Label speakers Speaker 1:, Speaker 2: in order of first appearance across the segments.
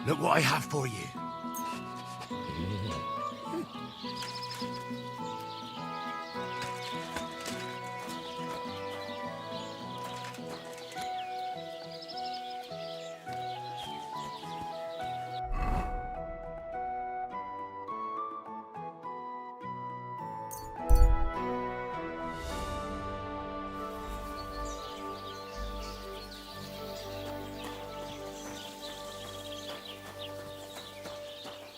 Speaker 1: Look what I have for you.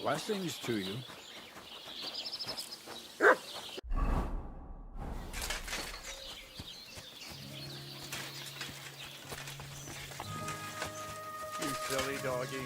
Speaker 2: Blessings to you.
Speaker 3: You silly doggy.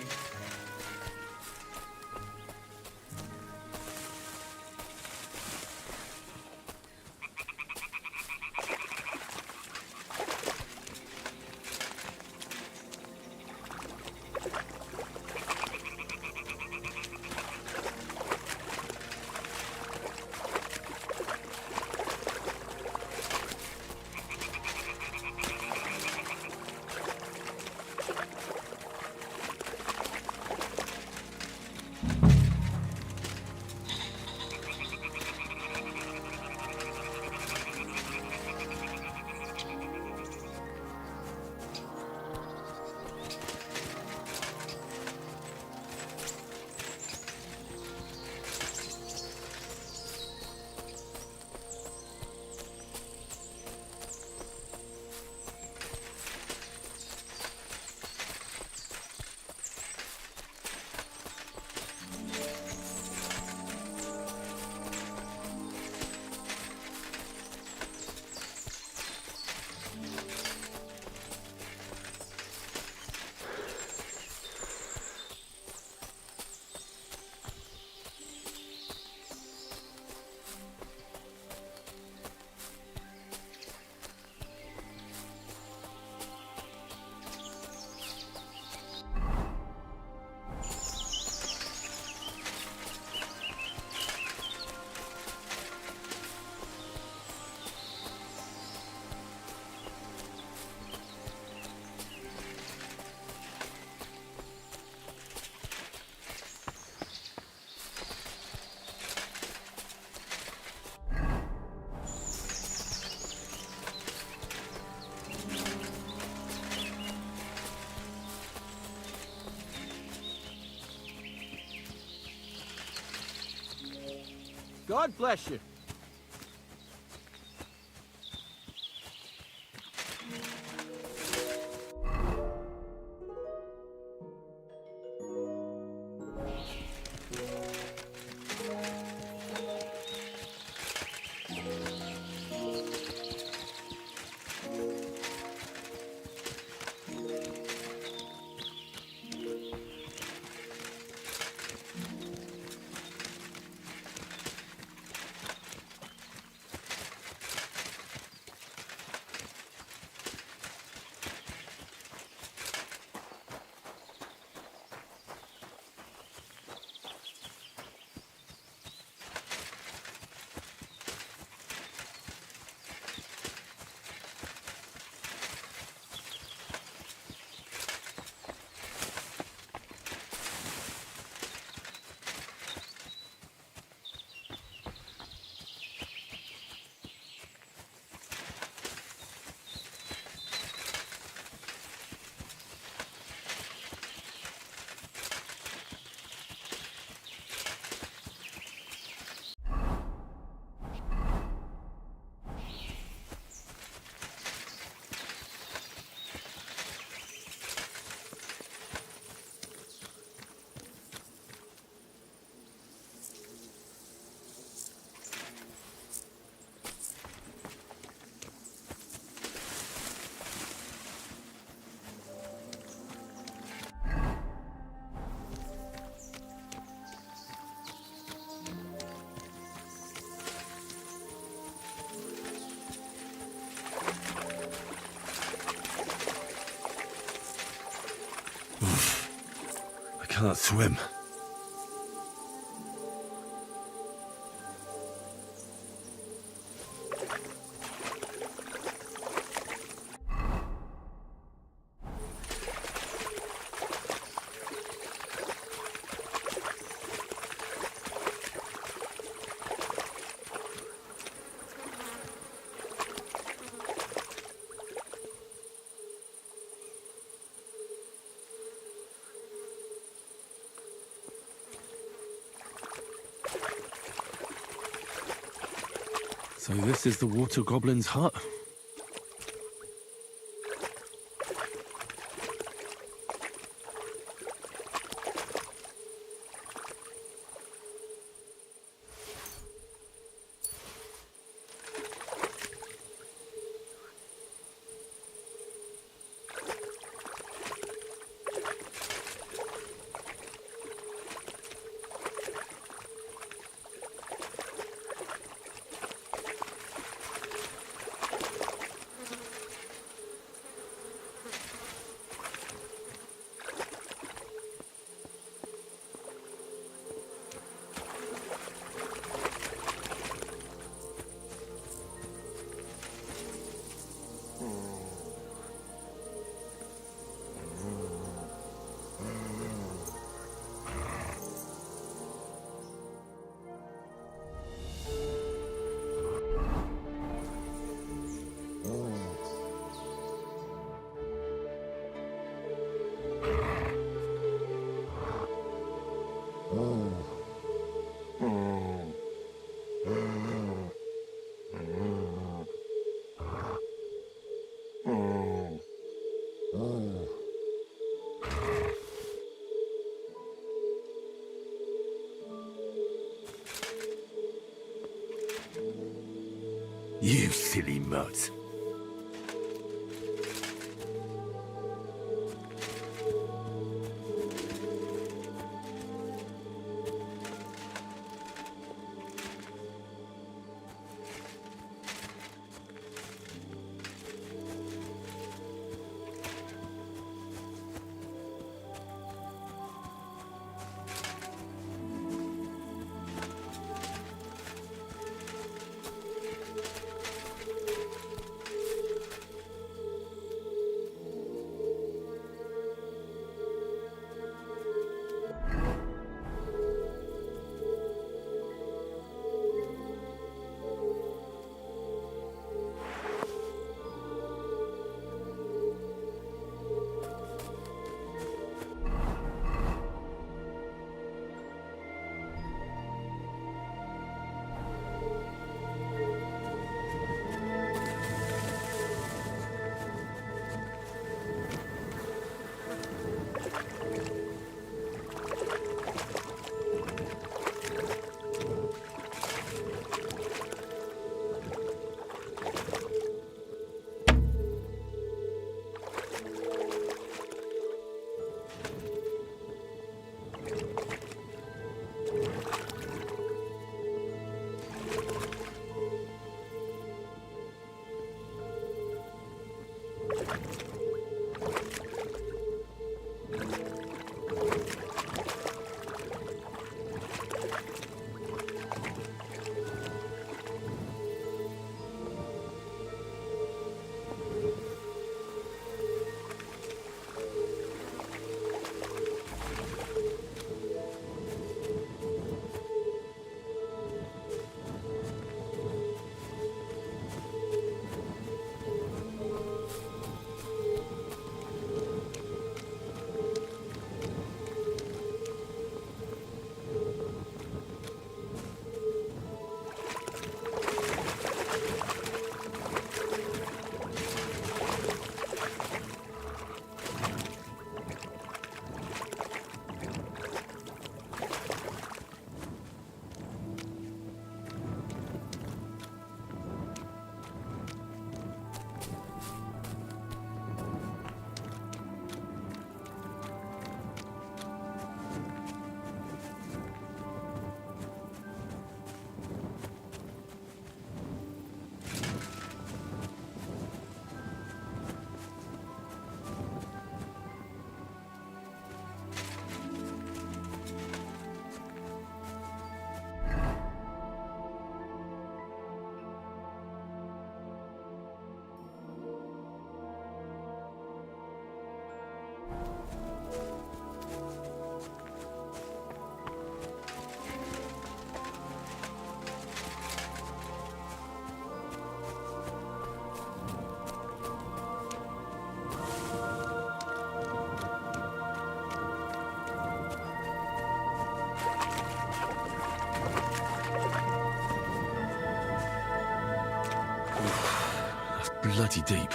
Speaker 2: God bless you.
Speaker 1: I cannot swim. So this is the water goblin's hut. You silly mutt. bloody deep.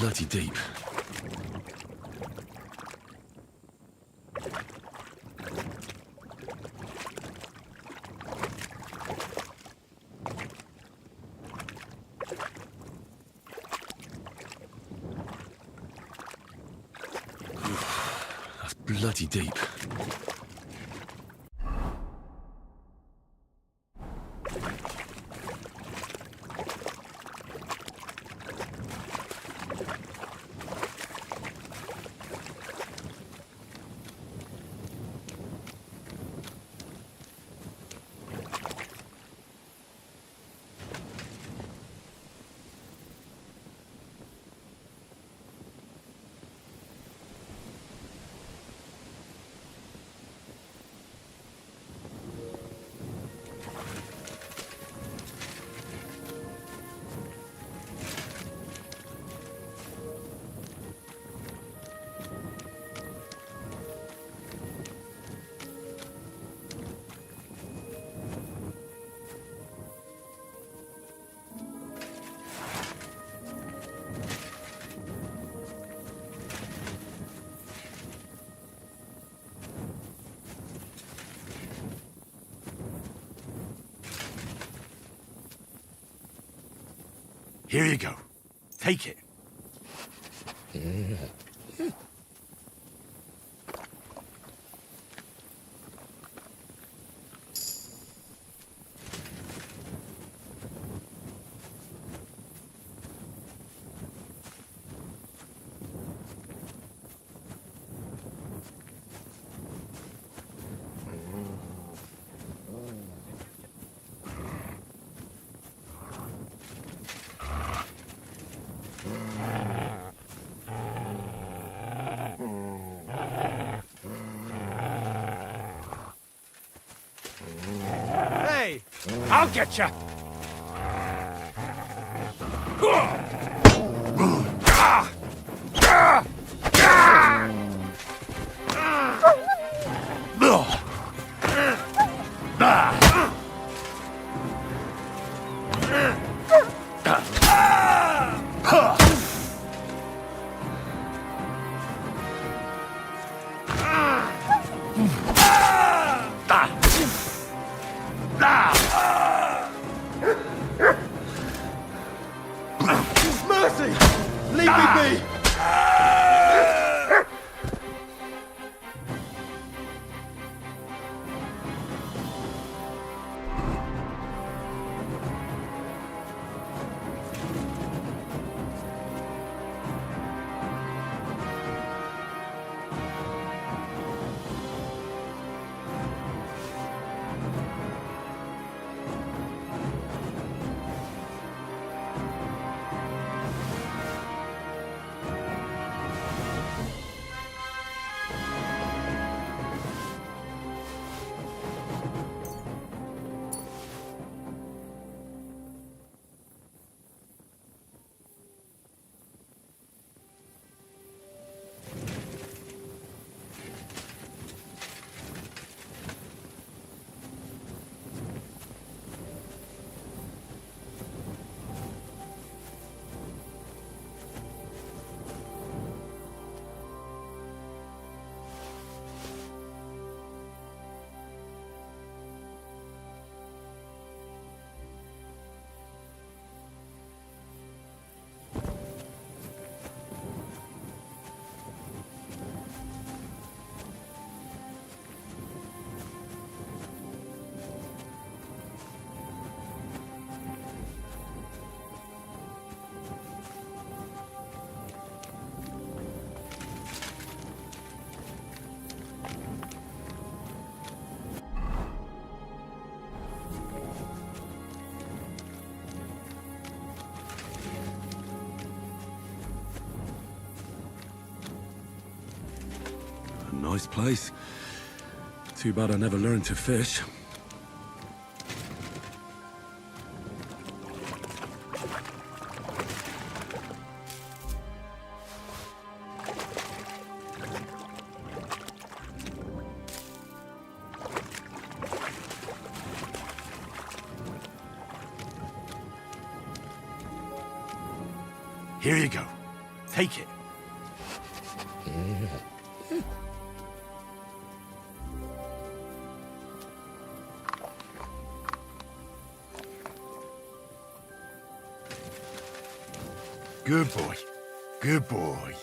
Speaker 1: Bloody deep. That's bloody deep. Here you go. Take it.
Speaker 2: Hey, I'll get you. Mercy! Leave me be!
Speaker 1: A nice place. Too bad I never learned to fish. Here you go. Take it. Good boy. Good boy.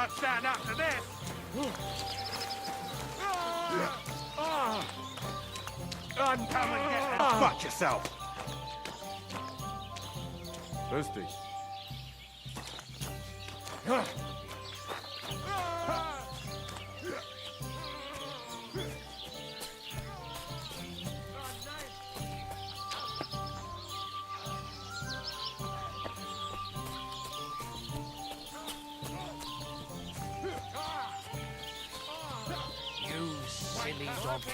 Speaker 3: can't stand up to this. Come and get and fuck yourself.
Speaker 2: Thirsty.
Speaker 3: You silly donkey.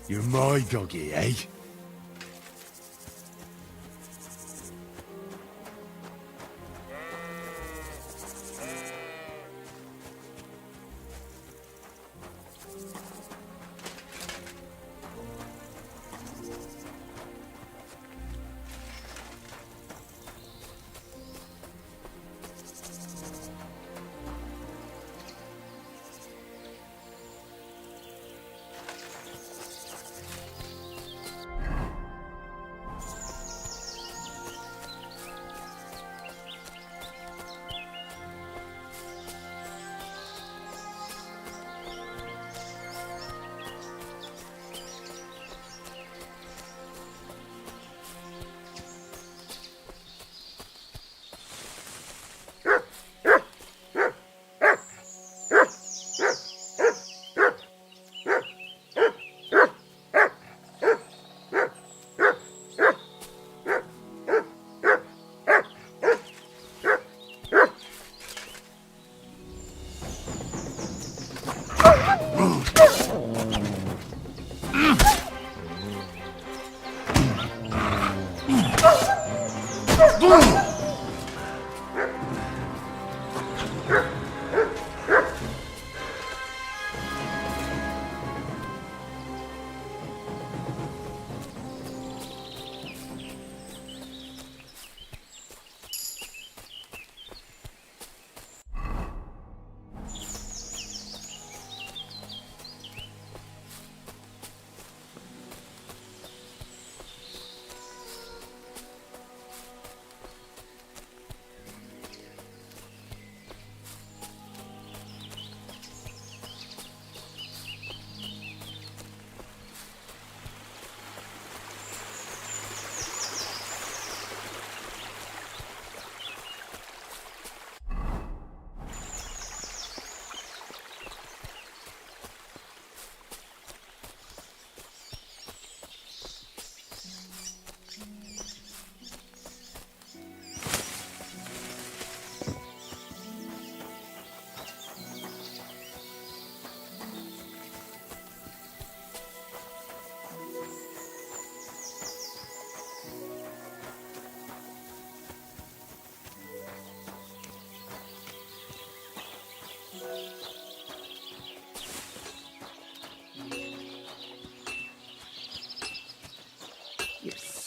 Speaker 2: You're my doggy, eh?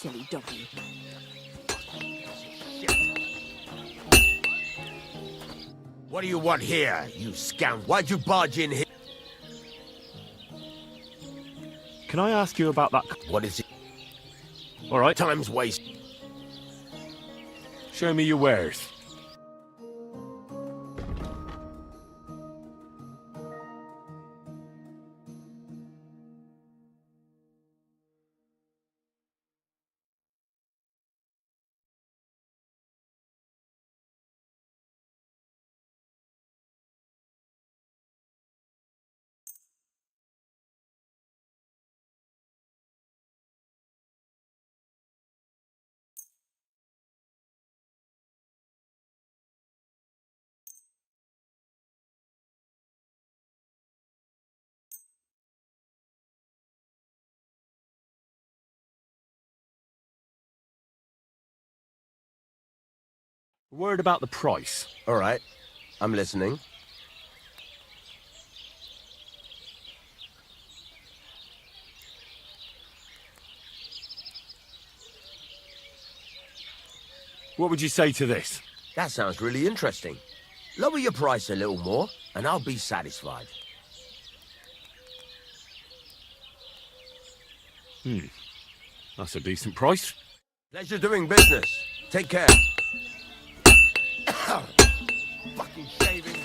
Speaker 4: silly doggy.
Speaker 5: What do you want here, you scoundrel? Why'd you barge in here?
Speaker 2: Can I ask you about that?
Speaker 5: What is it?
Speaker 2: All right,
Speaker 5: Time's waste.
Speaker 2: show me your wares. Word about the price.
Speaker 5: All right, I'm listening.
Speaker 2: What would you say to this?
Speaker 5: That sounds really interesting. Lower your price a little more, and I'll be satisfied.
Speaker 2: That's a decent price.
Speaker 5: Pleasure doing business. Take care. Fucking shaving.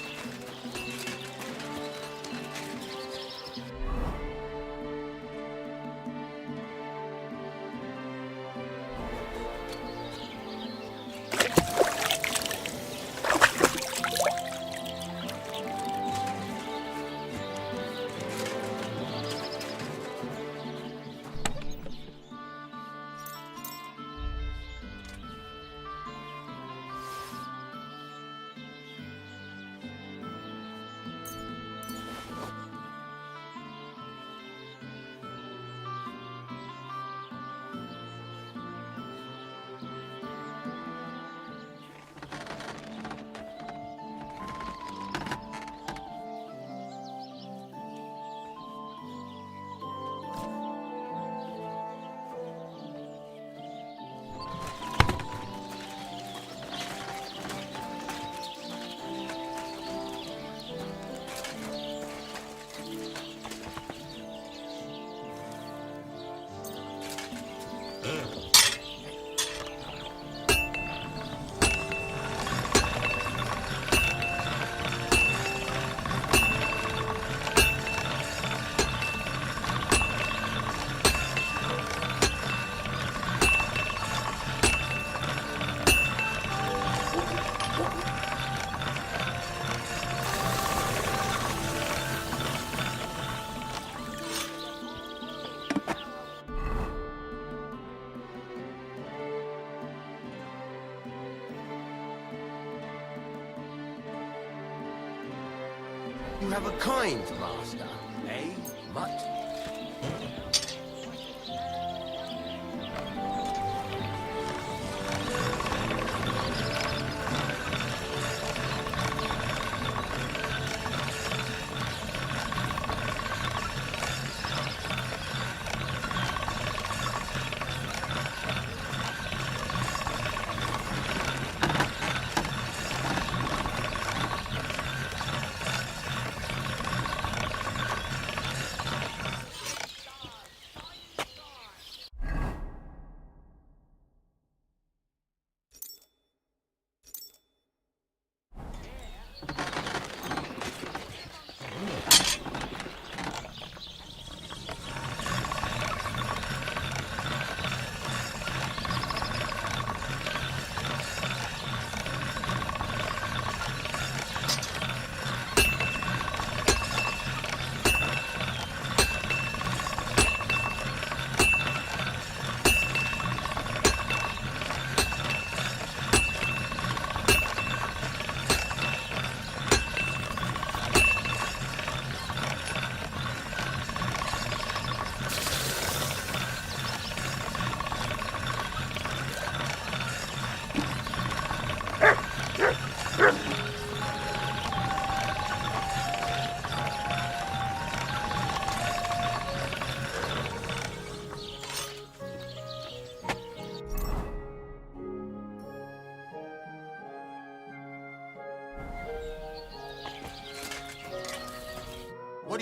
Speaker 5: You have a kind master, eh, mutt?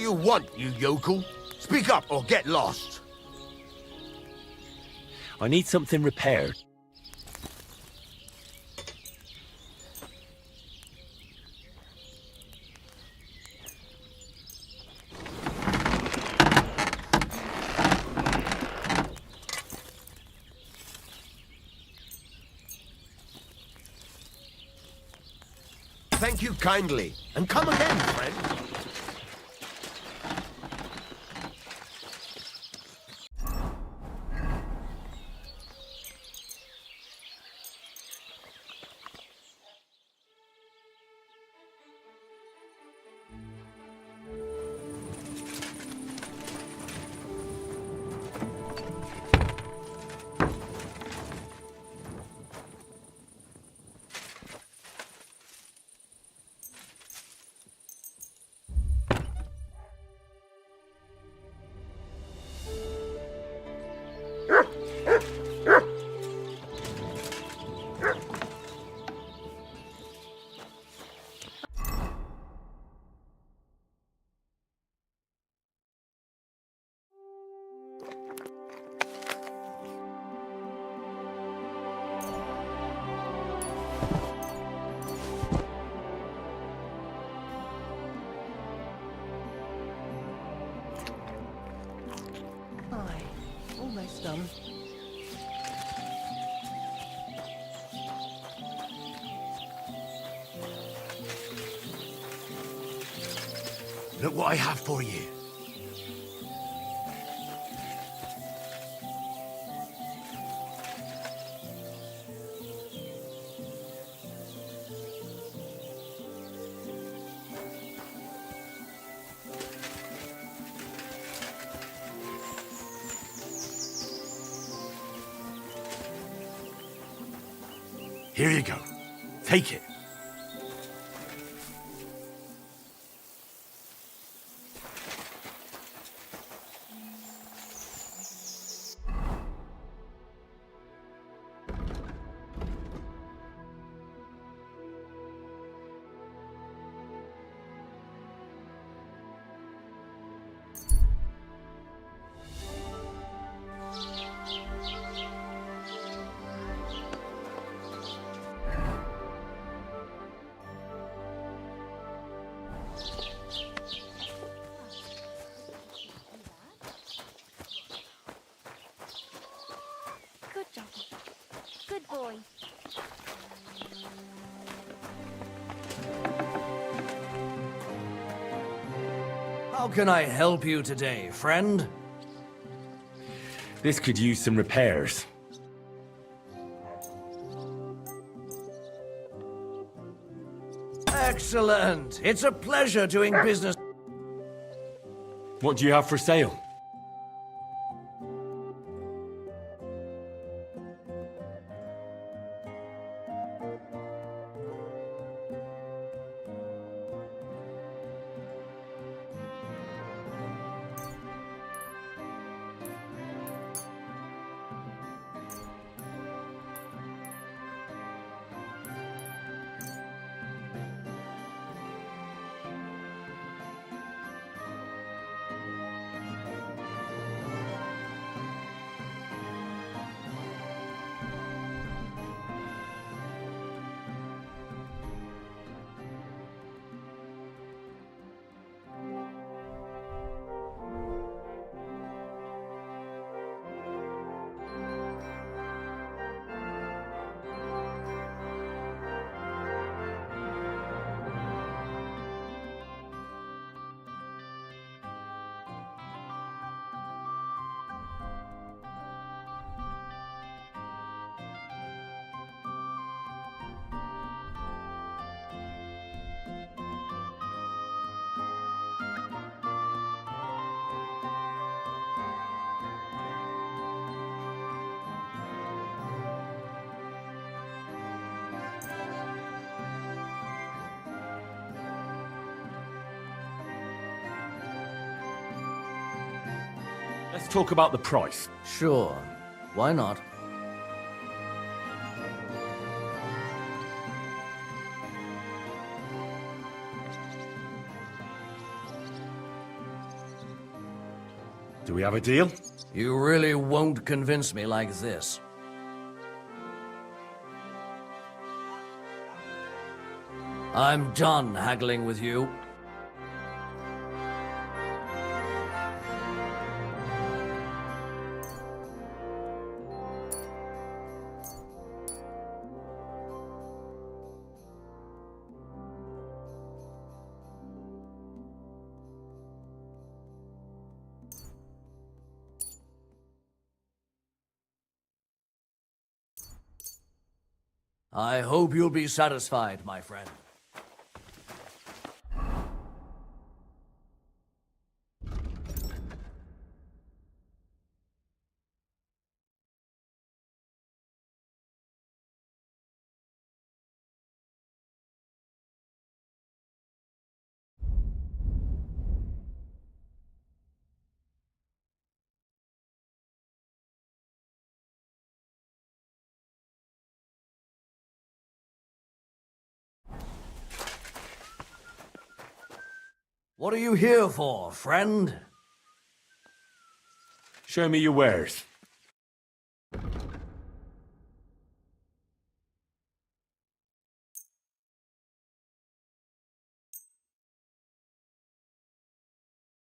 Speaker 5: you want, you yokel? Speak up or get lost.
Speaker 2: I need something repaired.
Speaker 5: Thank you kindly, and come again, friend.
Speaker 4: Almost done.
Speaker 5: Look what I have for you.
Speaker 2: Here you go. Take it.
Speaker 6: Good job. Good boy.
Speaker 7: How can I help you today, friend?
Speaker 2: This could use some repairs.
Speaker 7: Excellent. It's a pleasure doing business.
Speaker 2: What do you have for sale? Let's talk about the price.
Speaker 7: Sure. Why not?
Speaker 2: Do we have a deal?
Speaker 7: You really won't convince me like this. I'm done haggling with you. I hope you'll be satisfied, my friend. What are you here for, friend?
Speaker 2: Show me your wares.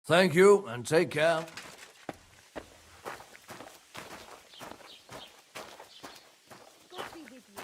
Speaker 7: Thank you, and take care.
Speaker 6: God be with you.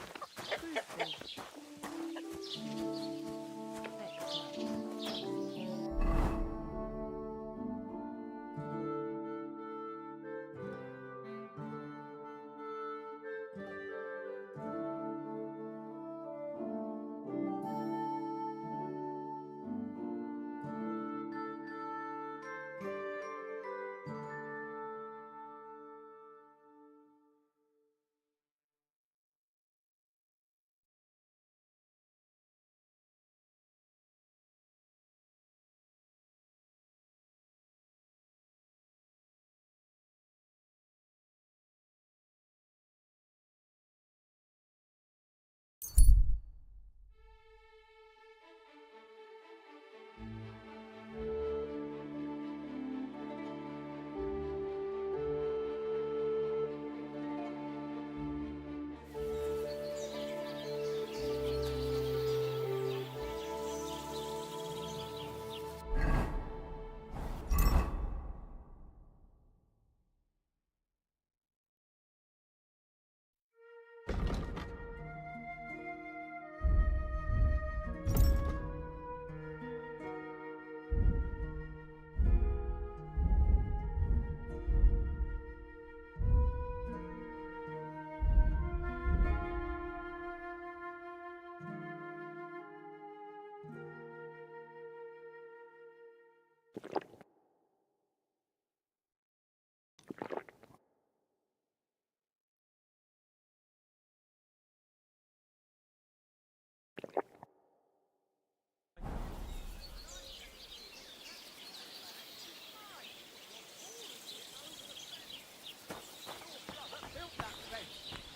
Speaker 6: Truthful.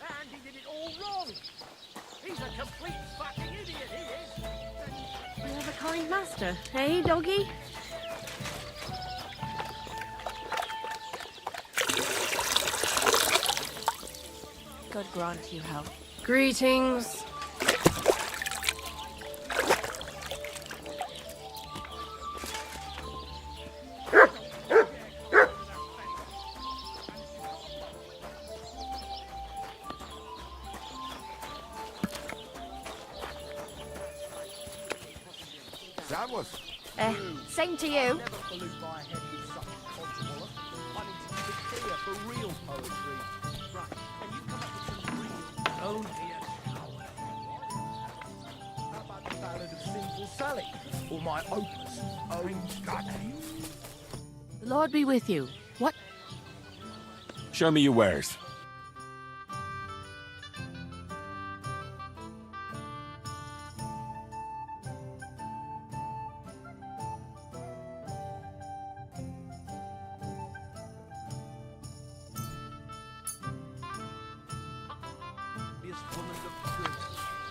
Speaker 3: And he did it all wrong. He's a complete fucking idiot, he is.
Speaker 6: You have a kind master, eh, doggy? God grant you health. Greetings.
Speaker 3: That was...
Speaker 6: Same to you.
Speaker 3: Never pollute my head with such codswallop. I need to keep it clear for real poetry. Right, and you come up with some real...
Speaker 7: Don't be a coward.
Speaker 3: How about the Ballad of Sinful Sally? Or my opus, Own Goddamn.
Speaker 6: The Lord be with you. What?
Speaker 2: Show me your wares.
Speaker 3: This woman looks good.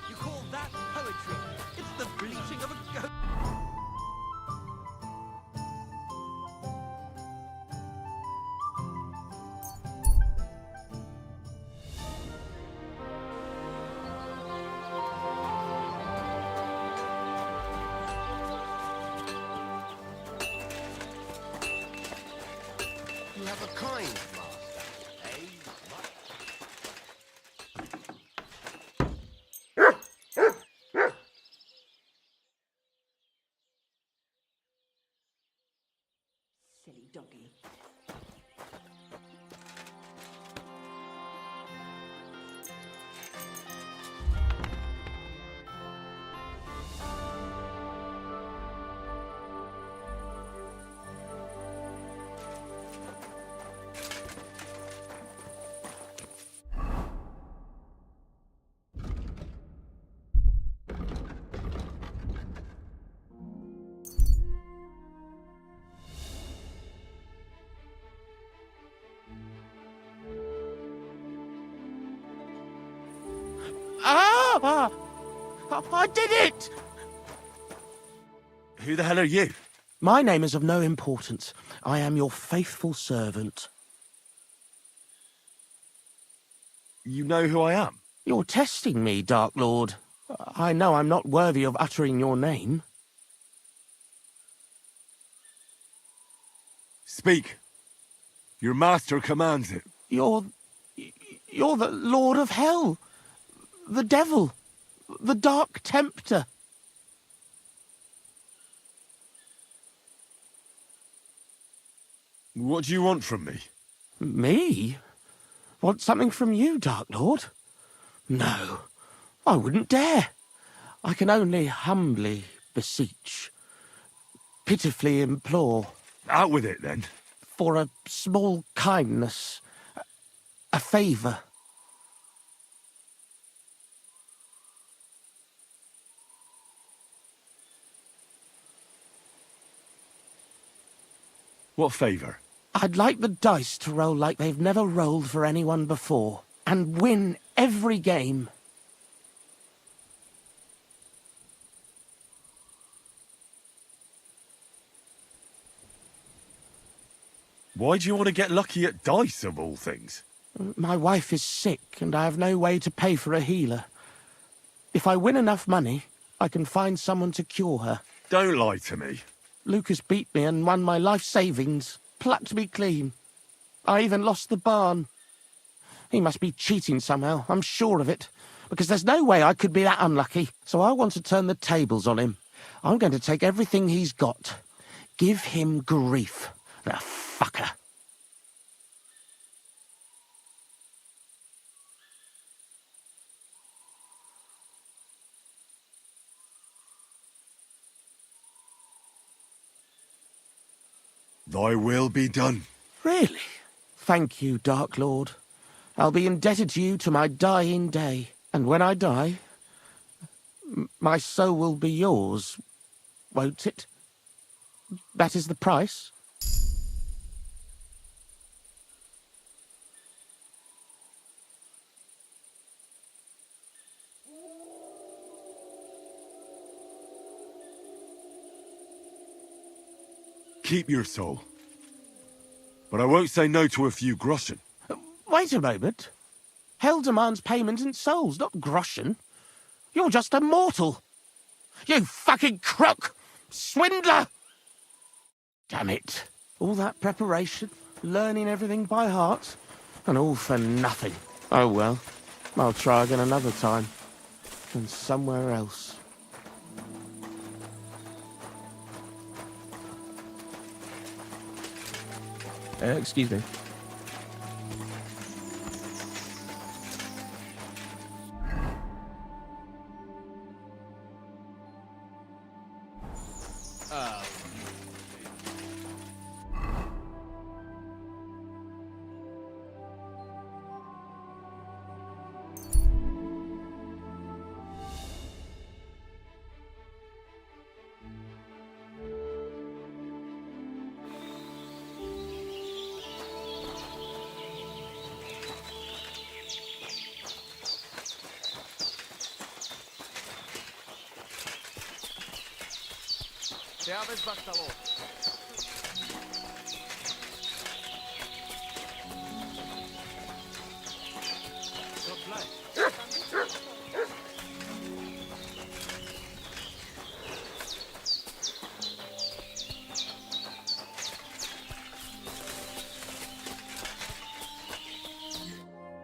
Speaker 3: You call that poetry? It's the bleating of a goat.
Speaker 5: You have a kind master, eh?
Speaker 4: Silly doggy.
Speaker 3: Ah! I did it!
Speaker 2: Who the hell are you?
Speaker 3: My name is of no importance. I am your faithful servant.
Speaker 2: You know who I am?
Speaker 3: You're testing me, Dark Lord. I know I'm not worthy of uttering your name.
Speaker 2: Speak. Your master commands it.
Speaker 3: You're the Lord of Hell. The Devil. The Dark Tempter.
Speaker 2: What do you want from me?
Speaker 3: Me? Want something from you, Dark Lord? No, I wouldn't dare. I can only humbly beseech, pitifully implore,
Speaker 2: Out with it, then.
Speaker 3: for a small kindness, a favour.
Speaker 2: What favour?
Speaker 3: I'd like the dice to roll like they've never rolled for anyone before, and win every game.
Speaker 2: Why do you want to get lucky at dice, of all things?
Speaker 3: My wife is sick, and I have no way to pay for a healer. If I win enough money, I can find someone to cure her.
Speaker 2: Don't lie to me.
Speaker 3: Lucas beat me and won my life savings, plucked me clean. I even lost the barn. He must be cheating somehow, I'm sure of it, because there's no way I could be that unlucky. So I want to turn the tables on him. I'm going to take everything he's got. Give him grief, the fucker.
Speaker 2: Thy will be done.
Speaker 3: Really? Thank you, Dark Lord. I'll be indebted to you to my dying day. And when I die, my soul will be yours, won't it? That is the price?
Speaker 2: Keep your soul. But I won't say no to a few groschen.
Speaker 3: Wait a moment. Hell demands payment in souls, not groschen. You're just a mortal. You fucking crook! Swindler! Damn it. All that preparation, learning everything by heart, and all for nothing. Oh well, I'll try again another time. And somewhere else.
Speaker 8: Excuse me.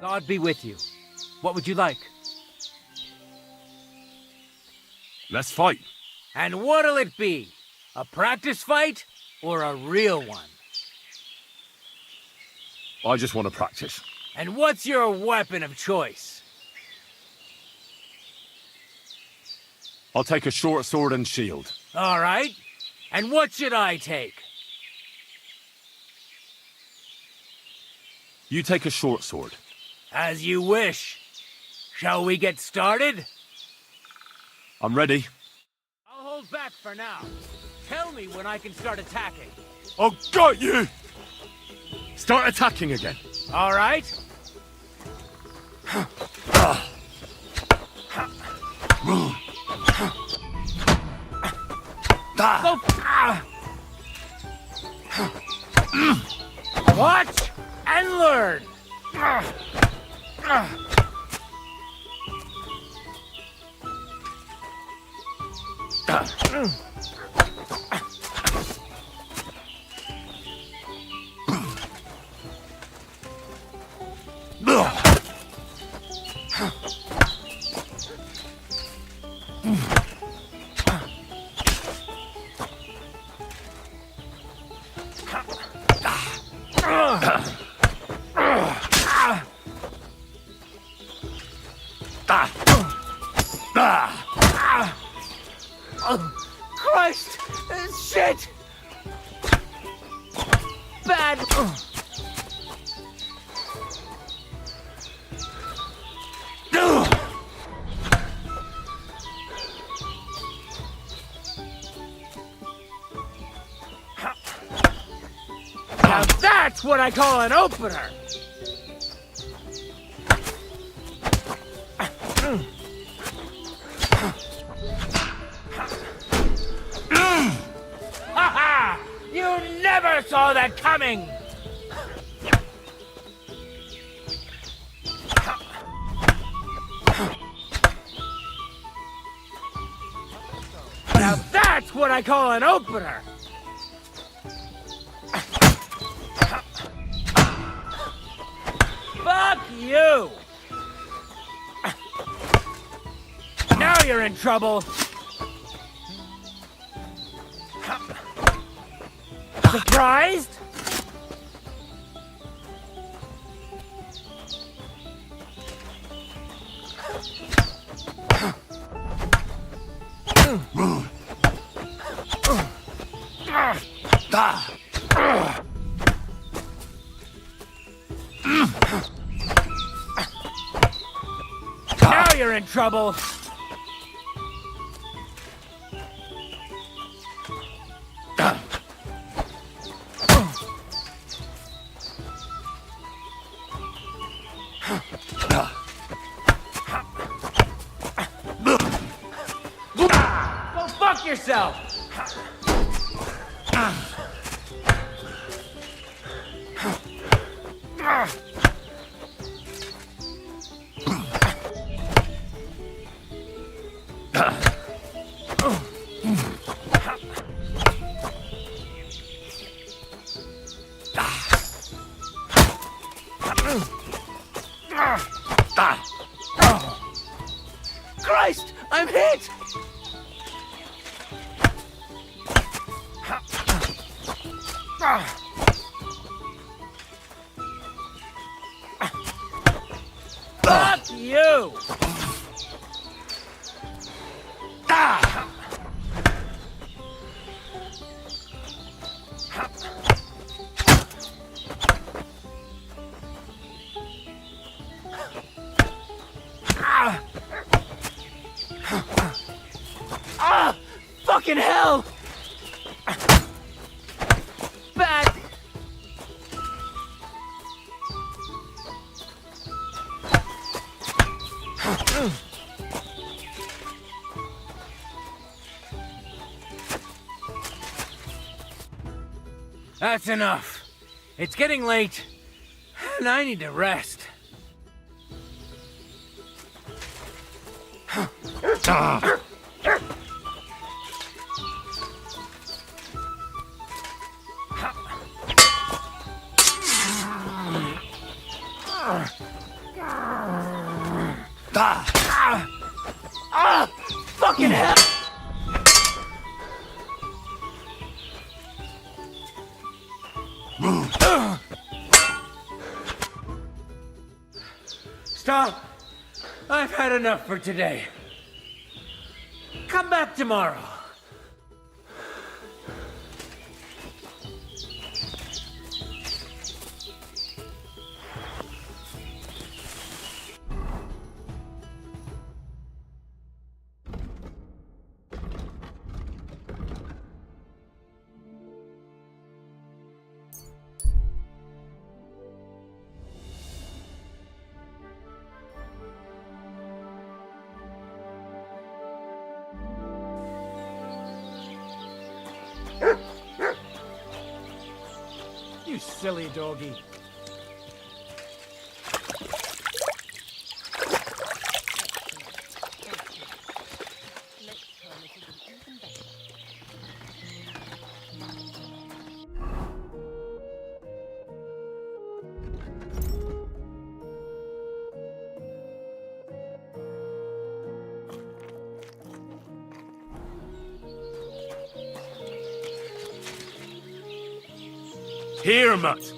Speaker 9: God be with you. What would you like?
Speaker 2: Let's fight.
Speaker 9: And what'll it be? A practice fight or a real one?
Speaker 2: I just want to practice.
Speaker 9: And what's your weapon of choice?
Speaker 2: I'll take a short sword and shield.
Speaker 9: All right. And what should I take?
Speaker 2: You take a short sword.
Speaker 9: As you wish. Shall we get started?
Speaker 2: I'm ready.
Speaker 9: I'll hold back for now. Tell me when I can start attacking.
Speaker 2: I got you! Start attacking again.
Speaker 9: All right. Go. Watch and learn. Christ! Shit! Bad! Now that's what I call an opener! Ha-ha! You never saw that coming! Now that's what I call an opener! Fuck you! Now you're in trouble! Surprised? Now you're in trouble! Go fuck yourself! Christ! I'm hit! Fuck you! Fucking hell! Bad. That's enough. It's getting late, and I need to rest. Fucking hell! Stop! I've had enough for today. Come back tomorrow.
Speaker 3: You silly doggy.
Speaker 2: Here, mutt.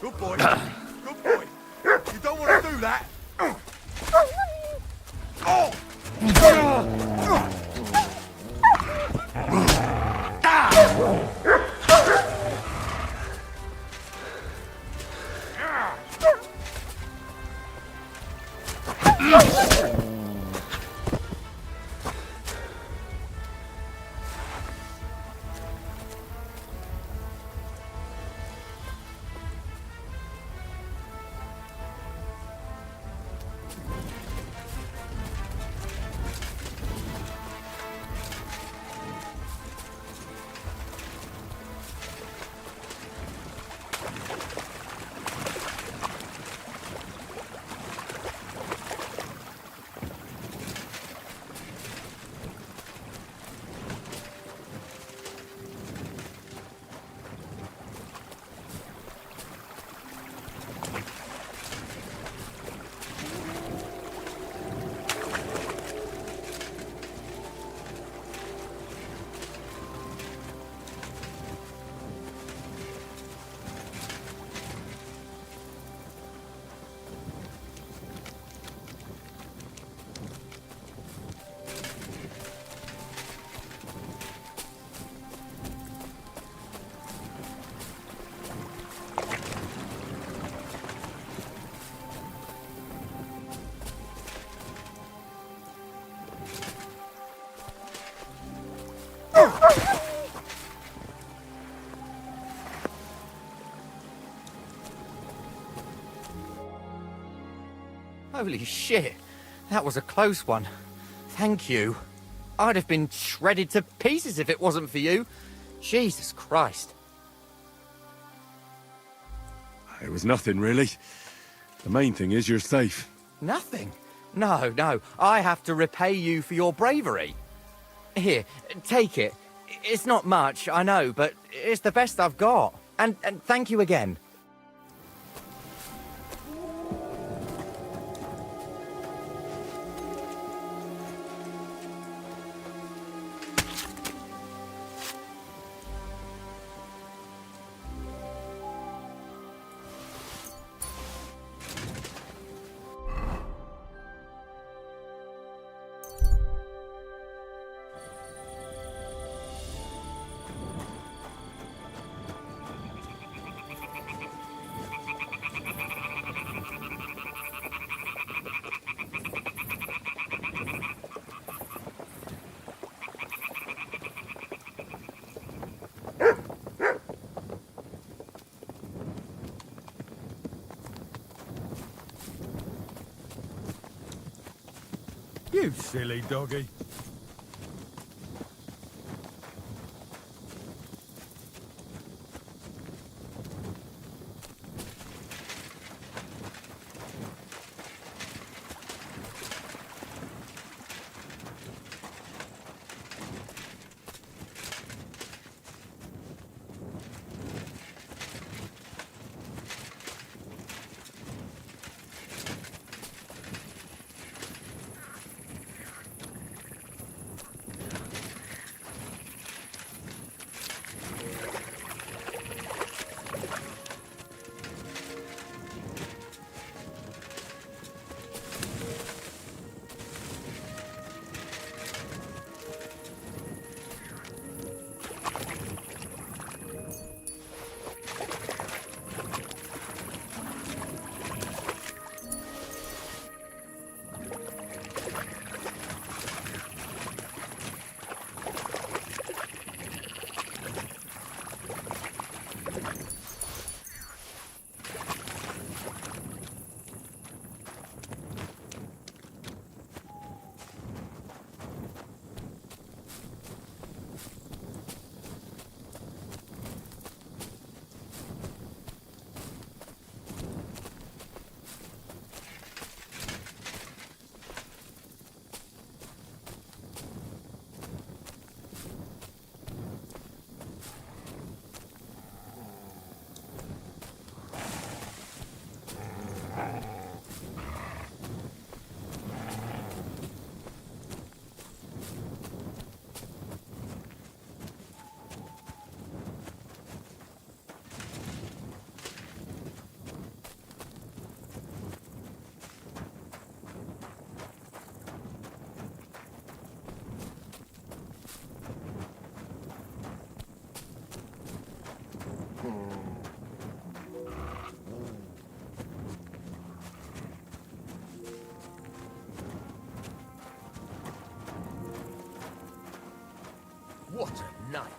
Speaker 2: Good boy. Good boy. You don't want to do that.
Speaker 10: Holy shit, that was a close one. Thank you. I'd have been shredded to pieces if it wasn't for you. Jesus Christ.
Speaker 2: It was nothing, really. The main thing is you're safe.
Speaker 10: Nothing? No. I have to repay you for your bravery. Here, take it. It's not much, I know, but it's the best I've got. And thank you again.
Speaker 2: You silly doggy.
Speaker 5: What a night.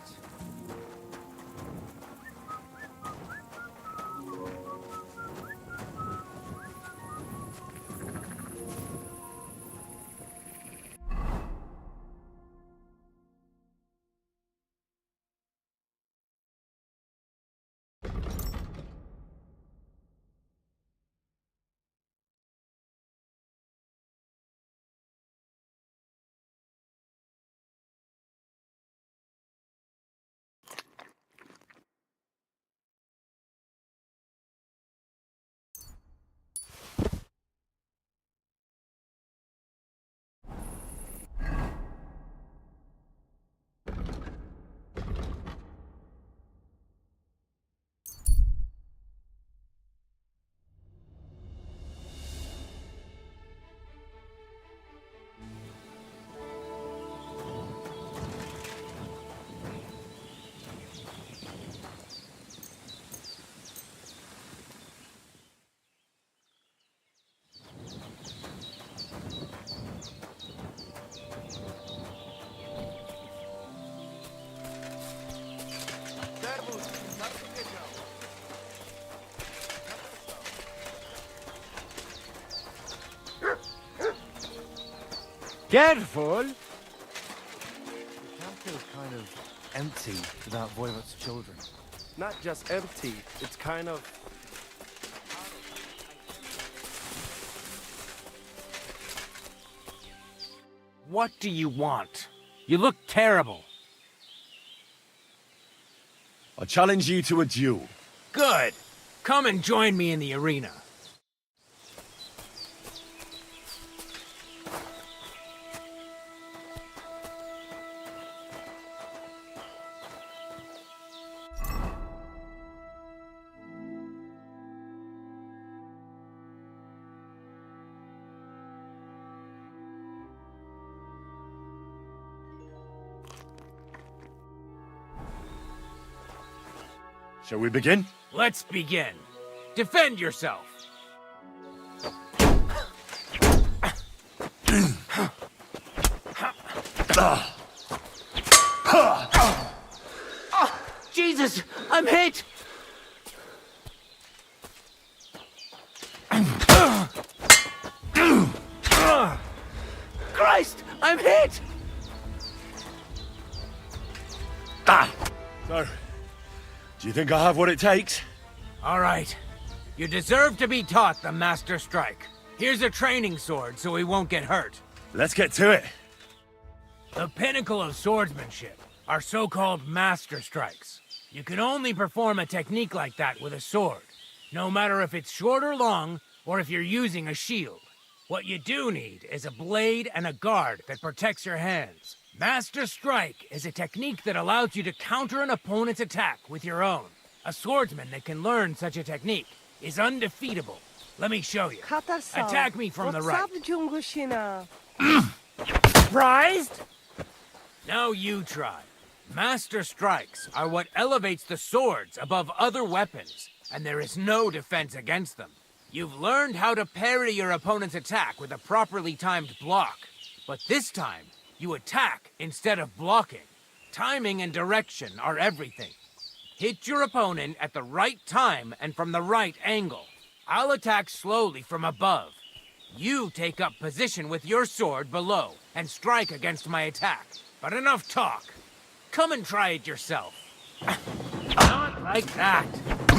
Speaker 9: Careful!
Speaker 11: The camp feels kind of empty without Voivod's children.
Speaker 8: Not just empty, it's kind of...
Speaker 9: What do you want? You look terrible.
Speaker 2: I challenge you to a duel.
Speaker 9: Good. Come and join me in the arena.
Speaker 2: Shall we begin?
Speaker 9: Let's begin. Defend yourself. Jesus, I'm hit! Christ! I'm hit!
Speaker 2: So, do you think I have what it takes?
Speaker 9: All right. You deserve to be taught the Master Strike. Here's a training sword so he won't get hurt.
Speaker 2: Let's get to it.
Speaker 9: The pinnacle of swordsmanship are so-called Master Strikes. You can only perform a technique like that with a sword, no matter if it's short or long, or if you're using a shield. What you do need is a blade and a guard that protects your hands. Master Strike is a technique that allows you to counter an opponent's attack with your own. A swordsman that can learn such a technique is undefeatable. Let me show you. Attack me from the right. Surprised? Now you try. Master Strikes are what elevates the swords above other weapons, and there is no defense against them. You've learned how to parry your opponent's attack with a properly timed block, but this time, you attack instead of blocking. Timing and direction are everything. Hit your opponent at the right time and from the right angle. I'll attack slowly from above. You take up position with your sword below and strike against my attack. But enough talk. Come and try it yourself. Not like that.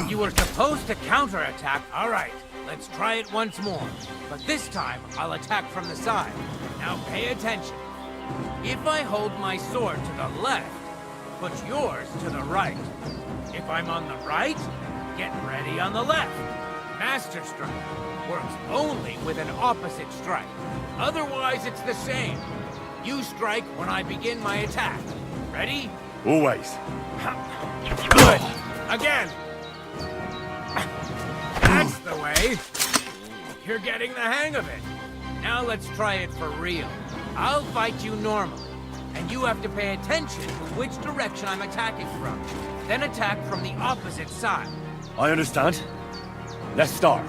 Speaker 9: You were supposed to counterattack. All right, let's try it once more. But this time, I'll attack from the side. Now pay attention. If I hold my sword to the left, put yours to the right. If I'm on the right, get ready on the left. Master Strike works only with an opposite strike. Otherwise, it's the same. You strike when I begin my attack. Ready?
Speaker 2: Always.
Speaker 9: Good. Again. That's the way. You're getting the hang of it. Now let's try it for real. I'll fight you normally, and you have to pay attention to which direction I'm attacking from. Then attack from the opposite side.
Speaker 2: I understand. Let's start.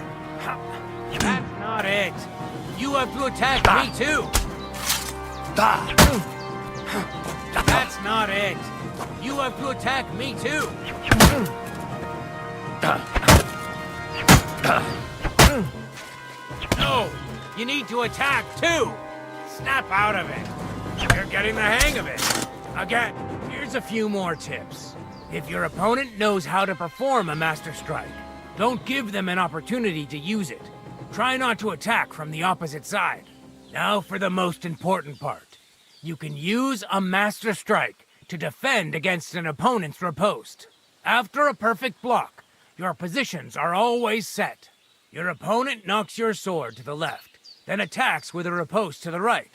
Speaker 9: That's not it. You have to attack me too. That's not it. You have to attack me too. No, you need to attack too. Snap out of it. You're getting the hang of it. Again, here's a few more tips. If your opponent knows how to perform a Master Strike, don't give them an opportunity to use it. Try not to attack from the opposite side. Now for the most important part. You can use a Master Strike to defend against an opponent's riposte. After a perfect block, your positions are always set. Your opponent knocks your sword to the left, then attacks with a riposte to the right.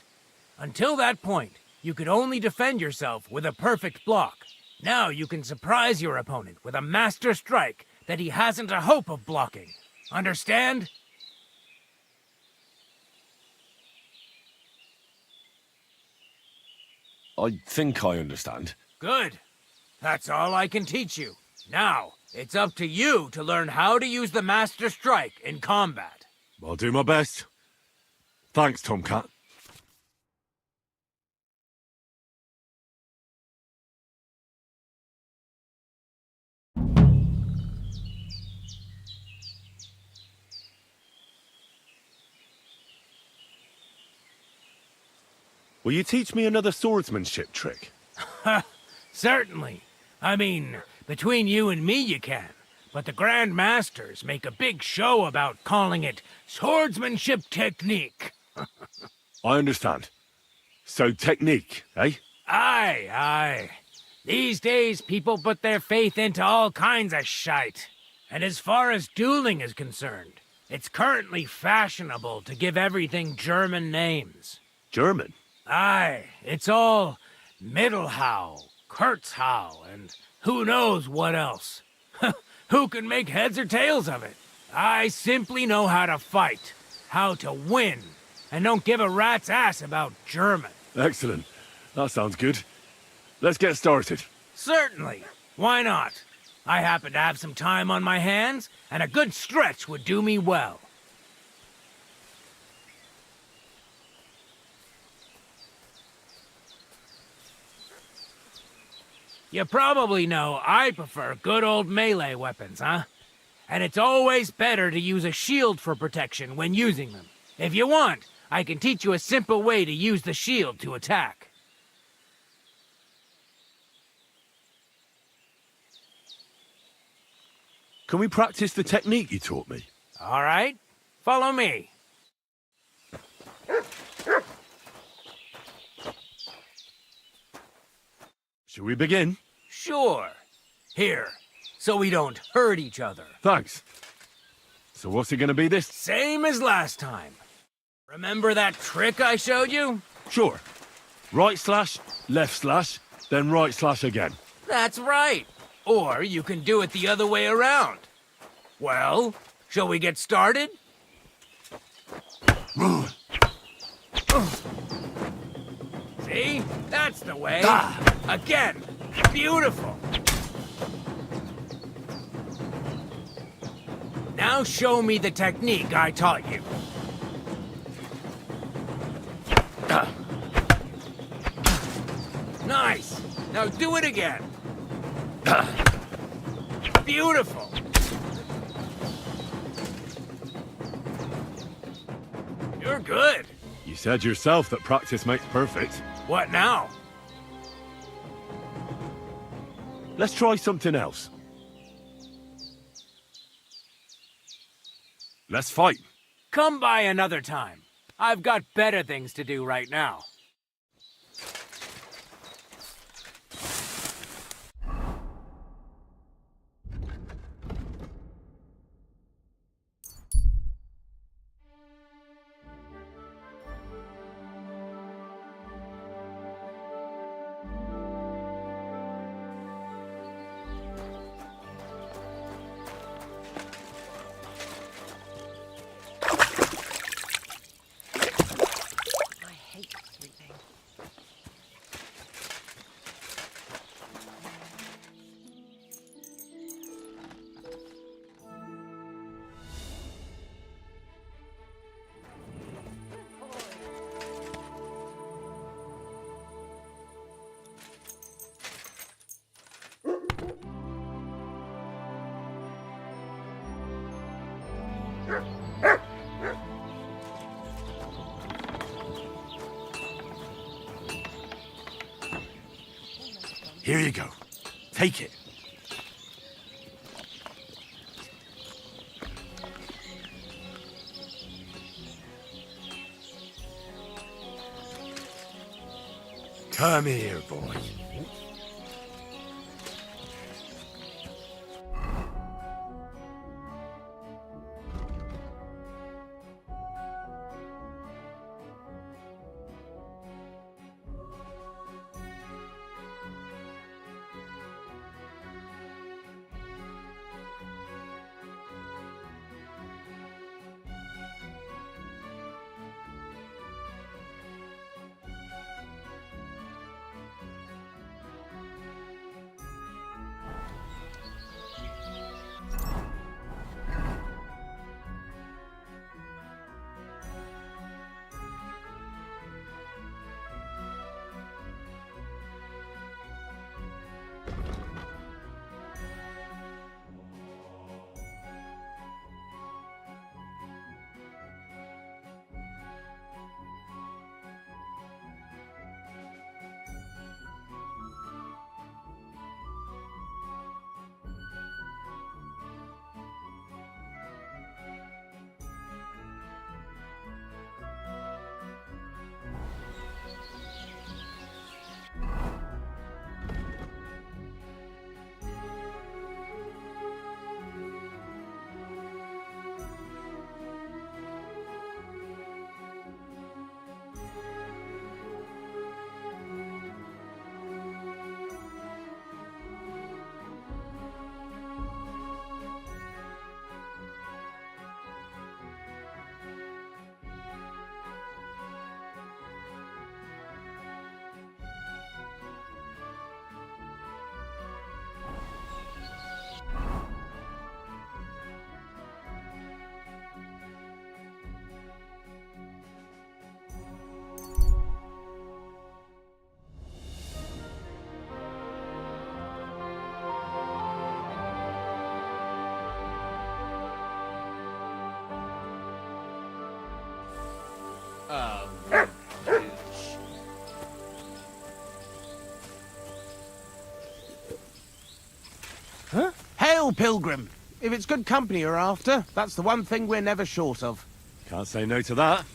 Speaker 9: Until that point, you could only defend yourself with a perfect block. Now you can surprise your opponent with a Master Strike that he hasn't a hope of blocking. Understand?
Speaker 2: I think I understand.
Speaker 9: Good. That's all I can teach you. Now, it's up to you to learn how to use the Master Strike in combat.
Speaker 2: I'll do my best. Thanks, Tomcat. Will you teach me another swordsmanship trick?
Speaker 9: Certainly. I mean, between you and me you can. But the Grand Masters make a big show about calling it swordsmanship technique.
Speaker 2: I understand. So technique, eh?
Speaker 9: Aye, aye. These days, people put their faith into all kinds of shite. And as far as dueling is concerned, it's currently fashionable to give everything German names.
Speaker 2: German?
Speaker 9: Aye, it's all Mittelhau, Kurzhau, and who knows what else. Who can make heads or tails of it? I simply know how to fight, how to win, and don't give a rat's ass about German.
Speaker 2: Excellent. That sounds good. Let's get started.
Speaker 9: Certainly. Why not? I happen to have some time on my hands, and a good stretch would do me well. You probably know I prefer good old melee weapons, huh? And it's always better to use a shield for protection when using them. If you want, I can teach you a simple way to use the shield to attack.
Speaker 2: Can we practice the technique you taught me?
Speaker 9: All right, follow me.
Speaker 2: Shall we begin?
Speaker 9: Sure. Here, so we don't hurt each other.
Speaker 2: Thanks. So what's it gonna be this?
Speaker 9: Same as last time. Remember that trick I showed you?
Speaker 2: Sure. Right slash, left slash, then right slash again.
Speaker 9: That's right. Or you can do it the other way around. Well, shall we get started? See? That's the way. Again. Beautiful. Now show me the technique I taught you. Nice. Now do it again. Beautiful. You're good.
Speaker 2: You said yourself that practice makes perfect.
Speaker 9: What now?
Speaker 2: Let's try something else. Let's fight.
Speaker 9: Come by another time. I've got better things to do right now.
Speaker 2: Here you go. Take it. Come here, boy.
Speaker 3: Well, Pilgrim, if it's good company you're after, that's the one thing we're never short of.
Speaker 2: Can't say no to that.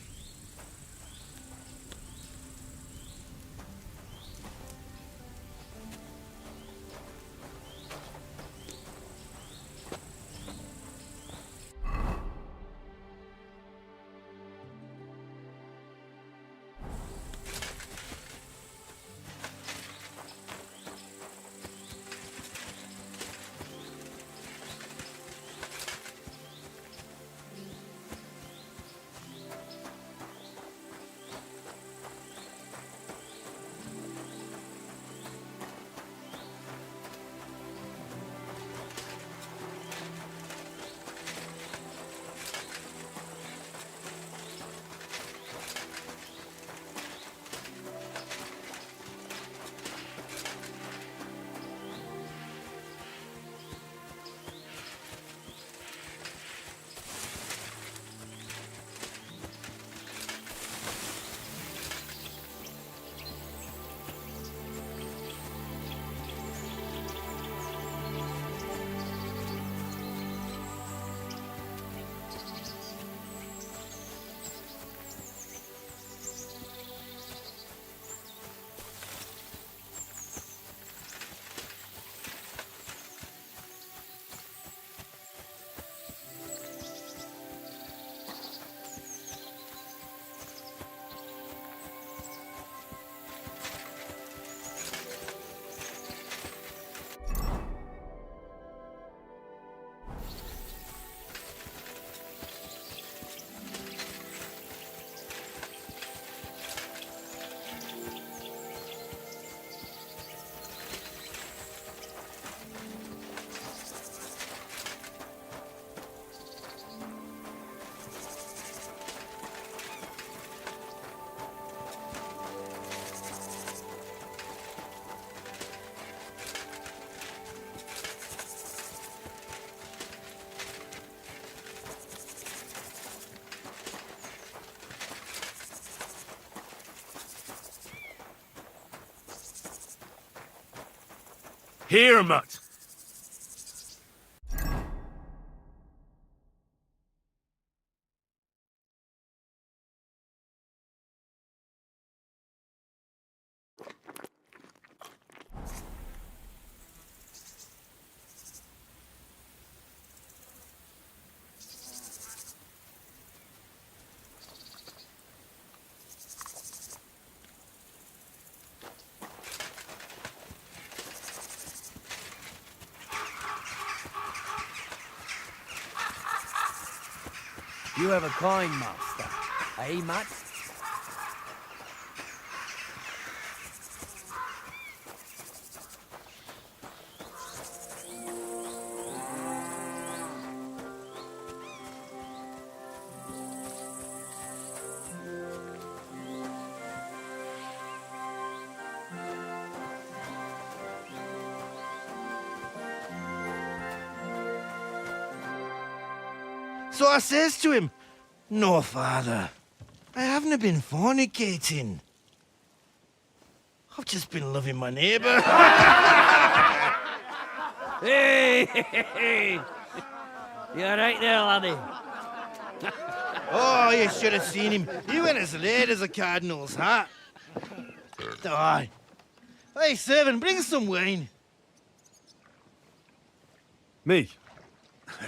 Speaker 2: Here, mutt.
Speaker 9: You have a kind master, eh, Matt?
Speaker 11: So I says to him, "No, father, I haven't been fornicating. I've just been loving my neighbour."
Speaker 9: Hey! You alright there, laddie?
Speaker 11: Oh, you should have seen him. He went as red as a cardinal's hat. Aye. Hey, servant, bring some wine.
Speaker 2: Me?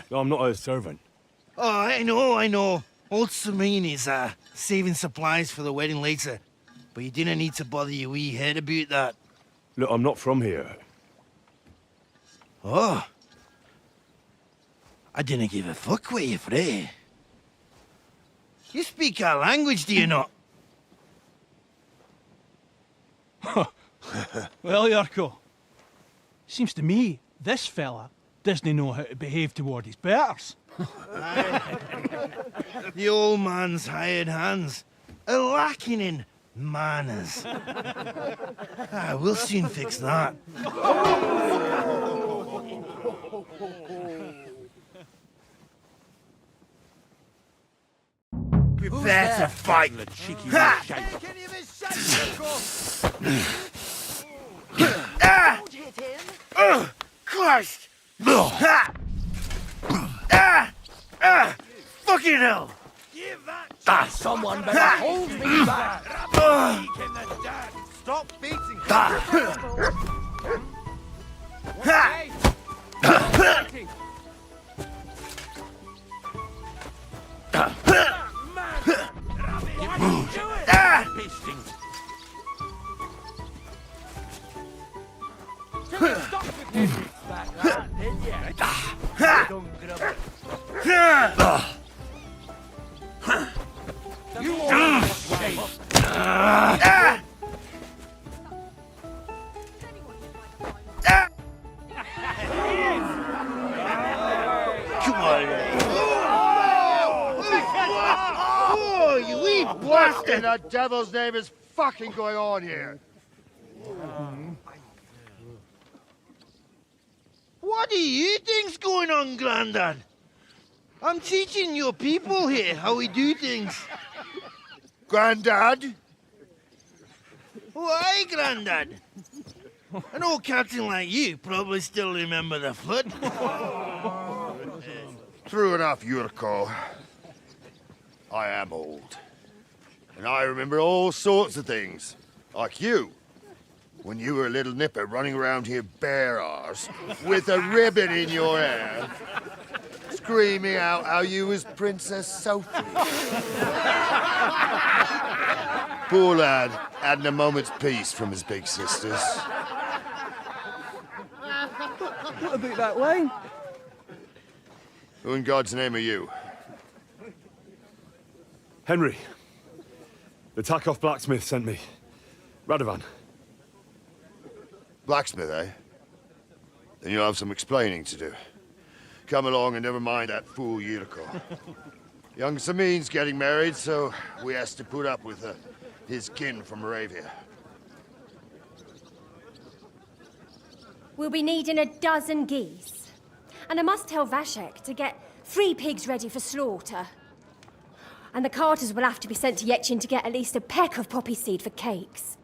Speaker 2: I'm not a servant.
Speaker 11: Oh, I know. Old Samine is saving supplies for the wedding later. But you didn't need to bother your wee head about that.
Speaker 2: Look, I'm not from here.
Speaker 11: Oh. I didn't give a fuck where you're frae. You speak our language, do you not?
Speaker 12: Well, Yarko, seems to me this fella doesn't know how to behave toward his betters.
Speaker 11: The old man's hired hands are lacking in manners. We'll soon fix that. Prepare to fight! Ha!
Speaker 4: Don't hit him.
Speaker 11: Christ! Ha! Stop beating Come on, oh, you wee
Speaker 13: What in the devil's name is fucking going on here?
Speaker 11: What do you think's going on, Grandad? I'm teaching your people here how we do things.
Speaker 13: Grandad?
Speaker 11: Why, Grandad? An old captain like you probably still remember the flood.
Speaker 13: True enough, Yurko. I am old. And I remember all sorts of things. Like you. When you were a little nipper running around here bare arse, with a ribbon in your hair, screaming out how you was Princess Sophie. Poor lad, hadn't a moment's peace from his big sisters.
Speaker 14: What about that, Wayne?
Speaker 13: Who in God's name are you?
Speaker 2: Henry. The Takoff blacksmith sent me. Radovan.
Speaker 13: Blacksmith, eh? Then you'll have some explaining to do. Come along and never mind that fool Yurko. Young Samin's getting married, so we has to put up with his kin from Moravia.
Speaker 6: We'll be needing a dozen geese. And I must tell Vashek to get 3 pigs ready for slaughter. And the carters will have to be sent to Yetchin to get at least a peck of poppy seed for cakes.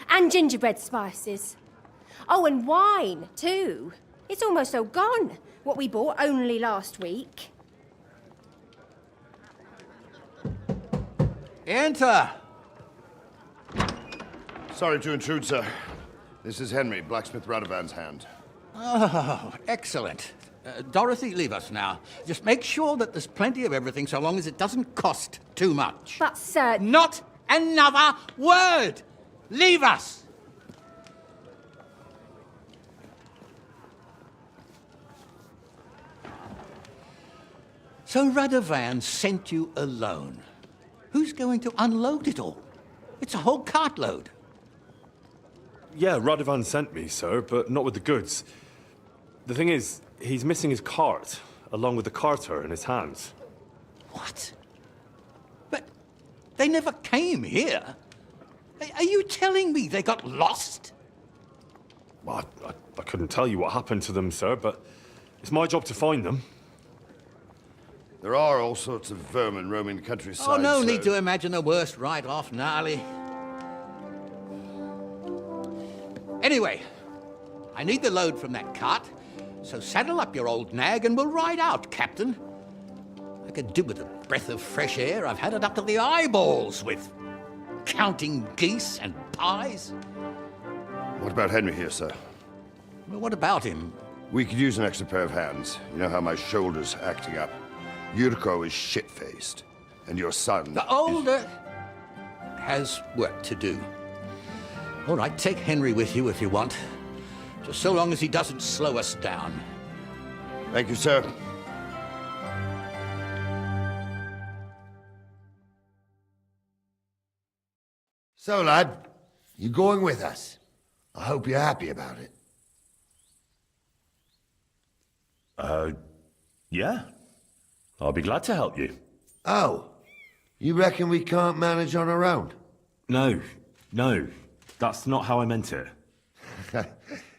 Speaker 6: And gingerbread spices. Oh, and wine, too. It's almost all gone, what we bought only last week.
Speaker 15: Enter!
Speaker 13: Sorry to intrude, sir. This is Henry, blacksmith Radovan's hand.
Speaker 15: Oh, excellent. Dorothy, leave us now. Just make sure that there's plenty of everything so long as it doesn't cost too much.
Speaker 6: But, sir...
Speaker 15: Not another word! Leave us! So Radovan sent you alone. Who's going to unload it all? It's a whole cartload.
Speaker 2: Yeah, Radovan sent me, sir, but not with the goods. The thing is, he's missing his cart, along with the carter in his hands.
Speaker 15: What? But they never came here. Are you telling me they got lost?
Speaker 2: Well, I couldn't tell you what happened to them, sir, but it's my job to find them.
Speaker 13: There are all sorts of vermin roaming the countryside.
Speaker 15: Oh, no
Speaker 13: so...
Speaker 15: need to imagine the worst right off, gnarly. Anyway, I need the load from that cart, so saddle up your old nag and we'll ride out, Captain. I could do with a breath of fresh air. I've had it up to the eyeballs with counting geese and pies.
Speaker 13: What about Henry here, sir?
Speaker 15: Well, what about him?
Speaker 13: We could use an extra pair of hands. You know how my shoulder's acting up. Yurko is shit-faced, and your son...
Speaker 15: The older has work to do. All right, take Henry with you if you want. Just so long as he doesn't slow us down.
Speaker 13: Thank you, sir. So, lad, you going with us? I hope you're happy about it.
Speaker 16: Yeah. I'll be glad to help you.
Speaker 13: Oh, you reckon we can't manage on our own?
Speaker 16: No, that's not how I meant it.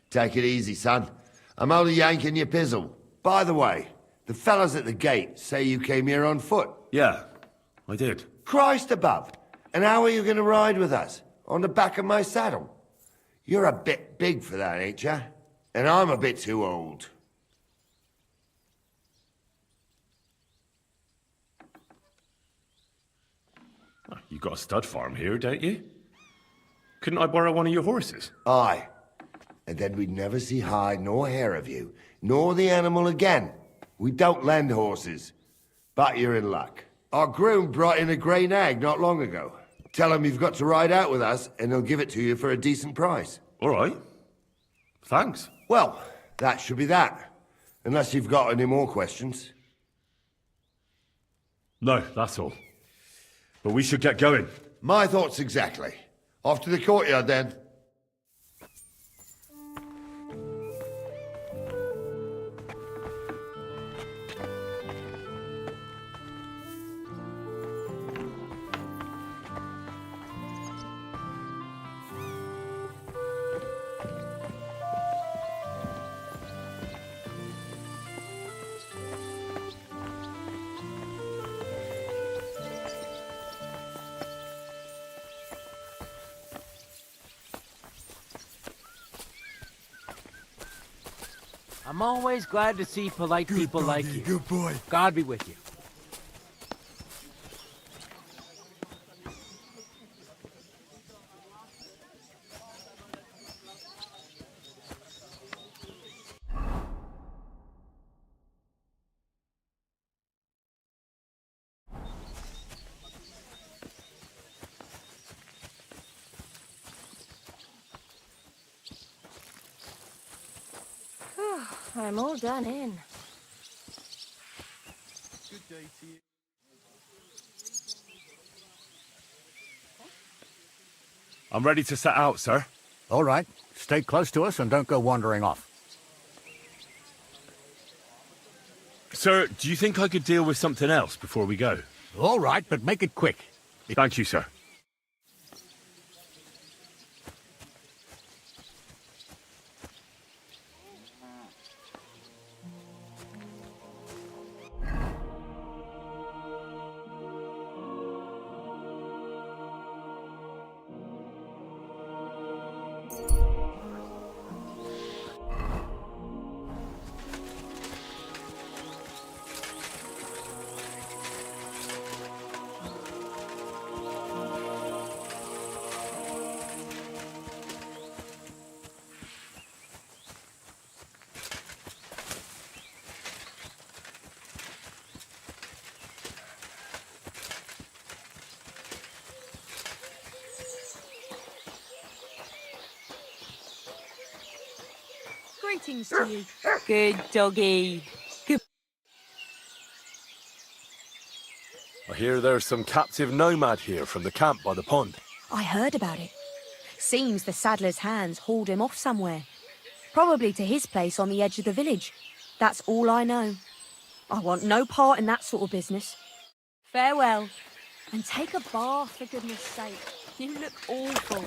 Speaker 13: Take it easy, son. I'm only yanking your pizzle. By the way, the fellas at the gate say you came here on foot.
Speaker 16: Yeah, I did.
Speaker 13: Christ above. And how are you going to ride with us? On the back of my saddle? You're a bit big for that, ain't ya? And I'm a bit too old.
Speaker 16: You got a stud farm here, don't you?
Speaker 2: Couldn't I borrow one of your horses?
Speaker 13: Aye. And then we'd never see hide nor hair of you, nor the animal again. We don't lend horses. But you're in luck. Our groom brought in a grey nag not long ago. Tell him you've got to ride out with us, and he'll give it to you for a decent price.
Speaker 2: All right. Thanks.
Speaker 13: Well, that should be that. Unless you've got any more questions.
Speaker 2: No, that's all. But we should get going.
Speaker 13: My thoughts exactly. Off to the courtyard, then.
Speaker 9: I'm always glad to see polite people like you.
Speaker 1: Good boy.
Speaker 9: God be with you.
Speaker 6: I'm all done in.
Speaker 8: Good day to you.
Speaker 2: I'm ready to set out, sir.
Speaker 15: All right. Stay close to us and don't go wandering off.
Speaker 2: Sir, do you think I could deal with something else before we go?
Speaker 15: All right, but make it quick.
Speaker 2: Thank you, sir.
Speaker 4: Greetings to you.
Speaker 6: Good doggy. Good.
Speaker 2: I hear there's some captive nomad here from the camp by the pond.
Speaker 17: I heard about it. Seems the saddler's hands hauled him off somewhere. Probably to his place on the edge of the village. That's all I know. I want no part in that sort of business. Farewell. And take a bath, for goodness sake. You look awful.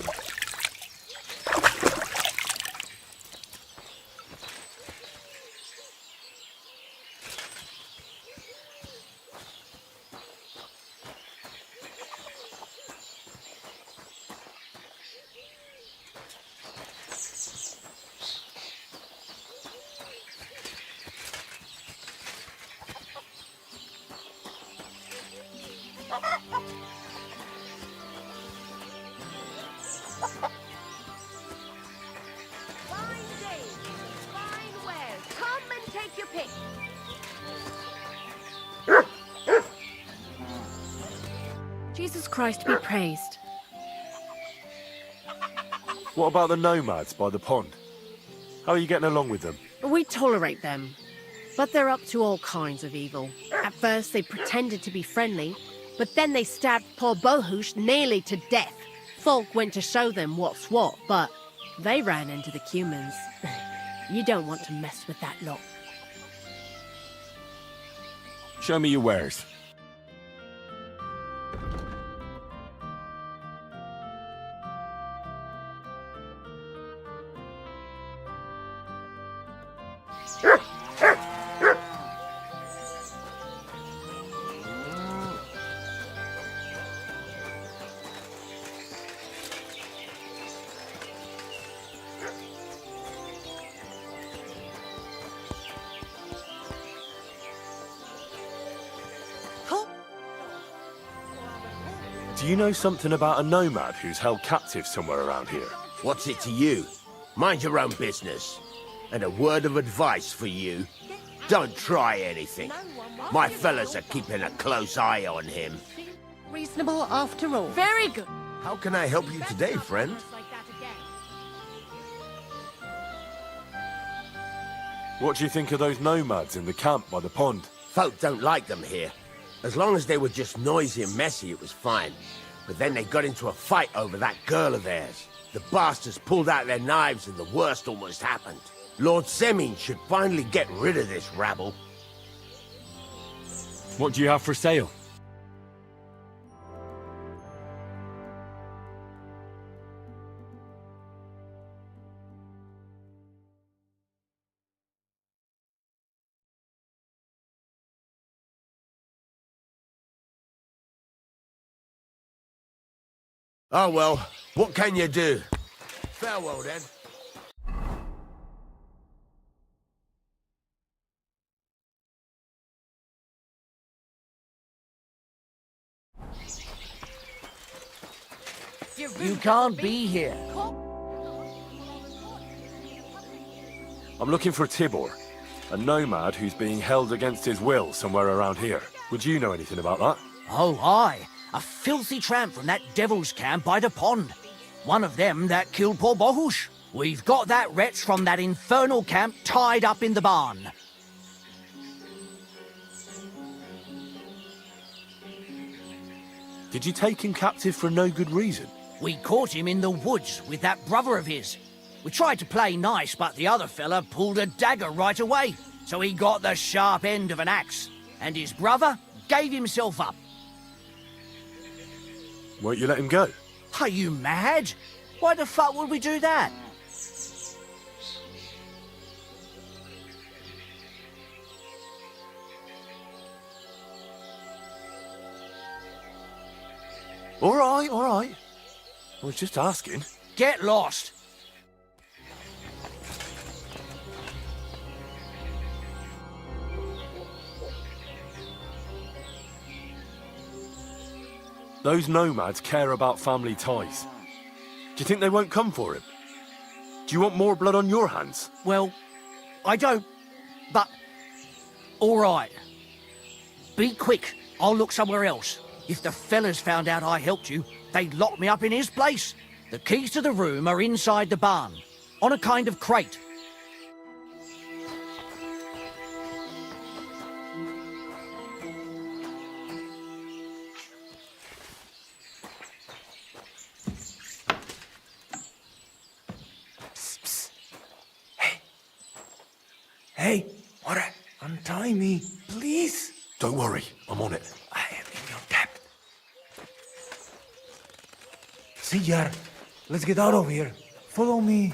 Speaker 4: Jesus Christ be praised.
Speaker 2: What about the nomads by the pond? How are you getting along with them?
Speaker 4: We tolerate them, but they're up to all kinds of evil. At first they pretended to be friendly, but then they stabbed poor Bohush nearly to death. Folk went to show them what's what, but they ran into the Cumans. You don't want to mess with that lot.
Speaker 2: Show me your wares. Do you know something about a nomad who's held captive somewhere around here?
Speaker 5: What's it to you? Mind your own business. And a word of advice for you. Don't try anything. My fellas are keeping a close eye on him.
Speaker 4: Reasonable after all. Very good.
Speaker 5: How can I help you today, friend?
Speaker 2: What do you think of those nomads in the camp by the pond?
Speaker 5: Folk don't like them here. As long as they were just noisy and messy, it was fine. But then they got into a fight over that girl of theirs. The bastards pulled out their knives and the worst almost happened. Lord Semin should finally get rid of this rabble.
Speaker 2: What do you have for sale?
Speaker 5: Oh well, what can you do? Farewell then.
Speaker 7: You can't be here.
Speaker 2: I'm looking for Tibor, a nomad who's being held against his will somewhere around here. Would you know anything about that?
Speaker 7: Oh, aye. A filthy tramp from that devil's camp by the pond. One of them that killed poor Bohush. We've got that wretch from that infernal camp tied up in the barn.
Speaker 2: Did you take him captive for no good reason?
Speaker 7: We caught him in the woods with that brother of his. We tried to play nice, but the other fella pulled a dagger right away. So he got the sharp end of an axe. And his brother gave himself up.
Speaker 2: Won't you let him go?
Speaker 7: Are you mad? Why the fuck would we do that?
Speaker 2: All right. I was just asking.
Speaker 7: Get lost.
Speaker 2: Those nomads care about family ties. Do you think they won't come for him? Do you want more blood on your hands?
Speaker 7: Well, I don't, but... all right. Be quick. I'll look somewhere else. If the fellas found out I helped you, they'd lock me up in his place. The keys to the room are inside the barn, on a kind of crate.
Speaker 11: Hey, what? Untie me, please.
Speaker 2: Don't worry, I'm on it.
Speaker 11: I am in your debt. Sijar, let's get out of here. Follow me.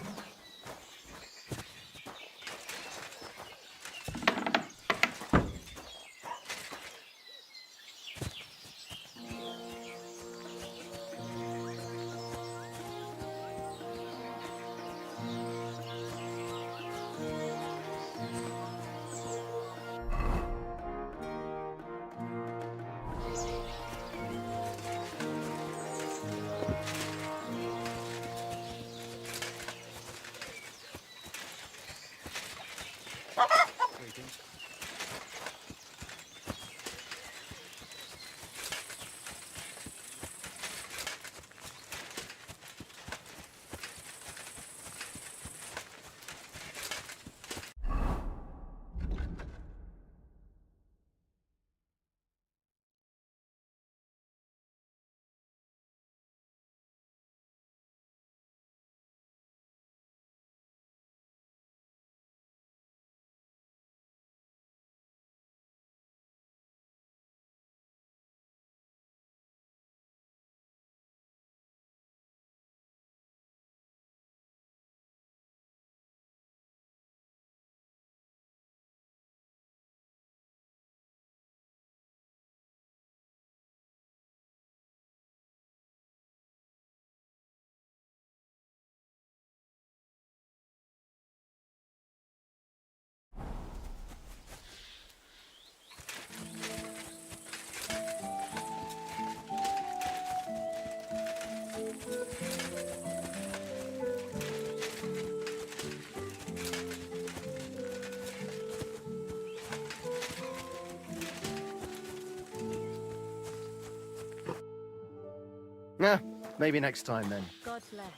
Speaker 8: Yeah, maybe next time then.
Speaker 17: God's left.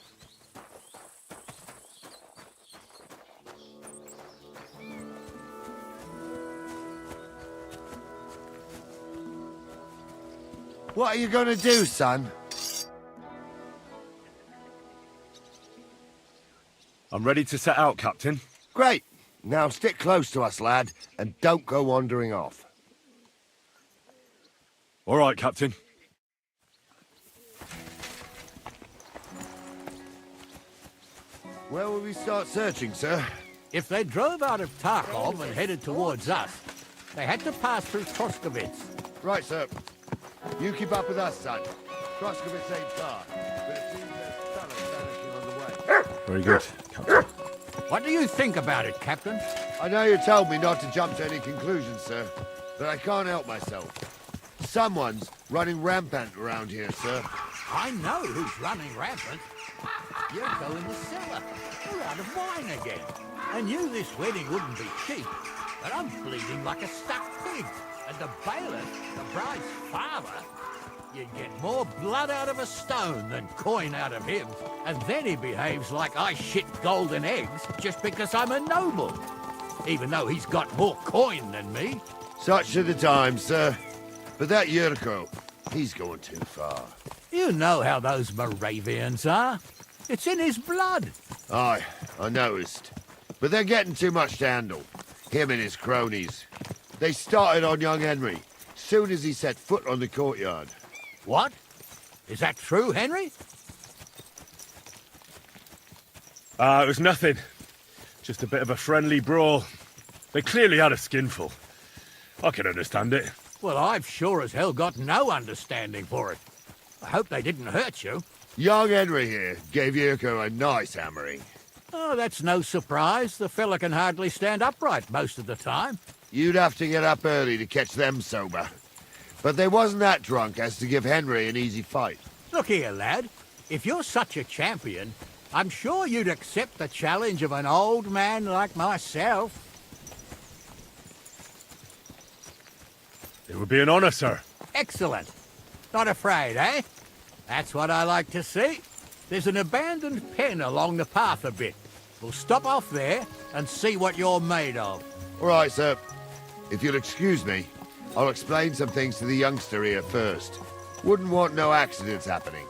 Speaker 13: What are you gonna do, son?
Speaker 2: I'm ready to set out, Captain.
Speaker 13: Great. Now stick close to us, lad, and don't go wandering off.
Speaker 2: All right, Captain.
Speaker 13: Where will we start searching, sir?
Speaker 15: If they drove out of Tarkov and headed towards us, they had to pass through Troskovitz.
Speaker 13: Right, sir. You keep up with us, son. Troskovitz ain't far, but it seems there's fellas vanishing on the way.
Speaker 2: Very good, Captain.
Speaker 15: What do you think about it, Captain?
Speaker 13: I know you told me not to jump to any conclusions, sir, but I can't help myself. Someone's running rampant around here, sir.
Speaker 15: I know who's running rampant. Yurko in the cellar. We're out of wine again. I knew this wedding wouldn't be cheap, but I'm bleeding like a stuck pig. And the bailiff, the bride's father, you'd get more blood out of a stone than coin out of him. And then he behaves like I shit golden eggs just because I'm a noble. Even though he's got more coin than me.
Speaker 13: Such are the times, sir. But that Yurko, he's going too far.
Speaker 15: You know how those Moravians are. It's in his blood.
Speaker 13: Aye, I noticed. But they're getting too much to handle. Him and his cronies. They started on young Henry, soon as he set foot on the courtyard.
Speaker 15: What? Is that true, Henry?
Speaker 2: It was nothing. Just a bit of a friendly brawl. They clearly had a skinful. I can understand it.
Speaker 15: Well, I've sure as hell got no understanding for it. I hope they didn't hurt you.
Speaker 13: Young Henry here gave Yurko a nice hammering.
Speaker 15: Oh, that's no surprise. The fella can hardly stand upright most of the time.
Speaker 13: You'd have to get up early to catch them sober. But they wasn't that drunk as to give Henry an easy fight.
Speaker 15: Look here, lad. If you're such a champion, I'm sure you'd accept the challenge of an old man like myself.
Speaker 2: It would be an honor, sir.
Speaker 15: Excellent. Not afraid, eh? That's what I like to see. There's an abandoned pen along the path a bit. We'll stop off there and see what you're made of.
Speaker 13: All right, sir. If you'll excuse me, I'll explain some things to the youngster here first. Wouldn't want no accidents happening.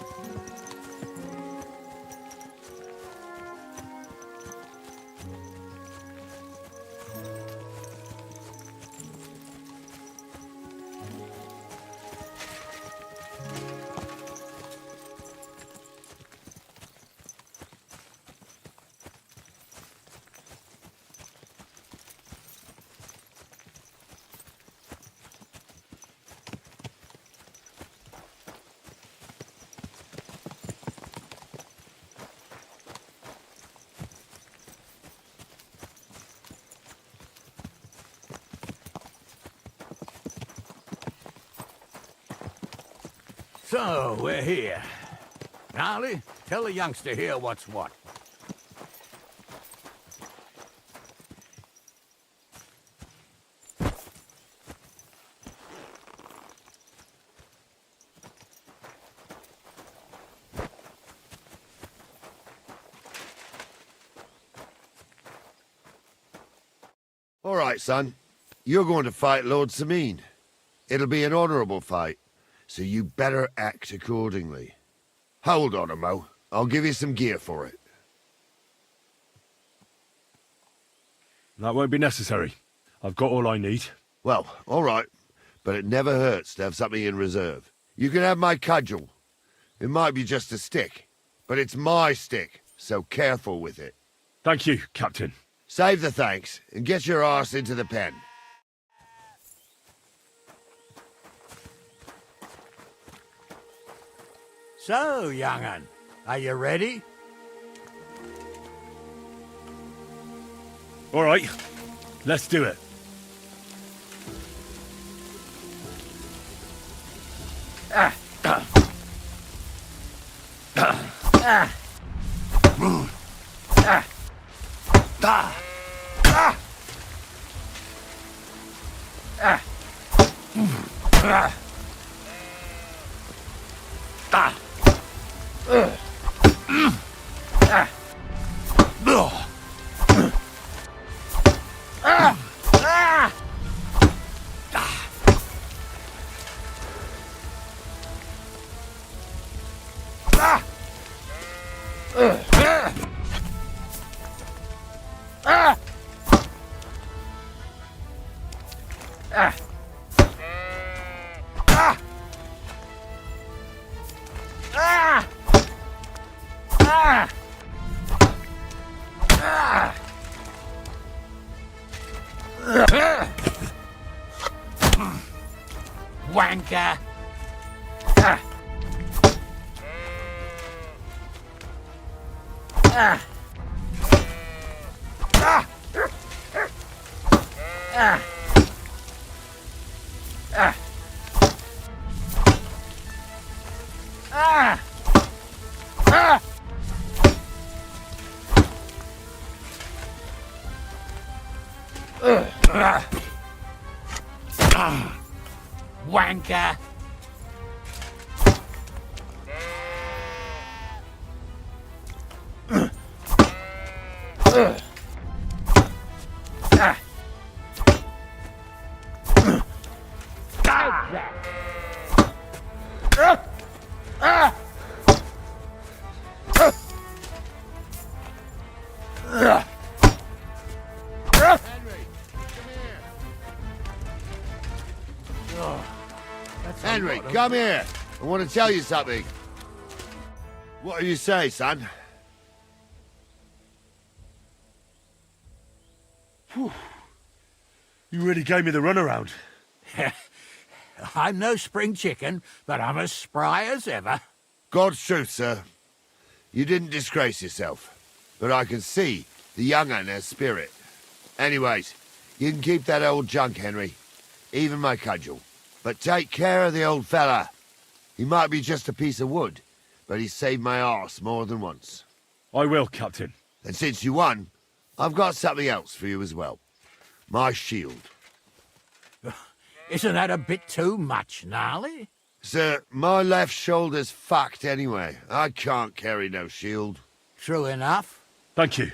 Speaker 15: So, we're here. Gnarly, tell the youngster here what's what.
Speaker 13: All right, son. You're going to fight Lord Sameen. It'll be an honorable fight, so you better act accordingly. Hold on a mo. I'll give you some gear for it.
Speaker 2: That won't be necessary. I've got all I need.
Speaker 13: Well, all right. But it never hurts to have something in reserve. You can have my cudgel. It might be just a stick, but it's my stick, so careful with it.
Speaker 2: Thank you, Captain.
Speaker 13: Save the thanks, and get your arse into the pen.
Speaker 15: So, young'un, are you ready?
Speaker 2: All right, let's do it.
Speaker 9: Wanker! Wanker!
Speaker 13: Henry, come here. I want to tell you something. What do you say, son?
Speaker 11: Whew. You really gave me the runaround.
Speaker 15: I'm no spring chicken, but I'm as spry as ever.
Speaker 13: God's truth, sir. You didn't disgrace yourself, but I can see the young un has spirit. Anyways, you can keep that old junk, Henry. Even my cudgel. But take care of the old fella. He might be just a piece of wood, but he saved my arse more than once.
Speaker 1: I will, Captain.
Speaker 13: And since you won, I've got something else for you as well. My shield.
Speaker 15: Isn't that a bit too much, Gnarly?
Speaker 13: Sir, my left shoulder's fucked anyway. I can't carry no shield.
Speaker 15: True enough.
Speaker 1: Thank you.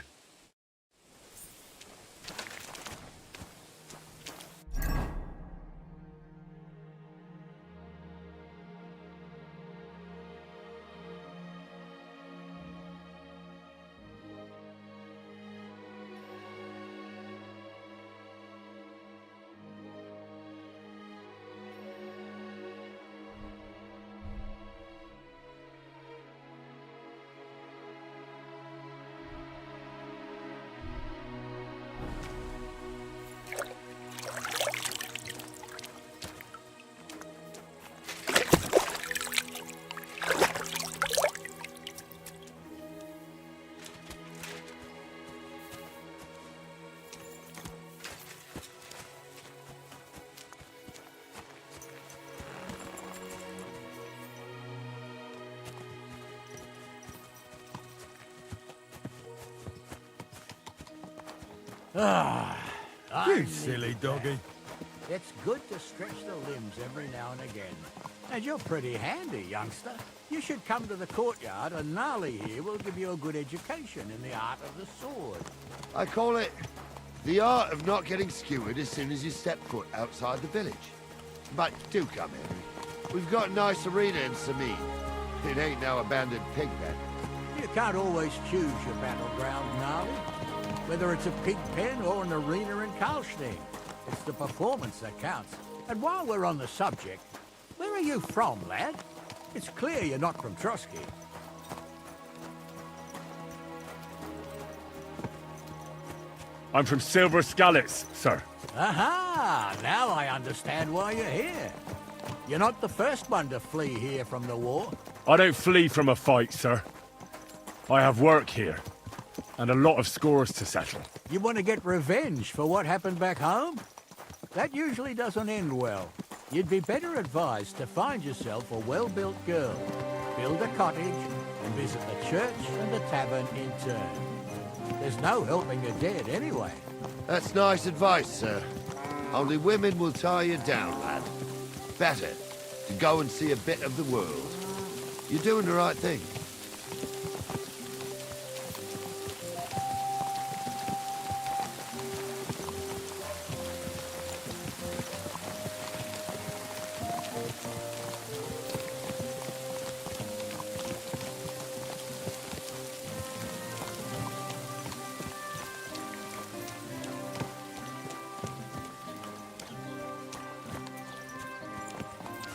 Speaker 15: You silly doggy. It's good to stretch the limbs every now and again. And you're pretty handy, youngster. You should come to the courtyard, and Gnarly here will give you a good education in the art of the sword.
Speaker 13: I call it the art of not getting skewered as soon as you step foot outside the village. But do come, Henry. We've got a nice arena in Sameen. It ain't no abandoned pig pen.
Speaker 15: You can't always choose your battleground, Gnarly. Whether it's a pig pen or an arena in Karlstein. It's the performance that counts. And while we're on the subject, where are you from, lad? It's clear you're not from Trotsky.
Speaker 1: I'm from Silver Scalets, sir.
Speaker 15: Aha! Now I understand why you're here. You're not the first one to flee here from the war.
Speaker 1: I don't flee from a fight, sir. I have work here, and a lot of scores to settle.
Speaker 15: You want to get revenge for what happened back home? That usually doesn't end well. You'd be better advised to find yourself a well-built girl, build a cottage, and visit the church and the tavern in turn. There's no helping a dead anyway.
Speaker 13: That's nice advice, sir. Only women will tie you down, lad. Better to go and see a bit of the world. You're doing the right thing.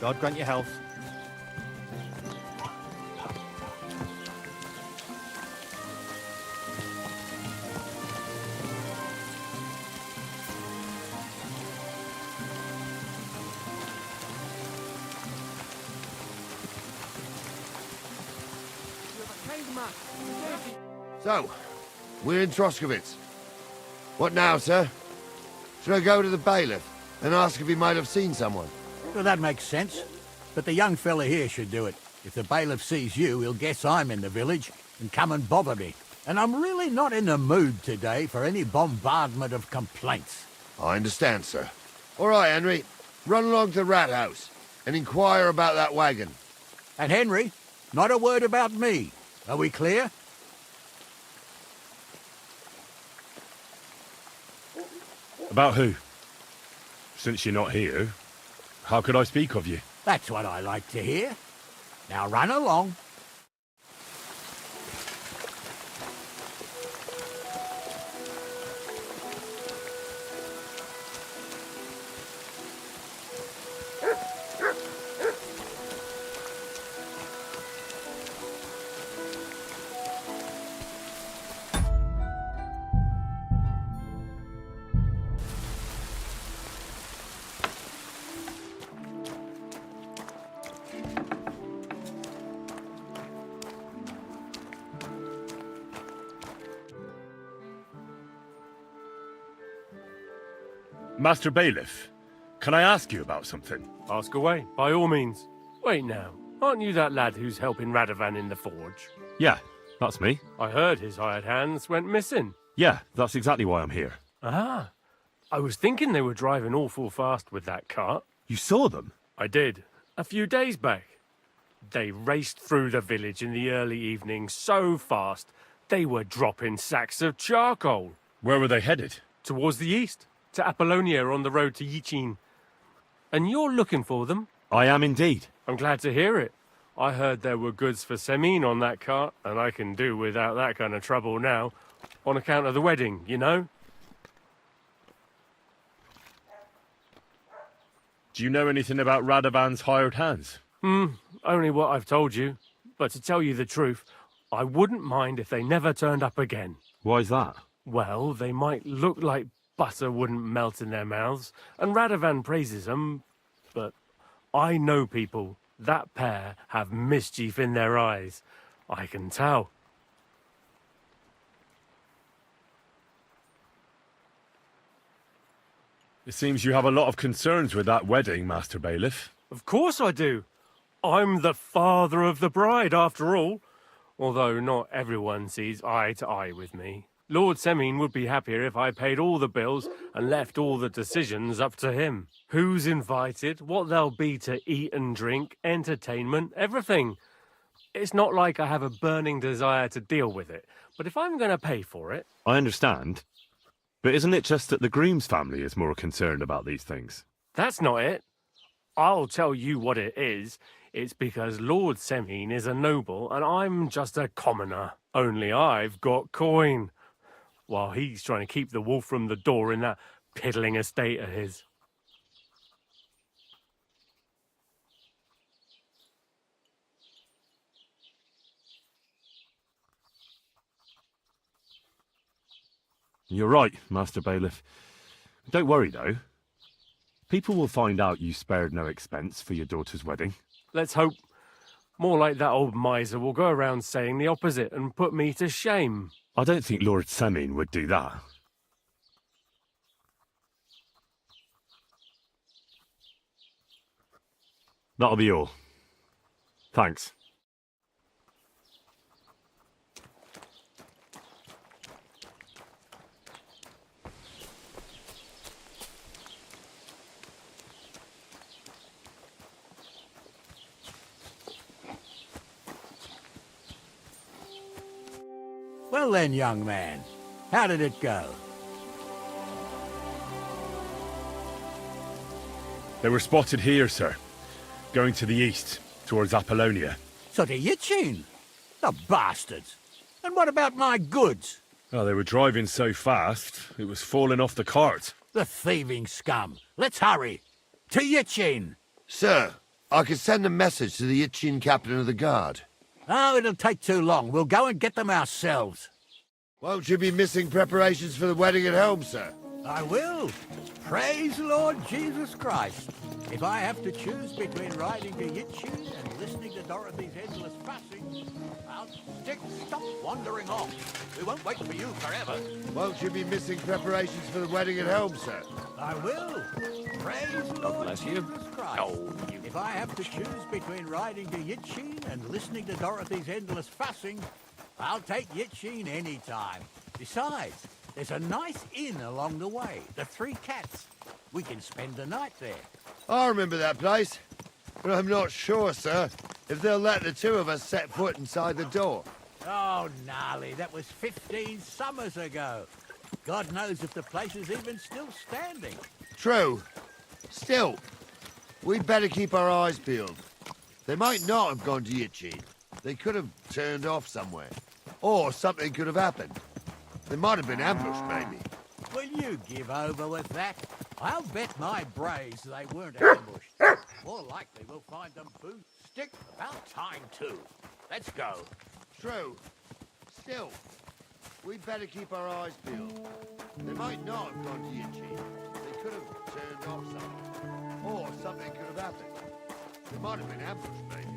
Speaker 8: God grant you health.
Speaker 13: So, we're in Troskowitz. What now, sir? Should I go to the bailiff and ask if he might have seen someone?
Speaker 15: Well, that makes sense. But the young fella here should do it. If the bailiff sees you, he'll guess I'm in the village and come and bother me. And I'm really not in the mood today for any bombardment of complaints.
Speaker 13: I understand, sir. All right, Henry. Run along to the rat house and inquire about that wagon.
Speaker 15: And Henry, not a word about me. Are we clear?
Speaker 1: About who? Since you're not here, how could I speak of you?
Speaker 15: That's what I like to hear. Now run along.
Speaker 1: Master Bailiff, can I ask you about something?
Speaker 18: Ask away, by all means. Wait now, aren't you that lad who's helping Radovan in the forge?
Speaker 16: Yeah, that's me.
Speaker 18: I heard his hired hands went missing.
Speaker 16: Yeah, that's exactly why I'm here.
Speaker 18: Ah, I was thinking they were driving awful fast with that cart.
Speaker 16: You saw them?
Speaker 18: I did, a few days back. They raced through the village in the early evening so fast, they were dropping sacks of charcoal.
Speaker 1: Where were they headed?
Speaker 18: Towards the east, to Apollonia on the road to Yichin. And you're looking for them?
Speaker 16: I am indeed.
Speaker 18: I'm glad to hear it. I heard there were goods for Semin on that cart, and I can do without that kind of trouble now, on account of the wedding, you know?
Speaker 1: Do you know anything about Radovan's hired hands?
Speaker 18: Only what I've told you. But to tell you the truth, I wouldn't mind if they never turned up again.
Speaker 16: Why's that?
Speaker 18: Well, they might look like butter wouldn't melt in their mouths, and Radovan praises them, but I know people. That pair have mischief in their eyes. I can tell.
Speaker 1: It seems you have a lot of concerns with that wedding, Master Bailiff.
Speaker 18: Of course I do. I'm the father of the bride, after all. Although not everyone sees eye to eye with me. Lord Semin would be happier if I paid all the bills and left all the decisions up to him. Who's invited, what there'll be to eat and drink, entertainment, everything. It's not like I have a burning desire to deal with it, but if I'm going to pay for it...
Speaker 16: I understand. But isn't it just that the groom's family is more concerned about these things?
Speaker 18: That's not it. I'll tell you what it is. It's because Lord Semin is a noble and I'm just a commoner. Only I've got coin. While he's trying to keep the wolf from the door in that piddling estate of his.
Speaker 16: You're right, Master Bailiff. Don't worry, though. People will find out you spared no expense for your daughter's wedding.
Speaker 18: Let's hope. More like that old miser will go around saying the opposite and put me to shame.
Speaker 16: I don't think Lord Semin would do that. That'll be all. Thanks.
Speaker 15: Well then, young man, how did it go?
Speaker 1: They were spotted here, sir. Going to the east, towards Apollonia.
Speaker 15: So to Yichin? The bastards! And what about my goods?
Speaker 1: Oh, they were driving so fast, it was falling off the cart.
Speaker 15: The thieving scum! Let's hurry! To Yichin!
Speaker 13: Sir, I could send a message to the Itchin captain of the guard.
Speaker 15: Oh, it'll take too long. We'll go and get them ourselves.
Speaker 13: Won't you be missing preparations for the wedding at home, sir?
Speaker 15: I will. Praise Lord Jesus Christ. If I have to choose between riding to Yitchin and listening to Dorothy's endless fussing, I'll stop wandering off. We won't wait for you forever.
Speaker 13: Won't you be missing preparations for the wedding at home, sir?
Speaker 15: I will. Praise Lord Jesus Christ. If I have to choose between riding to Yitchin and listening to Dorothy's endless fussing, I'll take Yitchin any time. Besides, there's a nice inn along the way, the Three Cats. We can spend the night there.
Speaker 13: I remember that place, but I'm not sure, sir, if they'll let the two of us set foot inside the door.
Speaker 15: Oh, gnarly, that was 15 summers ago. God knows if the place is even still standing.
Speaker 13: True. Still, we'd better keep our eyes peeled. They might not have gone to Yitchin. They could have turned off somewhere. Or something could have happened. They might have been ambushed, maybe.
Speaker 15: Will you give over with that? I'll bet my braves they weren't ambushed. More likely we'll find them boot stick. About time, too. Let's go.
Speaker 13: True. Still, we'd better keep our eyes peeled. They might not have gone to Yitchin. They could have turned off something. Or something could have happened. They might have been ambushed, maybe.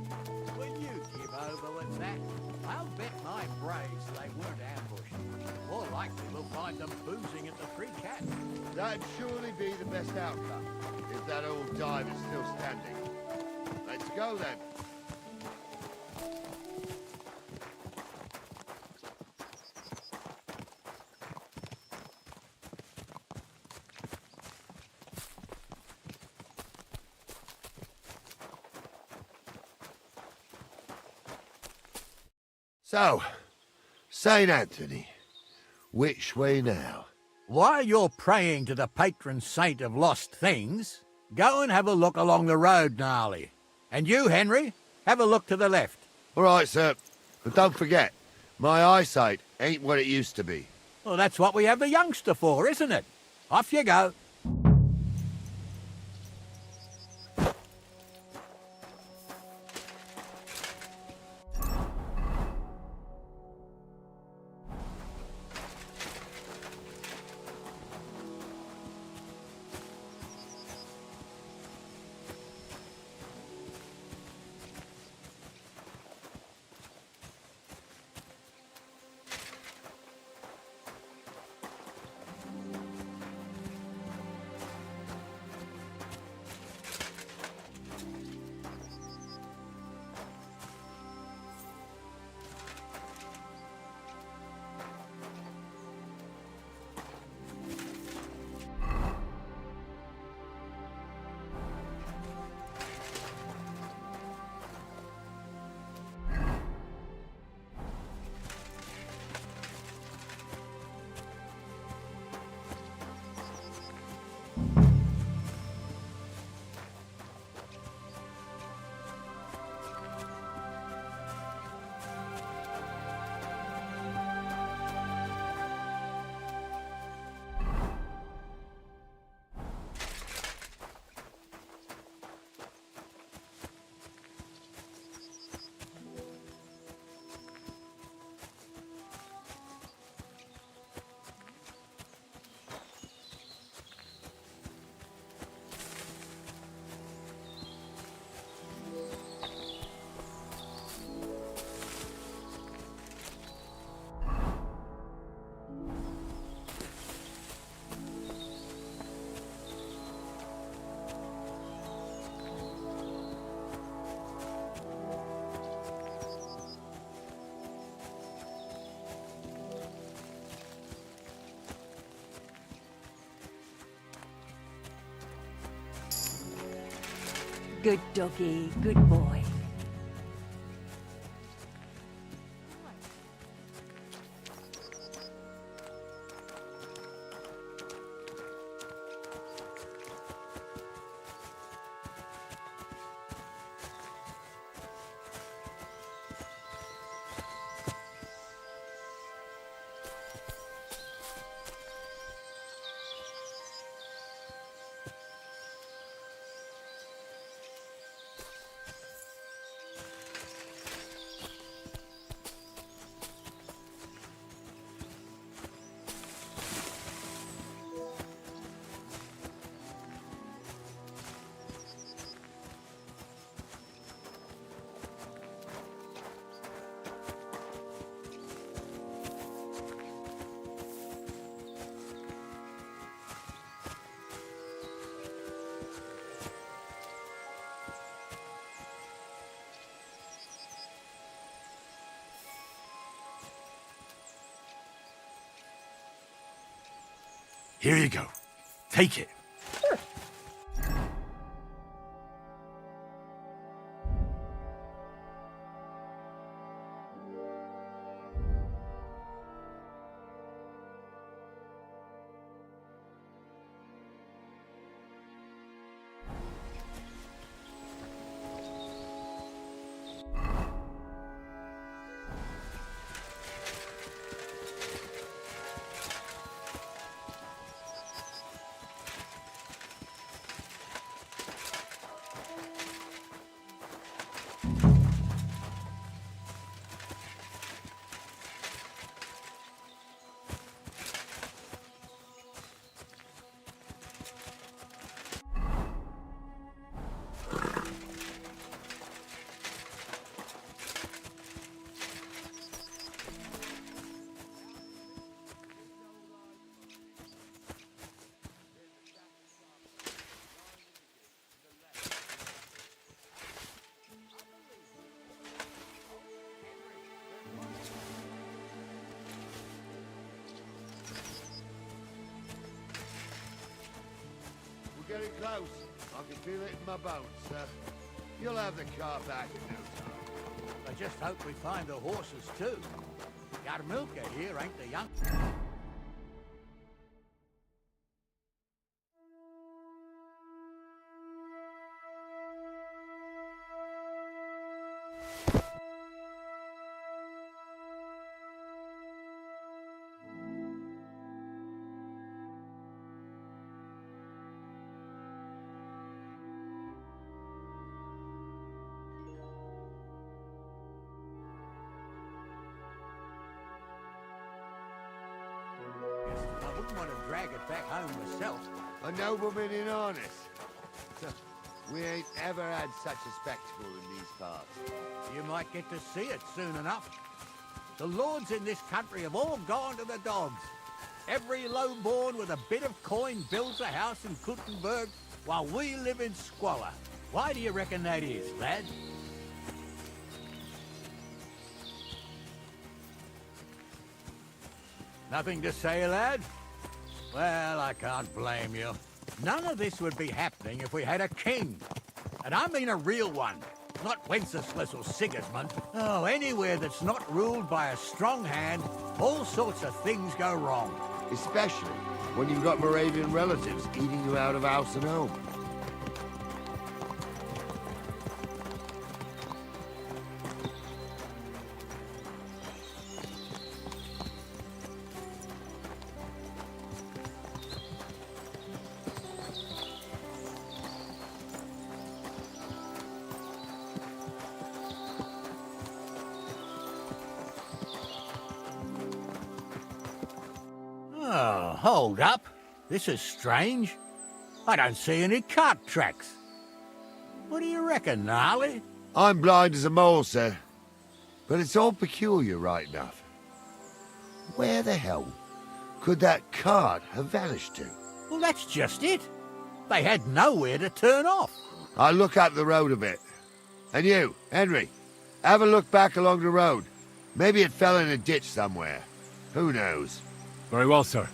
Speaker 15: Will you give over with that? I'll bet my braves they weren't ambushed. More likely we'll find them boozing at the Three Cats.
Speaker 13: That'd surely be the best outcome, if that old dive is still standing. Let's go, then. So, St. Anthony, which way now?
Speaker 15: While you're praying to the patron saint of lost things, go and have a look along the road, Gnarly. And you, Henry, have a look to the left.
Speaker 13: All right, sir. But don't forget, my eyesight ain't what it used to be.
Speaker 15: Well, that's what we have the youngster for, isn't it? Off you go.
Speaker 17: Good doggy, good boy.
Speaker 1: Here you go. Take it.
Speaker 13: We're getting close. I can feel it in my bones, sir. You'll have the car back in no time.
Speaker 15: I just hope we find the horses too. Yarmilka here ain't the young... I wouldn't want to drag it back home myself.
Speaker 13: A nobleman in harness. We ain't ever had such a spectacle in these parts.
Speaker 15: You might get to see it soon enough. The lords in this country have all gone to the dogs. Every lowborn with a bit of coin builds a house in Kuttenberg while we live in squalor. Why do you reckon that is, lad? Nothing to say, lad? Well, I can't blame you. None of this would be happening if we had a king. And I mean a real one. Not Wenceslas or Sigismund. Oh, anywhere that's not ruled by a strong hand, all sorts of things go wrong.
Speaker 13: Especially when you've got Moravian relatives eating you out of house and home.
Speaker 15: Oh, hold up. This is strange. I don't see any cart tracks. What do you reckon, Gnarly?
Speaker 13: I'm blind as a mole, sir. But it's all peculiar, right enough. Where the hell could that cart have vanished to?
Speaker 15: Well, that's just it. They had nowhere to turn off.
Speaker 13: I'll look up the road a bit. And you, Henry, have a look back along the road. Maybe it fell in a ditch somewhere. Who knows?
Speaker 1: Very well, sir.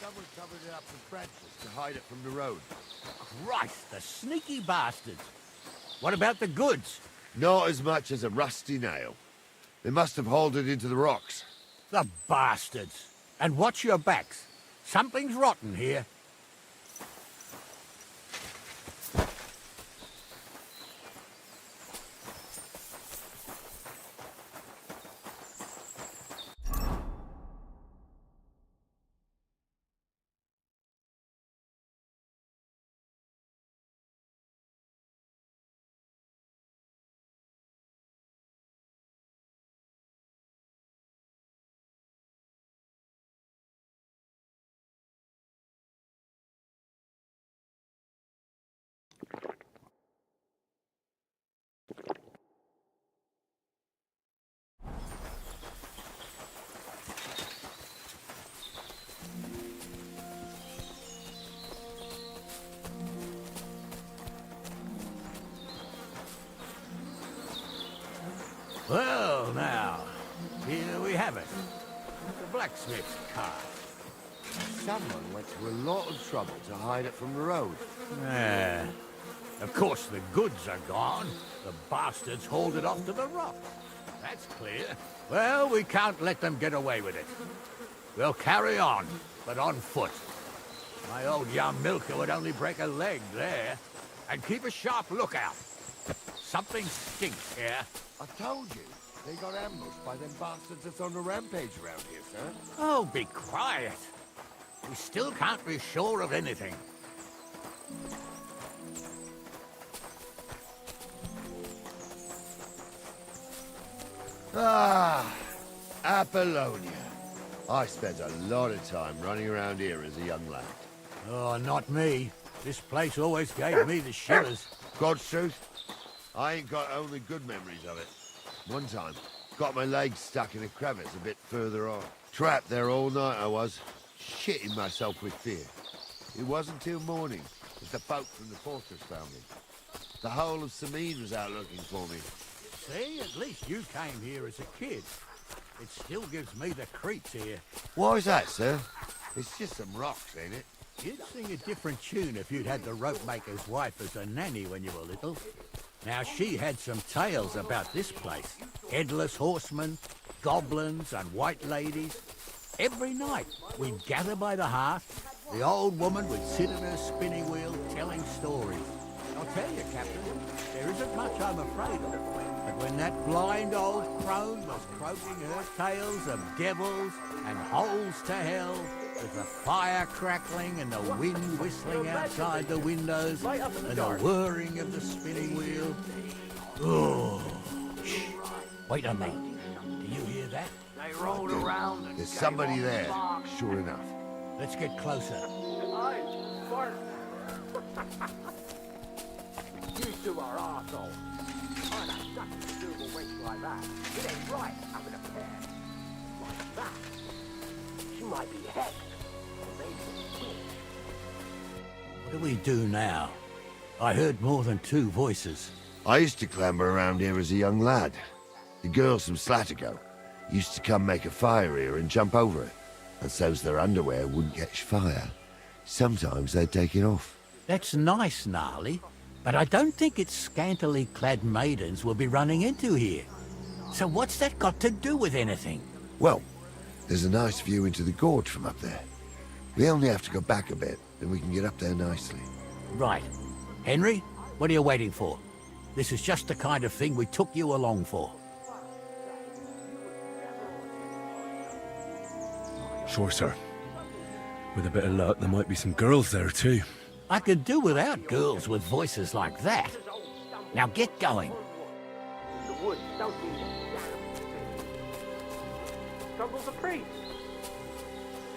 Speaker 5: Someone covered it up with branches to hide it from the road.
Speaker 15: Christ, the sneaky bastards. What about the goods?
Speaker 13: Not as much as a rusty nail. They must have hauled it into the rocks.
Speaker 15: The bastards. And watch your backs. Something's rotten here. Well, now, here we have it. The blacksmith's cart.
Speaker 5: Someone went to a lot of trouble to hide it from the road.
Speaker 15: Yeah. Of course, the goods are gone. The bastards hauled it off to the rock. That's clear. Well, we can't let them get away with it. We'll carry on, but on foot. My old young milker would only break a leg there. And keep a sharp lookout. Something stinks here.
Speaker 5: I told you, they got ambushed by them bastards that's on the rampage around here, sir.
Speaker 15: Oh, be quiet. We still can't be sure of anything.
Speaker 13: Ah, Apollonia. I spent a lot of time running around here as a young lad.
Speaker 15: Oh, not me. This place always gave me the shivers.
Speaker 13: God's truth, I ain't got only good memories of it. One time, got my leg stuck in a crevice a bit further on. Trapped there all night I was, shitting myself with fear. It wasn't till morning that the folk from the fortress found me. The whole of Sameen was out looking for me.
Speaker 15: See, at least you came here as a kid. It still gives me the creeps here.
Speaker 13: Why is that, sir? It's just some rocks, ain't it?
Speaker 15: You'd sing a different tune if you'd had the ropemaker's wife as a nanny when you were little. Now, she had some tales about this place. Headless horsemen, goblins, and white ladies. Every night, we'd gather by the hearth. The old woman would sit at her spinning wheel telling stories. I'll tell you, Captain, there isn't much I'm afraid of. But when that blind old crone was croaking her tales of devils and holes to hell, with the fire crackling and the wind whistling outside the windows and the whirring of the spinning wheel. Oh, shh. Wait a minute. Do you hear that? They rolled around and
Speaker 13: There's
Speaker 15: gave
Speaker 13: somebody
Speaker 15: off
Speaker 13: there,
Speaker 15: sparks.
Speaker 13: sure enough.
Speaker 15: Let's get closer.
Speaker 5: You two are arseholes. I'd have nothing to do with a wench like that. It ain't right having a pair like that. She might be hexed. Or maybe a witch.
Speaker 15: What do we do now? I heard more than two voices.
Speaker 13: I used to clamber around here as a young lad. The girls from Slatigo used to come make a fire here and jump over it. And so's their underwear wouldn't catch fire. Sometimes they'd take it off.
Speaker 15: That's nice, Gnarly, but I don't think it's scantily clad maidens we'll be running into here. So what's that got to do with anything?
Speaker 13: Well, there's a nice view into the gorge from up there. We only have to go back a bit, and we can get up there nicely.
Speaker 15: Right. Henry, what are you waiting for? This is just the kind of thing we took you along for.
Speaker 16: Sure, sir. With a bit of luck, there might be some girls there too.
Speaker 15: I could do without girls with voices like that. Now get going.
Speaker 5: The woods don't need a Stumble's a priest.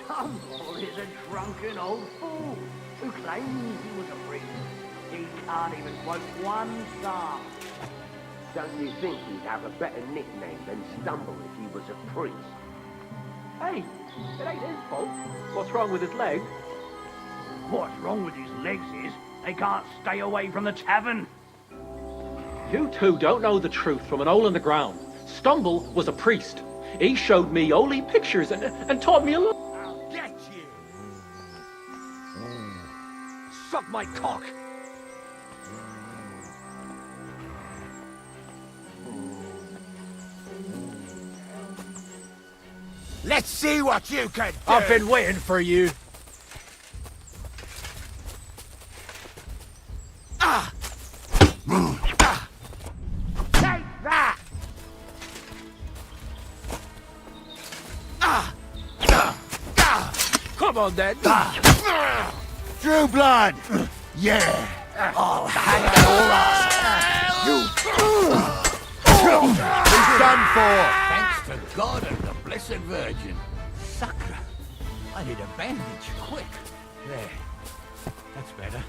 Speaker 7: Stumble is a drunken old fool who claims he was a priest. He can't even quote one psalm.
Speaker 5: Don't you think he'd have a better nickname than Stumble if he was a priest? Hey, it ain't his fault.
Speaker 19: What's wrong with his legs?
Speaker 7: What's wrong with his legs is they can't stay away from the tavern.
Speaker 19: You two don't know the truth from an hole in the ground. Stumble was a priest. He showed me holy pictures and taught me a lot.
Speaker 7: I'll get you. Suck my cock.
Speaker 5: Let's see what you can do.
Speaker 9: I've been waiting for you.
Speaker 5: Take that.
Speaker 9: Come on, then.
Speaker 13: True blood! Yeah!
Speaker 7: I'll hang that
Speaker 13: He's done for!
Speaker 15: Thanks to God and the Blessed Virgin. Sucker. I need a bandage, quick. There. That's better.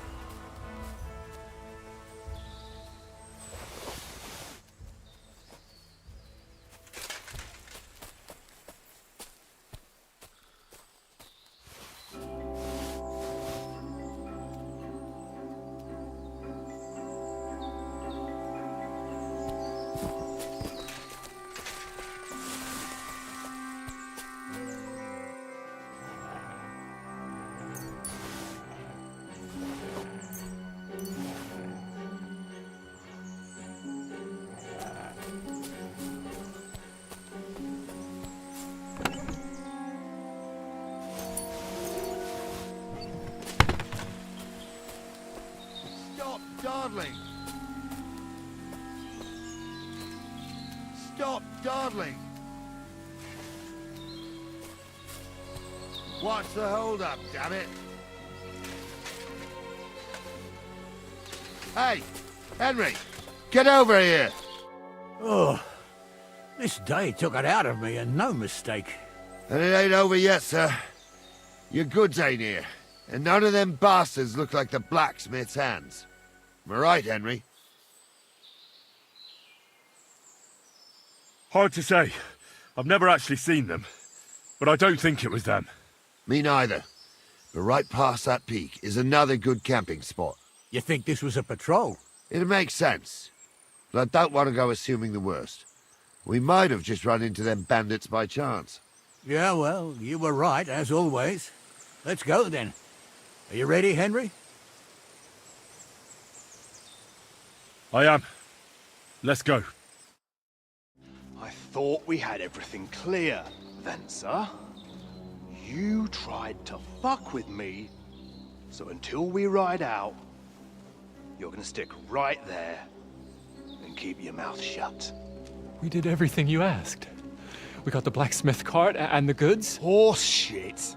Speaker 13: Stop dawdling! Stop dawdling! What's the hold up, damn it? Hey, Henry, get over here!
Speaker 15: Oh, this day took it out of me and no mistake.
Speaker 13: And it ain't over yet, sir. Your goods ain't here, and none of them bastards look like the blacksmith's hands. Am I right, Henry?
Speaker 1: Hard to say. I've never actually seen them, but I don't think it was them.
Speaker 13: Me neither. But right past that peak is another good camping spot.
Speaker 15: You think this was a patrol?
Speaker 13: It makes sense. But I don't want to go assuming the worst. We might have just run into them bandits by chance.
Speaker 15: Yeah, well, you were right, as always. Let's go, then. Are you ready, Henry?
Speaker 1: I am. Let's go.
Speaker 20: I thought we had everything clear, then, sir. You tried to fuck with me, so until we ride out, you're gonna stick right there and keep your mouth shut.
Speaker 21: We did everything you asked. We got the blacksmith cart and the goods.
Speaker 20: Horse shit.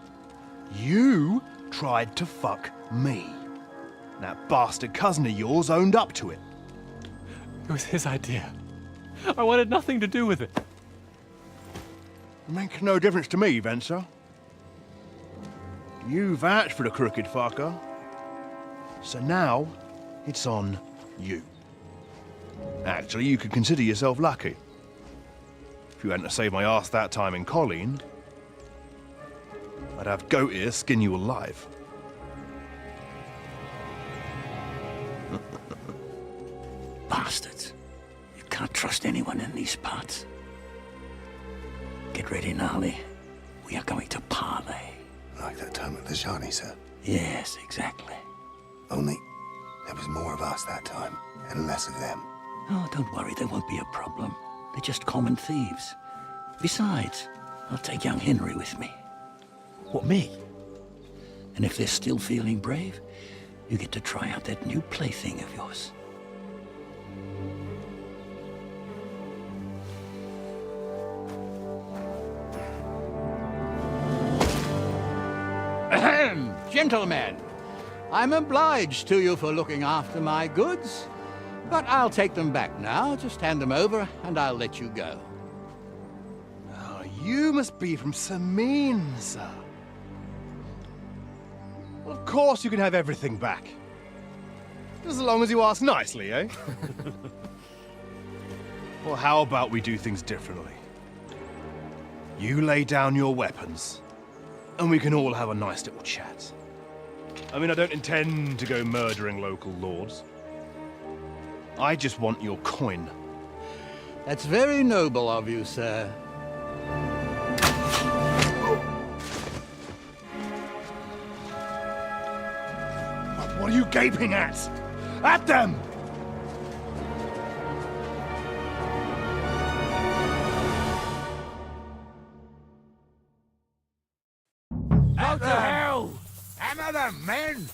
Speaker 20: You tried to fuck me. That bastard cousin of yours owned up to it.
Speaker 21: It was his idea. I wanted nothing to do with it.
Speaker 20: Make no difference to me, Venser. You vouched for the crooked fucker. So now, it's on you. Actually, you could consider yourself lucky. If you hadn't saved my ass that time in Colleen, I'd have goat ear skin you alive.
Speaker 7: Bastards. You can't trust anyone in these parts. Get ready, Gnarly. We are going to parley.
Speaker 10: Like that time at the Shani, sir?
Speaker 7: Yes, exactly.
Speaker 10: Only there was more of us that time, and less of them.
Speaker 7: Oh, don't worry, there won't be a problem. They're just common thieves. Besides, I'll take young Henry with me.
Speaker 3: What, me?
Speaker 7: And if they're still feeling brave, you get to try out that new plaything of yours.
Speaker 15: Ahem, gentlemen, I'm obliged to you for looking after my goods, but I'll take them back now. Just hand them over, and I'll let you go.
Speaker 20: Oh, you must be from Samin, sir. Well, of course you can have everything back. Just as long as you ask nicely, eh? Well, how about we do things differently? You lay down your weapons, and we can all have a nice little chat. I mean, I don't intend to go murdering local lords. I just want your coin.
Speaker 15: That's very noble of you, sir.
Speaker 20: What are you gaping at? At them!
Speaker 5: Go to hell! Hammer them, men!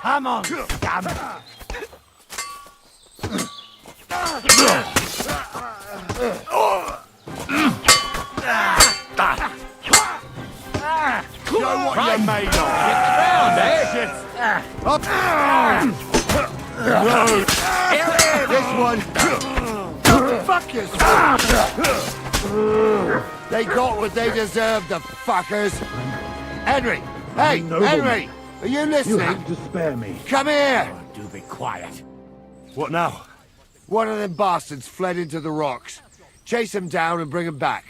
Speaker 5: Come on, damn it! Show what you're made of! Get round, eh? Up! This one! Fuck yourself! They got what they deserved, the fuckers! Henry! Hey, Henry! Are you listening?
Speaker 1: You have to spare me.
Speaker 5: Come here! Oh, do be quiet.
Speaker 1: What now?
Speaker 5: One of them bastards fled into the rocks. Chase him down and bring him back.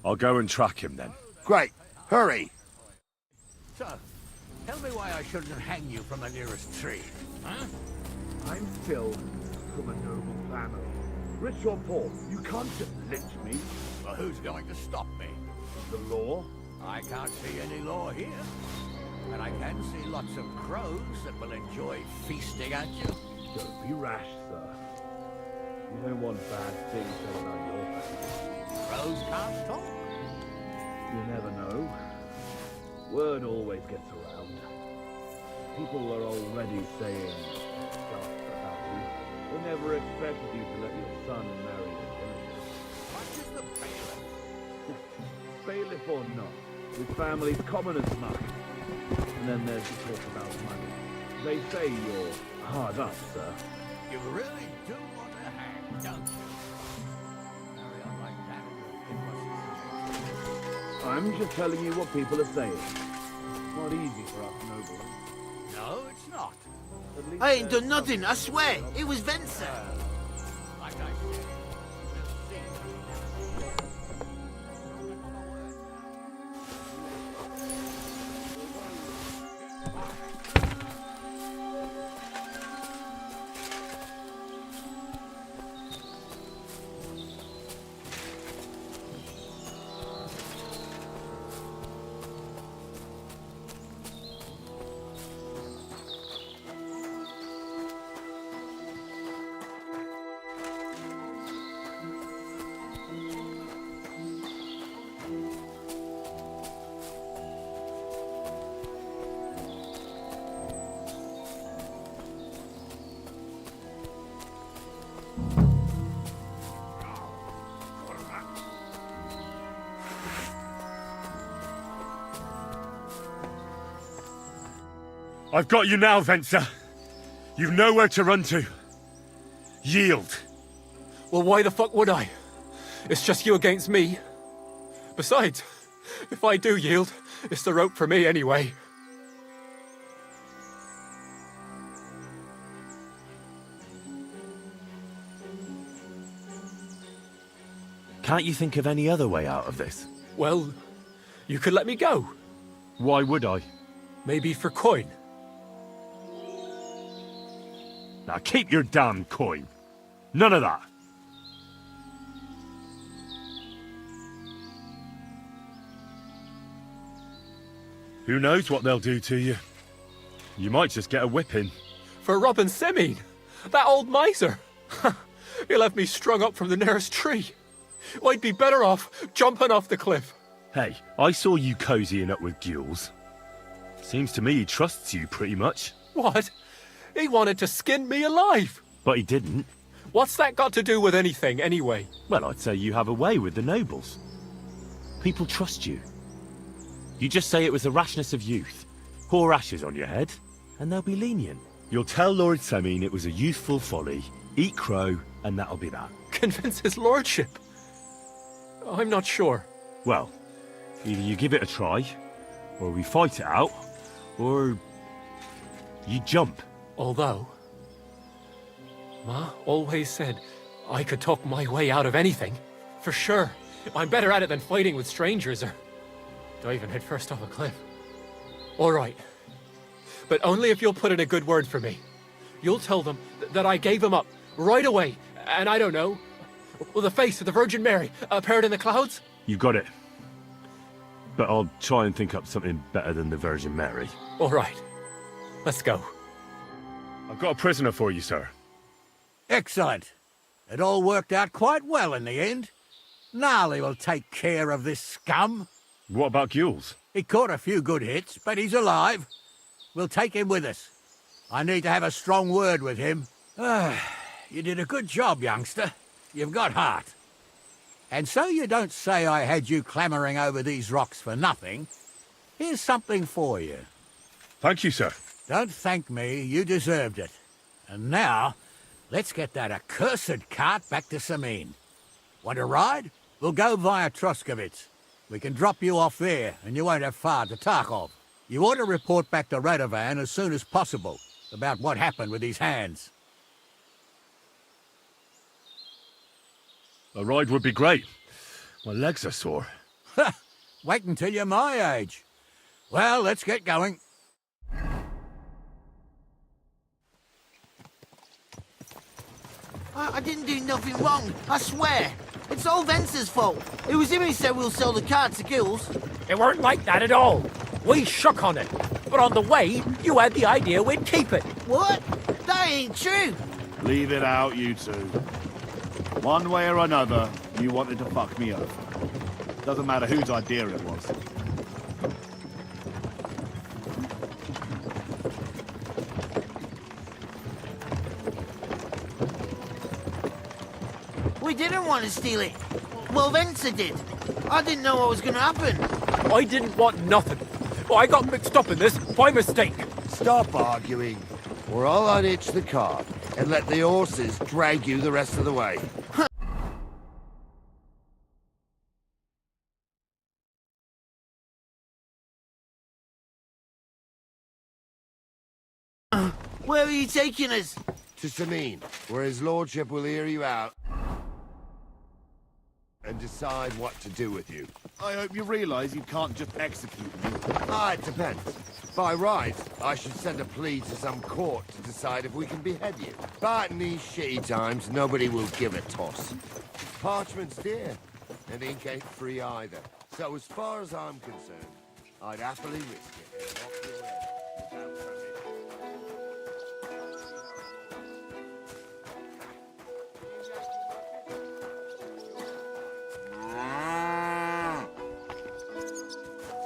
Speaker 1: I'll go and track him then.
Speaker 5: Great. Hurry.
Speaker 15: So, tell me why I shouldn't hang you from the nearest tree, huh?
Speaker 22: I'm Phil, from a noble family. Rich or poor, you can't just lynch me.
Speaker 15: Well, who's going to stop me?
Speaker 22: The law?
Speaker 15: I can't see any law here. And I can see lots of crows that will enjoy feasting at you.
Speaker 22: Don't be rash, sir. You don't want bad things said about your family.
Speaker 15: Crows can't talk.
Speaker 22: You never know. Word always gets around. People are already saying stuff about you. They never expected you to let your son marry a villager.
Speaker 15: What is the bailiff?
Speaker 22: Bailiff or not, his family's common as muck. And then there's the talk about money. They say you're hard up, sir.
Speaker 15: You really do want to hang, don't you? Carry on like that.
Speaker 22: I'm just telling you what people are saying. It's not easy for us nobles.
Speaker 15: No, it's not.
Speaker 3: I ain't done nothing, I swear. It was Venser.
Speaker 15: Like I said.
Speaker 1: I've got you now, Venser. You've nowhere to run to. Yield.
Speaker 19: Well, why the fuck would I? It's just you against me. Besides, if I do yield, it's the rope for me anyway.
Speaker 16: Can't you think of any other way out of this?
Speaker 19: Well, you could let me go.
Speaker 16: Why would I?
Speaker 19: Maybe for coin.
Speaker 1: Now keep your damn coin. None of that. Who knows what they'll do to you? You might just get a whipping.
Speaker 19: For robbing Semine, that old miser. He left me strung up from the nearest tree. I'd be better off jumping off the cliff.
Speaker 1: Hey, I saw you cozying up with Gules. Seems to me he trusts you pretty much.
Speaker 19: What? He wanted to skin me alive.
Speaker 1: But he didn't.
Speaker 19: What's that got to do with anything, anyway?
Speaker 16: Well, I'd say you have a way with the nobles. People trust you. You just say it was the rashness of youth. Pour ashes on your head, and they'll be lenient. You'll tell Lord Semine it was a youthful folly, eat crow, and that'll be that.
Speaker 19: Convince his lordship? I'm not sure.
Speaker 16: Well, either you give it a try, or we fight it out, or you jump.
Speaker 19: Although, Ma always said I could talk my way out of anything. For sure. I'm better at it than fighting with strangers or diving headfirst off a cliff. All right. But only if you'll put in a good word for me. You'll tell them that I gave him up right away, and I don't know, well, the face of the Virgin Mary appeared in the clouds?
Speaker 16: You got it. But I'll try and think up something better than the Virgin Mary.
Speaker 19: All right. Let's go.
Speaker 1: I've got a prisoner for you, sir.
Speaker 15: Excellent. It all worked out quite well in the end. Gnarly will take care of this scum.
Speaker 1: What about Gules?
Speaker 15: He caught a few good hits, but he's alive. We'll take him with us. I need to have a strong word with him. You did a good job, youngster. You've got heart. And so you don't say I had you clambering over these rocks for nothing. Here's something for you.
Speaker 1: Thank you, sir.
Speaker 15: Don't thank me, you deserved it. And now, let's get that accursed cart back to Semine. Want a ride? We'll go via Troskovitz. We can drop you off there, and you won't have far to Tarkov. You ought to report back to Radovan as soon as possible about what happened with his hands.
Speaker 1: A ride would be great. My legs are sore.
Speaker 15: Wait until you're my age. Well, let's get going.
Speaker 7: I didn't do nothing wrong, I swear. It's all Vence's fault. It was him who said we'll sell the car to Gills.
Speaker 9: It weren't like that at all. We shook on it. But on the way, you had the idea we'd keep it.
Speaker 7: What? That ain't true.
Speaker 22: Leave it out, you two. One way or another, you wanted to fuck me over. Doesn't matter whose idea it was.
Speaker 7: We didn't want to steal it. Well, Vence did. I didn't know what was going to happen.
Speaker 19: I didn't want nothing. I got mixed up in this by mistake.
Speaker 13: Stop arguing, or I'll unhitch the cart and let the horses drag you the rest of the way.
Speaker 7: Where are you taking us?
Speaker 13: To Semine, where his lordship will hear you out and decide what to do with you.
Speaker 22: I hope you realise you can't just execute me.
Speaker 13: It depends. By right, I should send a plea to some court to decide if we can behead you. But in these shitty times, nobody will give a toss. Parchment's dear, and ink ain't free either. So as far as I'm concerned, I'd happily risk it and knock your head without permission.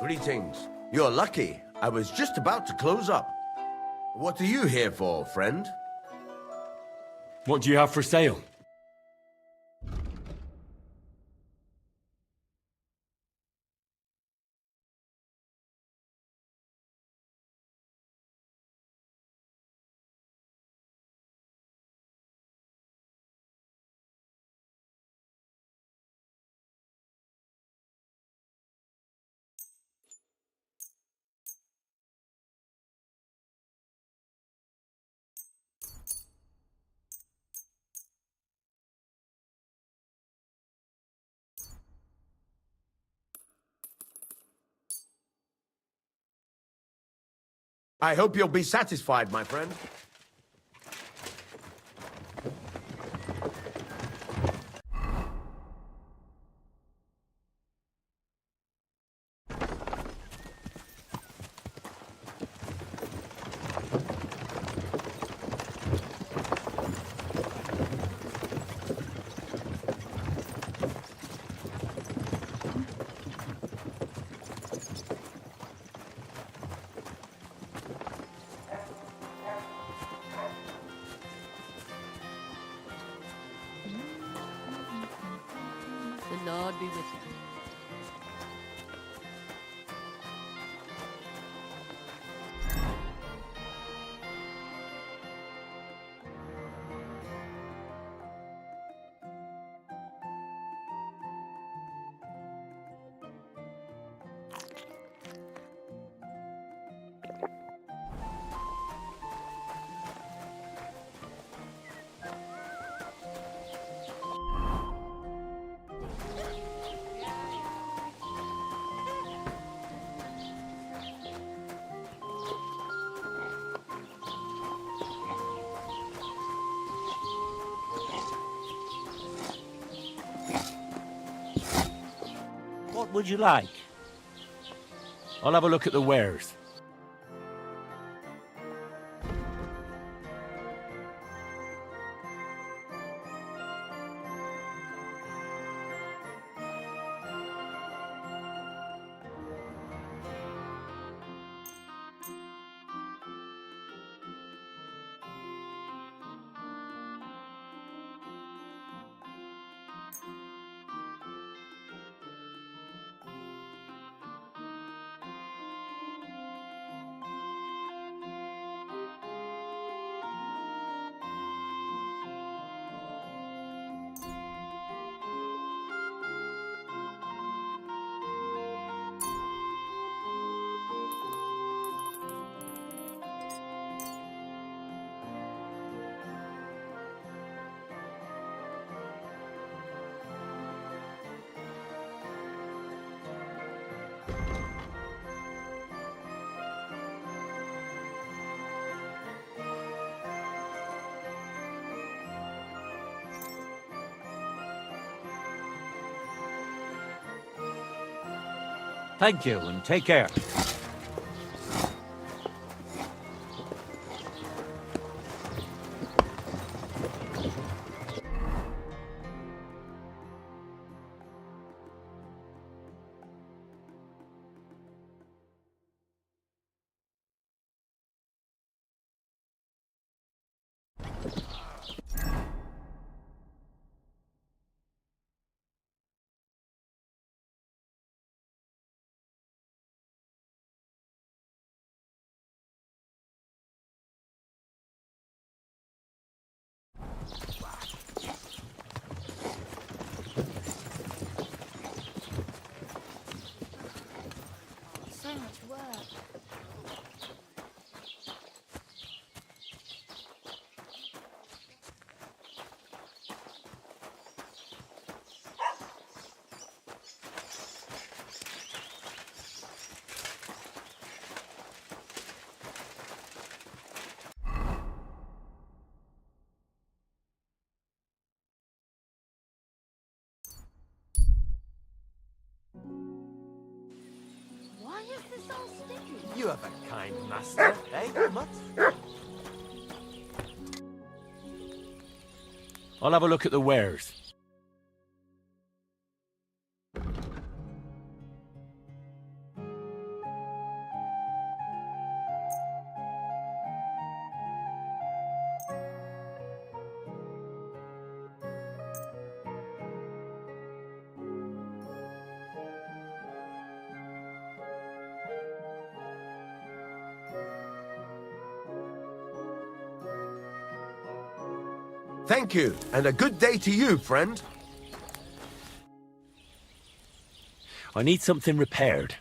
Speaker 5: Greetings. You're lucky. I was just about to close up. What are you here for, friend?
Speaker 16: What do you have for sale?
Speaker 5: I hope you'll be satisfied, my friend.
Speaker 4: The Lord be with you.
Speaker 16: What would you like? I'll have a look at the wares.
Speaker 12: Thank you, and take care.
Speaker 6: So much work. Why is this all sticky?
Speaker 3: You have a kind master, eh, Mutt?
Speaker 16: I'll have a look at the wares.
Speaker 5: Thank you, and a good day to you, friend.
Speaker 16: I need something repaired.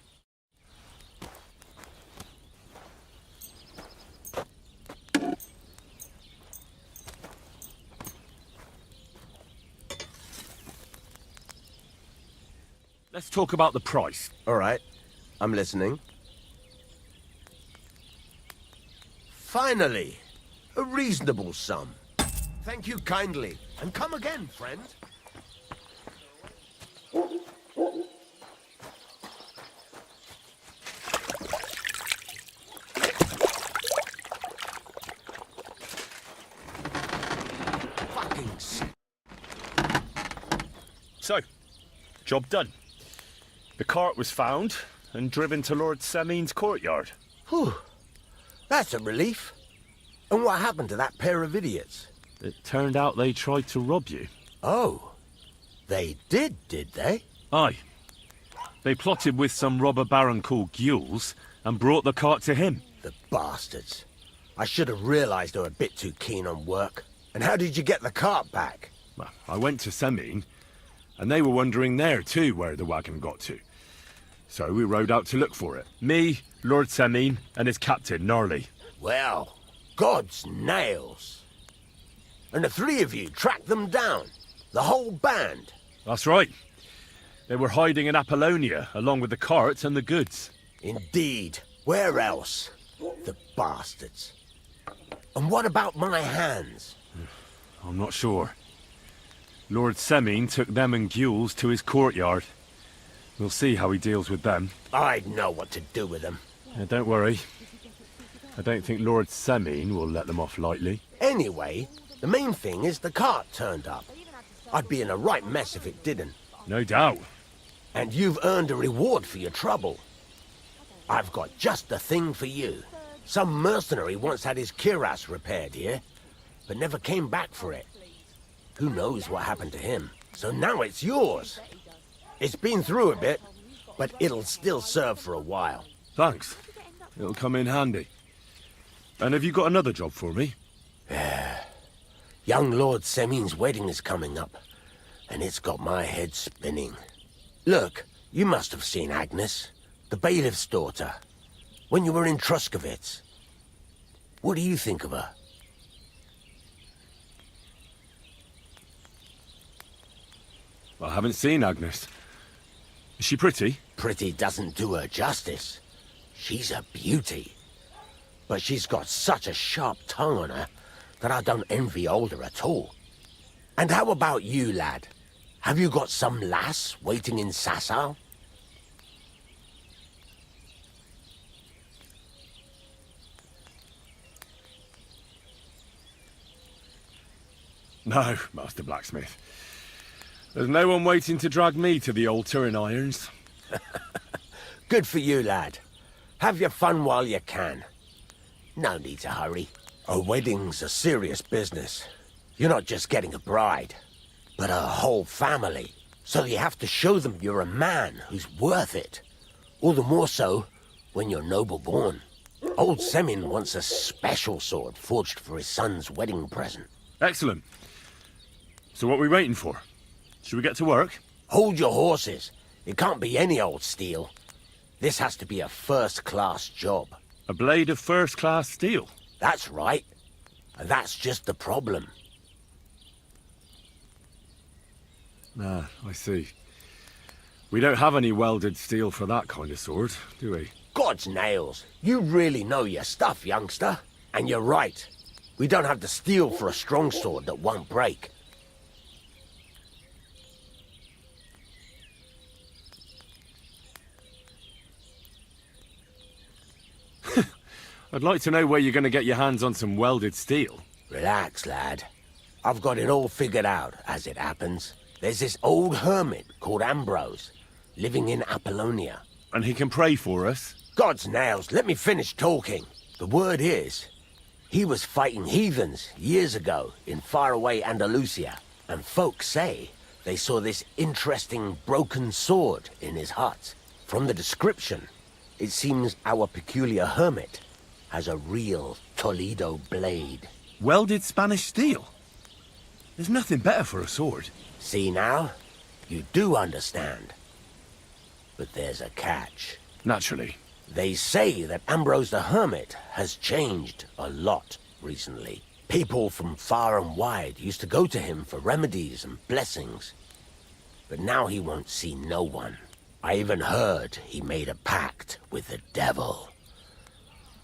Speaker 16: Let's talk about the price.
Speaker 5: All right, I'm listening. Finally, a reasonable sum. Thank you kindly, and come again, friend. Fucking
Speaker 16: So, job done. The cart was found and driven to Lord Semin's courtyard.
Speaker 5: Whew. That's a relief. And what happened to that pair of idiots?
Speaker 16: It turned out they tried to rob you.
Speaker 5: Oh. They did they?
Speaker 16: Aye. They plotted with some robber baron called Gules and brought the cart to him.
Speaker 5: The bastards. I should have realized they were a bit too keen on work. And how did you get the cart back?
Speaker 16: Well, I went to Semin, and they were wondering there too where the wagon got to. So we rode out to look for it. Me, Lord Semin, and his captain, Gnarly.
Speaker 5: Well, God's nails. And the three of you tracked them down? The whole band?
Speaker 16: That's right. They were hiding in Apollonia, along with the carts and the goods.
Speaker 5: Indeed. Where else? The bastards. And what about my hands?
Speaker 16: I'm not sure. Lord Semin took them and Gules to his courtyard. We'll see how he deals with them.
Speaker 5: I'd know what to do with them.
Speaker 16: Don't worry. I don't think Lord Semin will let them off lightly.
Speaker 5: Anyway, the main thing is the cart turned up. I'd be in a right mess if it didn't.
Speaker 16: No doubt.
Speaker 5: And you've earned a reward for your trouble. I've got just the thing for you. Some mercenary once had his cuirass repaired here, but never came back for it. Who knows what happened to him? So now it's yours. It's been through a bit, but it'll still serve for a while.
Speaker 16: Thanks. It'll come in handy. And have you got another job for me?
Speaker 5: Young Lord Semin's wedding is coming up, and it's got my head spinning. Look, you must have seen Agnes, the bailiff's daughter, when you were in Truskovitz. What do you think of her?
Speaker 16: I haven't seen Agnes. Is she pretty?
Speaker 5: Pretty doesn't do her justice. She's a beauty. But she's got such a sharp tongue on her that I don't envy older at all. And how about you, lad? Have you got some lass waiting in Sasau?
Speaker 16: No, Master Blacksmith. There's no one waiting to drag me to the altar in irons.
Speaker 5: Good for you, lad. Have your fun while you can. No need to hurry. A wedding's a serious business. You're not just getting a bride, but a whole family. So you have to show them you're a man who's worth it. All the more so when you're noble born. Old Semin wants a special sword forged for his son's wedding present.
Speaker 16: Excellent. So what are we waiting for? Should we get to work?
Speaker 5: Hold your horses. It can't be any old steel. This has to be a first-class job.
Speaker 16: A blade of first-class steel?
Speaker 5: That's right. And that's just the problem.
Speaker 16: Ah, I see. We don't have any welded steel for that kind of sword, do we?
Speaker 5: God's nails. You really know your stuff, youngster. And you're right. We don't have the steel for a strong sword that won't break.
Speaker 16: I'd like to know where you're going to get your hands on some welded steel.
Speaker 5: Relax, lad. I've got it all figured out, as it happens. There's this old hermit called Ambrose, living in Apollonia.
Speaker 16: And he can pray for us?
Speaker 5: God's nails, let me finish talking. The word is, he was fighting heathens years ago in faraway Andalusia. And folks say they saw this interesting broken sword in his hut. From the description, it seems our peculiar hermit has a real Toledo blade.
Speaker 16: Welded Spanish steel? There's nothing better for a sword.
Speaker 5: See now? You do understand. But there's a catch.
Speaker 16: Naturally.
Speaker 5: They say that Ambrose the Hermit has changed a lot recently. People from far and wide used to go to him for remedies and blessings. But now he won't see no one. I even heard he made a pact with the devil.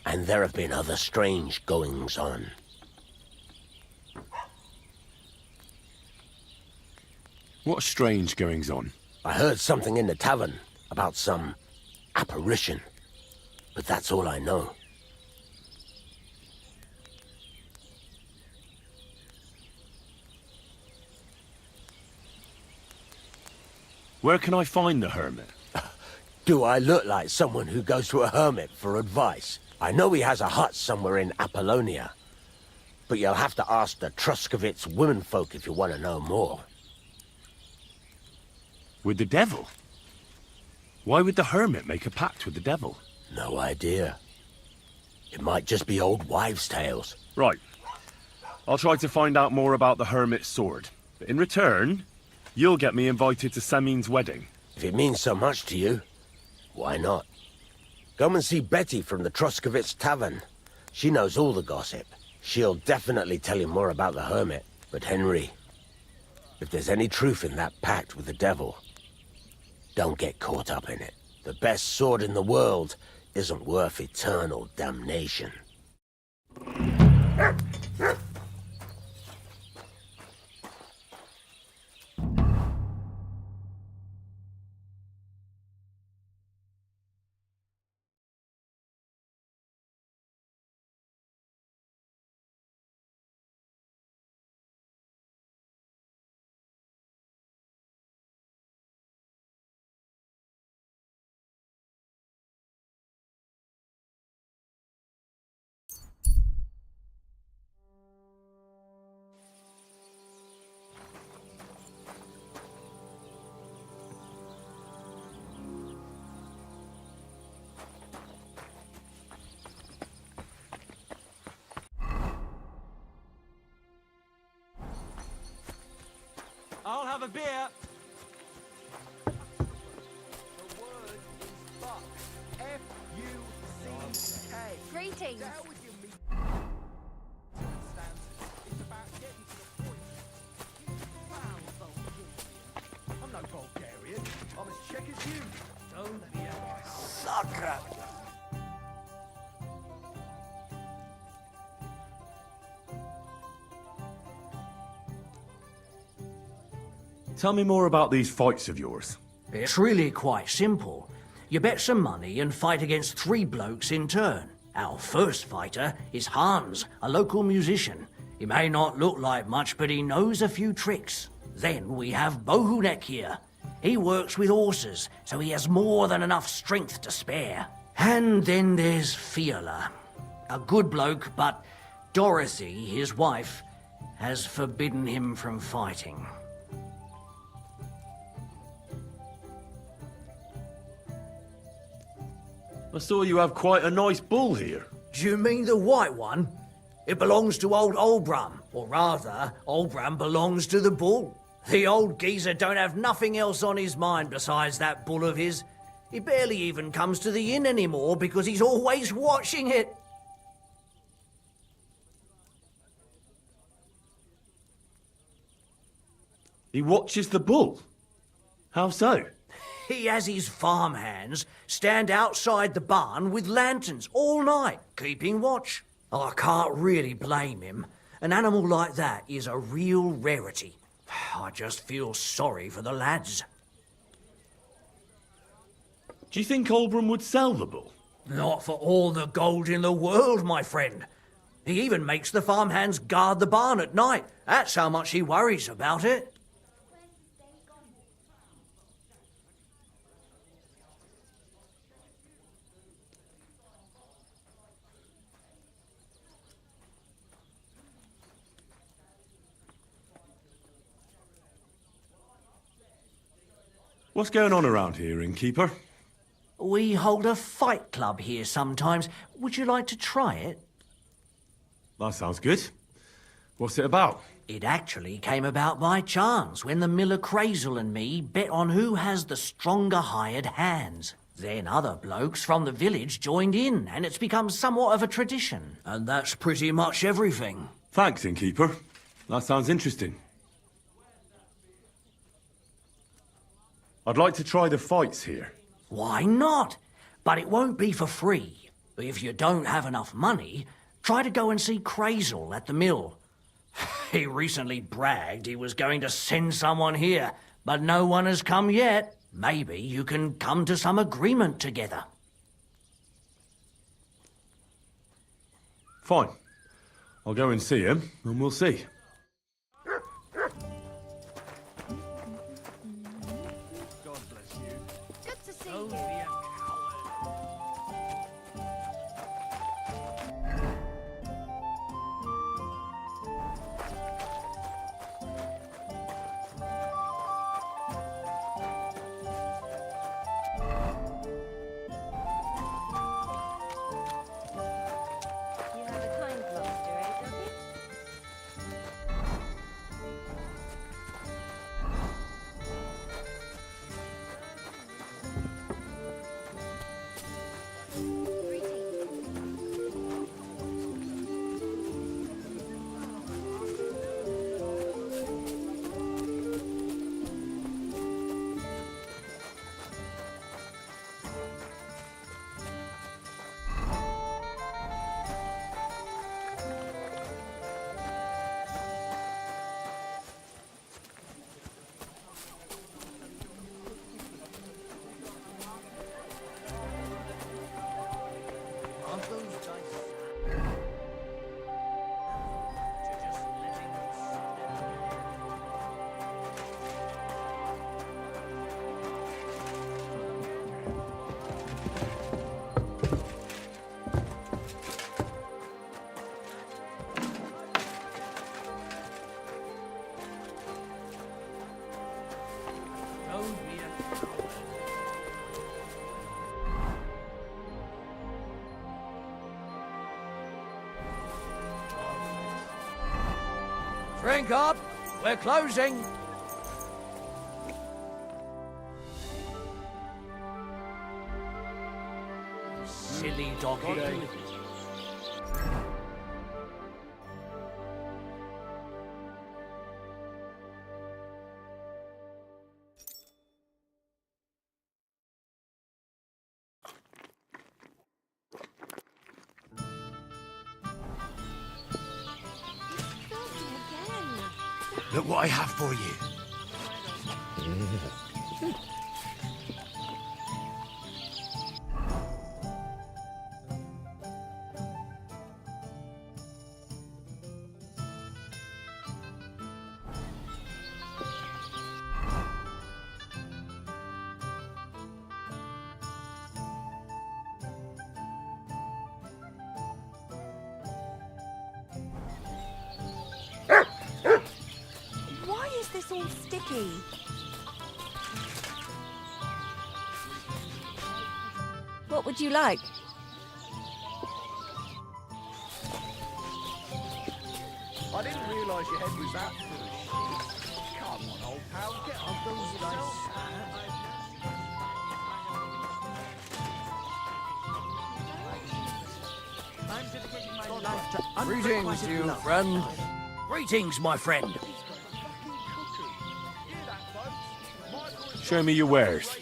Speaker 5: And there have been other strange goings-on.
Speaker 1: What strange goings-on?
Speaker 5: I heard something in the tavern about some apparition, but that's all I know.
Speaker 1: Where can I find the hermit?
Speaker 5: Do I look like someone who goes to a hermit for advice? I know he has a hut somewhere in Apollonia, but you'll have to ask the Truskovitz womenfolk if you want to know more.
Speaker 1: With the devil? Why would the hermit make a pact with the devil?
Speaker 5: No idea. It might just be old wives' tales.
Speaker 1: Right. I'll try to find out more about the hermit's sword. But in return, you'll get me invited to Semin's wedding.
Speaker 5: If it means so much to you, why not? Come and see Betty from the Truskovitz Tavern. She knows all the gossip. She'll definitely tell you more about the hermit. But Henry, if there's any truth in that pact with the devil, don't get caught up in it. The best sword in the world isn't worth eternal damnation.
Speaker 7: I'll have a beer.
Speaker 6: Greetings.
Speaker 7: I'm no Bulgarian. I'm as Czech as you. Don't be a sucker.
Speaker 1: Tell me more about these fights of yours.
Speaker 7: It's really quite simple. You bet some money and fight against 3 blokes in turn. Our first fighter is Hans, a local musician. He may not look like much, but he knows a few tricks. Then we have Bohunek here. He works with horses, so he has more than enough strength to spare. And then there's Fiala. A good bloke, but Dorothy, his wife, has forbidden him from fighting.
Speaker 1: I saw you have quite a nice bull here.
Speaker 7: Do you mean the white one? It belongs to old Olbram. Or rather, Olbram belongs to the bull. The old geezer don't have nothing else on his mind besides that bull of his. He barely even comes to the inn anymore because he's always watching it.
Speaker 1: He watches the bull? How so?
Speaker 7: He has his farmhands stand outside the barn with lanterns all night, keeping watch. I can't really blame him. An animal like that is a real rarity. I just feel sorry for the lads.
Speaker 1: Do you think Olbram would sell the bull?
Speaker 7: Not for all the gold in the world, my friend. He even makes the farmhands guard the barn at night. That's how much he worries about it.
Speaker 1: What's going on around here, innkeeper?
Speaker 7: We hold a fight club here sometimes. Would you like to try it?
Speaker 1: That sounds good. What's it about?
Speaker 7: It actually came about by chance when the miller Crazel and me bet on who has the stronger hired hands. Then other blokes from the village joined in, and it's become somewhat of a tradition. And that's pretty much everything.
Speaker 1: Thanks, innkeeper. That sounds interesting. I'd like to try the fights here.
Speaker 7: Why not? But it won't be for free. If you don't have enough money, try to go and see Crazel at the mill. He recently bragged he was going to send someone here, but no one has come yet. Maybe you can come to some agreement together.
Speaker 1: Fine. I'll go and see him, and we'll see.
Speaker 6: Good to see you.
Speaker 7: Drink up. We're closing. Silly doggy.
Speaker 11: Look what I have for you.
Speaker 17: Why is this all sticky? What would you like?
Speaker 20: I didn't realise your head was that full of shit. Come on, old pal, get on with yourself.
Speaker 7: Greetings, you friend. Greetings, my friend.
Speaker 1: Show me your wares.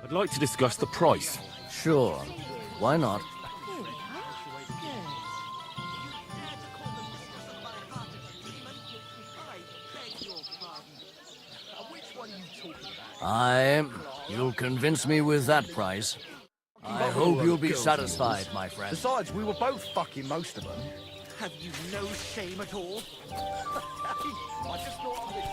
Speaker 1: I'd like to discuss the price.
Speaker 7: Sure. Why not? You'll convince me with that price. I hope you'll be satisfied, my friend.
Speaker 2: Besides, we were both fucking most of them.
Speaker 3: Have you no shame at all?
Speaker 2: I just thought of it.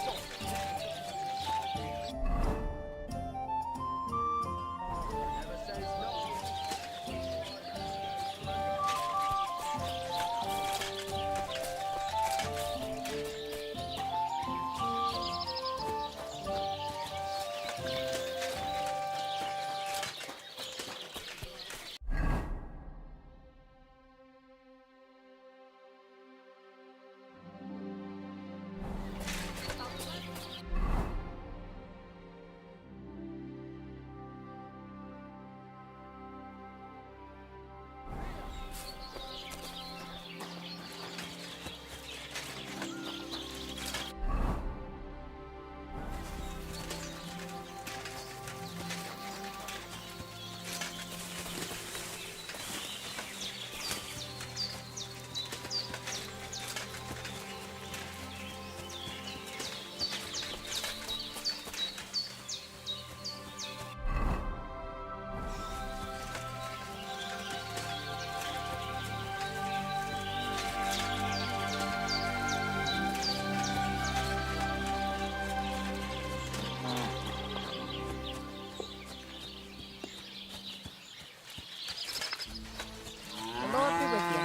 Speaker 4: The Lord be with you.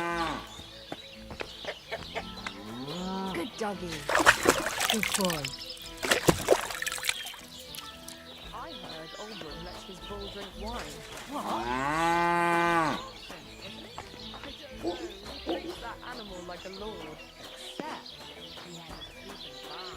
Speaker 4: Good doggy. Good boy.
Speaker 14: I heard Oldham lets his bull drink wine.
Speaker 4: What?
Speaker 14: I don't know. He treats that animal like a lord. Except he has a sleeping bar.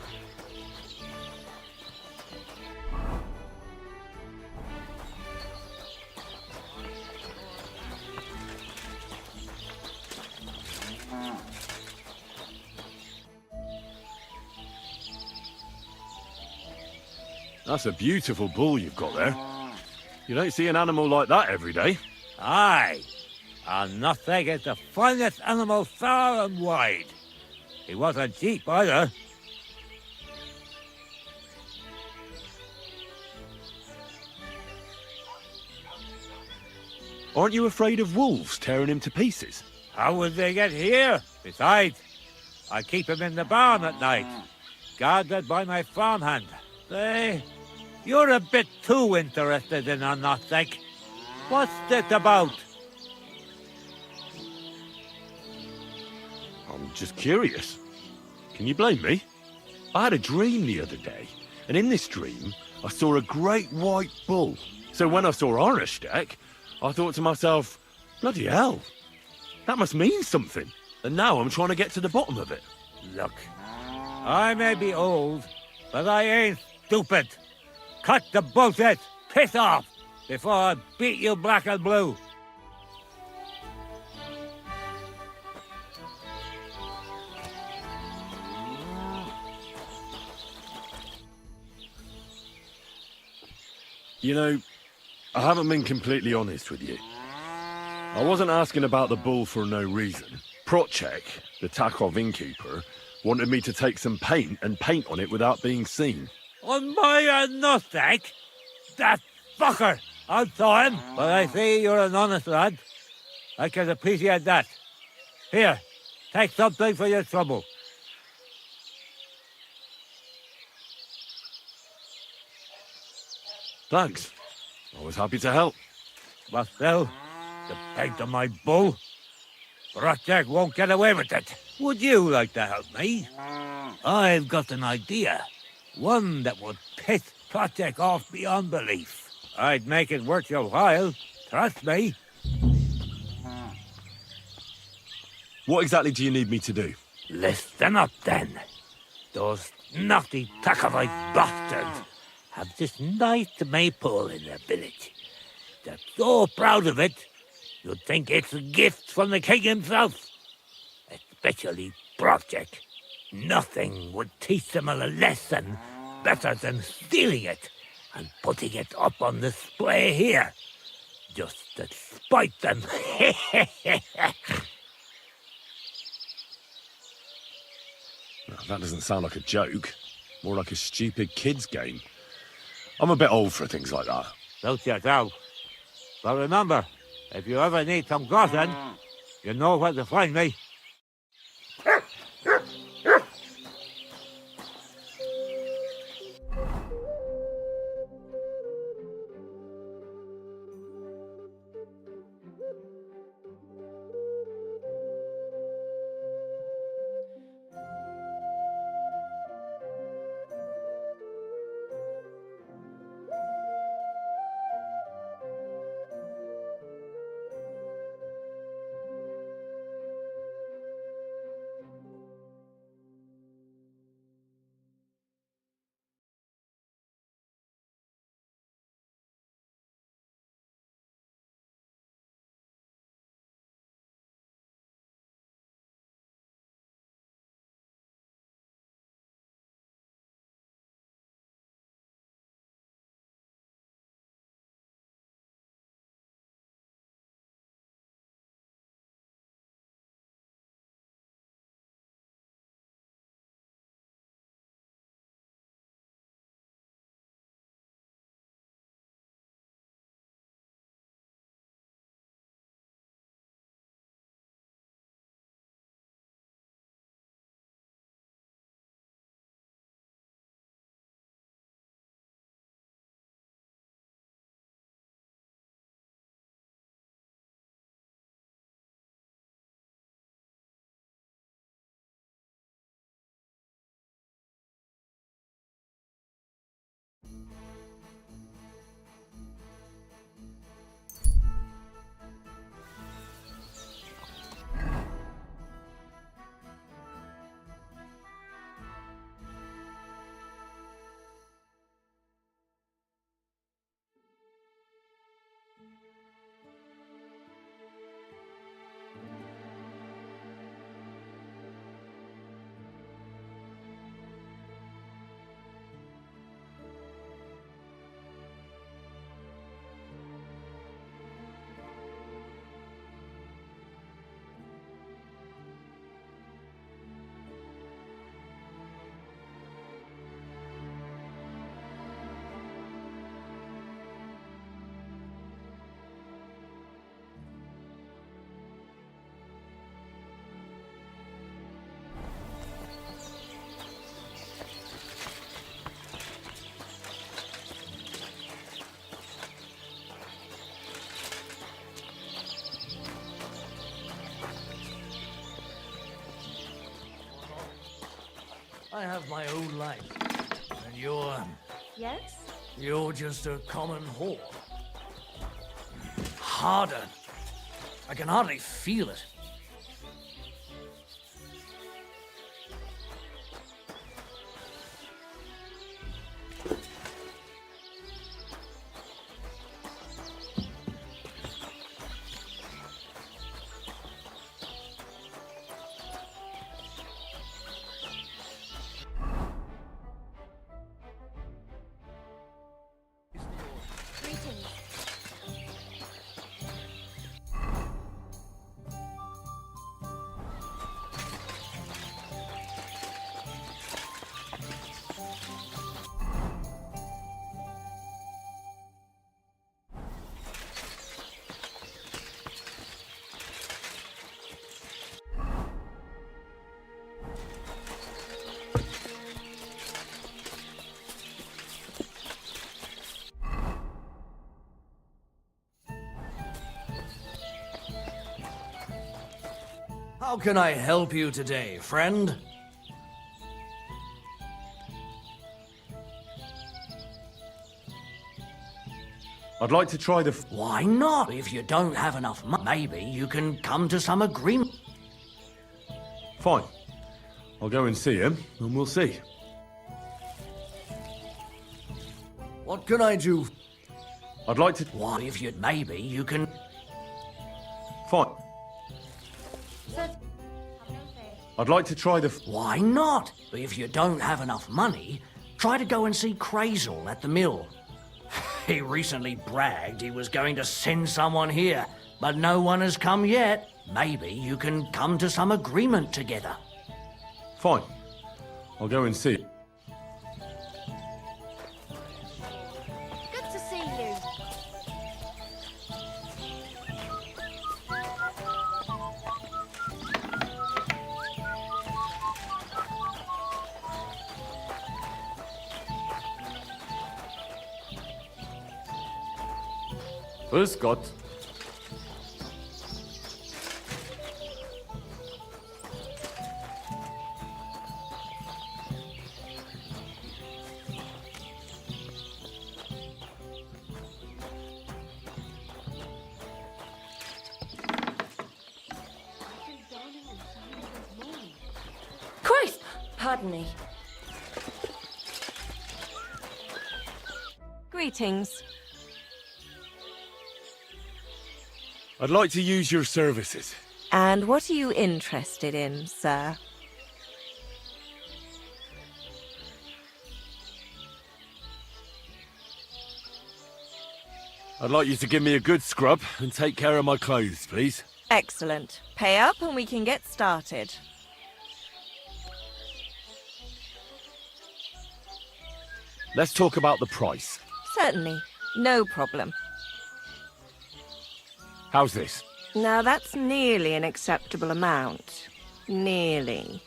Speaker 1: That's a beautiful bull you've got there. You don't see an animal like that every day.
Speaker 12: Aye, and nothing is the finest animal far and wide. He wasn't cheap either.
Speaker 1: Aren't you afraid of wolves tearing him to pieces?
Speaker 12: How would they get here? Besides, I keep him in the barn at night, guarded by my farmhand. You're a bit too interested in a nothing. What's this about?
Speaker 1: I'm just curious. Can you blame me? I had a dream the other day, and in this dream, I saw a great white bull. So when I saw Arnesteck, I thought to myself, bloody hell, that must mean something. And now I'm trying to get to the bottom of it.
Speaker 12: Look, I may be old, but I ain't stupid. Cut the bullshit, piss off, before I beat you black and blue.
Speaker 1: You know, I haven't been completely honest with you. I wasn't asking about the bull for no reason. Procek, the Takov innkeeper, wanted me to take some paint and paint on it without being seen.
Speaker 12: On my nothing? That fucker! I saw him, but I see you're an honest lad. I can appreciate that. Here, take something for your trouble.
Speaker 1: Thanks. I was happy to help.
Speaker 12: But still, the paint on my bull? Procek won't get away with it. Would you like to help me? I've got an idea. One that would piss Procek off beyond belief. I'd make it worth your while. Trust me.
Speaker 1: What exactly do you need me to do?
Speaker 12: Listen up, then. Those naughty Takovite bastards have this nice maypole in their village. They're so proud of it, you'd think it's a gift from the king himself. Especially Procek. Nothing would teach them a lesson better than stealing it and putting it up on display here. Just to spite them.
Speaker 1: That doesn't sound like a joke. More like a stupid kid's game. I'm a bit old for things like that.
Speaker 12: Suit yourself. But remember, If you ever need some gossip, you know where to find me.
Speaker 7: I have my own life. And you're...
Speaker 6: Yes?
Speaker 7: You're just a common whore. Harder. I can hardly feel it. How can I help you today, friend?
Speaker 16: I'd like to try the...
Speaker 7: Why not? If you don't have enough money, maybe you can come to some agreement.
Speaker 16: Fine. I'll go and see him, and we'll see.
Speaker 7: What can I do?
Speaker 16: I'd like to...
Speaker 7: Why, if you... Maybe you can...
Speaker 16: Fine. I'd like to try the...
Speaker 7: Why not? If you don't have enough money, try to go and see Crazel at the mill. He recently bragged he was going to send someone here, but no one has come yet. Maybe you can come to some agreement together.
Speaker 16: Fine. I'll go and see.
Speaker 6: Good to see you.
Speaker 19: Grüß Gott.
Speaker 6: Christ! Pardon me.
Speaker 17: Greetings.
Speaker 1: I'd like to use your services.
Speaker 17: And what are you interested in, sir?
Speaker 1: I'd like you to give me a good scrub and take care of my clothes, please.
Speaker 17: Excellent. Pay up and we can get started.
Speaker 1: Let's talk about the price.
Speaker 17: Certainly. No problem.
Speaker 1: How's this?
Speaker 17: Now that's nearly an acceptable amount. Nearly.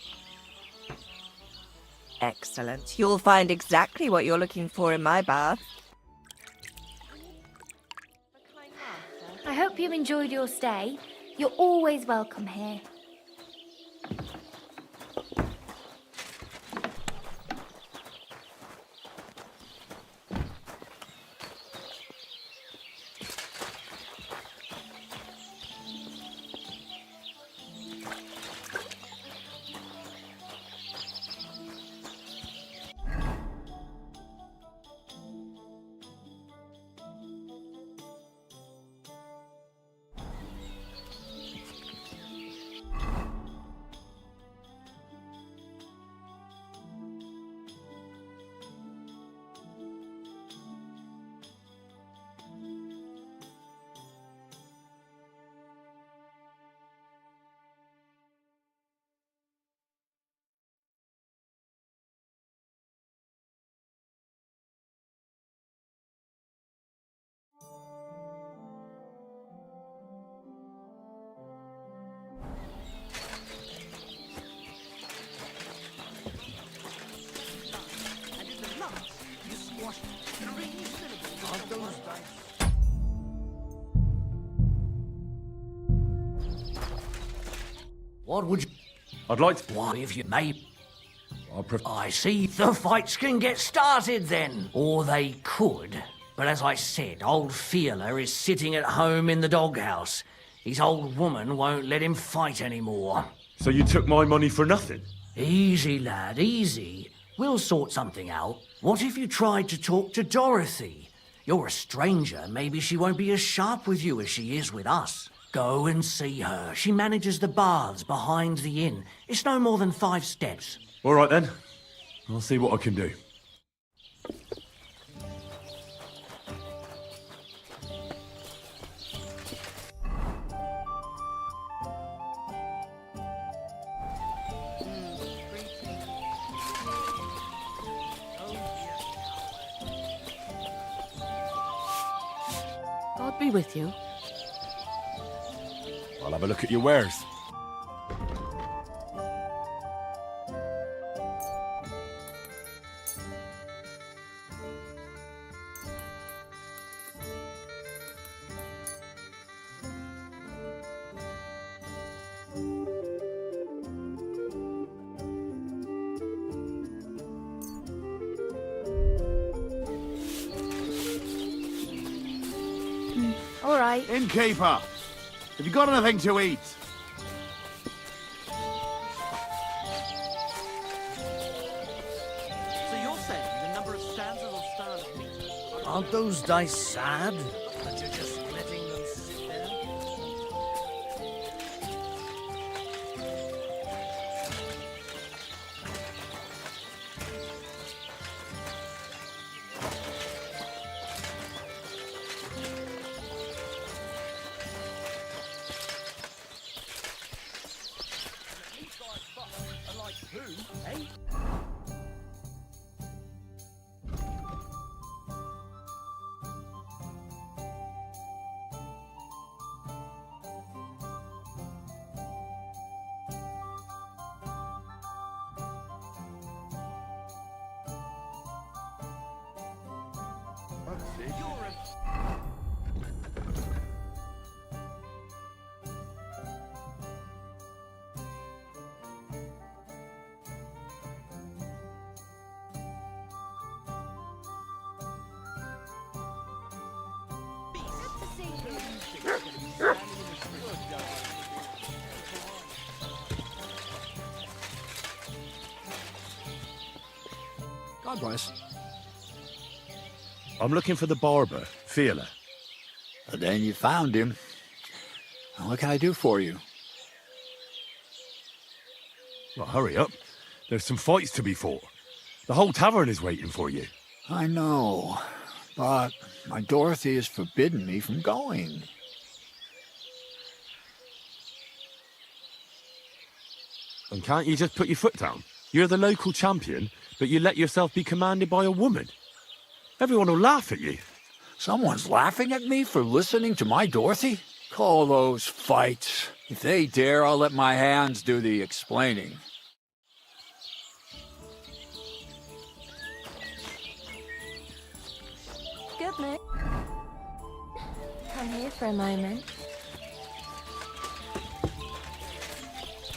Speaker 17: Excellent. You'll find exactly what you're looking for in my bath.
Speaker 8: I hope you enjoyed your stay. You're always welcome here.
Speaker 7: What would you...
Speaker 1: I'd like to...
Speaker 7: Why, if you may...
Speaker 1: I
Speaker 7: I see. The fights can get started then. Or they could. But as I said, old Fiala is sitting at home in the doghouse. His old woman won't let him fight anymore.
Speaker 1: So you took my money for nothing?
Speaker 7: Easy, lad, easy. We'll sort something out. What if you tried to talk to Dorothy? You're a stranger. Maybe she won't be as sharp with you as she is with us. Go and see her. She manages the baths behind the inn. It's no more than 5 steps.
Speaker 1: All right then. I'll see what I can do.
Speaker 4: God be with you.
Speaker 1: I'll have a look at your wares.
Speaker 8: All right.
Speaker 22: Innkeeper, have you got anything to eat?
Speaker 7: So you're saying the number of stanzas or stars of meat... Aren't those dice sad? That you're just letting them sit there?
Speaker 2: God bless.
Speaker 1: I'm looking for the barber, Feeler.
Speaker 18: Then you found him. What can I do for you?
Speaker 1: Well, hurry up. There's some fights to be fought. The whole tavern is waiting for you.
Speaker 18: I know, but my Dorothy has forbidden me from going.
Speaker 1: And can't you just put your foot down? You're the local champion, but you let yourself be commanded by a woman. Everyone will laugh at you.
Speaker 18: Someone's laughing at me for listening to my Dorothy? Call those fights. If they dare, I'll let my hands do the explaining.
Speaker 8: Good, mate. Come here for a moment.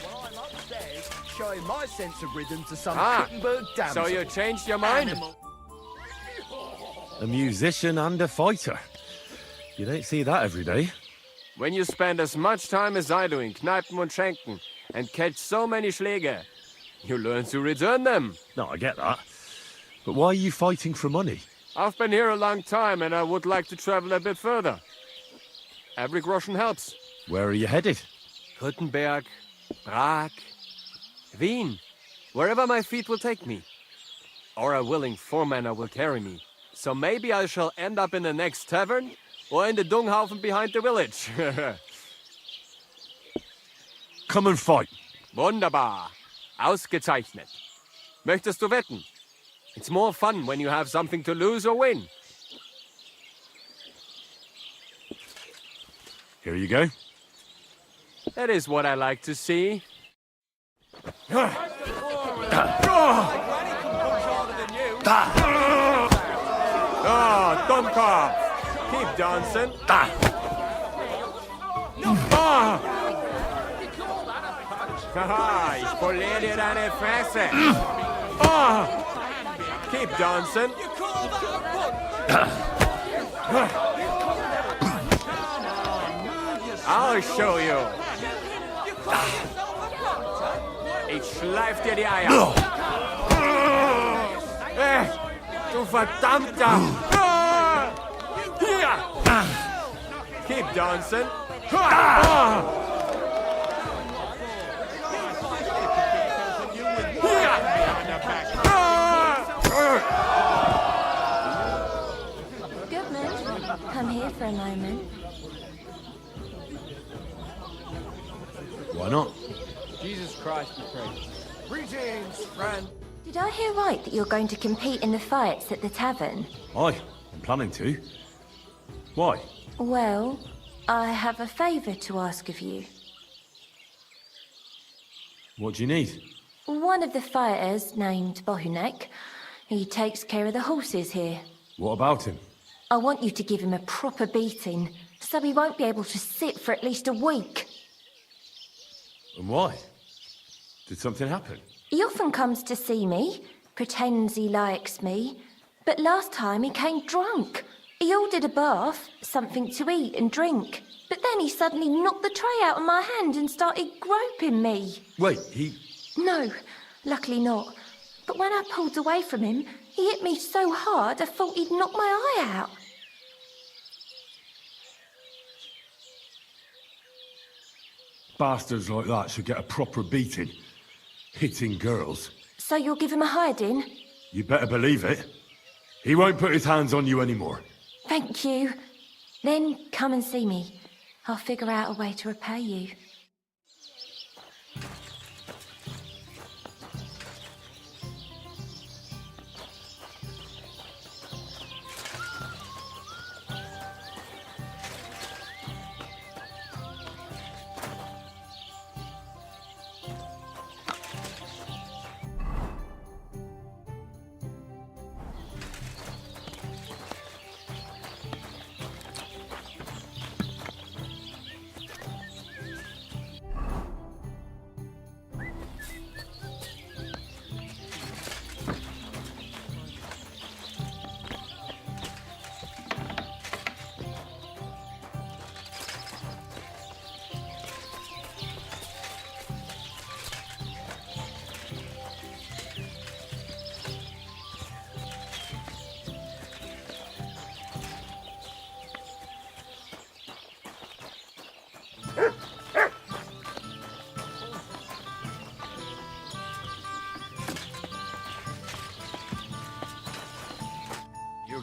Speaker 2: Well, I'm upstairs showing my sense of rhythm to some
Speaker 9: Ah,
Speaker 2: Wittenberg damsel.
Speaker 9: so you changed your mind?
Speaker 1: A musician and a fighter. You don't see that every day.
Speaker 9: When you spend as much time as I do in Kneipen und Schenken and catch so many Schläge, you learn to return them.
Speaker 1: No, I get that. But why are you fighting for money?
Speaker 9: I've been here a long time and I would like to travel a bit further. Every groschen helps.
Speaker 1: Where are you headed?
Speaker 9: Württemberg, Prag, Wien, wherever my feet will take me. Or a willing foreman will carry me. So maybe I shall end up in the next tavern or in the Dunghaufen behind the village.
Speaker 1: Come and fight.
Speaker 9: Wunderbar. Ausgezeichnet. Möchtest du wetten? It's more fun when you have something to lose or win.
Speaker 1: Here you go.
Speaker 9: That is what I like to see. Ah, Dummkopf! Keep dancing. Haha, ich poliere dir deine Fresse. Keep dancing. I'll show you. Ich schleif dir die Eier. Du verdammter! Hier! Keep dancing.
Speaker 8: Goodman, come here for a moment.
Speaker 1: Why not?
Speaker 9: Jesus Christ, be praised.
Speaker 2: Greetings, friend.
Speaker 8: Did I hear right that you're going to compete in the fights at the tavern?
Speaker 1: Aye, I'm planning to. Why?
Speaker 8: Well, I have a favour to ask of you.
Speaker 1: What do you need?
Speaker 8: One of the fighters, named Bohunek, he takes care of the horses here.
Speaker 1: What about him?
Speaker 8: I want you to give him a proper beating, so he won't be able to sit for at least a week.
Speaker 1: And why? Did something happen?
Speaker 8: He often comes to see me, pretends he likes me, but last time he came drunk. He ordered a bath, something to eat and drink, but then he suddenly knocked the tray out of my hand and started groping me.
Speaker 1: Wait, he...
Speaker 8: No, luckily not. But when I pulled away from him, he hit me so hard I thought he'd knock my eye out.
Speaker 1: Bastards like that should get a proper beating. Hitting girls.
Speaker 8: So you'll give him a hiding?
Speaker 1: You better believe it. He won't put his hands on you anymore.
Speaker 8: Thank you. Then come and see me. I'll figure out a way to repay you.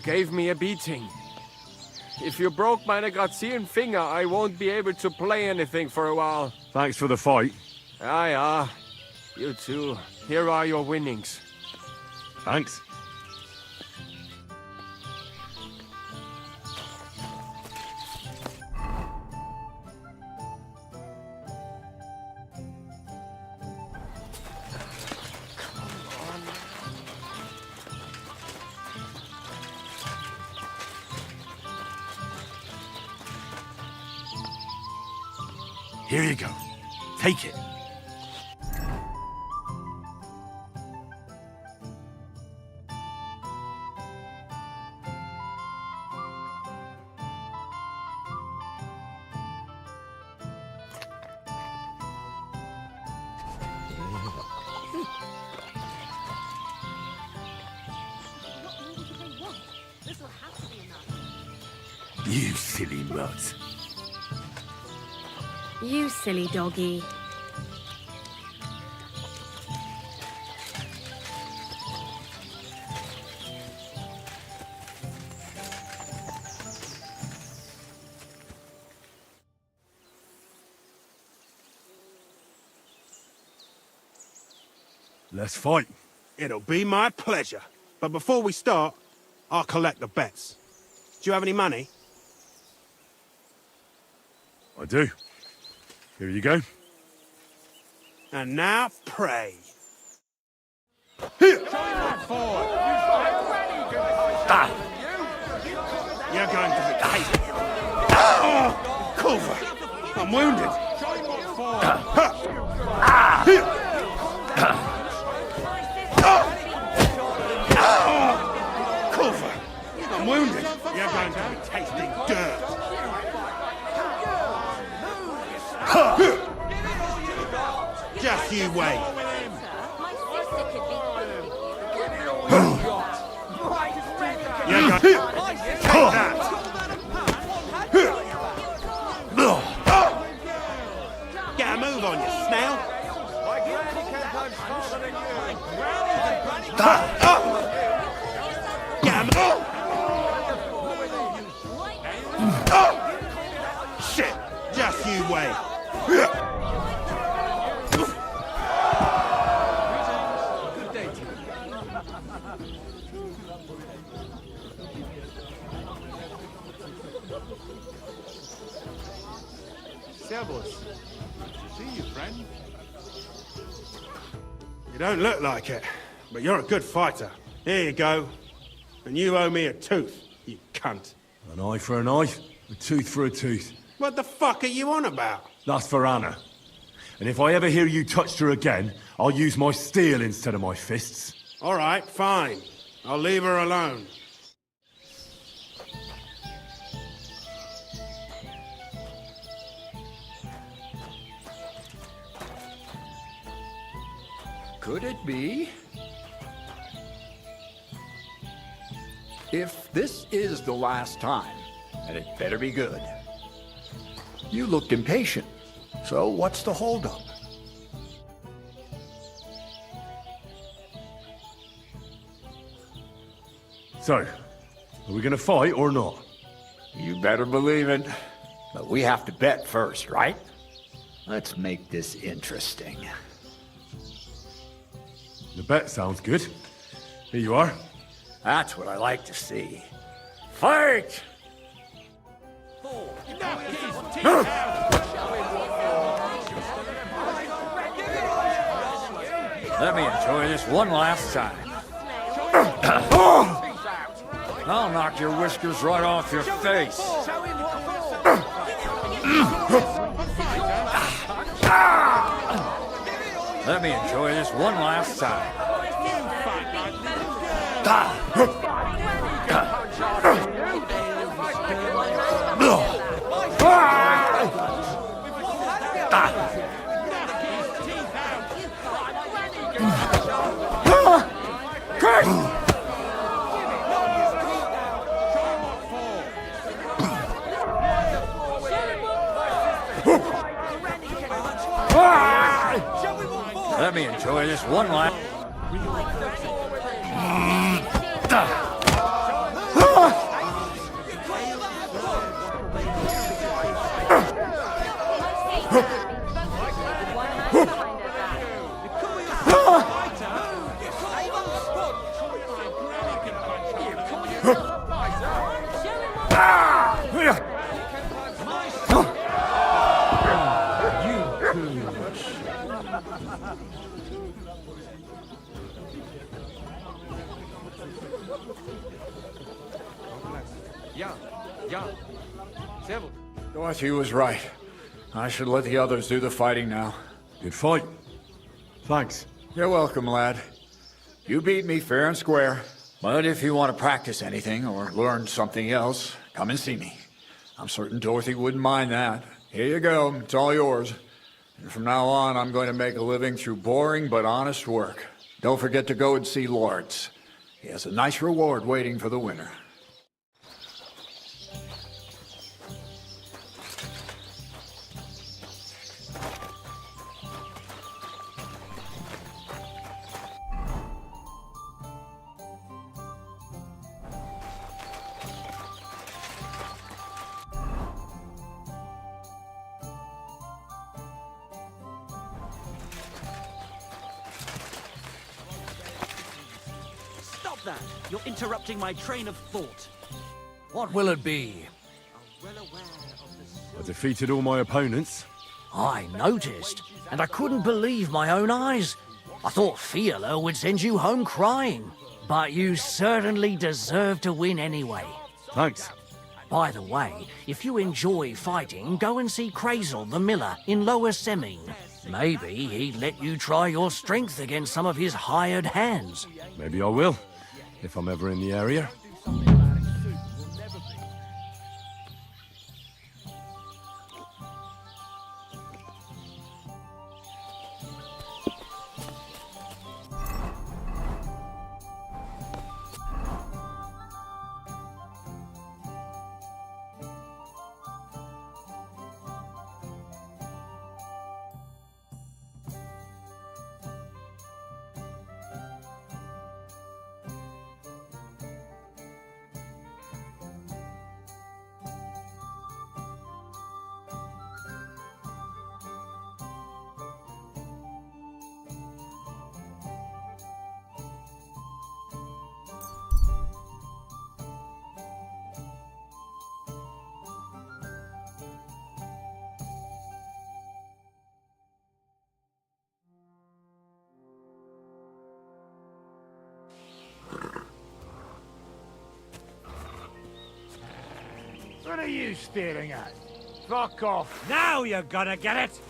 Speaker 10: gave me a beating. If you broke my Negotian finger, I won't be able to play anything for a while.
Speaker 1: Thanks for the fight.
Speaker 10: Ah. You too. Here are your winnings.
Speaker 1: Thanks.
Speaker 3: Here you go. Take it.
Speaker 1: You silly mutt.
Speaker 17: You silly doggy.
Speaker 1: Let's fight.
Speaker 3: It'll be my pleasure. But before we start, I'll collect the bets. Do you have any money?
Speaker 1: I do. Here you go.
Speaker 3: And now pray. You're going to be tasty. Oh, Culver, I'm wounded. Culver, I'm wounded. You're going to be tasting dirt. Just you wait. You're going take that. Get a move on you, snail. Get a move. Shit, just you wait.
Speaker 10: Servus. See you, friend.
Speaker 3: You don't look like it, but you're a good fighter. Here you go. And you owe me a tooth, you cunt.
Speaker 1: An eye for an eye, a tooth for a tooth.
Speaker 3: What the fuck are you on about?
Speaker 1: That's for Anna. And if I ever hear you touched her again, I'll use my steel instead of my fists.
Speaker 3: All right, fine. I'll leave her alone.
Speaker 18: Could it be? If this is the last time, then it better be good. You looked impatient, so what's the holdup?
Speaker 1: So, are we gonna fight or not?
Speaker 18: You better believe it. But we have to bet first, right? Let's make this interesting.
Speaker 1: The bet sounds good. Here you are.
Speaker 18: That's what I like to see. Fight! Let me enjoy this one last time. I'll knock your whiskers right off your face. Let me enjoy this one last time. Let me enjoy this one last. Dorothy was right. I should let the others do the fighting now.
Speaker 10: Good fight. Thanks.
Speaker 18: You're welcome, lad. You beat me fair and square. But if you want to practice anything or learn something else, come and see me. I'm certain Dorothy wouldn't mind that. Here you go. It's all yours. And from now on, I'm going to make a living through boring but honest work. Don't forget to go and see Lawrence. He has a nice reward waiting for the winner.
Speaker 7: Stop that! You're interrupting my train of thought.
Speaker 9: What will it be?
Speaker 1: I defeated all my opponents.
Speaker 7: I noticed, and I couldn't believe my own eyes. I thought Fiala would send you home crying, but you certainly deserve to win anyway.
Speaker 1: Thanks.
Speaker 7: By the way, if you enjoy fighting, go and see Crazel the Miller in Lower Semming. Maybe he'd let you try your strength against some of his hired hands.
Speaker 1: Maybe I will, if I'm ever in the area.
Speaker 12: What are you staring at? Fuck off. Now you're gonna get it!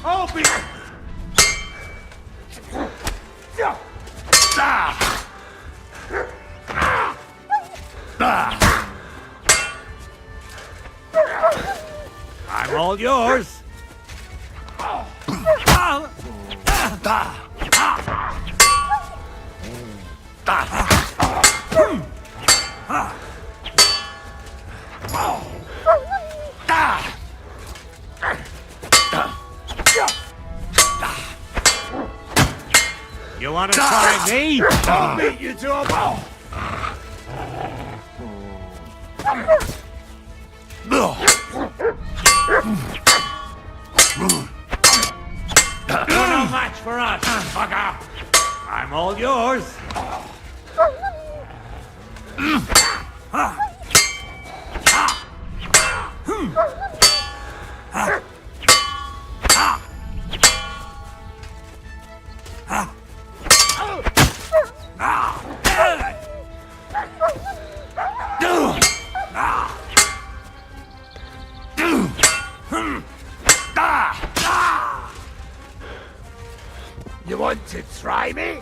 Speaker 12: I'll be... I'm all yours. You want to try me? I'll beat you to a ball. You're no match for us, fucker. I'm all yours. You want to try me?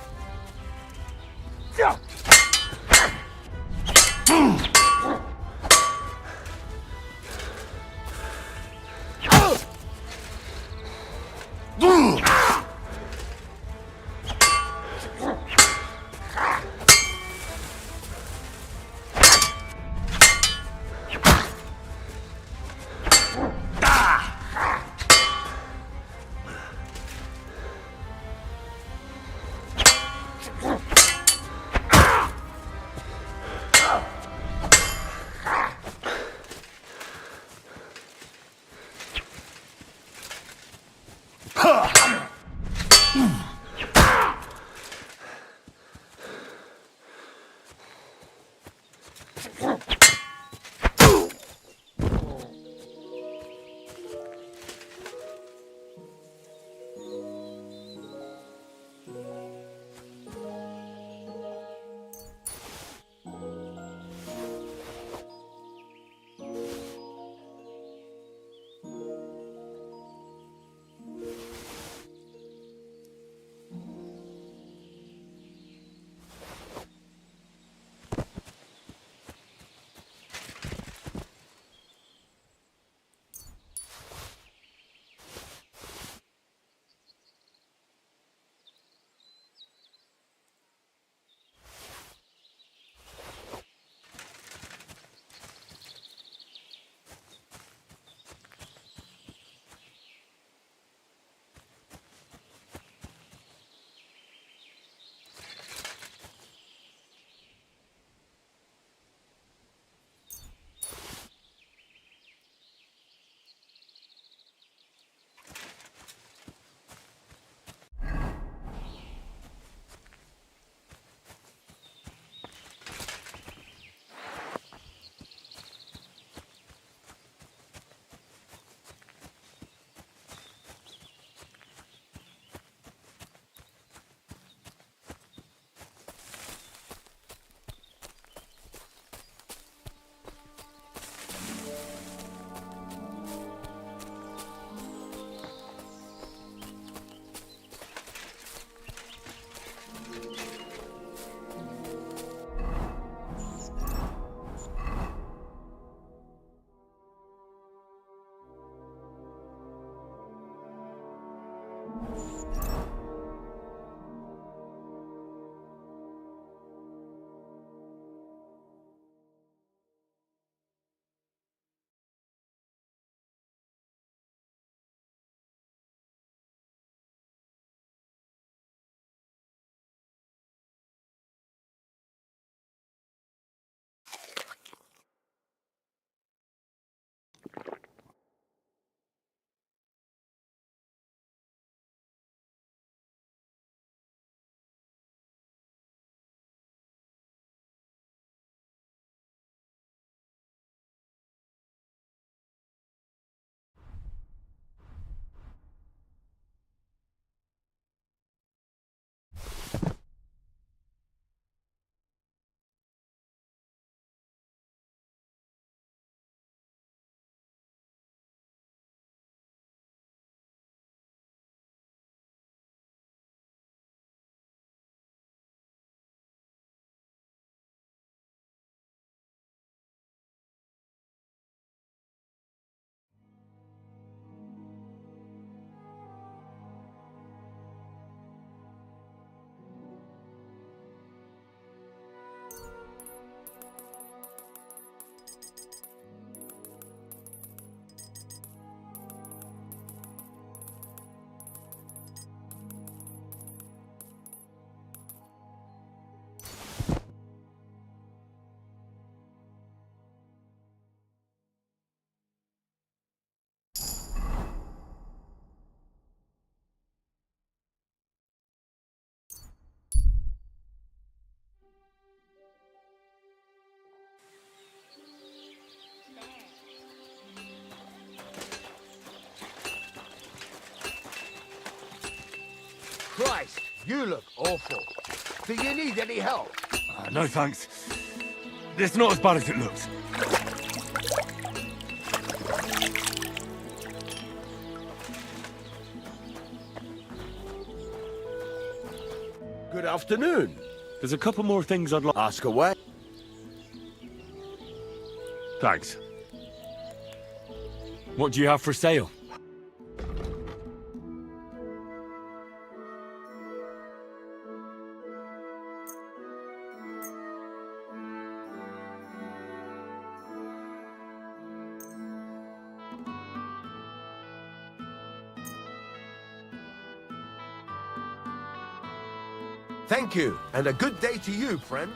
Speaker 5: Christ, you look awful. Do you need any help?
Speaker 1: No thanks. It's not as bad as it looks.
Speaker 5: Good afternoon.
Speaker 1: There's a couple more things I'd like...
Speaker 5: Ask away.
Speaker 1: Thanks. What do you have for sale?
Speaker 5: Thank you, and a good day to you, friend.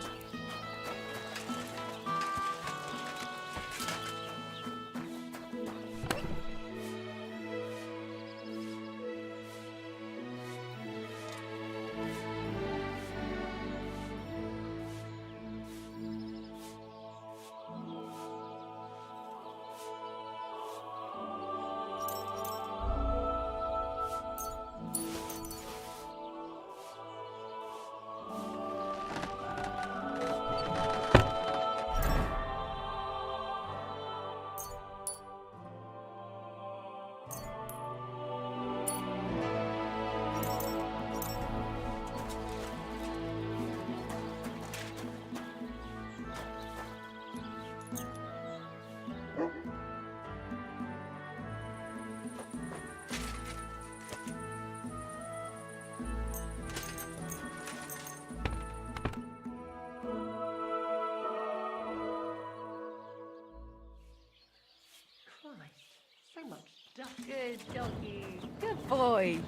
Speaker 4: So much stuff. Good doggy. Good boy.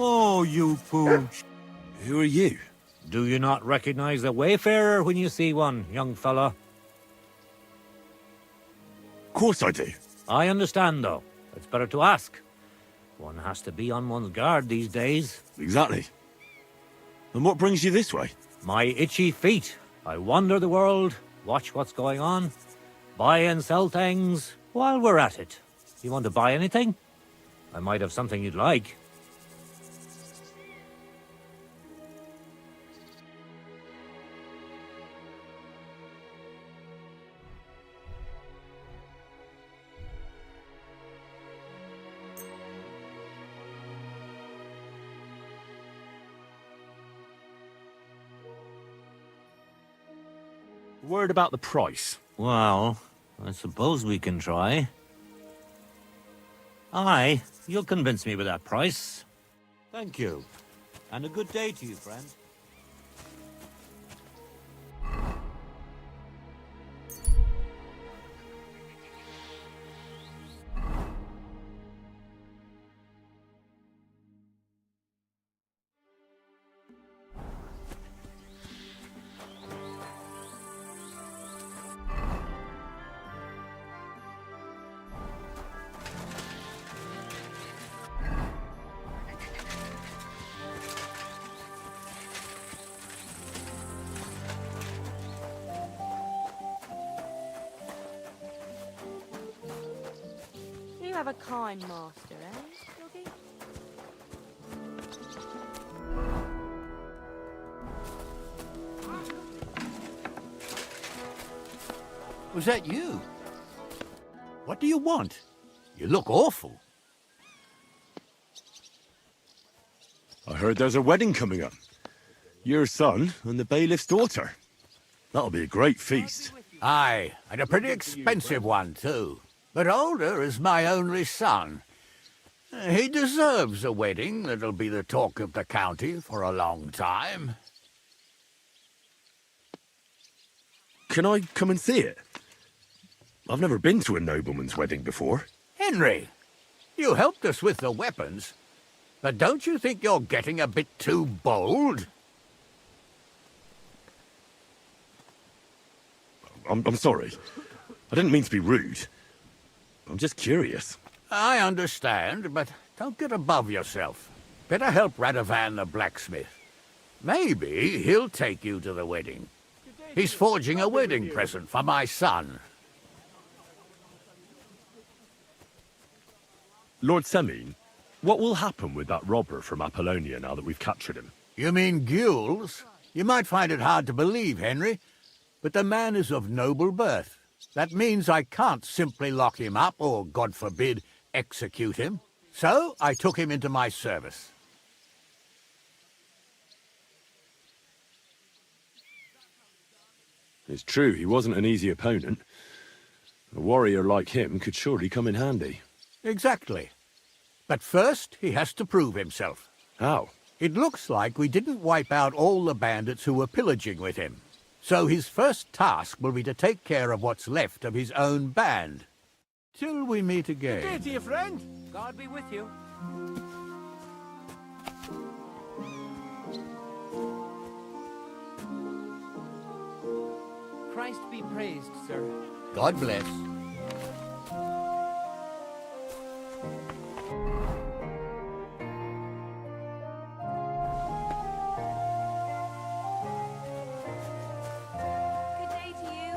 Speaker 12: Oh, you pooch.
Speaker 1: Who are you?
Speaker 12: Do you not recognize a wayfarer when you see one, young fella?
Speaker 1: Of course I do.
Speaker 12: I understand, though. It's better to ask. One has to be on one's guard these days.
Speaker 1: Exactly. And what brings you this way?
Speaker 12: My itchy feet. I wander the world, watch what's going on, buy and sell things while we're at it. You want to buy anything? I might have something you'd like.
Speaker 1: Word about the price.
Speaker 12: Well, I suppose we can try. Aye, you'll convince me with that price. Thank you. And a good day to you, friend.
Speaker 17: You have a kind master, eh, doggy?
Speaker 3: Was that you? What do you want? You look awful.
Speaker 1: I heard there's a wedding coming up. Your son and the bailiff's daughter. That'll be a great feast.
Speaker 15: Aye, and a pretty expensive one, too. But older is my only son. He deserves a wedding that'll be the talk of the county for a long time.
Speaker 1: Can I come and see it? I've never been to a nobleman's wedding before.
Speaker 15: Henry, you helped us with the weapons, but don't you think you're getting a bit too bold?
Speaker 1: I'm sorry. I didn't mean to be rude. I'm just curious.
Speaker 15: I understand, but don't get above yourself. Better help Radovan the blacksmith. Maybe he'll take you to the wedding. He's forging a wedding present for my son.
Speaker 1: Lord Semine, what will happen with that robber from Apollonia now that we've captured him?
Speaker 15: You mean Gules? You might find it hard to believe, Henry, but the man is of noble birth. That means I can't simply lock him up or, God forbid, execute him. So I took him into my service.
Speaker 1: It's true, he wasn't an easy opponent. A warrior like him could surely come in handy.
Speaker 15: Exactly. But first, he has to prove himself.
Speaker 1: How?
Speaker 15: It looks like we didn't wipe out all the bandits who were pillaging with him. So his first task will be to take care of what's left of his own band. Till we meet again.
Speaker 2: Good day to you, friend.
Speaker 9: God be with you.
Speaker 2: Christ be praised, sir.
Speaker 15: God bless.
Speaker 6: Good day to you.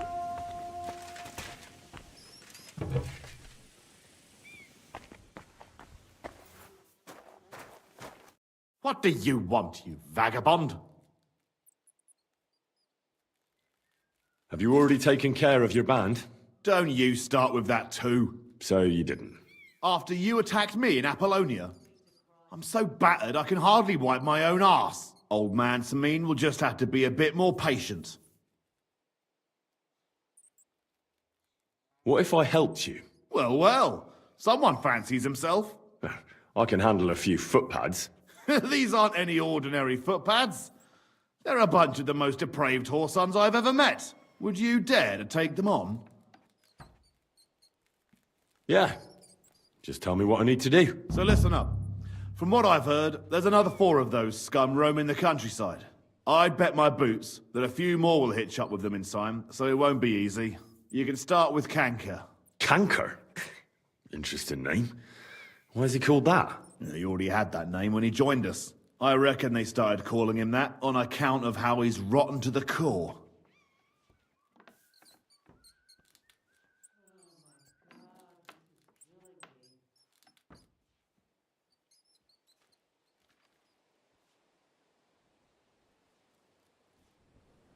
Speaker 21: What do you want, you vagabond?
Speaker 1: Have you already taken care of your band?
Speaker 21: Don't you start with that too.
Speaker 1: So you didn't.
Speaker 21: After you attacked me in Apollonia? I'm so battered I can hardly wipe my own arse. Old man Semine will just have to be a bit more patient.
Speaker 1: What if I helped you?
Speaker 21: Well, well. Someone fancies himself.
Speaker 1: I can handle a few footpads.
Speaker 21: These aren't any ordinary footpads. They're a bunch of the most depraved whoresons I've ever met. Would you dare to take them on?
Speaker 1: Yeah. Just tell me what I need to do.
Speaker 21: So listen up. From what I've heard, there's another 4 of those scum roaming the countryside. I'd bet my boots that a few more will hitch up with them in time, so it won't be easy. You can start with Canker.
Speaker 1: Canker? Interesting name. Why is he called that?
Speaker 21: He already had that name when he joined us. I reckon they started calling him that on account of how he's rotten to the core.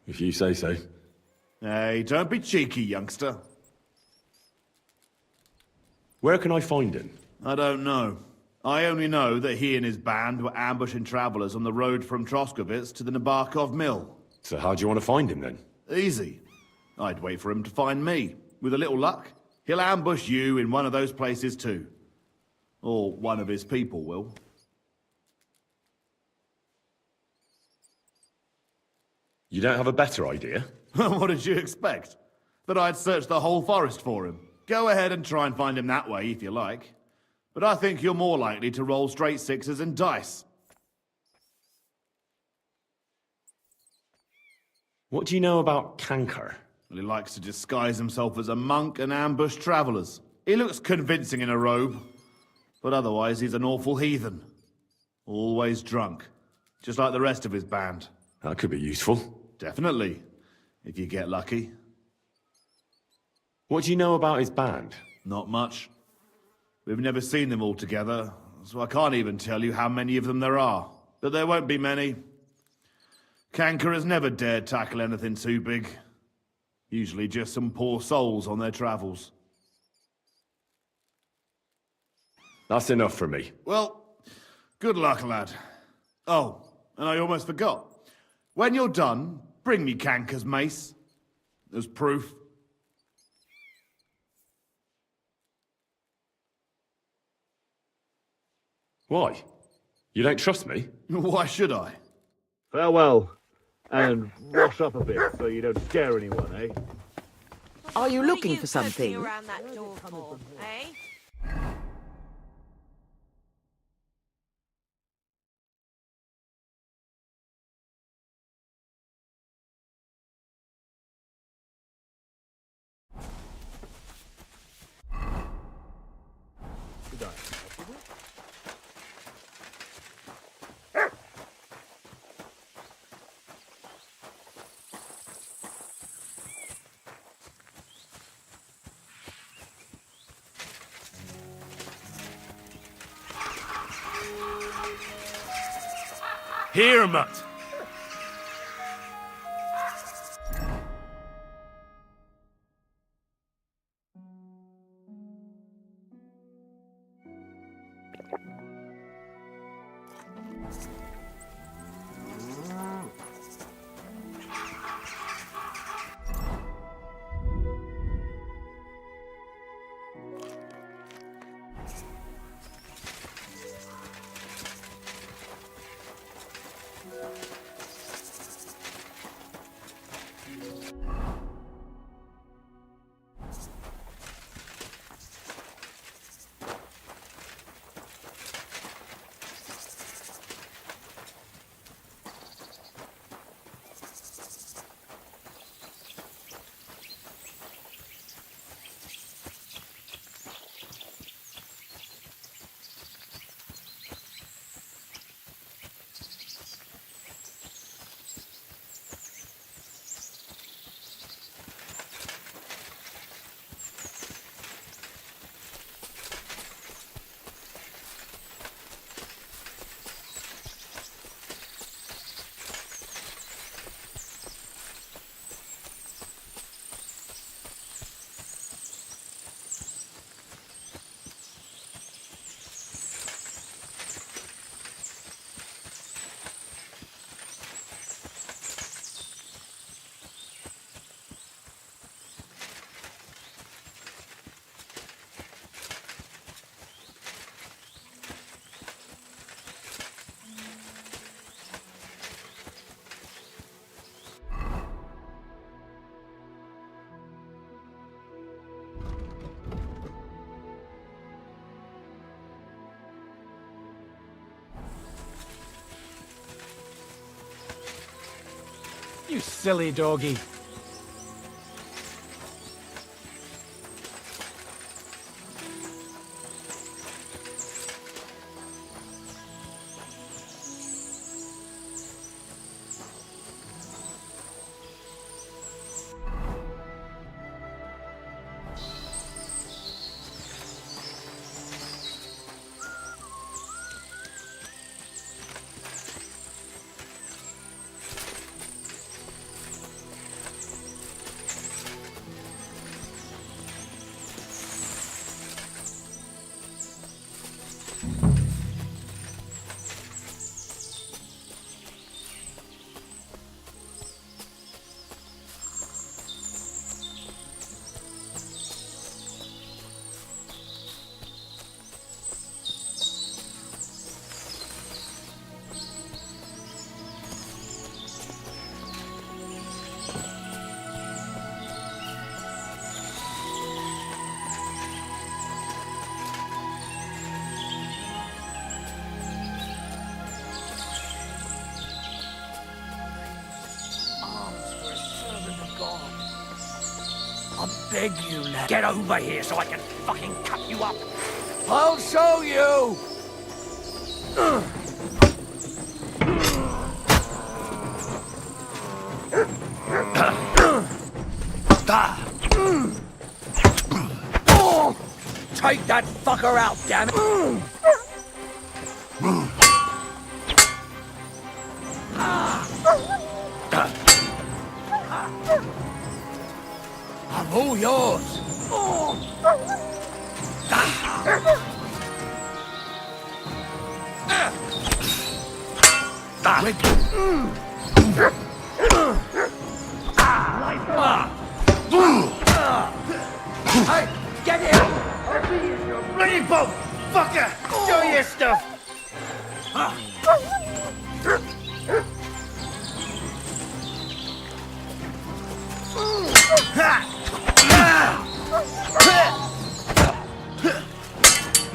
Speaker 1: If you say so.
Speaker 21: Hey, don't be cheeky, youngster.
Speaker 1: Where can I find him?
Speaker 21: I don't know. I only know that he and his band were ambushing travelers on the road from Troskovitz to the Nabarkov mill.
Speaker 1: So how do you want to find him then?
Speaker 21: Easy. I'd wait for him to find me. With a little luck, he'll ambush you in one of those places too. Or one of his people will.
Speaker 1: You don't have a better idea?
Speaker 21: What did you expect? That I'd search the whole forest for him? Go ahead and try and find him that way if you like. But I think you're more likely to roll straight 6s and dice.
Speaker 1: What do you know about Canker?
Speaker 21: Well, he likes to disguise himself as a monk and ambush travelers. He looks convincing in a robe, but otherwise he's an awful heathen. Always drunk, just like the rest of his band.
Speaker 1: That could be useful.
Speaker 21: Definitely, if you get lucky.
Speaker 1: What do you know about his band?
Speaker 21: Not much. We've never seen them all together, so I can't even tell you how many of them there are. But there won't be many. Canker has never dared tackle anything too big. Usually just some poor souls on their travels.
Speaker 1: That's enough for me.
Speaker 21: Well, good luck, lad. Oh, and I almost forgot. When you're done, bring me Canker's mace. As proof.
Speaker 16: Why? You don't trust me?
Speaker 21: Why should I?
Speaker 22: Farewell. And wash up a bit so you don't scare anyone, eh?
Speaker 11: Are you looking for something?
Speaker 14: around that door for, eh?
Speaker 1: Here, Mutt.
Speaker 9: You silly doggy.
Speaker 7: I beg you, lad. Get over here so I can fucking cut you up. I'll show you. Take that fucker out, damn it. I'm all yours. Hey, get here! I'll be in your bloody boat, fucker! Show your stuff!
Speaker 5: You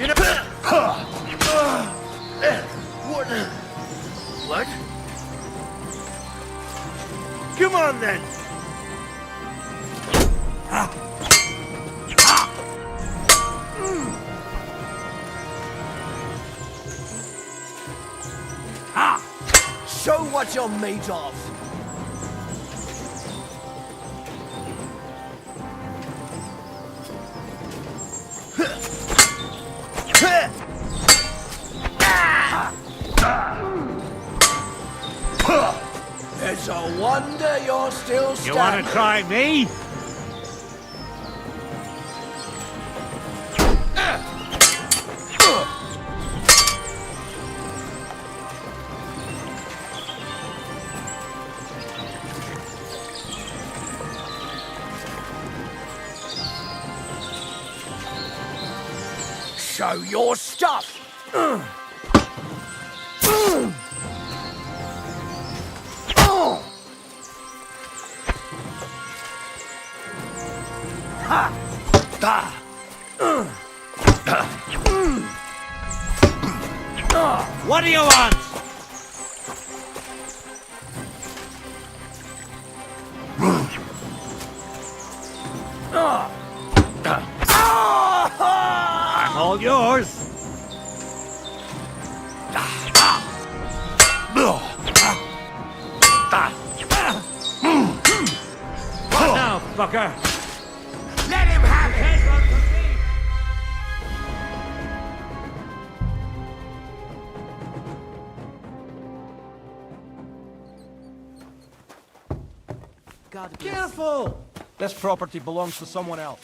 Speaker 5: know. What? Come on then.
Speaker 2: Show what you're made of.
Speaker 7: It's a wonder you're still standing.
Speaker 12: You want to try me?
Speaker 7: Show your stuff.
Speaker 12: What do you want? I'm all yours. What now, fucker?
Speaker 5: Let him have it!
Speaker 2: Careful! This property belongs to someone else.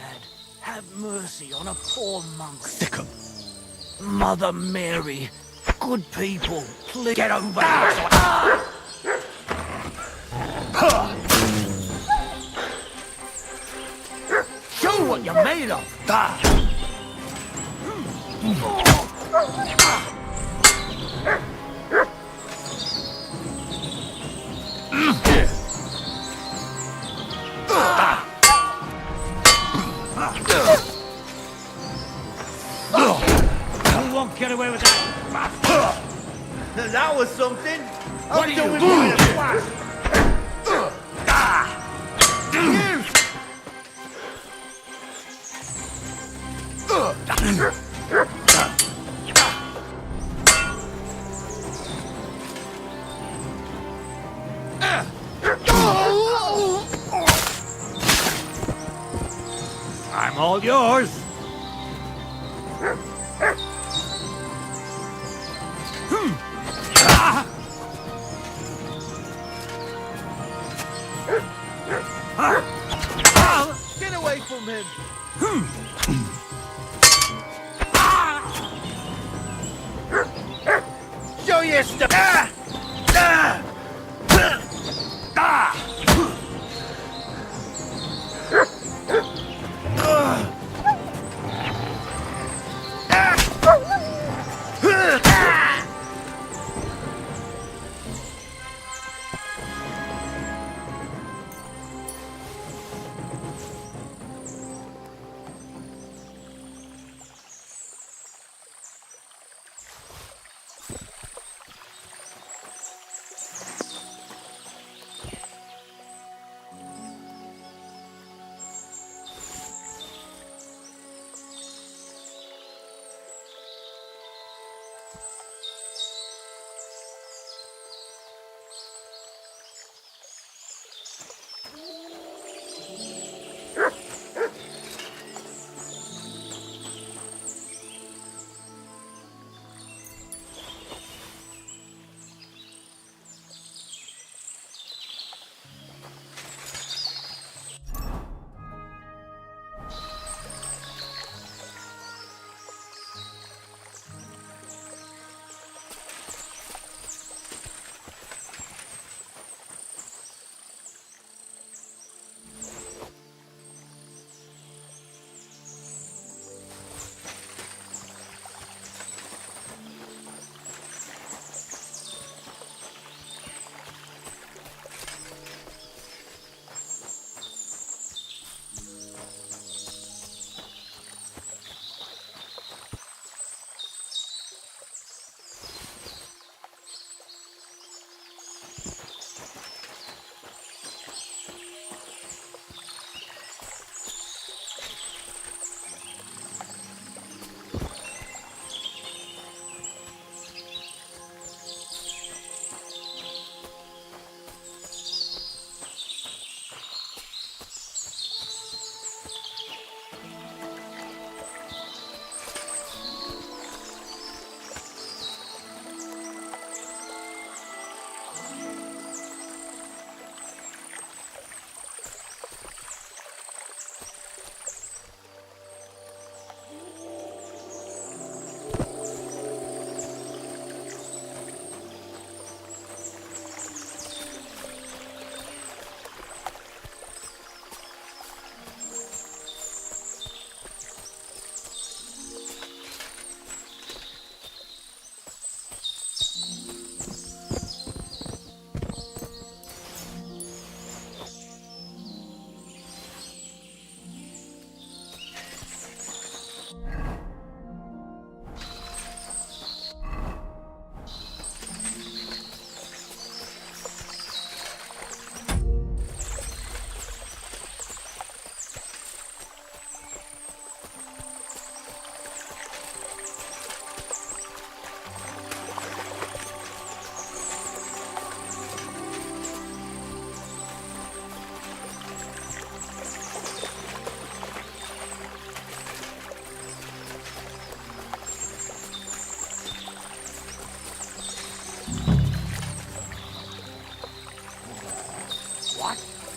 Speaker 7: lad. Have mercy on a poor monk. Thick 'em. Mother Mary, good people, please get over here. Show what you're made of.
Speaker 12: You won't get away with that.
Speaker 21: That was something.
Speaker 12: What are you
Speaker 21: doing
Speaker 12: doing?
Speaker 21: with a flash?
Speaker 12: I'm all yours.
Speaker 21: Get away from him.
Speaker 7: Show your stuff.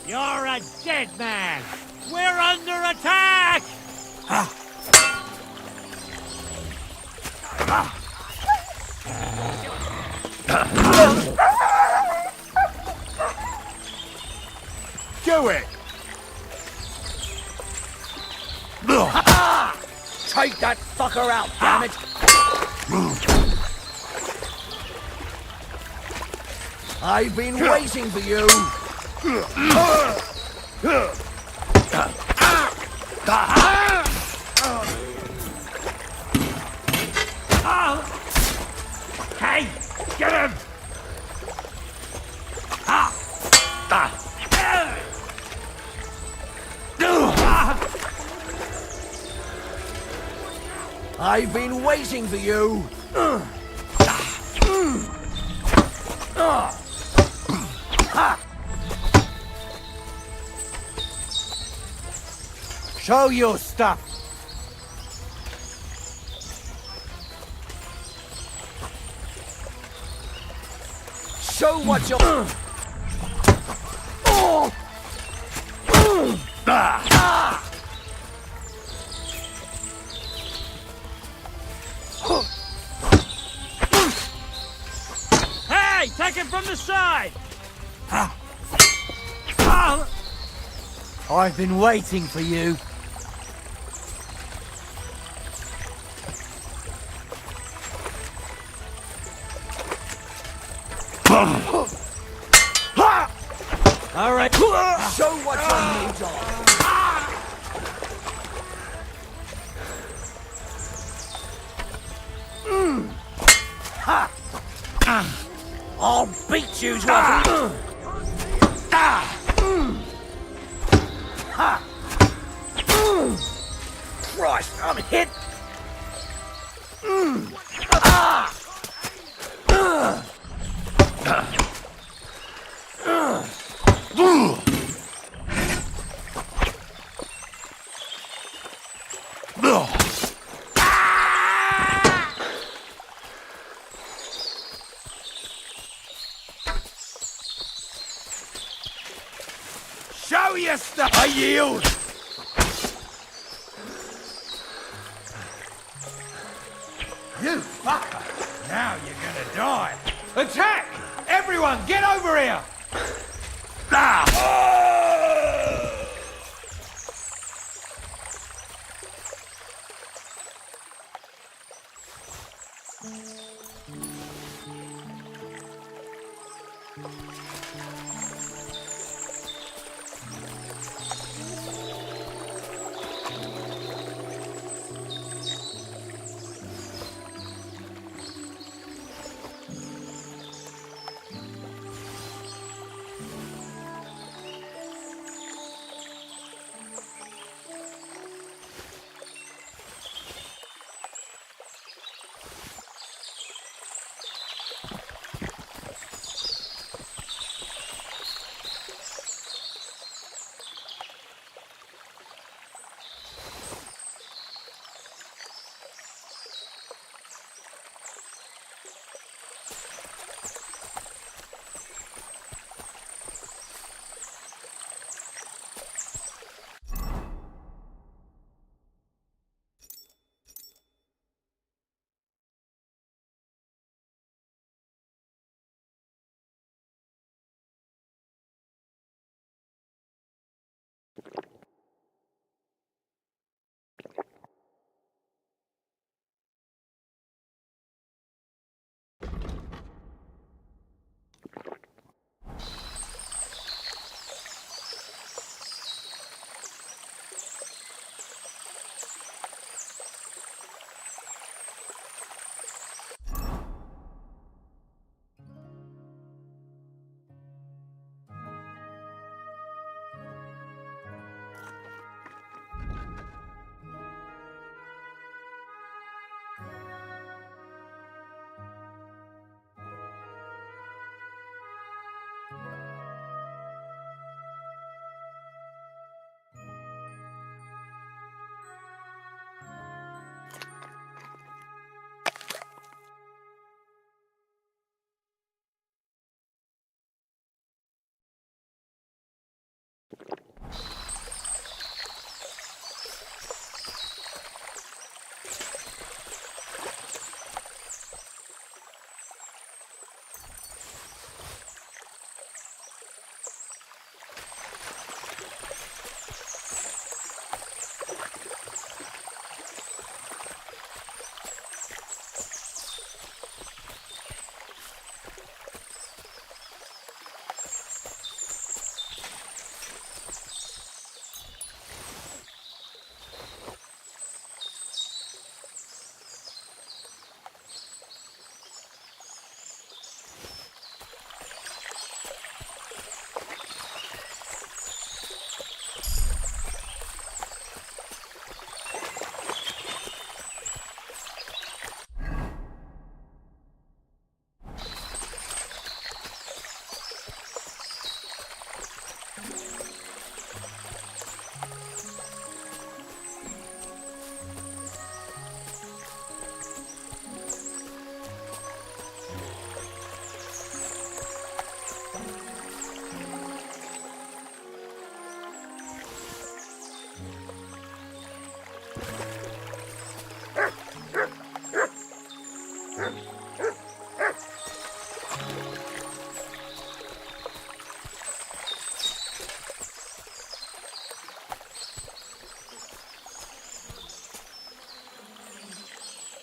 Speaker 12: You're a dead man. We're under attack!
Speaker 5: Do it!
Speaker 7: Take that fucker out, damn it! I've been waiting for you!
Speaker 12: Hey! Get him!
Speaker 7: I've been waiting for you!
Speaker 2: Show your stuff.
Speaker 7: Show what you're...
Speaker 12: Hey! Take him from the side!
Speaker 2: I've been waiting for you.
Speaker 7: All right. Show what your moves are. I'll beat you to a... Christ, I'm hit.
Speaker 2: Show your stuff. I yield. You fucker! Now you're gonna die. Attack! Everyone, get over here!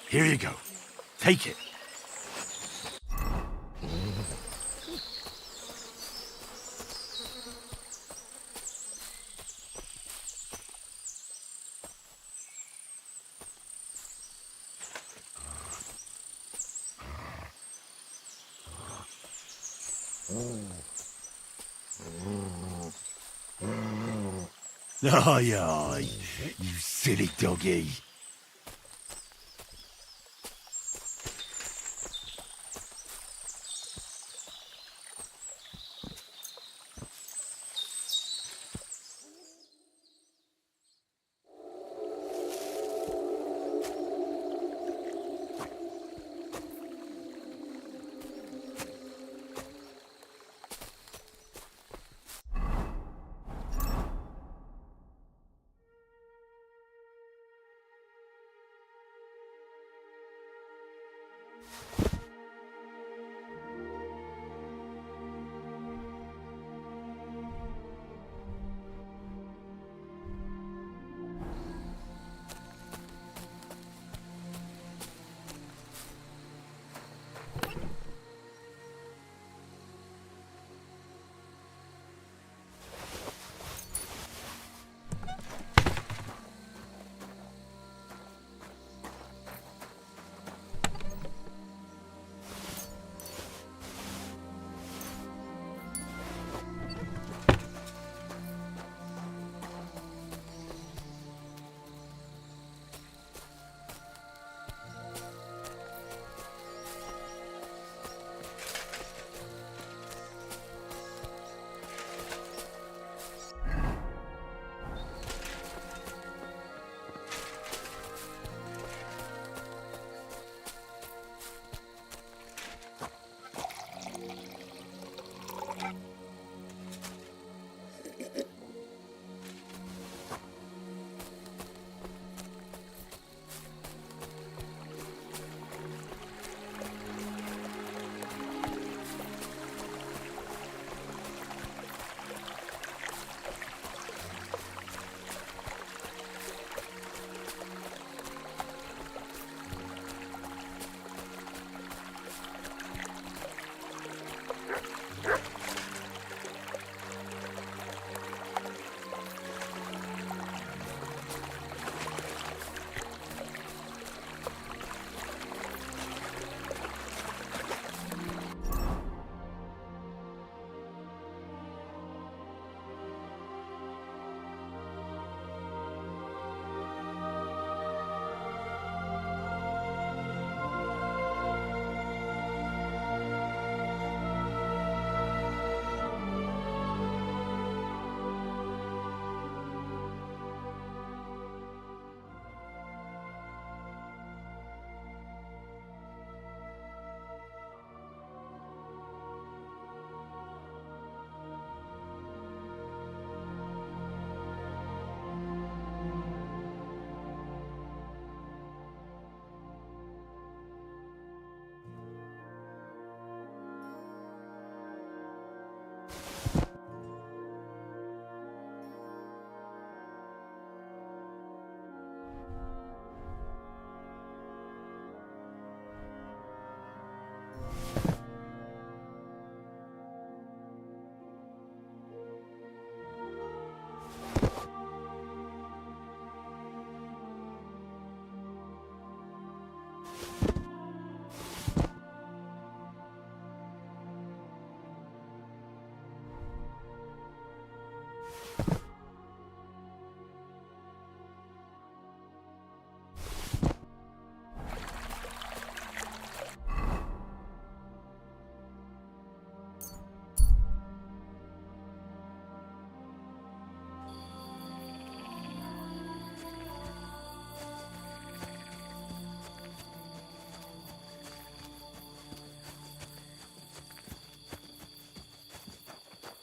Speaker 1: Here you go. Take it. Aye, aye, you silly doggy.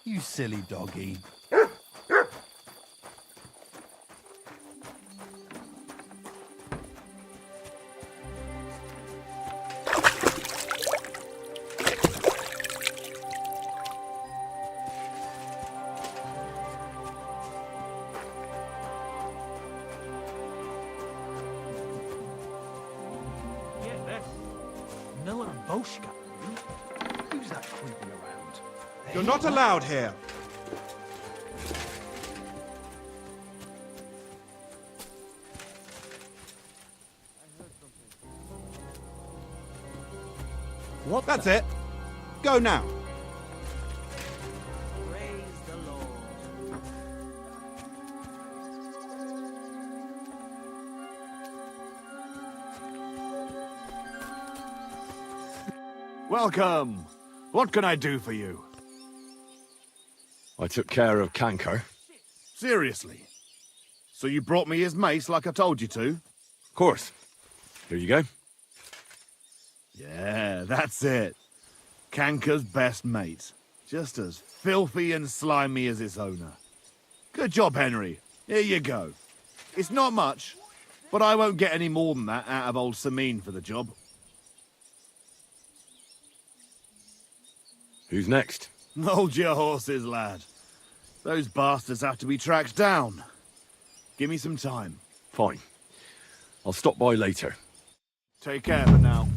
Speaker 21: You silly doggy.
Speaker 3: Oshka. Who's that creeping around?
Speaker 13: You're not allowed here.
Speaker 3: What?
Speaker 13: That's it. Go now.
Speaker 3: Praise the Lord.
Speaker 21: Welcome. What can I do for you?
Speaker 1: I took care of Canker.
Speaker 21: Seriously? So you brought me his mace like I told you to?
Speaker 1: Of course. Here you go.
Speaker 21: Yeah, that's it. Canker's best mate. Just as filthy and slimy as its owner. Good job, Henry. Here you go. It's not much, but I won't get any more than that out of old Sameen for the job.
Speaker 1: Who's next?
Speaker 21: Hold your horses, lad. Those bastards have to be tracked down. Give me some time.
Speaker 1: Fine. I'll stop by later.
Speaker 21: Take care for now.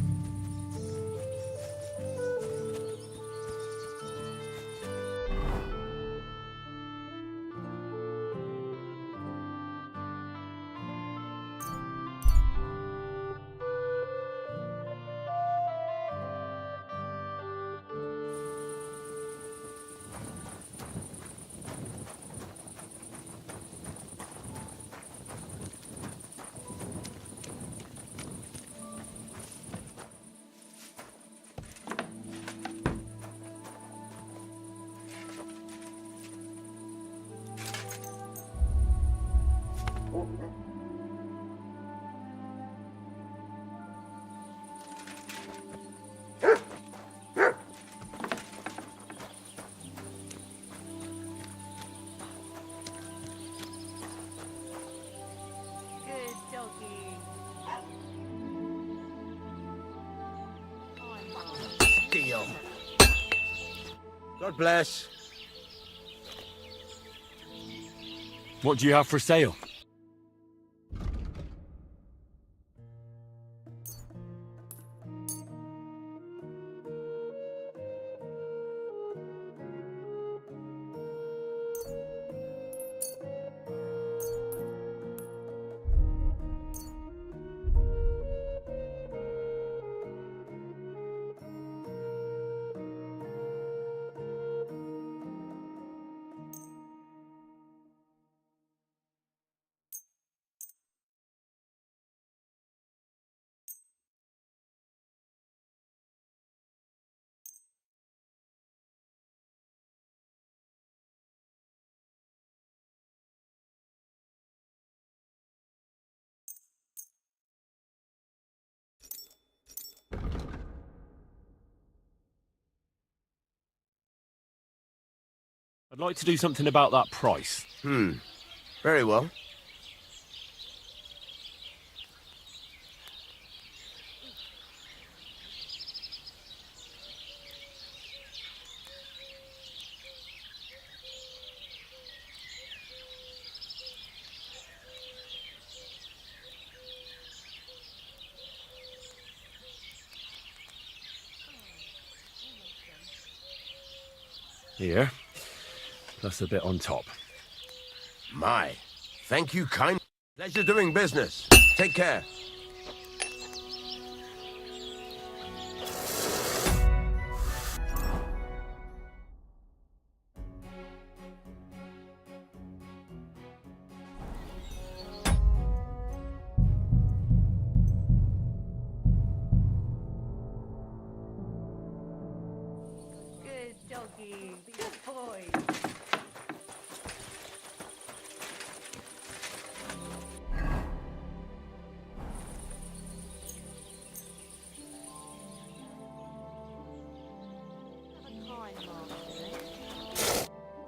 Speaker 14: Good doggy.
Speaker 5: Deal. God bless.
Speaker 1: What do you have for sale? I'd like to do something about that price.
Speaker 5: Very well.
Speaker 1: Here. Plus a bit on top.
Speaker 5: My, thank you kind. Pleasure doing business. Take care.
Speaker 14: Good doggy. Good boy.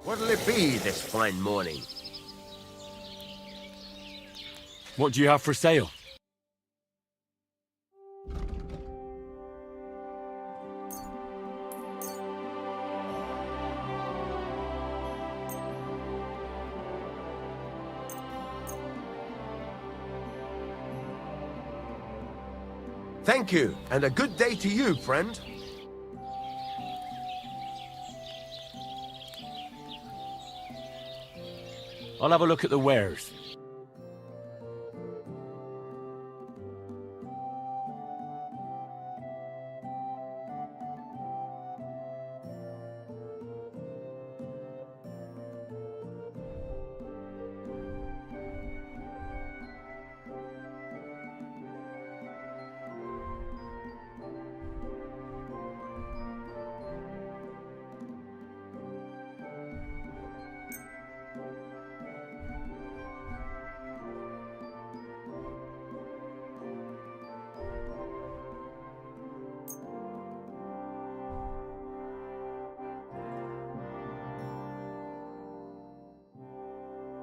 Speaker 5: What'll it be this fine morning?
Speaker 1: What do you have for sale?
Speaker 5: Thank you, and a good day to you, friend.
Speaker 16: I'll have a look at the wares.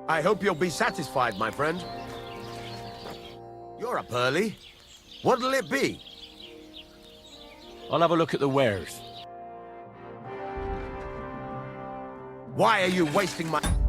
Speaker 5: I hope you'll be satisfied, my friend. You're up early. What'll it be?
Speaker 16: I'll have a look at the wares.
Speaker 5: Why are you wasting my time?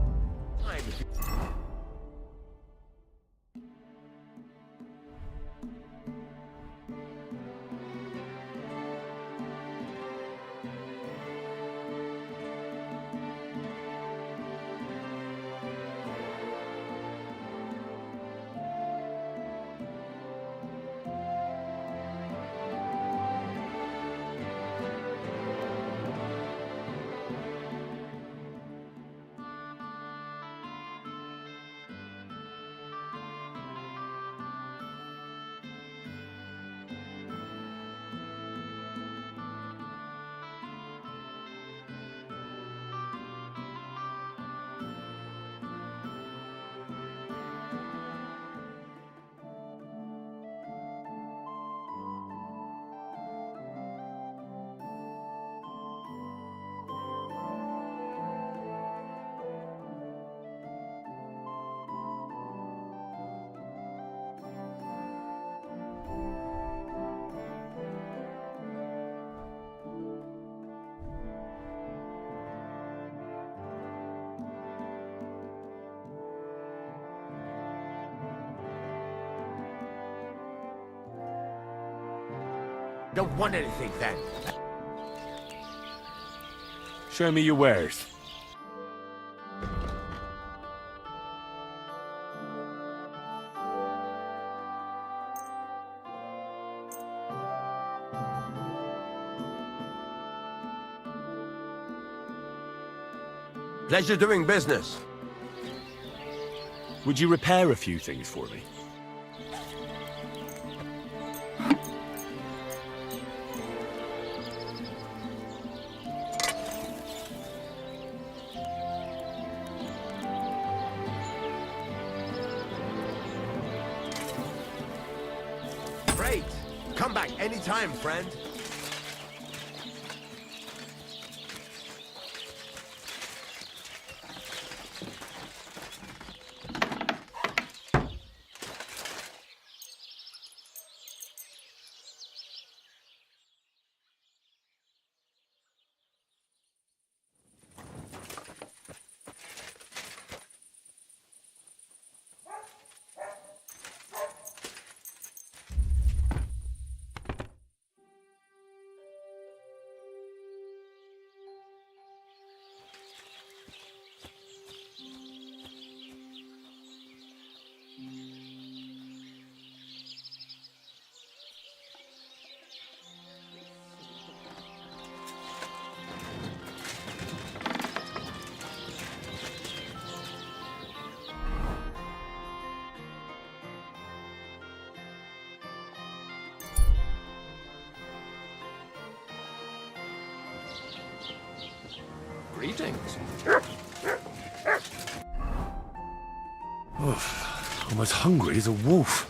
Speaker 5: Don't want anything then.
Speaker 16: Show me your wares.
Speaker 5: Pleasure doing business.
Speaker 16: Would you repair a few things for me?
Speaker 5: Great. Come back anytime, friend.
Speaker 1: Greetings. Oof, I'm as hungry as a wolf.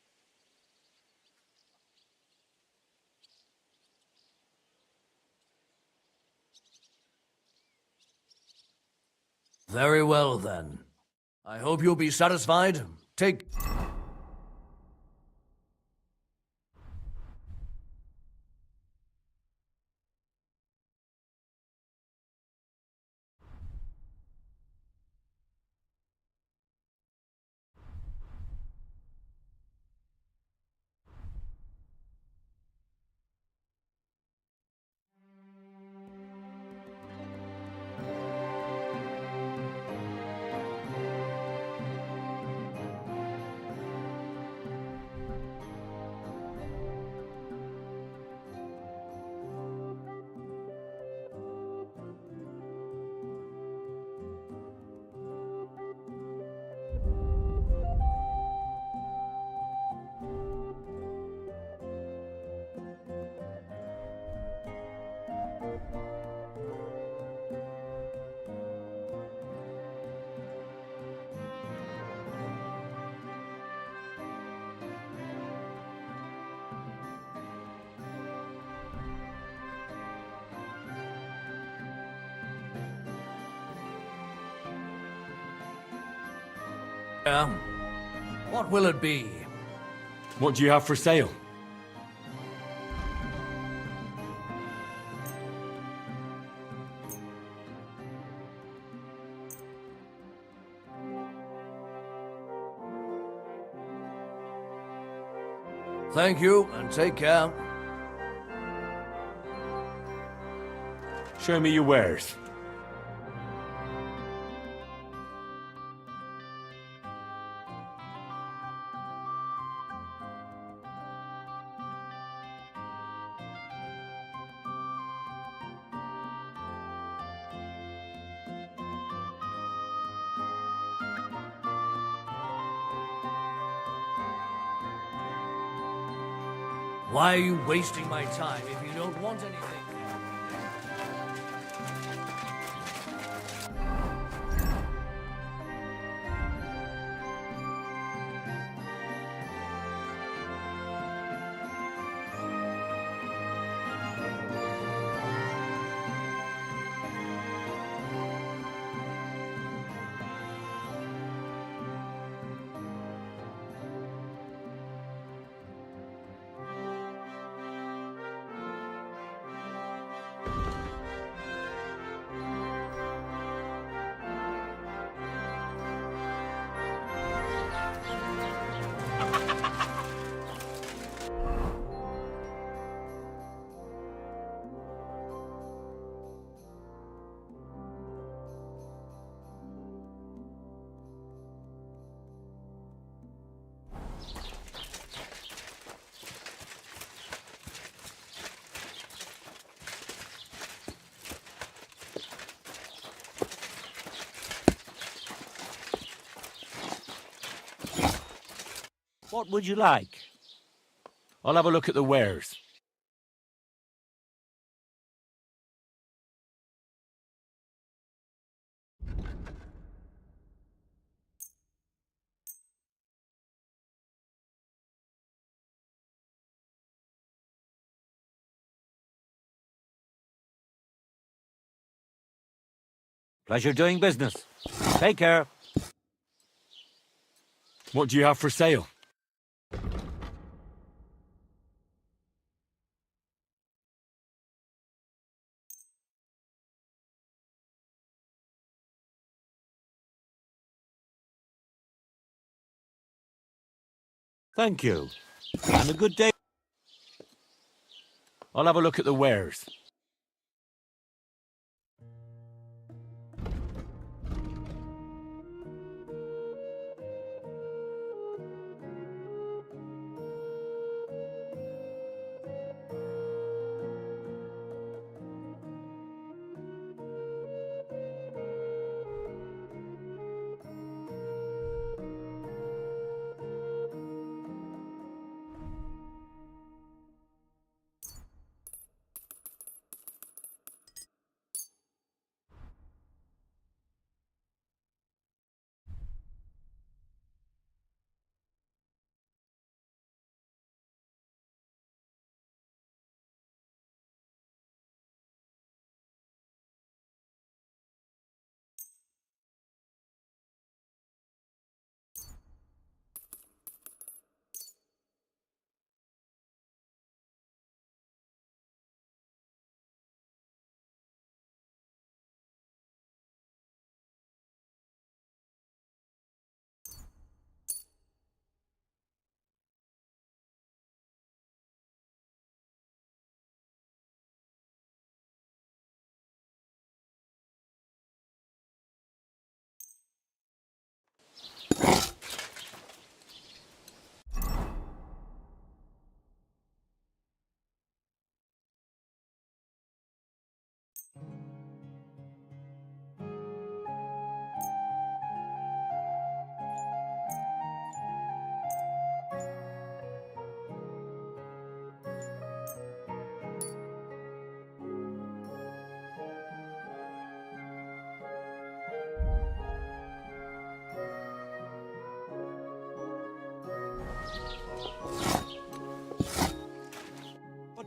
Speaker 19: Very well, then. I hope you'll be satisfied. Take... What will it be?
Speaker 1: What do you have for sale?
Speaker 19: Thank you, and take care.
Speaker 1: Show me your wares.
Speaker 19: Why are you wasting my time if you don't want anything?
Speaker 12: What would you like?
Speaker 1: I'll have a look at the wares.
Speaker 12: Pleasure doing business. Take care.
Speaker 1: What do you have for sale?
Speaker 12: Thank you. And a good day.
Speaker 1: I'll have a look at the wares.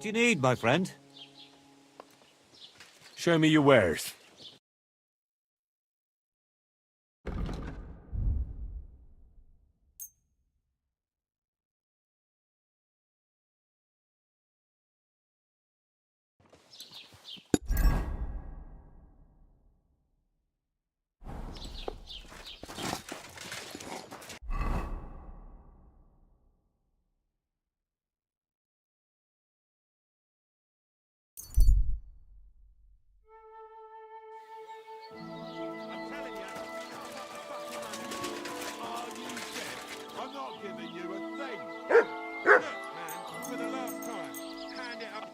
Speaker 12: do you need, my friend?
Speaker 1: Show me your wares.
Speaker 21: I'm not giving you a thing. Look, man, for the last time, hand it up.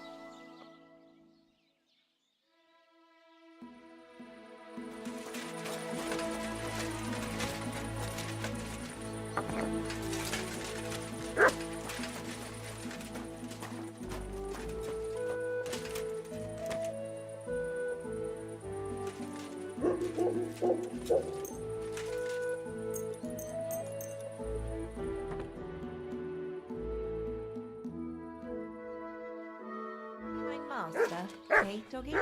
Speaker 11: Kind master, eh, doggy?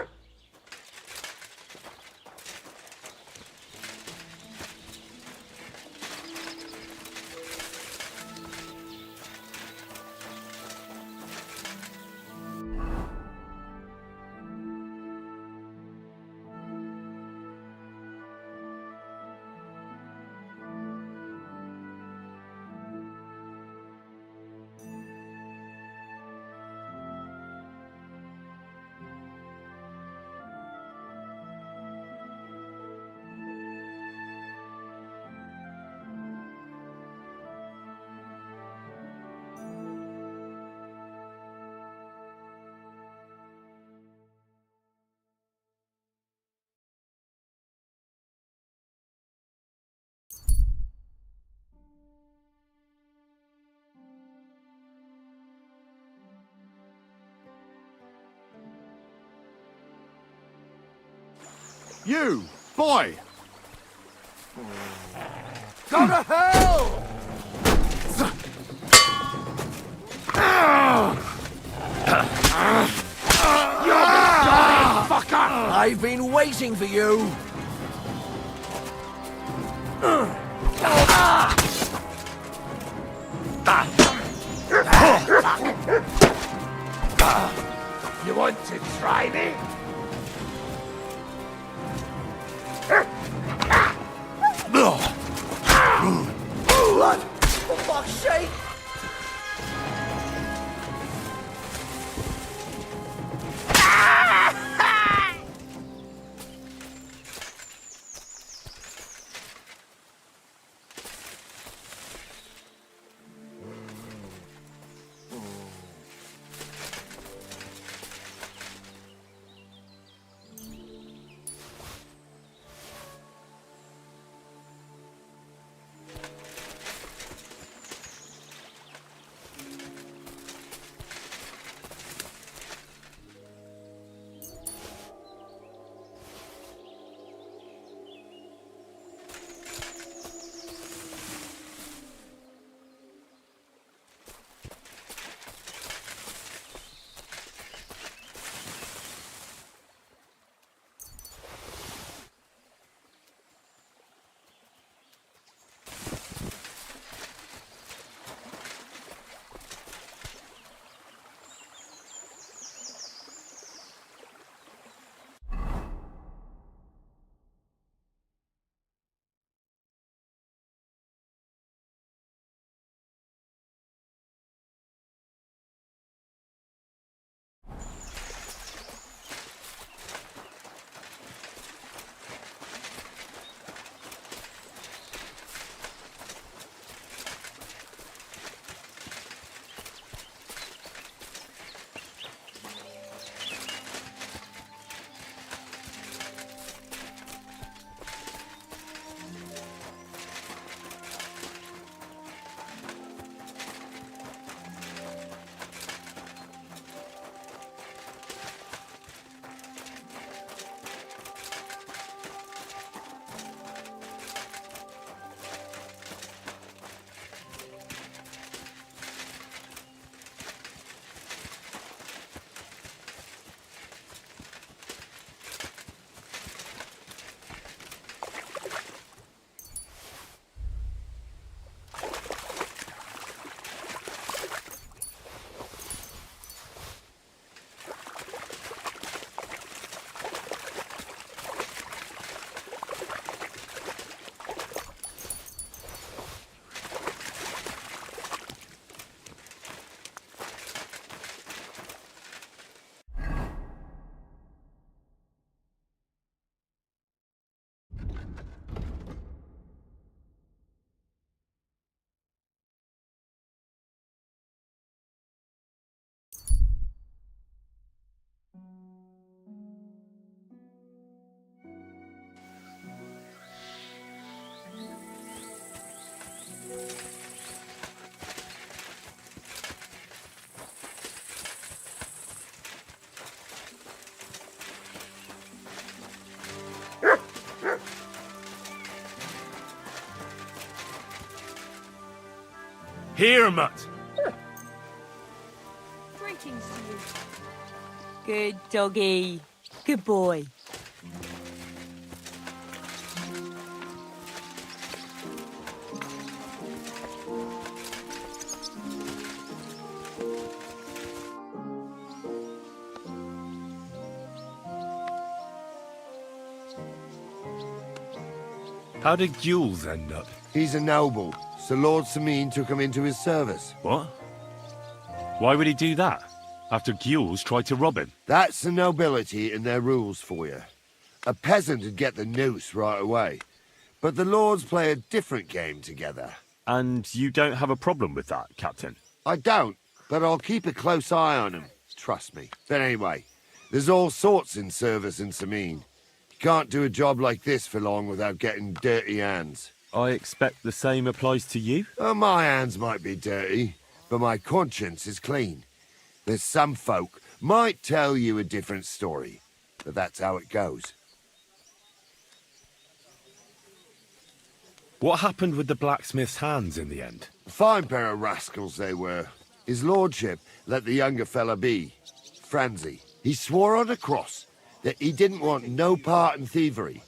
Speaker 21: You, boy!
Speaker 2: Go to hell!
Speaker 7: You're die, fucker! I've been waiting for you.
Speaker 2: You want to try me?
Speaker 7: Blood! For fuck's sake!
Speaker 1: Here, mutt.
Speaker 17: Greetings to you. Good doggy. Good boy.
Speaker 1: How did Jules end up?
Speaker 8: He's a noble, so Lord Sameen took him into his service.
Speaker 1: What? Why would he do that? After Jules tried to rob him?
Speaker 8: That's the nobility and their rules for you. A peasant would get the noose right away, but the lords play a different game together.
Speaker 1: And you don't have a problem with that, Captain?
Speaker 8: I don't, but I'll keep a close eye on him. Trust me. But anyway, there's all sorts in service in Sameen. You can't do a job like this for long without getting dirty hands.
Speaker 1: I expect the same applies to you?
Speaker 8: Oh, my hands might be dirty, but my conscience is clean. There's some folk might tell you a different story, but that's how it goes.
Speaker 1: What happened with the blacksmith's hands in the end?
Speaker 8: A fine pair of rascals they were. His lordship let the younger fella be, Franzi. He swore on a cross that he didn't want no part in thievery,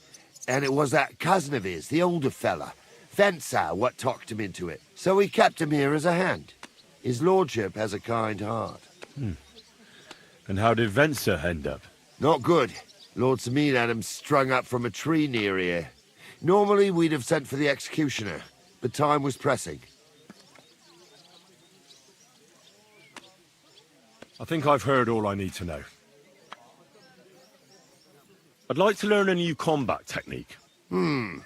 Speaker 8: and it was that cousin of his, the older fella, Fensau, what talked him into it. So he kept him here as a hand. His lordship has a kind heart.
Speaker 1: And how did Venser end up?
Speaker 8: Not good. Lord Sameen had him strung up from a tree near here. Normally we'd have sent for the executioner, but time was pressing.
Speaker 1: I think I've heard all I need to know. I'd like to learn a new combat technique.
Speaker 8: All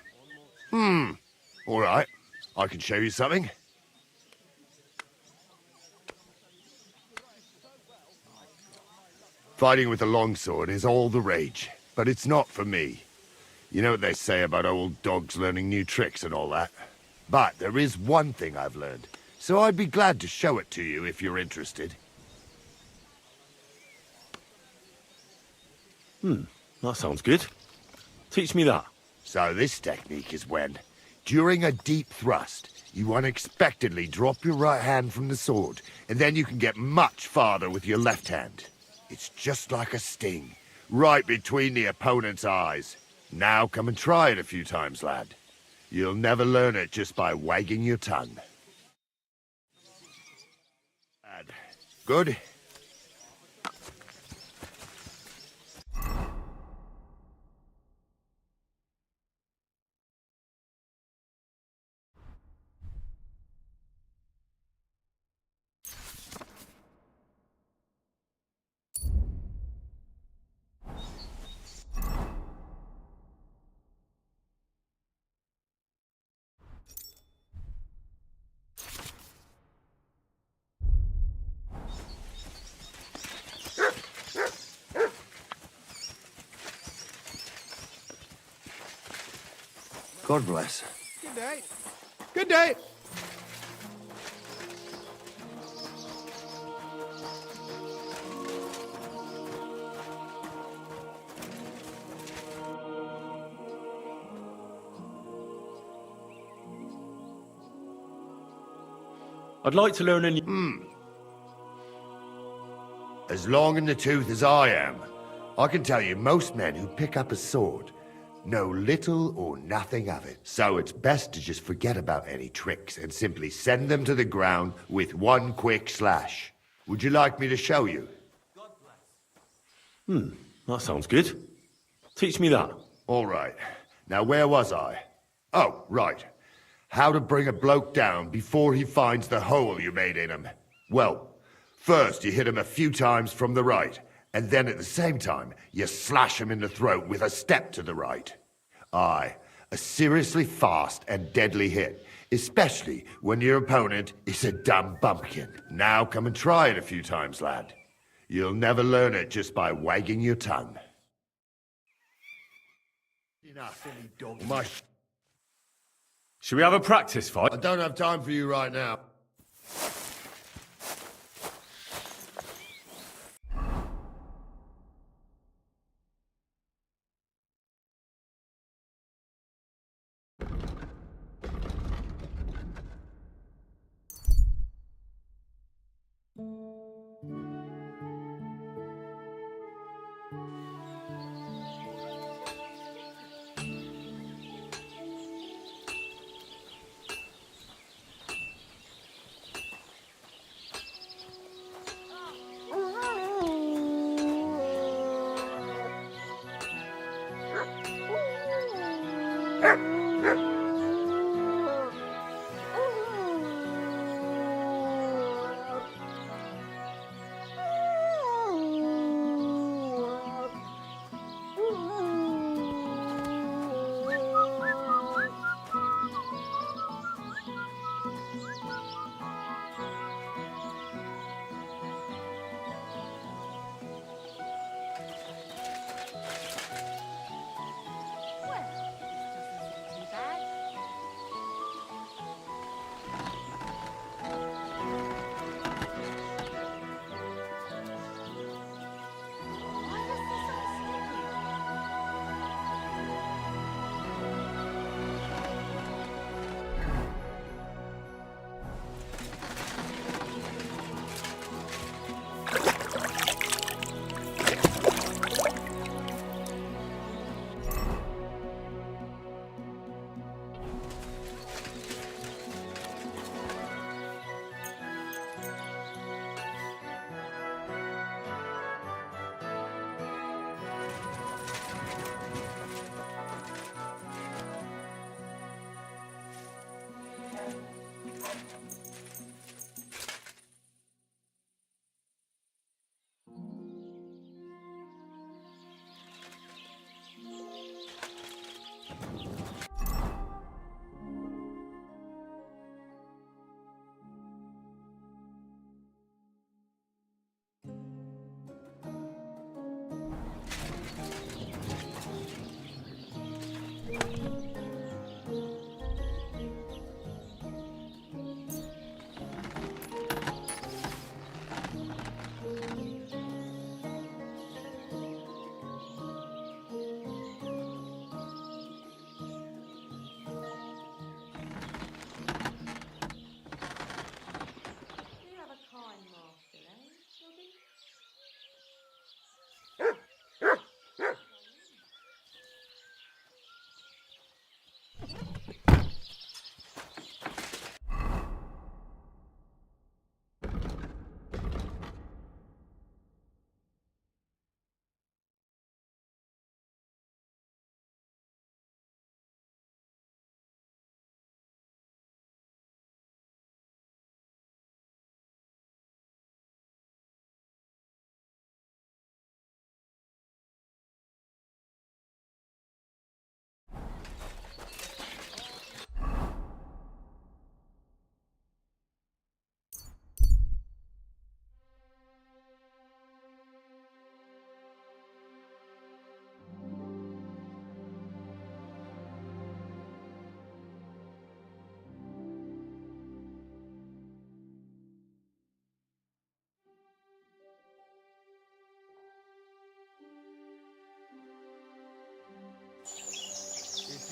Speaker 8: right. I can show you something. Fighting with a longsword is all the rage, but it's not for me. You know what they say about old dogs learning new tricks and all that? But there is one thing I've learned, so I'd be glad to show it to you if you're interested.
Speaker 1: That sounds good. Teach me that.
Speaker 8: So this technique is when, during a deep thrust, you unexpectedly drop your right hand from the sword, and then you can get much farther with your left hand. It's just like a sting, right between the opponent's eyes. Now come and try it a few times, lad. You'll never learn it just by wagging your tongue. Good? God bless.
Speaker 13: Good day. Good day.
Speaker 1: I'd like to learn a new...
Speaker 8: As long in the tooth as I am, I can tell you most men who pick up a sword know little or nothing of it. So it's best to just forget about any tricks and simply send them to the ground with one quick slash. Would you like me to show you?
Speaker 1: That sounds good. Teach me that.
Speaker 8: All right. Now, where was I? Oh, right. How to bring a bloke down before he finds the hole you made in him. Well, first you hit him a few times from the right, and then at the same time, you slash him in the throat with a step to the right. Aye, a seriously fast and deadly hit, especially when your opponent is a dumb bumpkin. Now come and try it a few times, lad. You'll never learn it just by wagging your tongue. Enough, silly dog.
Speaker 1: Should we have a practice fight?
Speaker 8: I don't have time for you right now.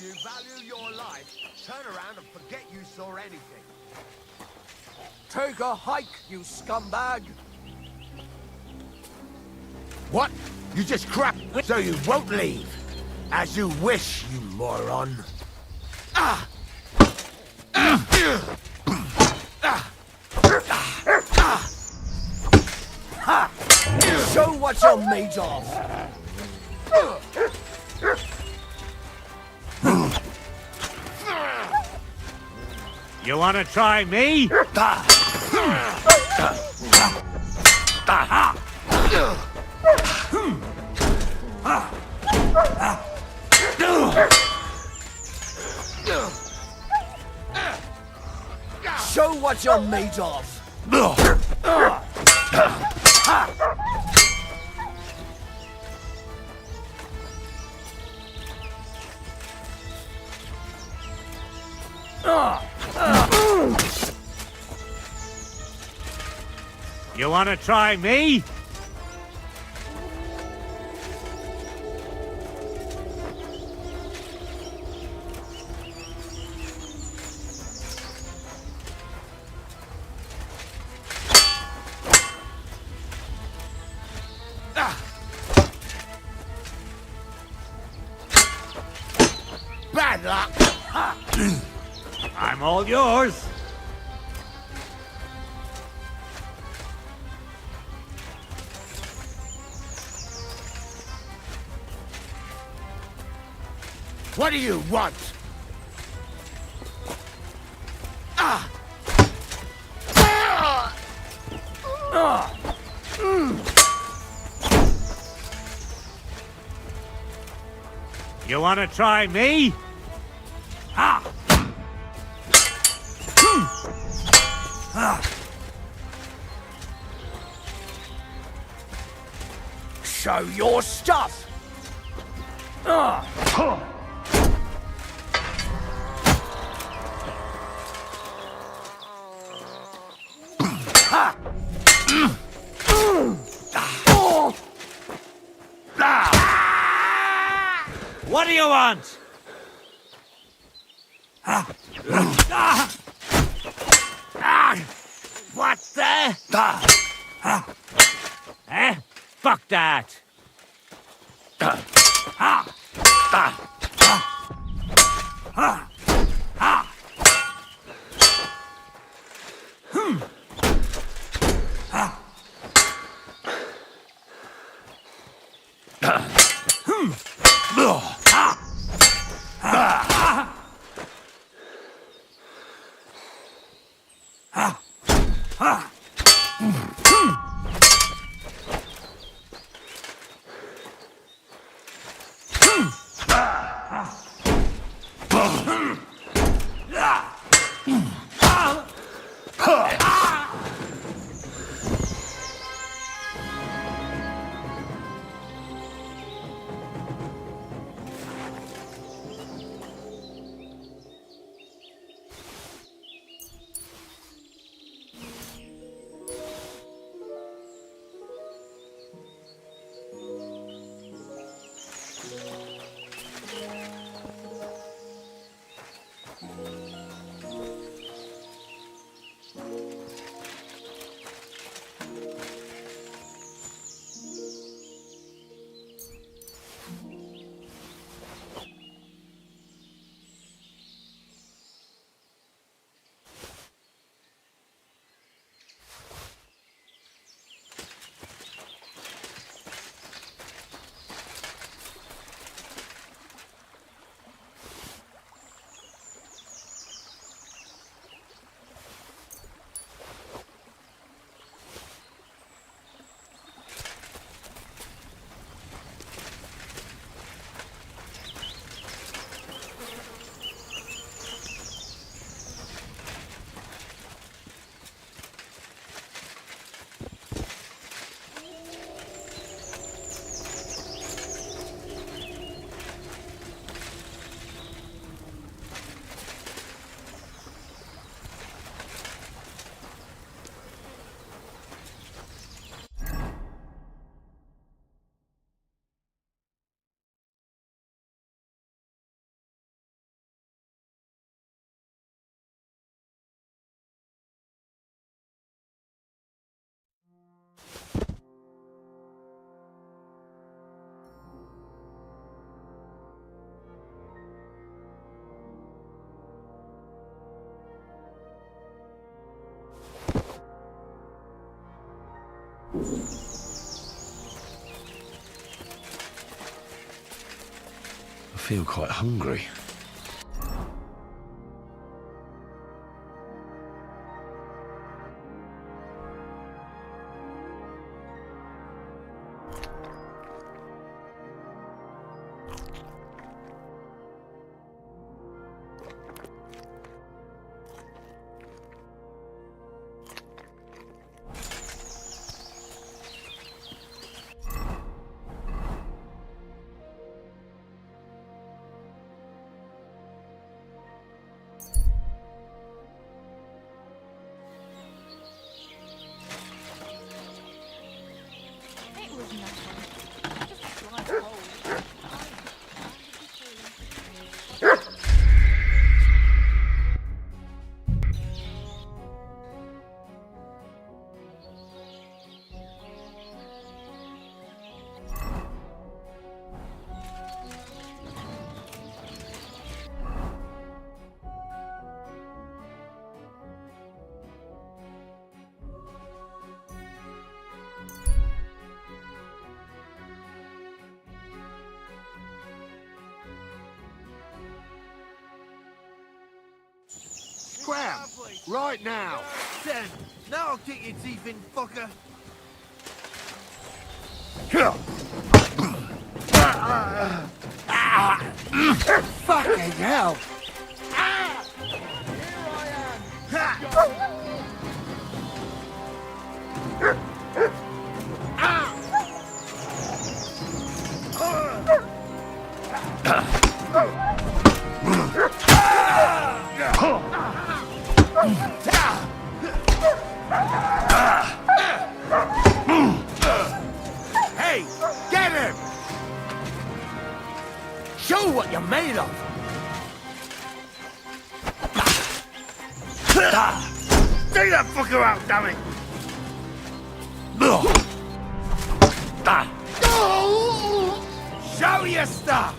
Speaker 5: you value your life, turn around and forget you saw anything.
Speaker 7: Take a hike, you scumbag!
Speaker 5: What? You just crap so you won't leave? As you wish, you moron. Ah!
Speaker 7: Ha! Show what you're made of!
Speaker 12: You want to try me?
Speaker 7: Show what you're made of!
Speaker 12: You want to try me?
Speaker 5: Bad luck!
Speaker 12: I'm all yours.
Speaker 5: What do you want? Ah!
Speaker 12: You want to try me? Ha!
Speaker 7: Show your stuff!
Speaker 12: What do you want? What the? Eh? Fuck that.
Speaker 1: I feel quite hungry.
Speaker 14: It was nothing. Just a slight cold.
Speaker 5: Scram! Right now!
Speaker 3: Then, now I'll kick your teeth in, fucker.
Speaker 5: Fucking hell!
Speaker 3: Hey, get him! Show what you're made of! Take that fucker out, damn it! Show your stuff!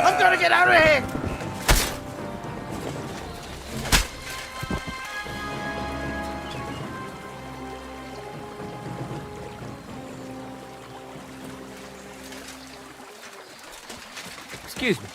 Speaker 3: I'm gonna get out of here!
Speaker 9: Excuse me.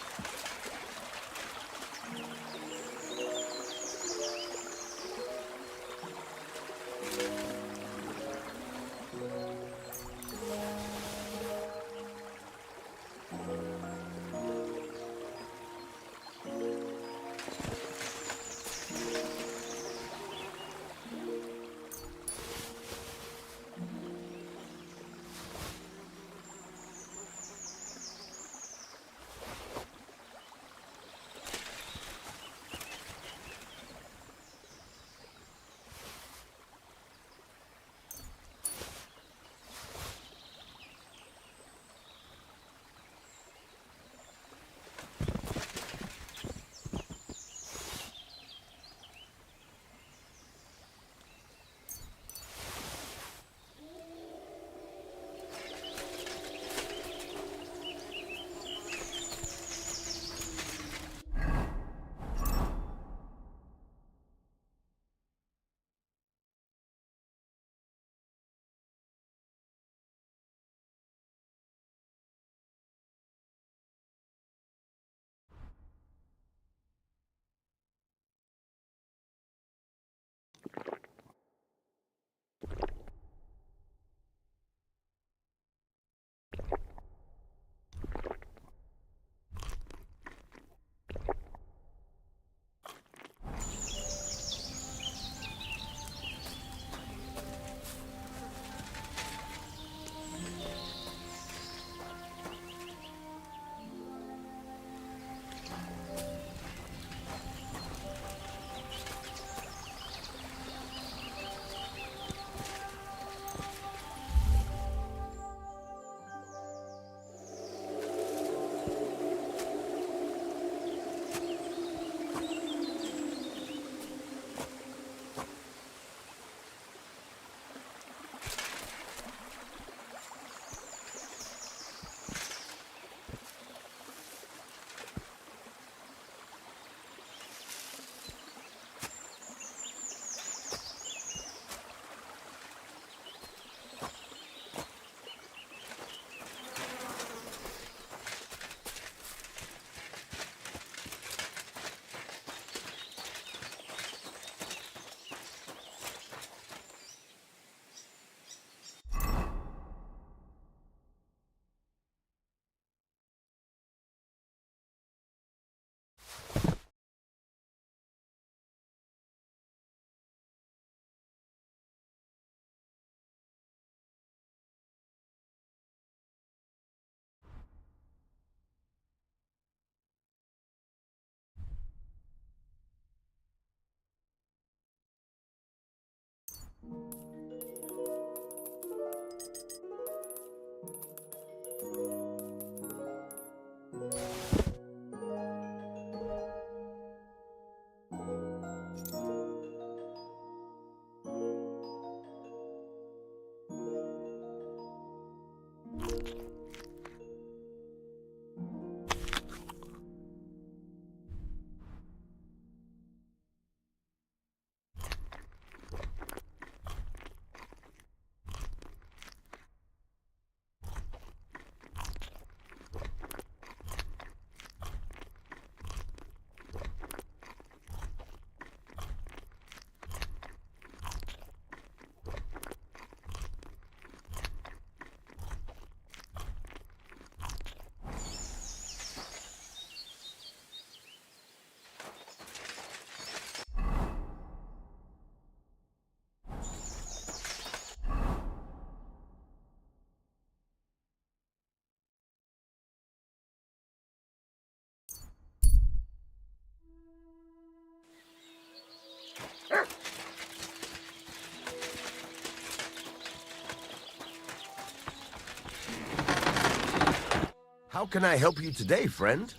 Speaker 5: How can I help you today, friend?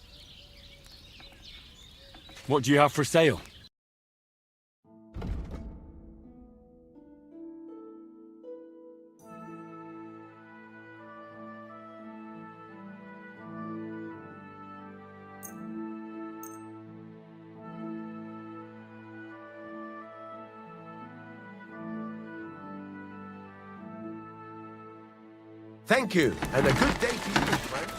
Speaker 1: What do you have for sale?
Speaker 5: Thank you, and a good day to you, friend.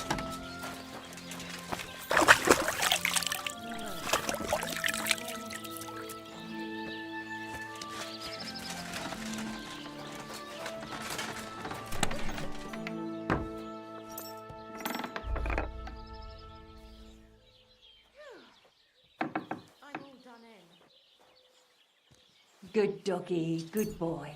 Speaker 11: I'm all done in. Good doggy, good boy.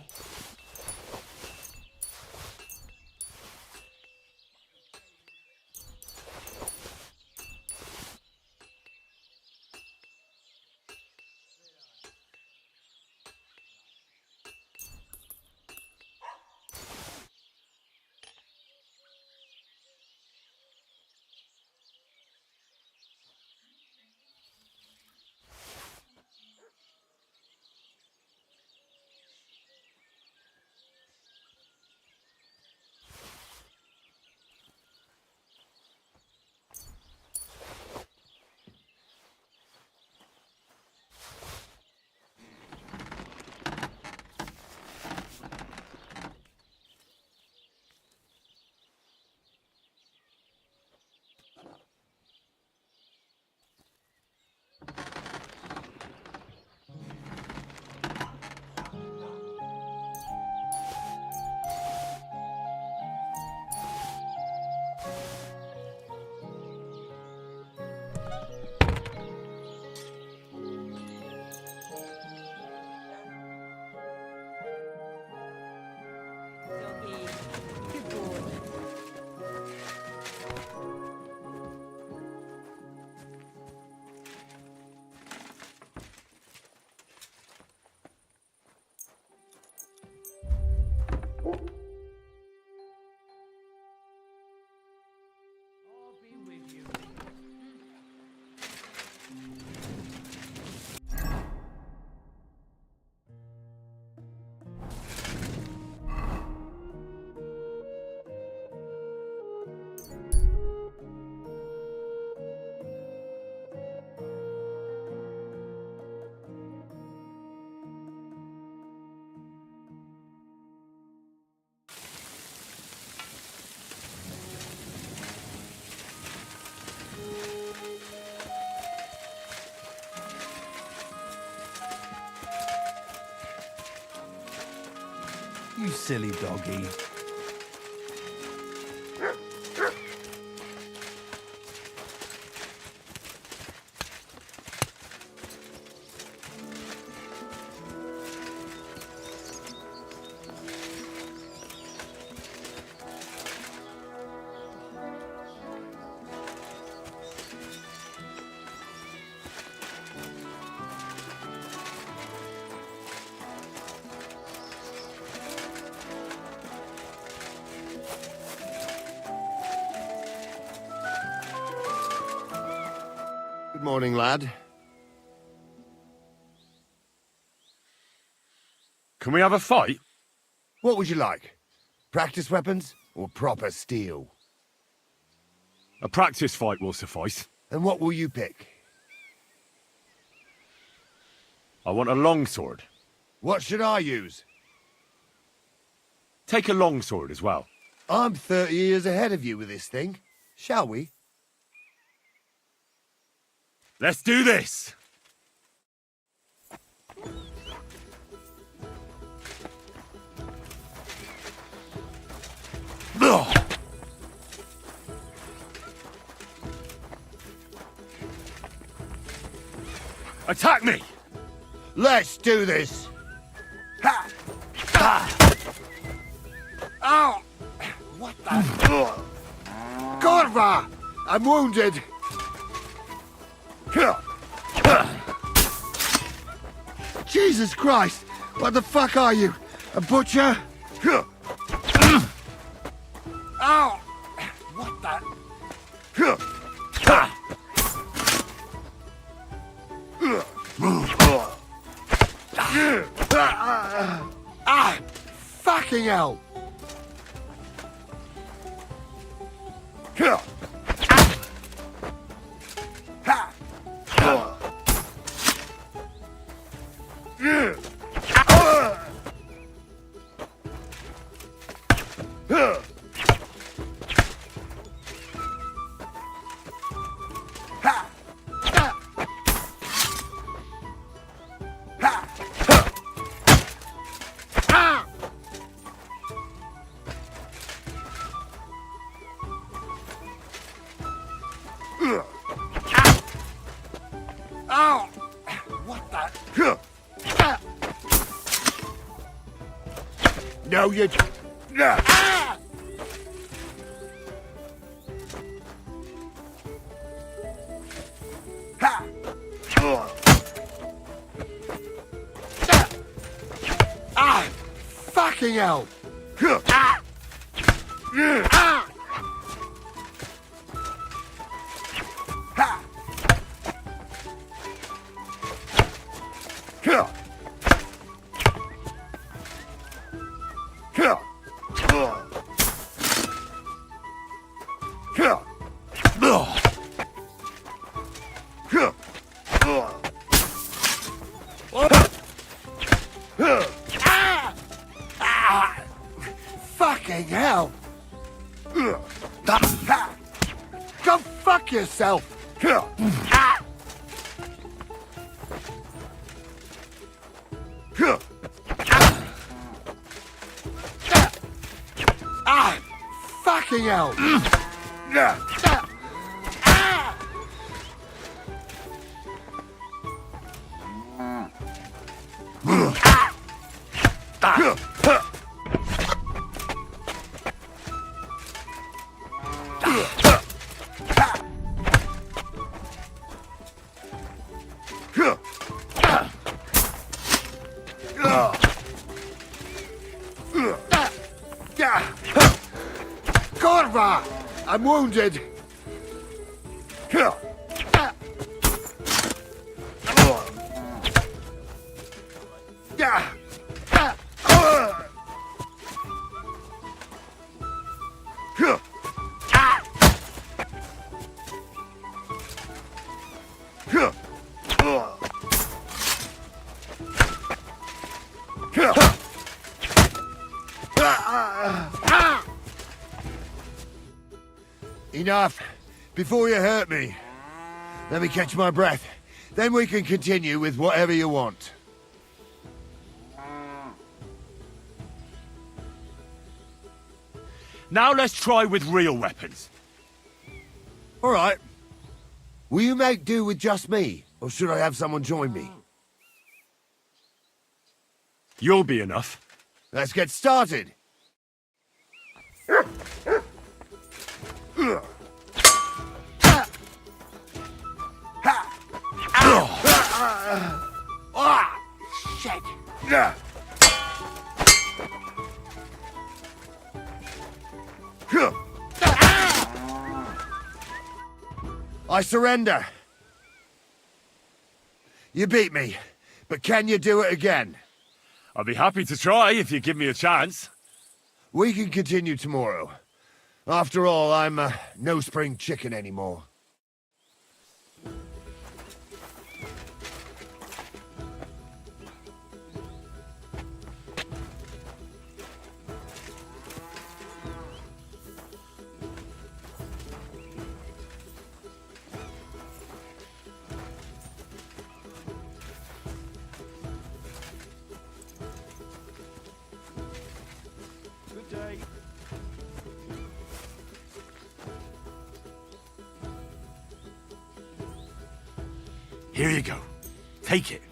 Speaker 2: You silly doggy.
Speaker 8: morning, lad.
Speaker 1: Can we have a fight?
Speaker 8: What would you like? Practice weapons or proper steel?
Speaker 1: A practice fight will suffice.
Speaker 8: And what will you pick?
Speaker 1: I want a longsword.
Speaker 8: What should I use?
Speaker 1: Take a longsword as well.
Speaker 8: I'm 30 years ahead of you with this thing. Shall we?
Speaker 1: Let's do this! Ugh. Attack me!
Speaker 8: Let's do this! Ha! Ha! Ow! What the? Corva! I'm wounded! Jesus Christ! What the fuck are you? A butcher? Ow! What the? Ah! Fucking hell! Ow! What the? No, you... Ah! Ha! Ah! Fucking hell! Ah! Ah! Fucking hell! Go fuck yourself! Ah! Fucking hell! Corva! I'm wounded! Enough. Before you hurt me. Let me catch my breath. Then we can continue with whatever you want.
Speaker 1: Now let's try with real weapons.
Speaker 8: All right. Will you make do with just me? Or should I have someone join me?
Speaker 1: You'll be enough.
Speaker 8: Let's get started. Ah! Shit! I surrender. You beat me, but can you do it again?
Speaker 1: I'd be happy to try if you give me a chance.
Speaker 8: We can continue tomorrow. After all, I'm no spring chicken anymore.
Speaker 1: Good day. Here you go. Take it.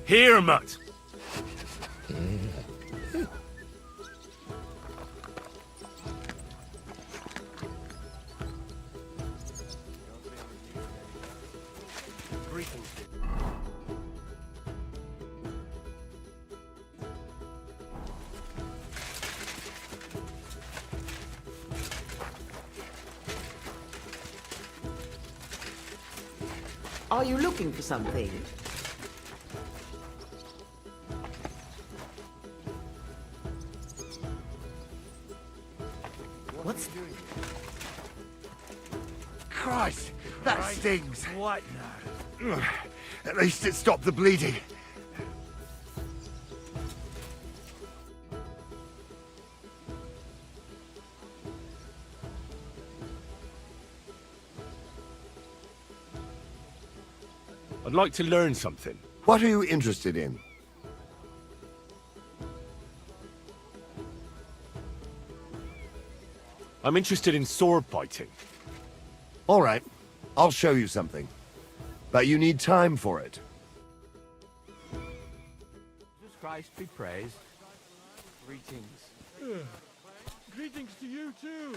Speaker 1: Here, mutt.
Speaker 10: Are you looking for something?
Speaker 8: What's... Christ, that stings.
Speaker 1: What now?
Speaker 8: At least it stopped the bleeding.
Speaker 1: I'd like to learn something.
Speaker 8: What are you interested in?
Speaker 1: I'm interested in sword fighting.
Speaker 8: All right, I'll show you something. But you need time for it.
Speaker 15: Jesus Christ be praised.
Speaker 1: Greetings. Greetings to you too.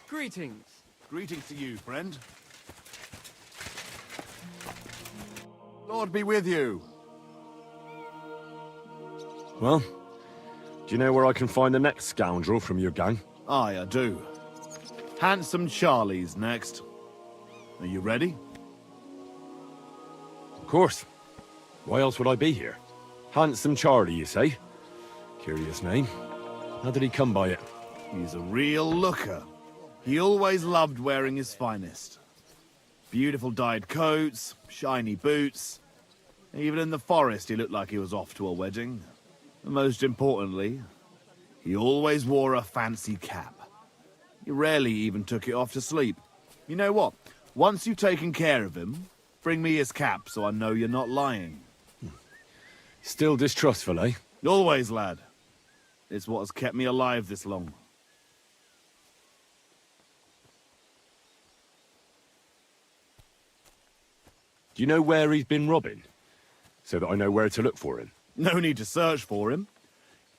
Speaker 21: Greetings. Greetings to you, friend. Lord be with you.
Speaker 1: Well, do you know where I can find the next scoundrel from your gang?
Speaker 21: Aye, I do. Handsome Charlie's next. Are you ready?
Speaker 1: Of course. Why else would I be here? Handsome Charlie, you say? Curious name. How did he come by it?
Speaker 21: He's a real looker. He always loved wearing his finest. Beautiful dyed coats, shiny boots. Even in the forest, he looked like he was off to a wedding. And most importantly, he always wore a fancy cap. He rarely even took it off to sleep. You know what? Once you've taken care of him, bring me his cap so I know you're not lying.
Speaker 1: Still distrustful, eh?
Speaker 21: Always, lad. It's what has kept me alive this long.
Speaker 1: Do you know where he's been robbing? So that I know where to look for him.
Speaker 21: No need to search for him.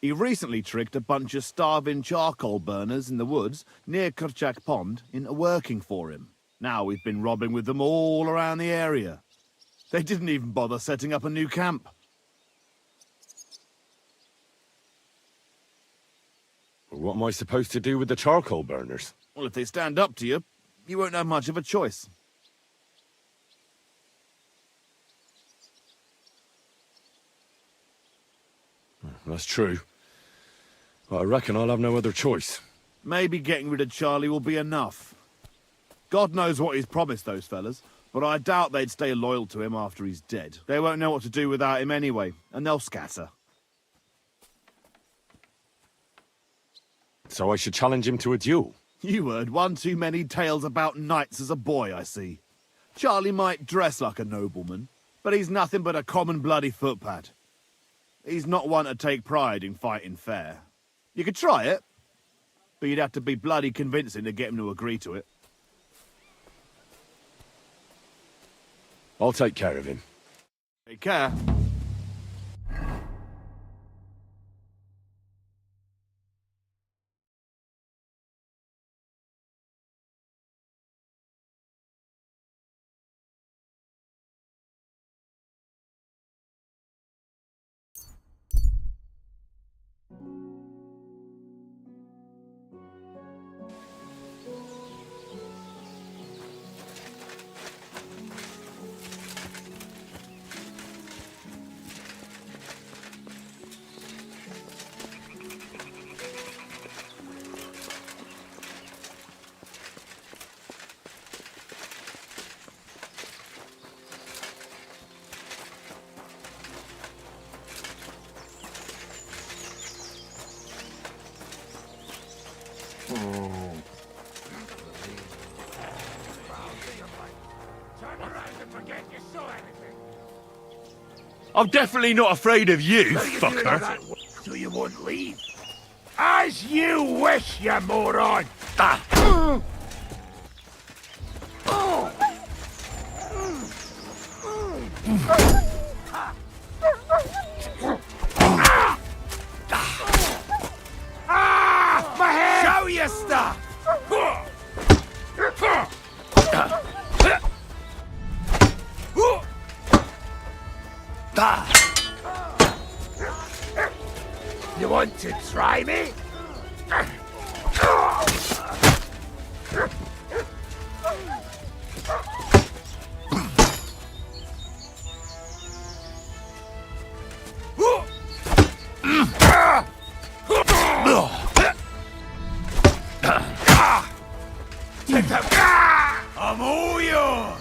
Speaker 21: He recently tricked a bunch of starving charcoal burners in the woods near Kurchak Pond into working for him. Now we've been robbing with them all around the area. They didn't even bother setting up a new camp.
Speaker 1: Well, what am I supposed to do with the charcoal burners?
Speaker 21: Well, if they stand up to you, you won't have much of a choice.
Speaker 1: That's true. Well, I reckon I'll have no other choice.
Speaker 21: Maybe getting rid of Charlie will be enough. God knows what he's promised those fellas, but I doubt they'd stay loyal to him after he's dead. They won't know what to do without him anyway, and they'll scatter.
Speaker 1: So I should challenge him to a duel?
Speaker 21: You heard one too many tales about knights as a boy, I see. Charlie might dress like a nobleman, But he's nothing but a common bloody footpad. He's not one to take pride in fighting fair. You could try it, but you'd have to be bloody convincing to get him to agree to it.
Speaker 1: I'll take care of him.
Speaker 21: Take care.
Speaker 1: I'm definitely not afraid of you, fucker.
Speaker 12: So you won't leave? As you wish, you moron!
Speaker 2: My head! Show your stuff!
Speaker 12: You want to try me?
Speaker 2: I'm all yours!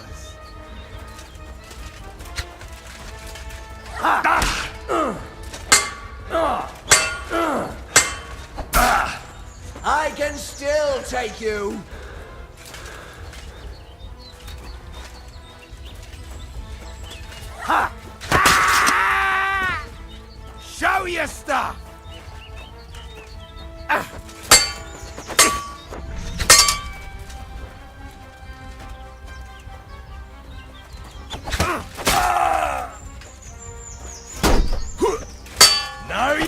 Speaker 5: I can still take you.
Speaker 2: Show your stuff! No!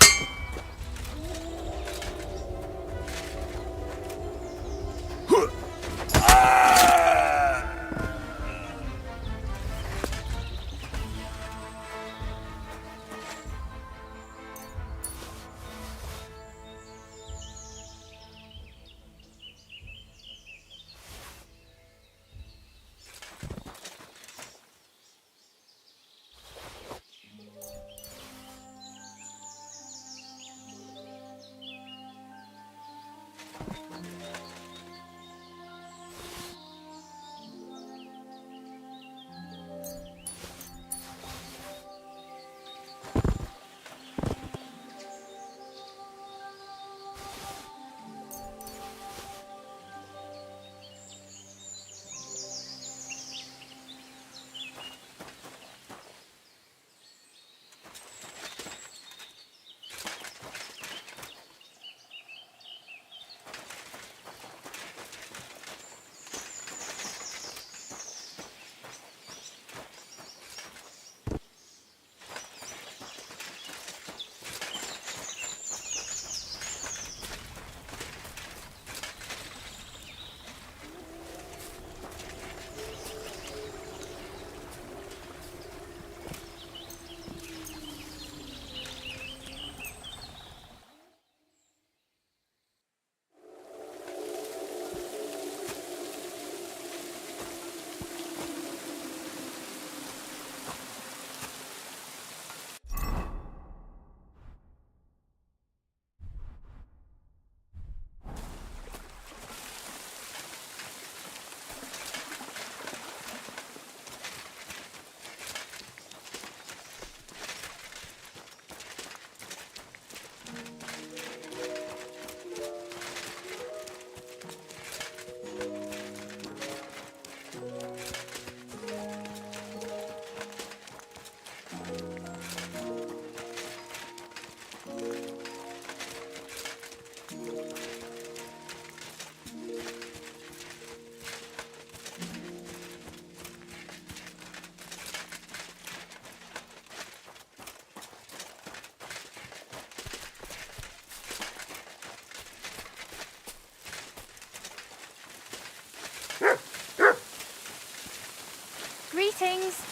Speaker 17: Greetings.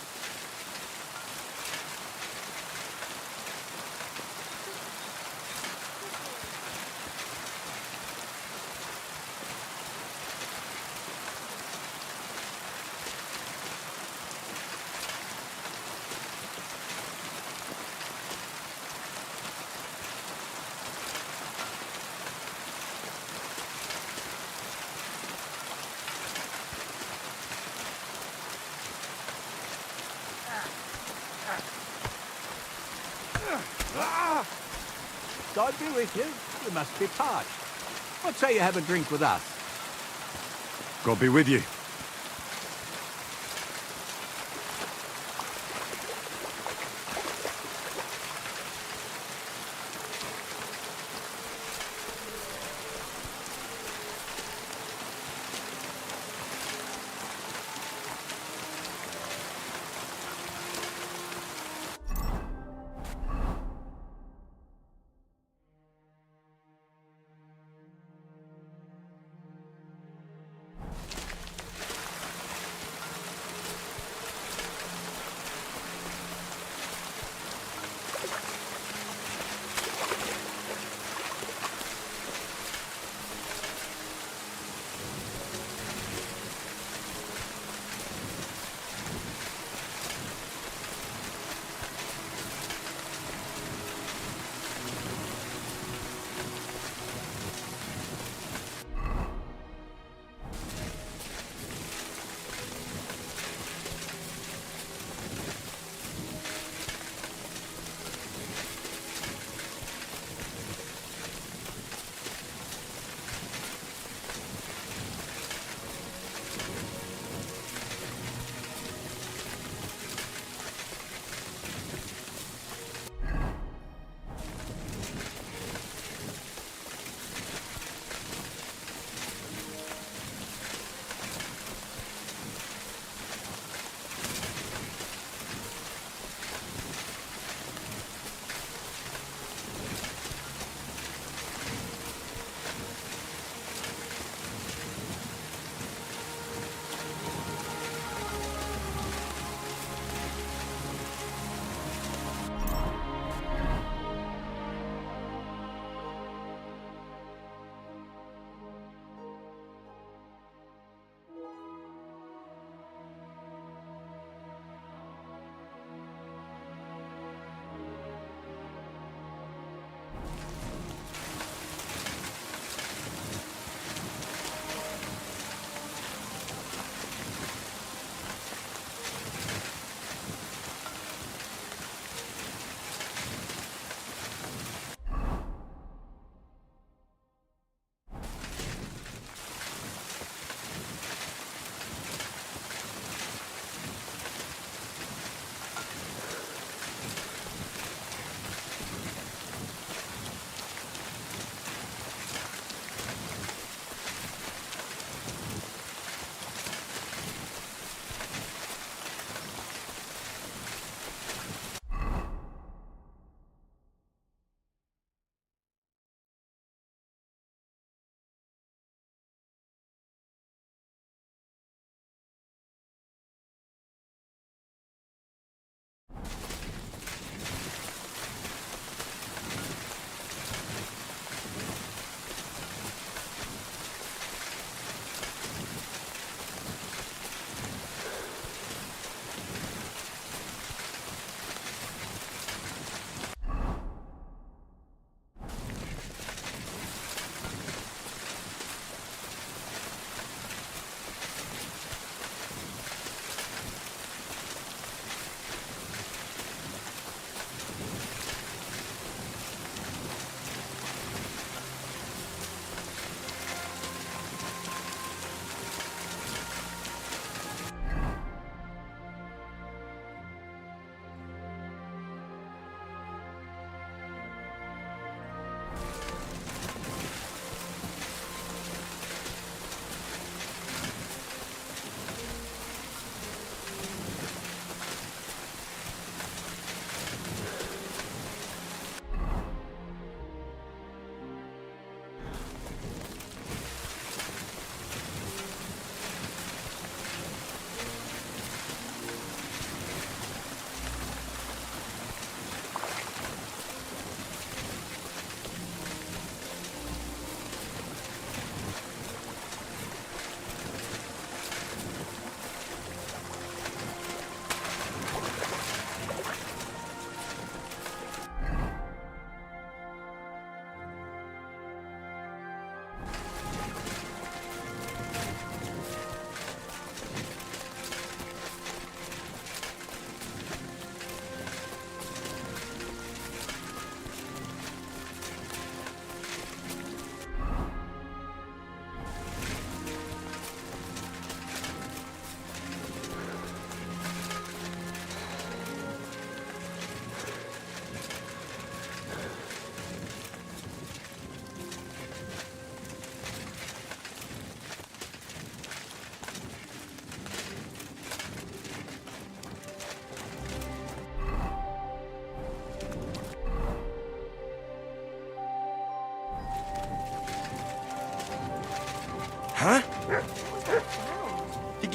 Speaker 15: God be with you. You must be parched. What say you have a drink with us?
Speaker 16: God be with you.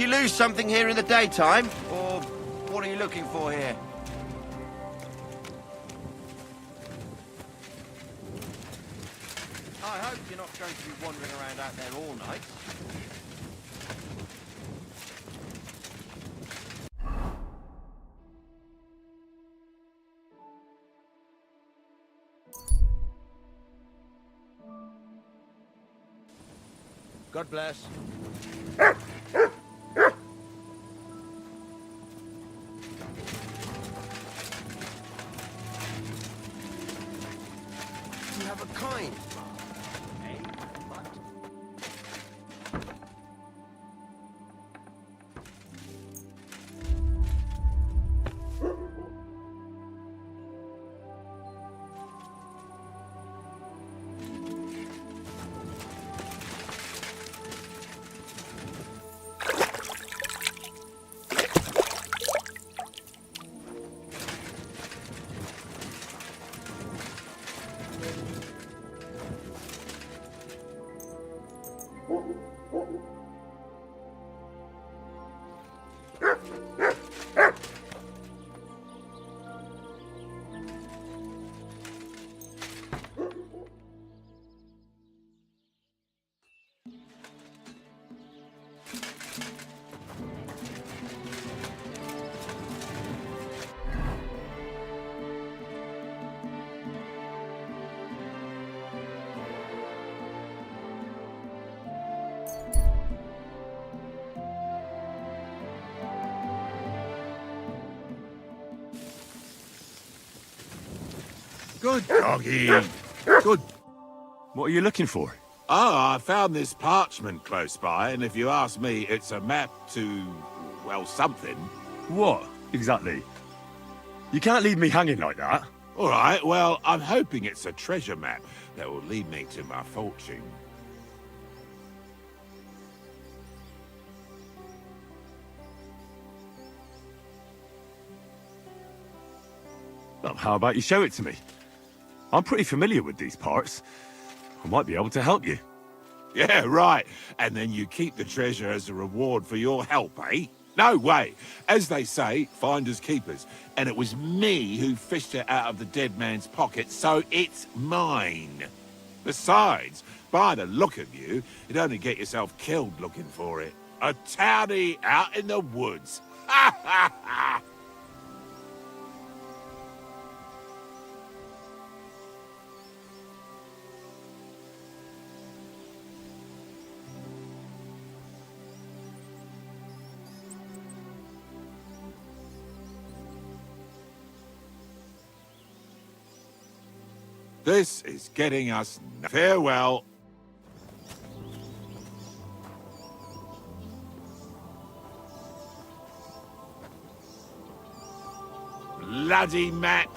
Speaker 5: you lose something here in the daytime? Or what are you looking for here? I hope you're not going to be wandering around out there all night.
Speaker 7: God bless.
Speaker 5: You have a kind.
Speaker 18: Good doggy. Good.
Speaker 16: What are you looking for?
Speaker 18: Oh, I found this parchment close by, and if you ask me, it's a map to, well, something.
Speaker 16: What, exactly? You can't leave me hanging like that.
Speaker 18: All right, well, I'm hoping it's a treasure map that will lead me to my fortune.
Speaker 16: Well, how about you show it to me? I'm pretty familiar with these parts. I might be able to help you.
Speaker 18: Yeah, right. And then you keep the treasure as a reward for your help, eh? No way. As they say, finders keepers. And it was me who fished it out of the dead man's pocket, so it's mine. Besides, by the look of you, you'd only get yourself killed looking for it. A townie out in the woods. Ha ha ha! This is getting us... Farewell. Bloody map.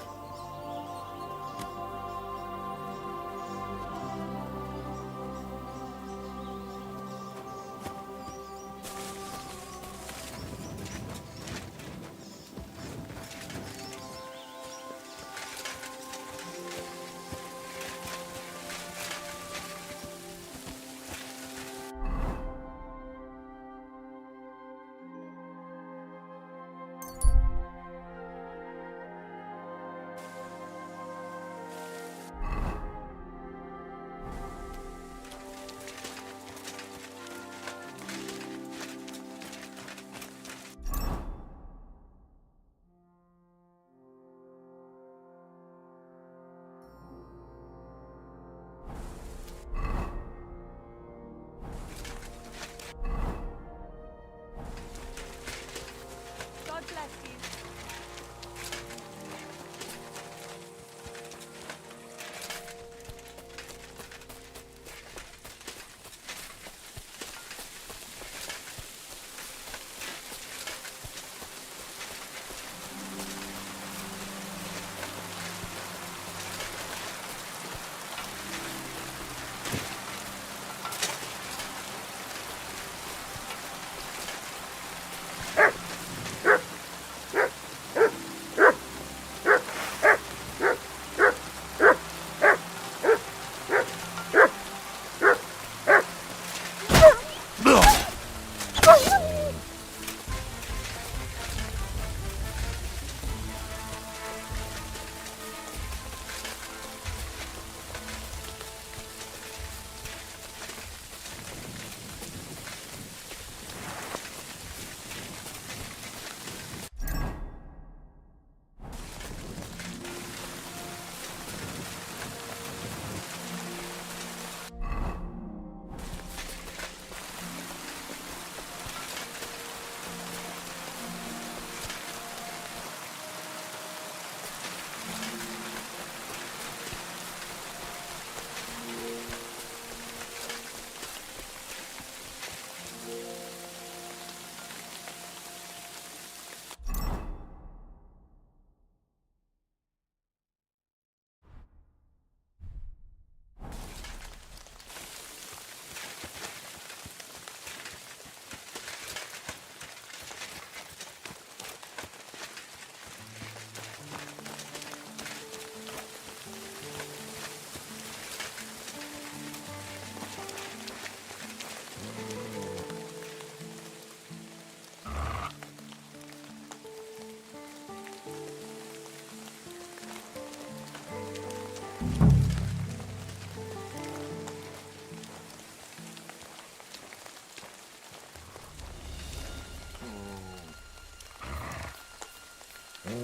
Speaker 4: What?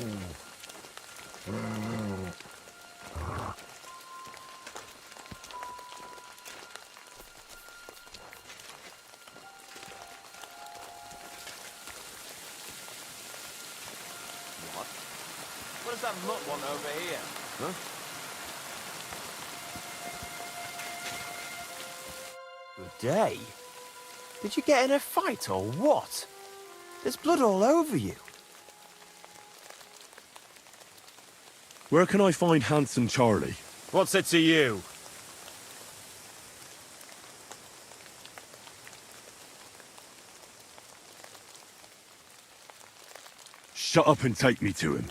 Speaker 4: What does that mutt want over here? Huh?
Speaker 20: Good day. Did you get in a fight or what? There's blood all over you.
Speaker 1: Where can I find Handsome Charlie?
Speaker 4: What's it to you?
Speaker 1: Shut up and take me to him.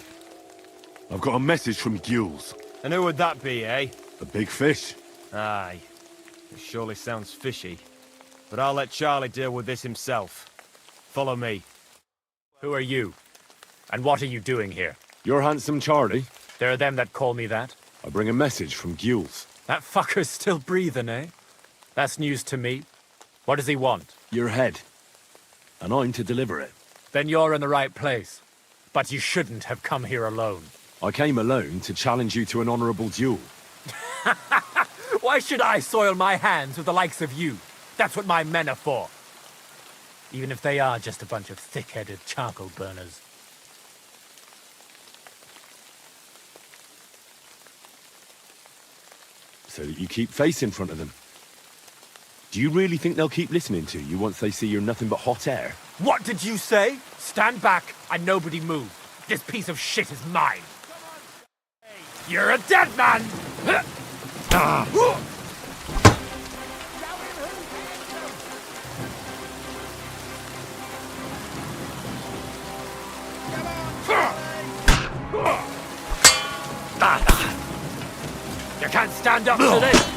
Speaker 1: I've got a message from Gules.
Speaker 4: And who would that be, eh?
Speaker 1: A big fish.
Speaker 4: Aye. It surely sounds fishy. But I'll let Charlie deal with this himself. Follow me.
Speaker 23: Who are you? And what are you doing here?
Speaker 1: You're Handsome Charlie?
Speaker 23: There are them that call me that.
Speaker 1: I bring a message from Gules.
Speaker 23: That fucker's still breathing, eh? That's news to me. What does he want?
Speaker 1: Your head. And I'm to deliver it.
Speaker 23: Then you're in the right place. But you shouldn't have come here alone.
Speaker 1: I came alone to challenge you to an honorable duel.
Speaker 23: Why should I soil my hands with the likes of you? That's what my men are for. Even if they are just a bunch of thick-headed charcoal burners.
Speaker 1: So that you keep face in front of them. Do you really think they'll keep listening to you once they see you're nothing but hot air?
Speaker 23: What did you say? Stand back and nobody move. This piece of shit is mine. You're a dead man! You can't stand up to this!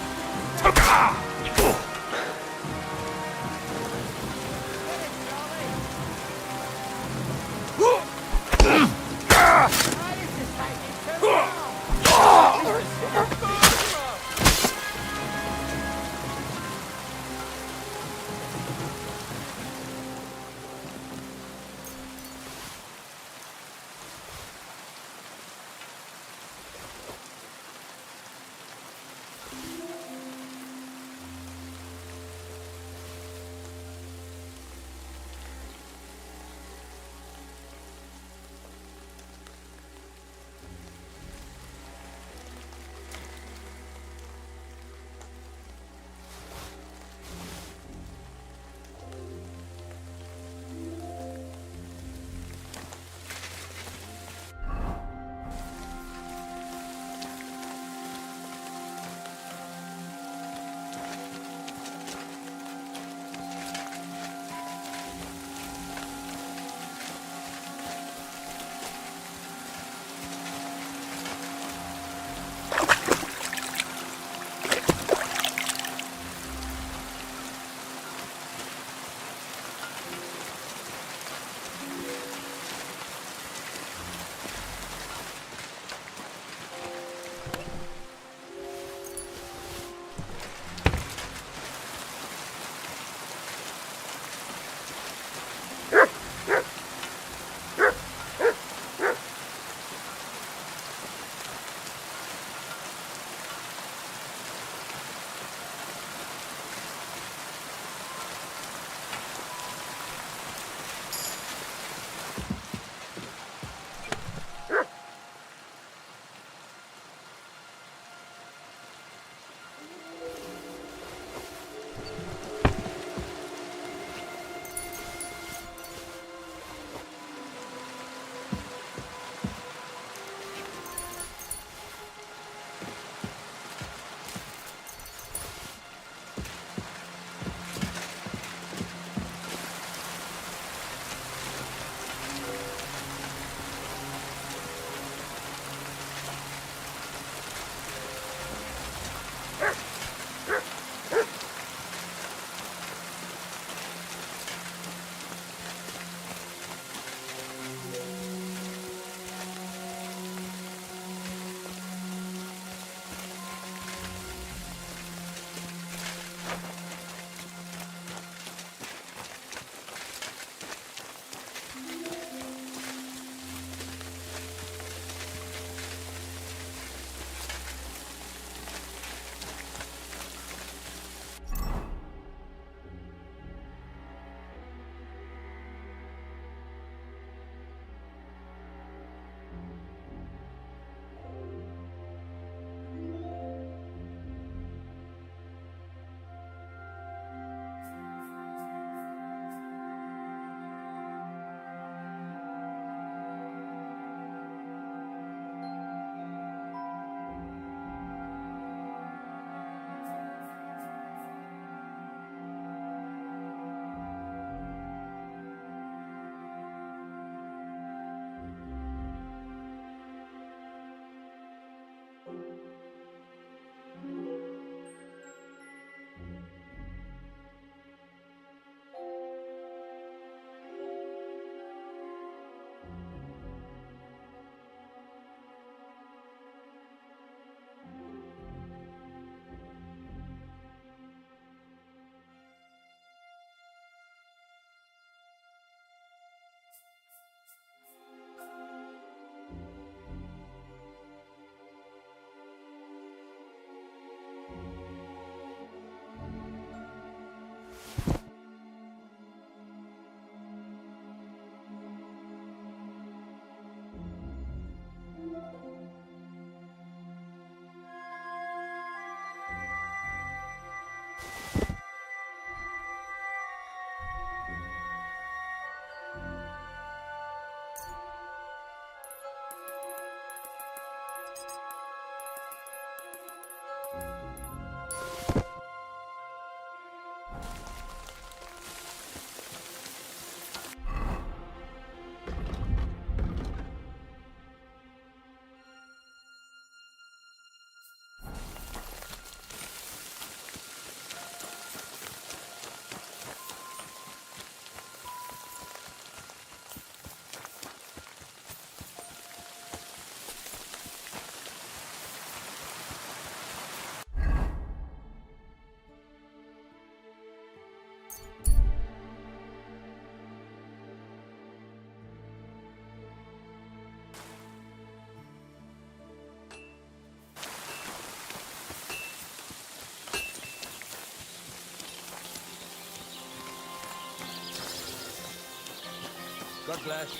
Speaker 5: God bless.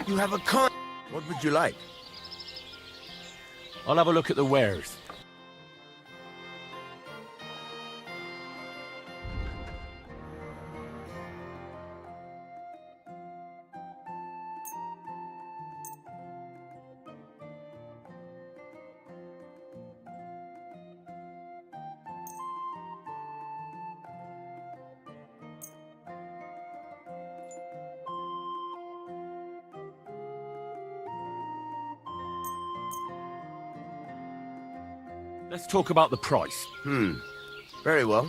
Speaker 5: You have a con... What would you like?
Speaker 16: I'll have a look at the wares. Let's talk about the price.
Speaker 5: Very well.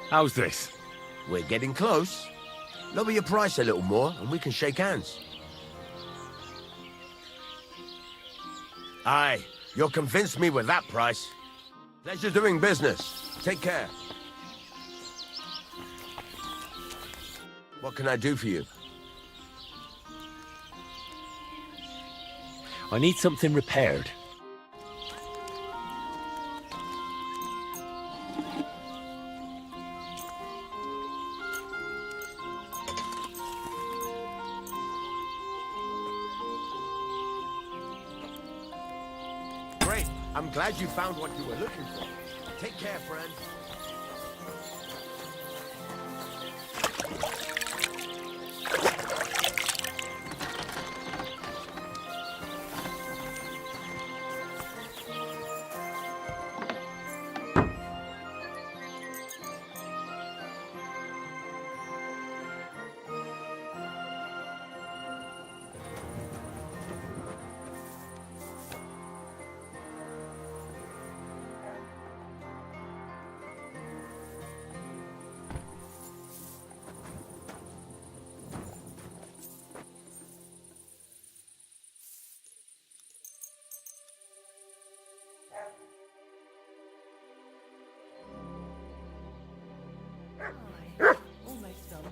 Speaker 16: How's this?
Speaker 5: We're getting close. Lower your price a little more and we can shake hands. Aye, you'll convince me with that price. Pleasure doing business. Take care. What can I do for you?
Speaker 16: I need something repaired.
Speaker 5: Great. I'm glad you found what you were looking for. Take care, friend.
Speaker 14: Almost done.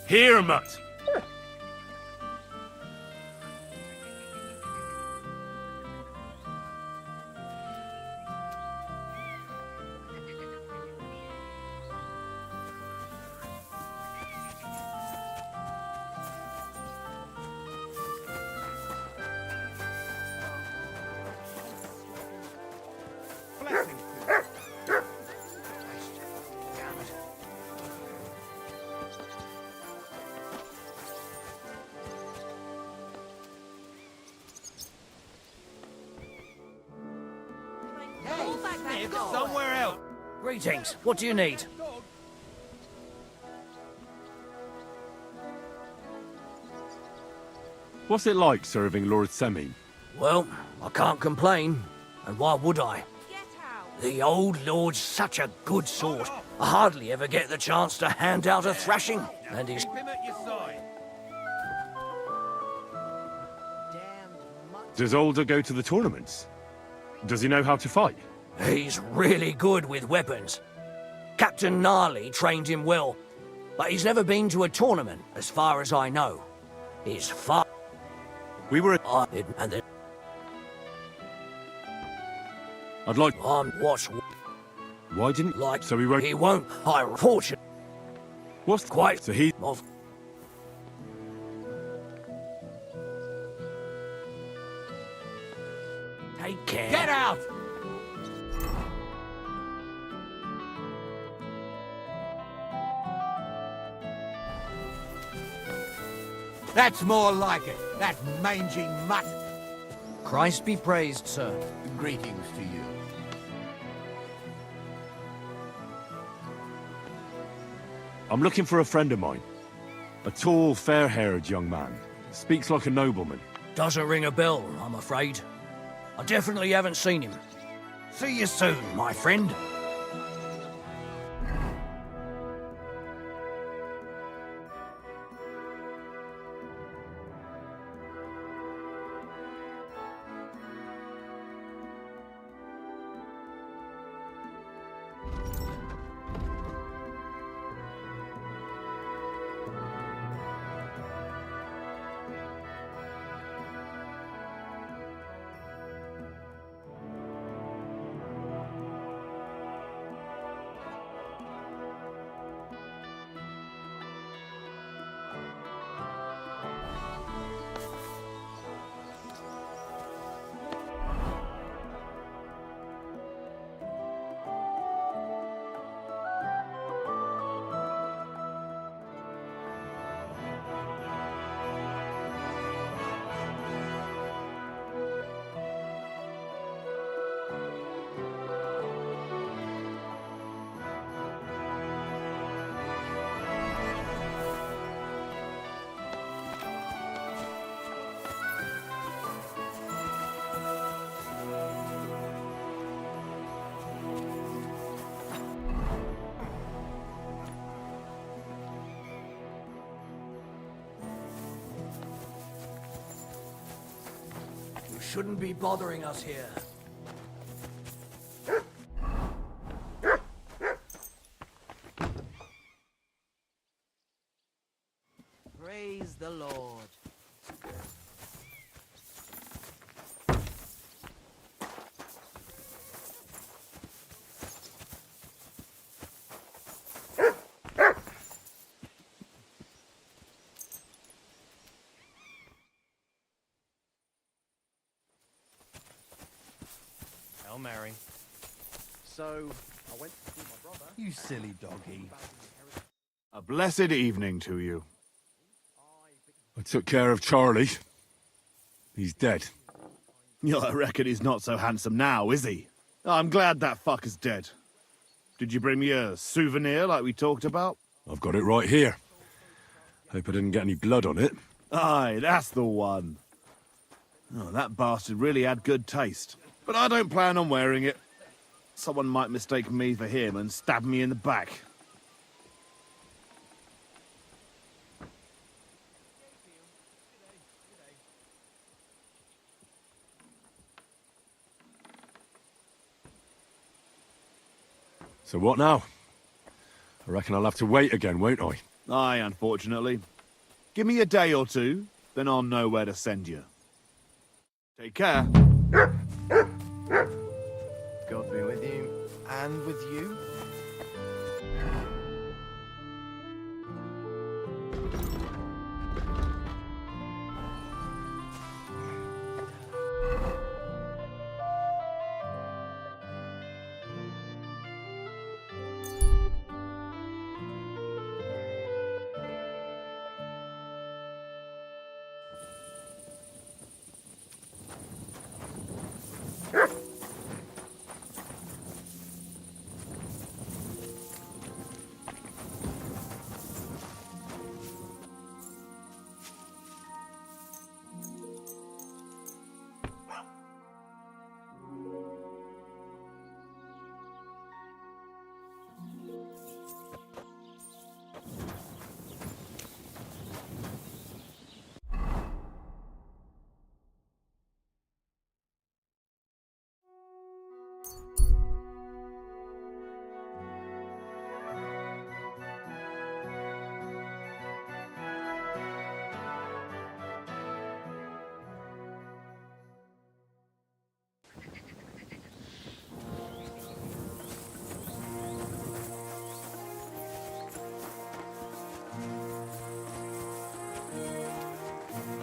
Speaker 1: Here, mutt.
Speaker 7: Somewhere else. Greetings. What do you need?
Speaker 16: What's it like serving Lord Semin?
Speaker 7: Well, I can't complain. And why would I? The old lord's such a good sort. I hardly ever get the chance to hand out a thrashing. And he's...
Speaker 2: Keep him at your side.
Speaker 7: damned mutt
Speaker 1: Does Alder go to the tournaments? Does he know how to fight?
Speaker 7: He's really good with weapons. Captain Gnarly trained him well, but he's never been to a tournament, as far as I know. His father...
Speaker 1: We were...
Speaker 7: and then...
Speaker 1: I'd like...
Speaker 7: what's...
Speaker 1: Why didn't...
Speaker 7: Like...
Speaker 1: So he won't...
Speaker 7: He won't hire a fortune.
Speaker 1: What's...
Speaker 7: Quite...
Speaker 1: So he...
Speaker 7: Of... Take care.
Speaker 15: Get out! That's more like it. That mangy mutt.
Speaker 7: Christ be praised, sir.
Speaker 15: Greetings to you.
Speaker 1: I'm looking for a friend of mine. A tall, fair-haired young man. Speaks like a nobleman.
Speaker 7: Doesn't ring a bell, I'm afraid. I definitely haven't seen him. See you soon, my friend. Shouldn't be bothering us here.
Speaker 10: Praise the Lord.
Speaker 4: Hail Mary.
Speaker 20: So, I went to see my brother.
Speaker 13: You silly doggy.
Speaker 21: A blessed evening to you.
Speaker 1: I took care of Charlie. He's dead.
Speaker 21: Yeah, I reckon he's not so handsome now, is he? I'm glad that fucker's dead. Did you bring me a souvenir like we talked about?
Speaker 1: I've got it right here. Hope I didn't get any blood on it.
Speaker 21: Aye, that's the one. Oh, that bastard really had good taste. But I don't plan on wearing it. Someone might mistake me for him and stab me in the back.
Speaker 1: So what now? I reckon I'll have to wait again, won't I?
Speaker 21: Aye, unfortunately. Give me a day or two, then I'll know where to send you. Take care.
Speaker 20: God be with you. And with you.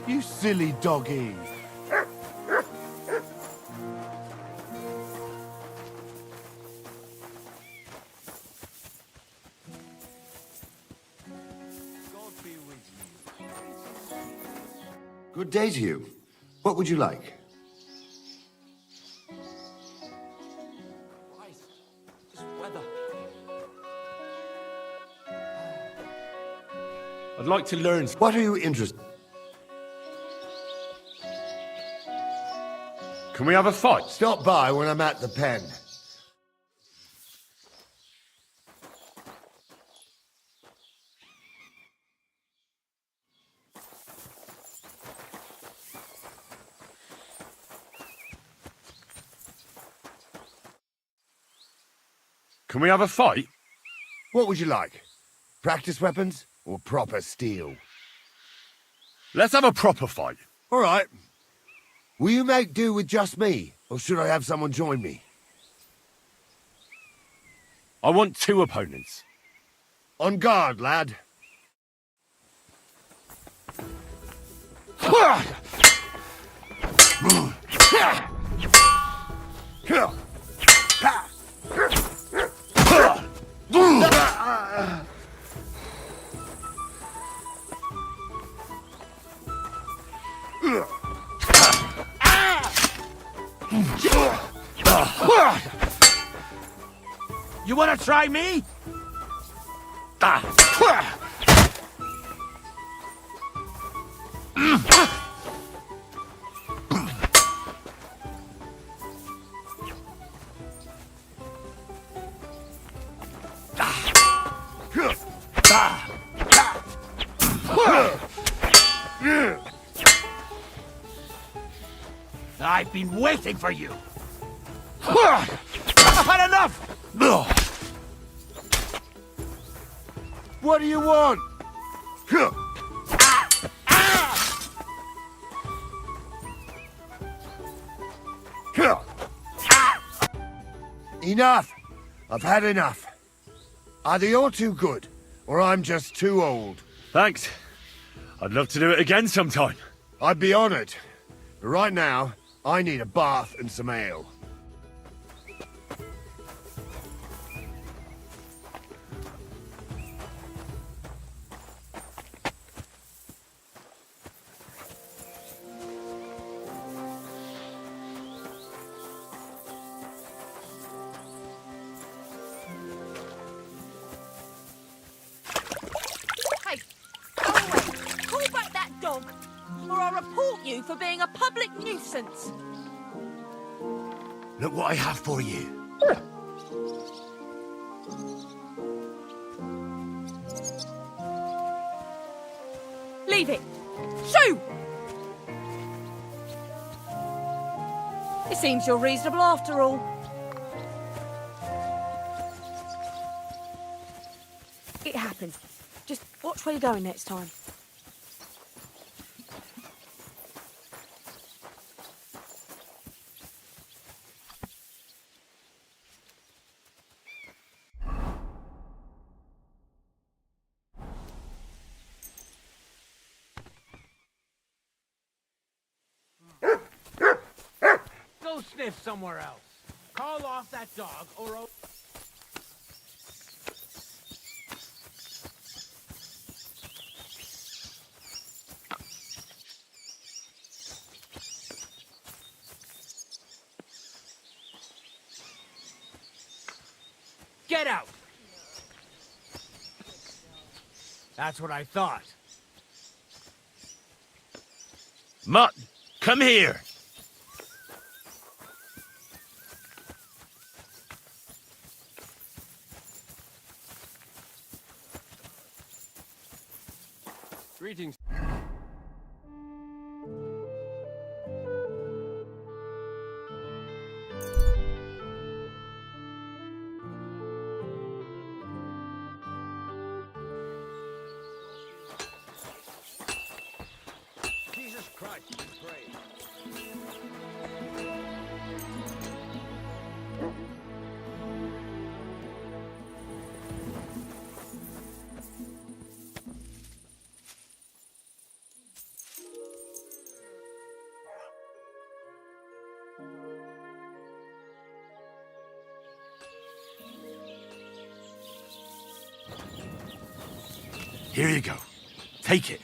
Speaker 21: You silly doggy.
Speaker 8: Good day to you. What would you like?
Speaker 1: I'd like to learn.
Speaker 8: What are you interested?
Speaker 1: Can we have a fight?
Speaker 8: Stop by when I'm at the pen.
Speaker 1: Can we have a fight?
Speaker 8: What would you like? Practice weapons or proper steel?
Speaker 1: Let's have a proper fight.
Speaker 8: All right. Will you make do with just me, or should I have someone join me?
Speaker 1: I want 2 opponents.
Speaker 8: On guard, lad.
Speaker 3: You want to try me? I've been waiting for you. I've had enough.
Speaker 8: What do you want? Enough! I've had enough. Either you're too good, or I'm just too old.
Speaker 1: Thanks. I'd love to do it again sometime.
Speaker 8: I'd be honored. But right now, I need a bath and some ale.
Speaker 17: Hey, go away. Call back that dog, or I'll report you for being a public nuisance.
Speaker 3: Look what I have for you.
Speaker 17: Leave it. Shoo! It seems you're reasonable after all. It happens. Just watch where you're going next time.
Speaker 9: Go sniff somewhere else. Call off that dog, or... Get out! That's what I thought.
Speaker 1: Mutt, come here.
Speaker 4: Greetings.
Speaker 1: Here you go. Take it.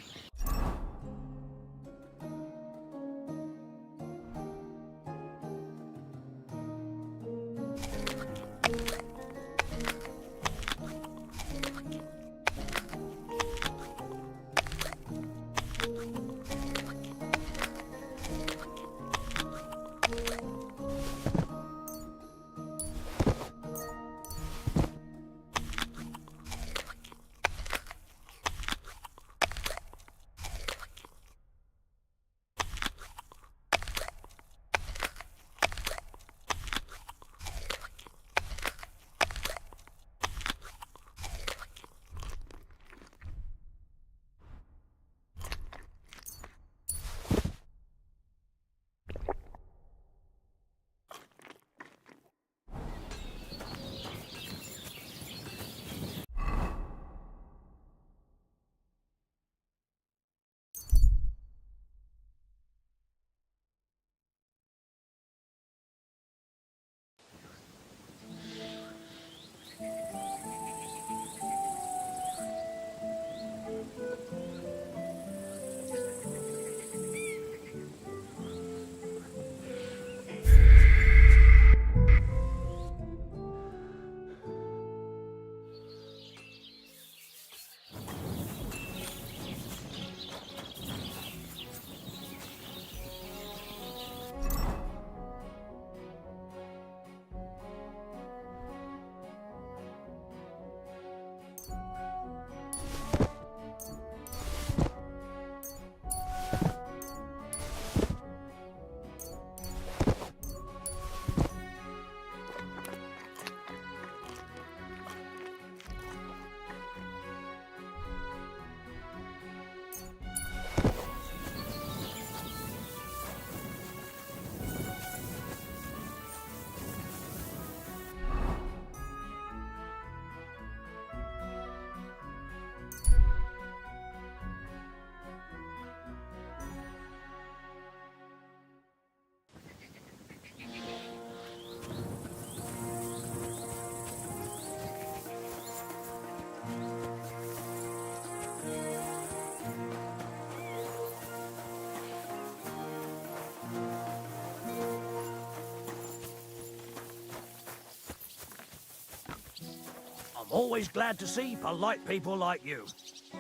Speaker 7: I'm always glad to see polite people like you.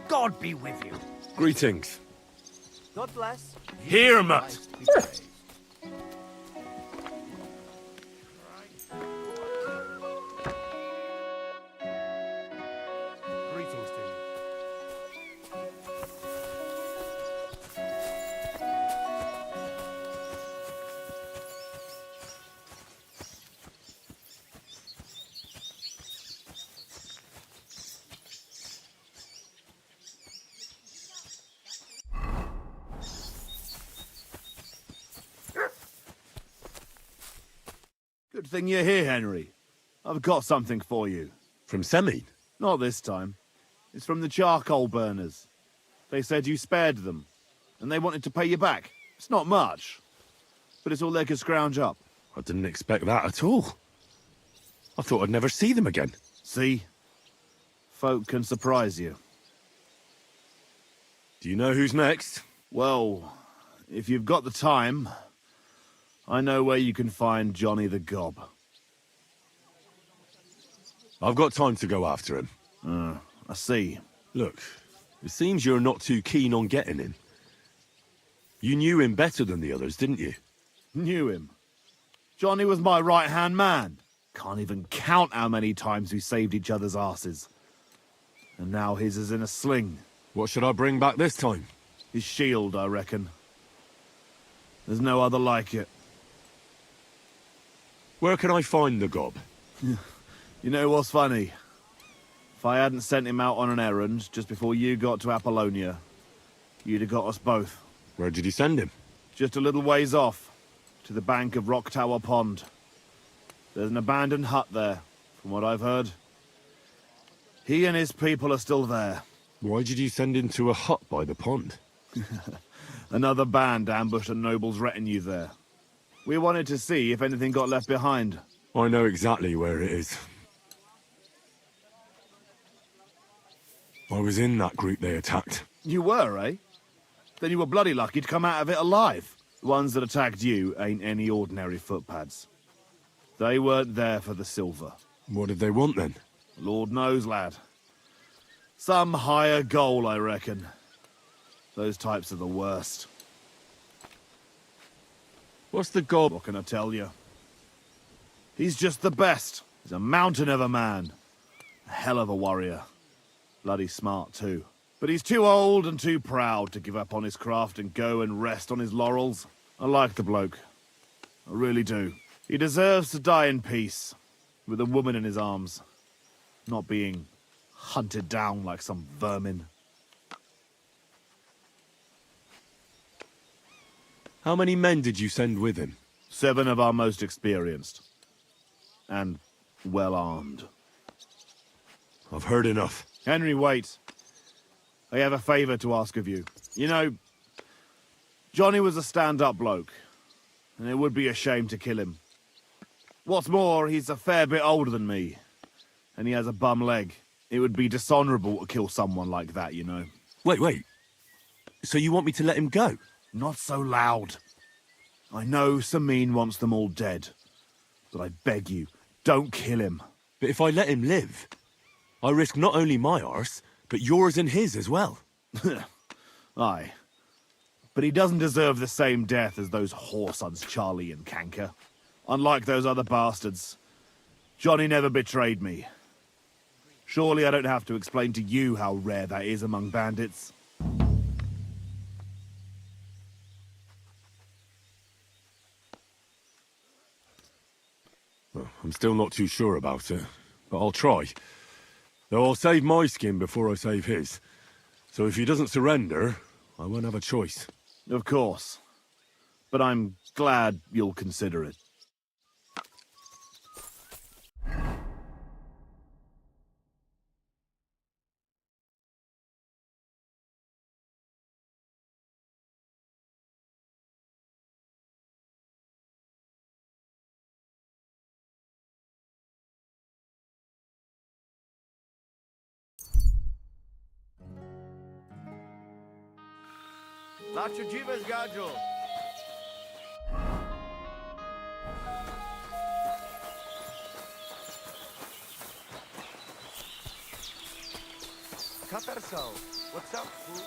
Speaker 7: God be with you.
Speaker 1: Greetings.
Speaker 20: God bless.
Speaker 1: Here, Mutt.
Speaker 4: Greetings to you.
Speaker 21: Good thing you're here, Henry. I've got something for you.
Speaker 1: From Semine?
Speaker 21: Not this time. It's from the charcoal burners. They said you spared them, and they wanted to pay you back. It's not much, but it's all they could scrounge up.
Speaker 1: I didn't expect that at all. I thought I'd never see them again.
Speaker 21: See? Folk can surprise you.
Speaker 1: Do you know who's next?
Speaker 21: Well, if you've got the time, I know where you can find Johnny the Gob.
Speaker 1: I've got time to go after him.
Speaker 21: I see.
Speaker 1: Look, it seems you're not too keen on getting him. You knew him better than the others, didn't you?
Speaker 21: Knew him. Johnny was my right-hand man. Can't even count how many times we saved each other's asses. And now his is in a sling.
Speaker 1: What should I bring back this time?
Speaker 21: His shield, I reckon. There's no other like it.
Speaker 1: Where can I find the Gob?
Speaker 21: You know what's funny? If I hadn't sent him out on an errand just before you got to Apollonia, you'd have got us both.
Speaker 1: Where did you send him?
Speaker 21: Just a little ways off, to the bank of Rock Tower Pond. There's an abandoned hut there, from what I've heard. He and his people are still there.
Speaker 1: Why did you send him to a hut by the pond?
Speaker 21: Another band ambushed a noble's retinue there. We wanted to see if anything got left behind.
Speaker 1: I know exactly where it is. I was in that group they attacked.
Speaker 21: You were, eh? Then you were bloody lucky to come out of it alive. The ones that attacked you ain't any ordinary footpads. They weren't there for the silver.
Speaker 1: What did they want then?
Speaker 21: Lord knows, lad. Some higher goal, I reckon. Those types are the worst.
Speaker 1: What's the goal?
Speaker 21: What can I tell you? He's just the best. He's a mountain of a man. A hell of a warrior. Bloody smart, too. But he's too old and too proud to give up on his craft and go and rest on his laurels. I like the bloke. I really do. He deserves to die in peace, with a woman in his arms, not being hunted down like some vermin.
Speaker 1: How many men did you send with him?
Speaker 21: 7 of our most experienced. And well armed.
Speaker 1: I've heard enough.
Speaker 21: Henry, wait. I have a favour to ask of you. You know, Johnny was a stand-up bloke, and it would be a shame to kill him. What's more, he's a fair bit older than me, and he has a bum leg. It would be dishonourable to kill someone like that, you know.
Speaker 1: Wait. So you want me to let him go?
Speaker 21: Not so loud. I know Samin wants them all dead, but I beg you, don't kill him.
Speaker 1: But if I let him live, I risk not only my arse, but yours and his as well.
Speaker 21: Aye. But he doesn't deserve the same death as those whoresons Charlie and Canker. Unlike those other bastards, Johnny never betrayed me. Surely I don't have to explain to you how rare that is among bandits.
Speaker 1: Well, I'm still not too sure about it, but I'll try. Though I'll save my skin before I save his. So if he doesn't surrender, I won't have a choice.
Speaker 21: Of course. But I'm glad you'll consider it.
Speaker 5: Laço dziwes gajo. Katarso, what's up, fool?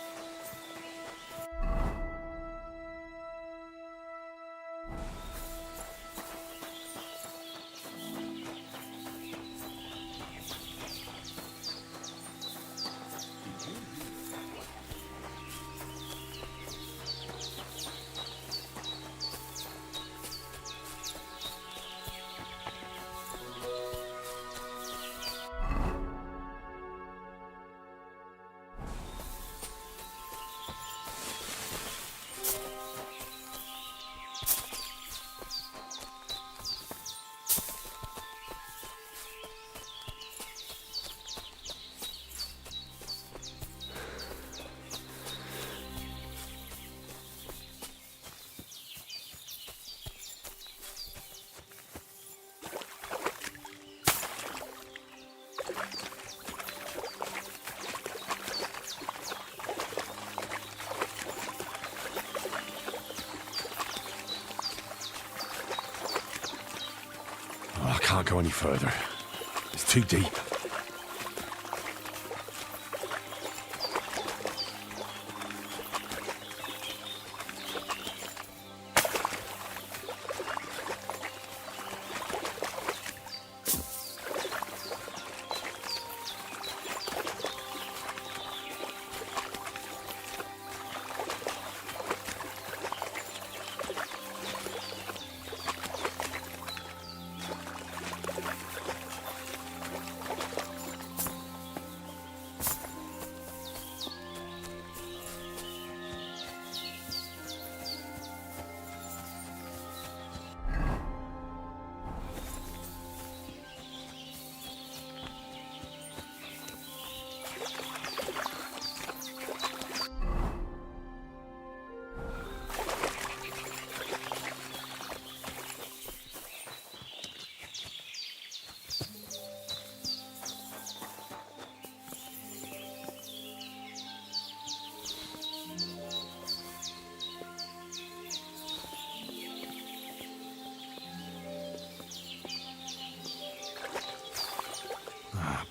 Speaker 1: I can't go any further. It's too deep.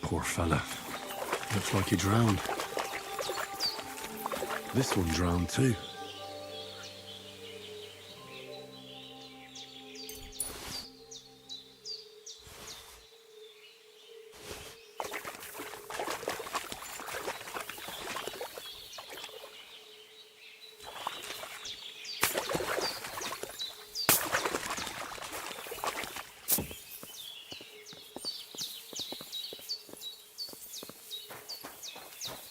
Speaker 1: Poor fella. Looks like he drowned. This one drowned too.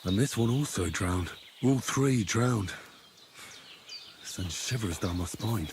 Speaker 1: And this one also drowned. All three drowned. Sends shivers down my spine.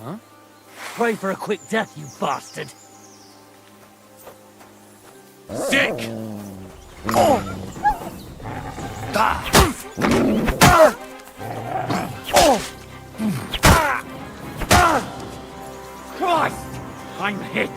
Speaker 12: Huh? Pray for a quick death, you bastard!
Speaker 2: Sick!
Speaker 12: Christ! I'm hit!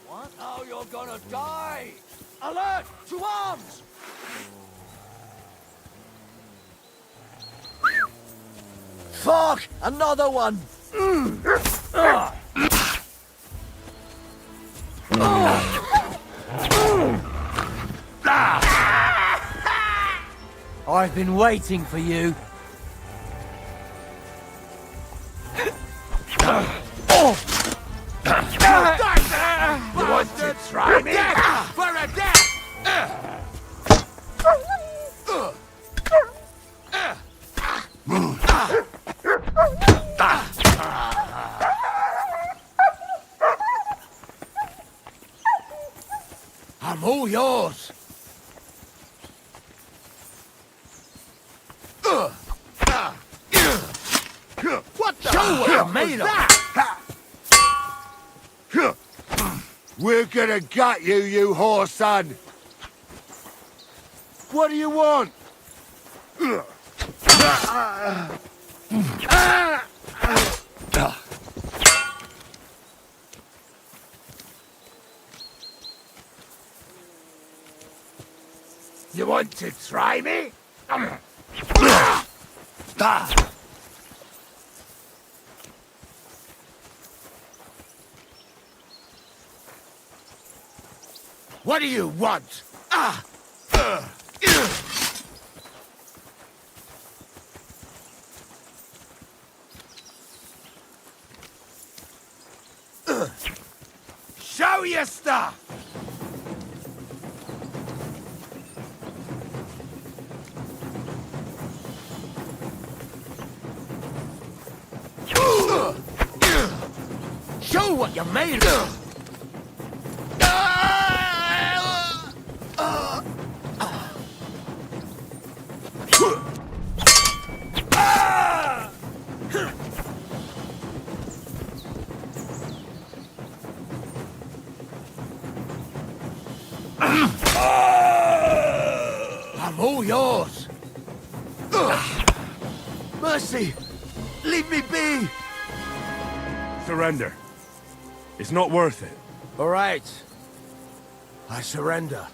Speaker 7: What? Now you're gonna die! Alert! To arms! Fuck! Another one!
Speaker 9: I've been waiting for you.
Speaker 2: You want to try me? For a death!
Speaker 5: I'm all yours.
Speaker 2: What the
Speaker 5: Show
Speaker 2: hell
Speaker 5: what you're
Speaker 2: was
Speaker 5: made of.
Speaker 2: that?
Speaker 8: We're gonna gut you, you whore son! What do you want?
Speaker 2: You want to try me?
Speaker 5: What do you want?
Speaker 2: Show your stuff!
Speaker 5: Show what you're made of. yours. Ugh. Mercy! Leave me be!
Speaker 1: Surrender. It's not worth it.
Speaker 5: All right. I surrender.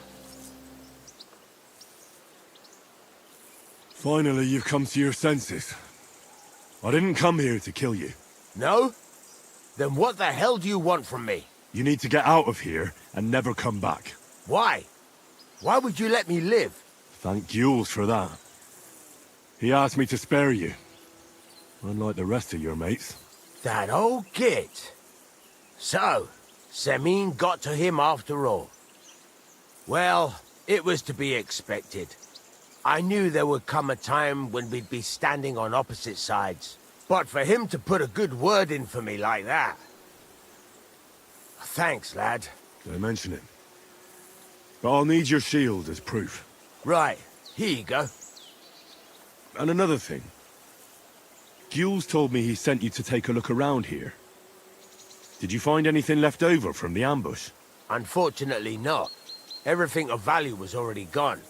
Speaker 1: Finally, you've come to your senses. I didn't come here to kill you.
Speaker 5: No? Then what the hell do you want from me?
Speaker 1: You need to get out of here and never come back.
Speaker 5: Why? Why would you let me live?
Speaker 1: Thank Jules for that. He asked me to spare you. Unlike the rest of your mates.
Speaker 5: That old git. So, Semin got to him after all. Well, it was to be expected. I knew there would come a time when we'd be standing on opposite sides. But for him to put a good word in for me like that... Thanks, lad.
Speaker 1: Don't mention it. But I'll need your shield as proof.
Speaker 5: Right, here you go.
Speaker 1: And another thing. Jules told me he sent you to take a look around here. Did you find anything left over from the ambush?
Speaker 5: Unfortunately not. Everything of value was already gone.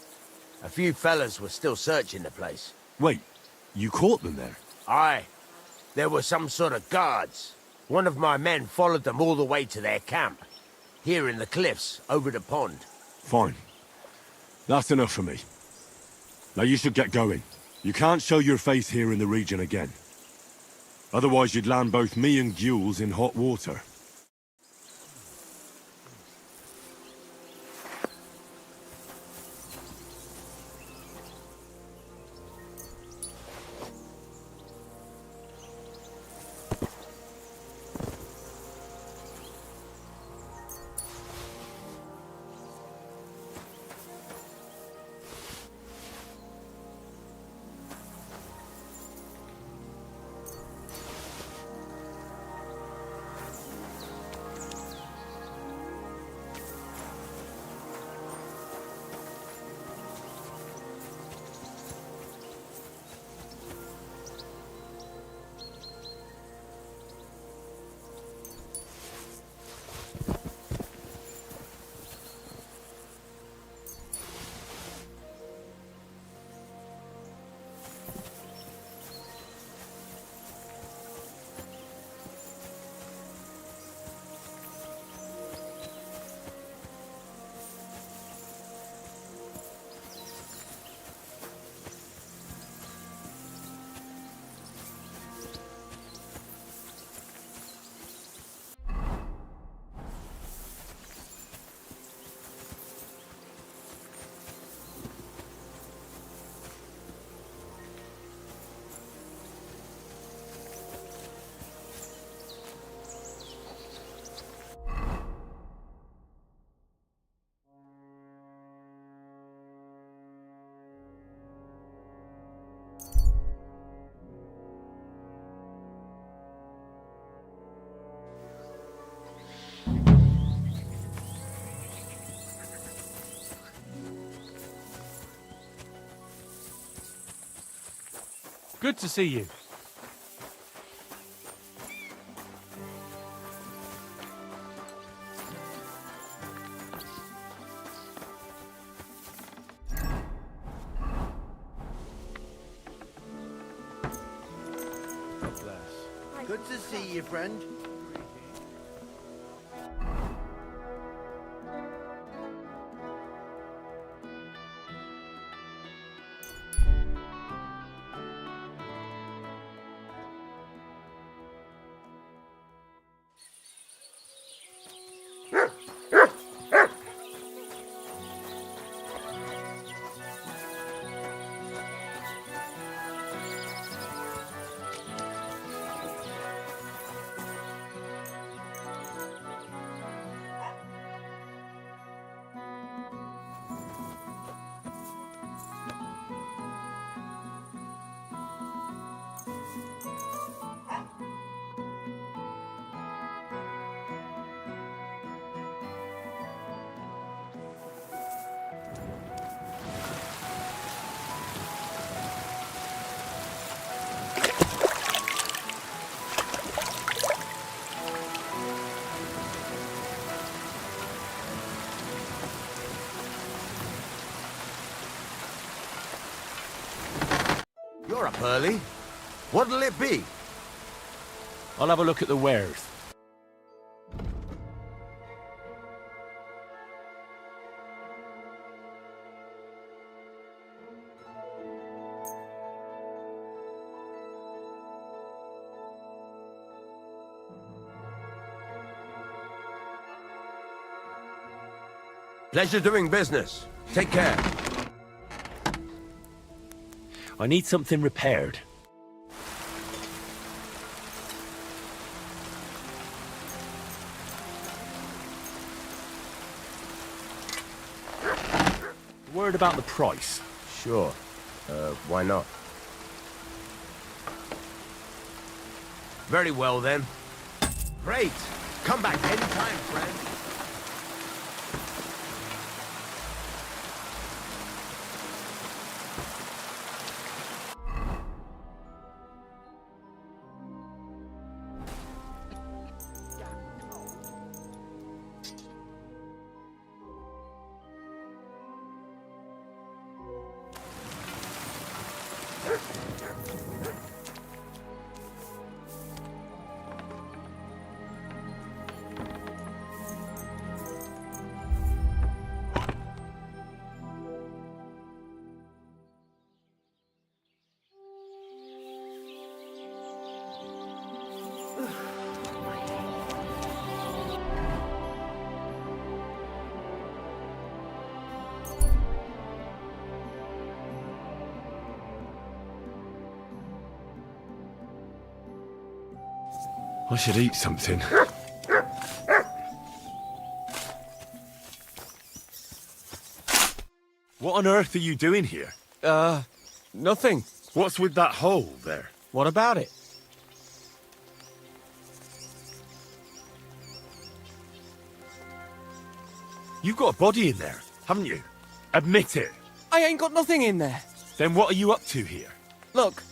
Speaker 5: A few fellas were still searching the place.
Speaker 1: Wait, you caught them there?
Speaker 5: Aye. There were some sort of guards. One of my men followed them all the way to their camp. Here in the cliffs, over the pond.
Speaker 1: Fine. That's enough for me. Now you should get going. You can't show your face here in the region again. Otherwise you'd land both me and Jules in hot water.
Speaker 23: Good to see you.
Speaker 6: Good to see you, friend.
Speaker 5: You're up early. What'll it be?
Speaker 16: I'll have a look at the wares.
Speaker 5: Pleasure doing business. Take care.
Speaker 16: I need something repaired. Word about the price.
Speaker 5: Sure. Why not? Very well, then. Great. Come back anytime, friend.
Speaker 1: I should eat something. What on earth are you doing here?
Speaker 4: Nothing.
Speaker 1: What's with that hole there?
Speaker 4: What about it?
Speaker 1: You've got a body in there, haven't you? Admit it.
Speaker 4: I ain't got nothing in there.
Speaker 1: Then what are you up to here?
Speaker 4: Look,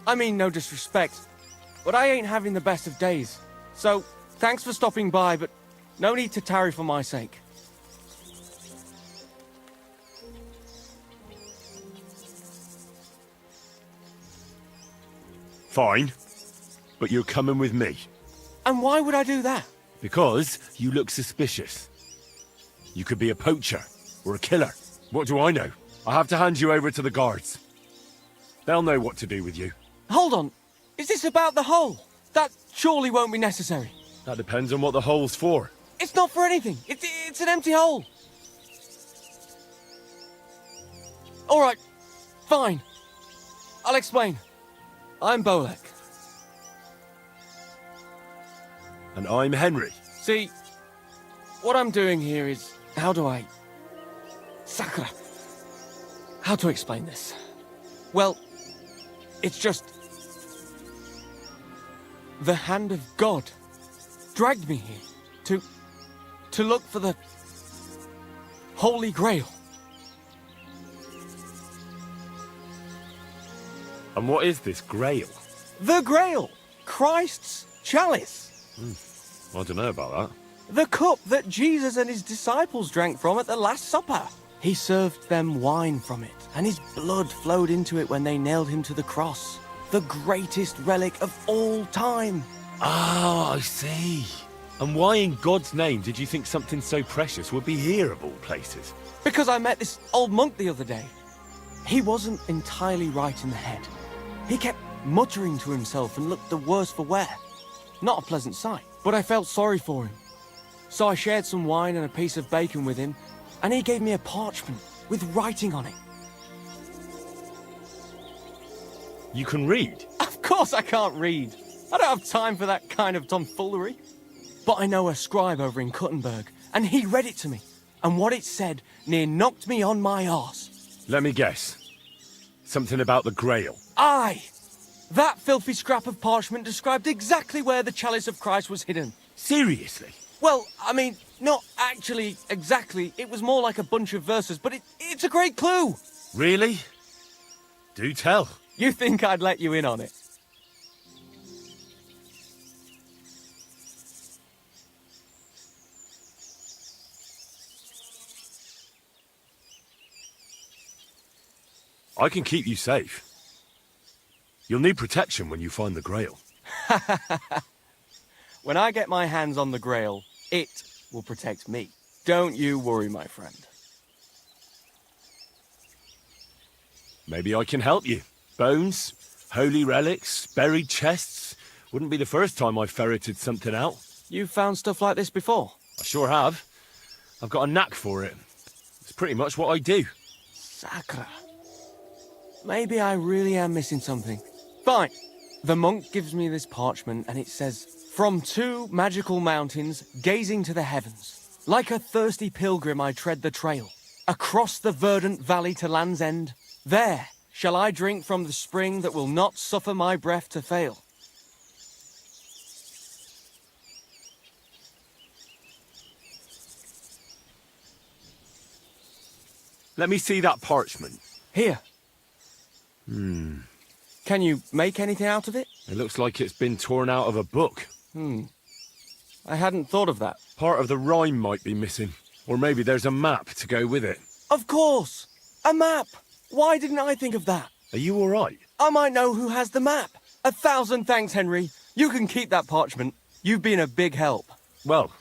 Speaker 4: I mean no disrespect, but I ain't having the best of days. So, thanks for stopping by, but no need to tarry for my sake.
Speaker 1: Fine. But you're coming with me.
Speaker 4: And why would I do that?
Speaker 1: Because you look suspicious. You could be a poacher or a killer. What do I know? I have to hand you over to the guards. They'll know what to do with you.
Speaker 4: Hold on. Is this about the hole? That surely won't be necessary.
Speaker 1: That depends on what the hole's for.
Speaker 4: It's not for anything. It's an empty hole. All right. Fine. I'll explain. I'm Bolek.
Speaker 1: And I'm Henry.
Speaker 4: See, what I'm doing here is... How do I... Sakura. How to explain this? Well, it's just... The hand of God dragged me here to look for the Holy Grail.
Speaker 1: And what is this Grail?
Speaker 4: The Grail! Christ's chalice!
Speaker 1: I don't know about that.
Speaker 4: The cup that Jesus and his disciples drank from at the Last Supper. He served them wine from it, and his blood flowed into it when they nailed him to the cross. The greatest relic of all time.
Speaker 1: Oh, I see. And why in God's name did you think something so precious would be here of all places?
Speaker 4: Because I met this old monk the other day. He wasn't entirely right in the head. He kept muttering to himself and looked the worse for wear. Not a pleasant sight, but I felt sorry for him. So I shared some wine and a piece of bacon with him, and he gave me a parchment with writing on it.
Speaker 1: You can read?
Speaker 4: Of course I can't read. I don't have time for that kind of tomfoolery. But I know a scribe over in Kuttenberg, and he read it to me. And what it said near knocked me on my arse.
Speaker 1: Let me guess. Something about the Grail.
Speaker 4: Aye! That filthy scrap of parchment described exactly where the chalice of Christ was hidden.
Speaker 1: Seriously?
Speaker 4: Well, I mean, not actually exactly. It was more like a bunch of verses, but it's a great clue.
Speaker 1: Really? Do tell.
Speaker 4: You think I'd let you in on it?
Speaker 1: I can keep you safe. You'll need protection when you find the Grail.
Speaker 4: When I get my hands on the Grail, it will protect me. Don't you worry, my friend.
Speaker 1: Maybe I can help you. Bones, holy relics, buried chests. Wouldn't be the first time I've ferreted something out.
Speaker 4: You've found stuff like this before?
Speaker 1: I sure have. I've got a knack for it. It's pretty much what I do.
Speaker 4: Sacre. Maybe I really am missing something. Fine. The monk gives me this parchment and it says, "From two magical mountains, gazing to the heavens. Like a thirsty pilgrim I tread the trail. Across the verdant valley to land's end. There shall I drink from the spring that will not suffer my breath to fail."
Speaker 1: Let me see that parchment.
Speaker 4: Here.
Speaker 1: Hmm.
Speaker 4: Can you make anything out of it?
Speaker 1: It looks like it's been torn out of a book.
Speaker 4: I hadn't thought of that.
Speaker 1: Part of the rhyme might be missing. Or maybe there's a map to go with it.
Speaker 4: Of course! A map! Why didn't I think of that?
Speaker 1: Are you all right?
Speaker 4: I might know who has the map. 1,000 thanks, Henry. You can keep that parchment. You've been a big help.
Speaker 1: Well,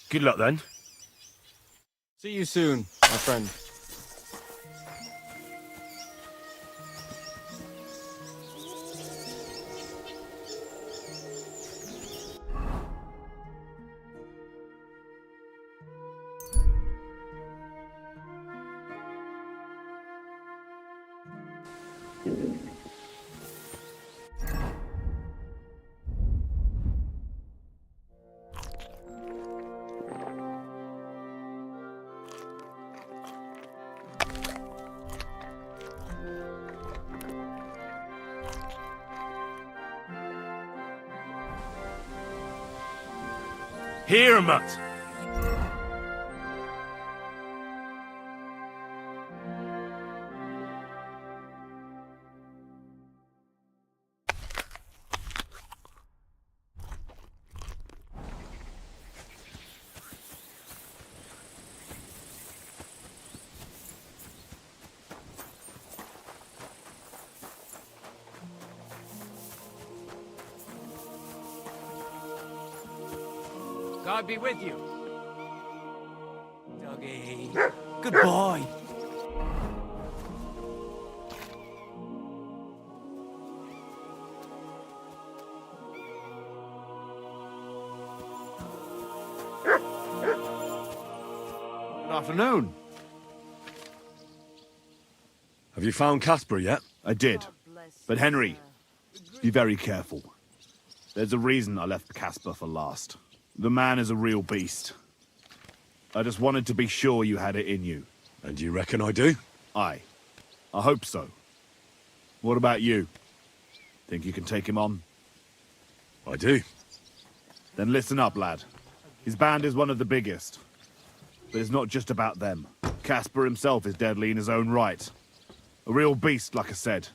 Speaker 1: good luck then.
Speaker 4: See you soon, my friend.
Speaker 1: Here, Mutt.
Speaker 9: God be with you.
Speaker 4: Doggy. Good boy.
Speaker 21: Good afternoon.
Speaker 1: Have you found Casper yet?
Speaker 21: I did. But Henry, be very careful. There's a reason I left Casper for last. The man is a real beast. I just wanted to be sure you had it in you.
Speaker 1: And you reckon I do?
Speaker 21: Aye. I hope so. What about you? Think you can take him on?
Speaker 1: I do.
Speaker 21: Then listen up, lad. His band is one of the biggest. But it's not just about them. Casper himself is deadly in his own right. A real beast, like I said.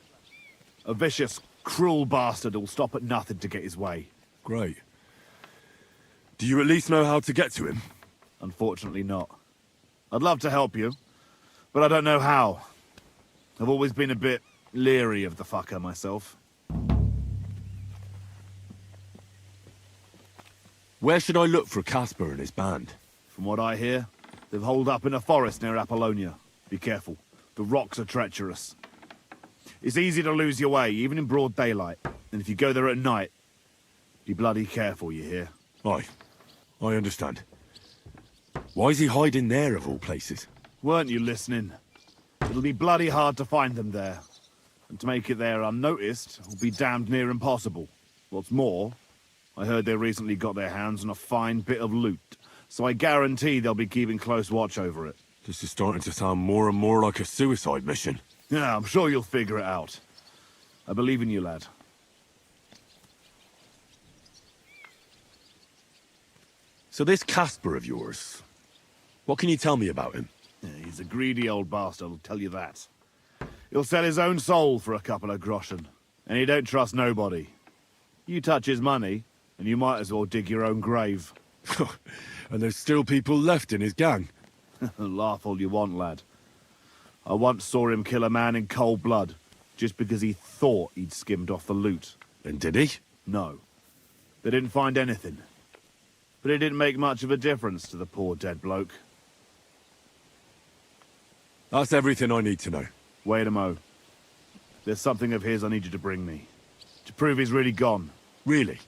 Speaker 21: A vicious, cruel bastard who'll stop at nothing to get his way.
Speaker 1: Great. Do you at least know how to get to him?
Speaker 21: Unfortunately not. I'd love to help you, but I don't know how. I've always been a bit leery of the fucker myself.
Speaker 1: Where should I look for Casper and his band?
Speaker 21: From what I hear, they've holed up in a forest near Apollonia. Be careful. The rocks are treacherous. It's easy to lose your way, even in broad daylight. And if you go there at night, be bloody careful, you hear?
Speaker 1: Aye. I understand. Why is he hiding there, of all places?
Speaker 21: Weren't you listening? It'll be bloody hard to find them there. And to make it there unnoticed will be damned near impossible. What's more, I heard they recently got their hands on a fine bit of loot, so I guarantee they'll be keeping close watch over it.
Speaker 1: This is starting to sound more and more like a suicide mission.
Speaker 21: Yeah, I'm sure you'll figure it out. I believe in you, lad.
Speaker 1: So this Casper of yours, what can you tell me about him?
Speaker 21: Yeah, he's a greedy old bastard, I'll tell you that. He'll sell his own soul for a couple of groschen, and he don't trust nobody. You touch his money, and you might as well dig your own grave.
Speaker 1: And there's still people left in his gang?
Speaker 21: Laugh all you want, lad. I once saw him kill a man in cold blood, just because he thought he'd skimmed off the loot.
Speaker 1: And did he?
Speaker 21: No. They didn't find anything. But it didn't make much of a difference to the poor dead bloke.
Speaker 1: That's everything I need to know.
Speaker 21: Wait a mo. There's something of his I need you to bring me. To prove he's really gone.
Speaker 1: Really?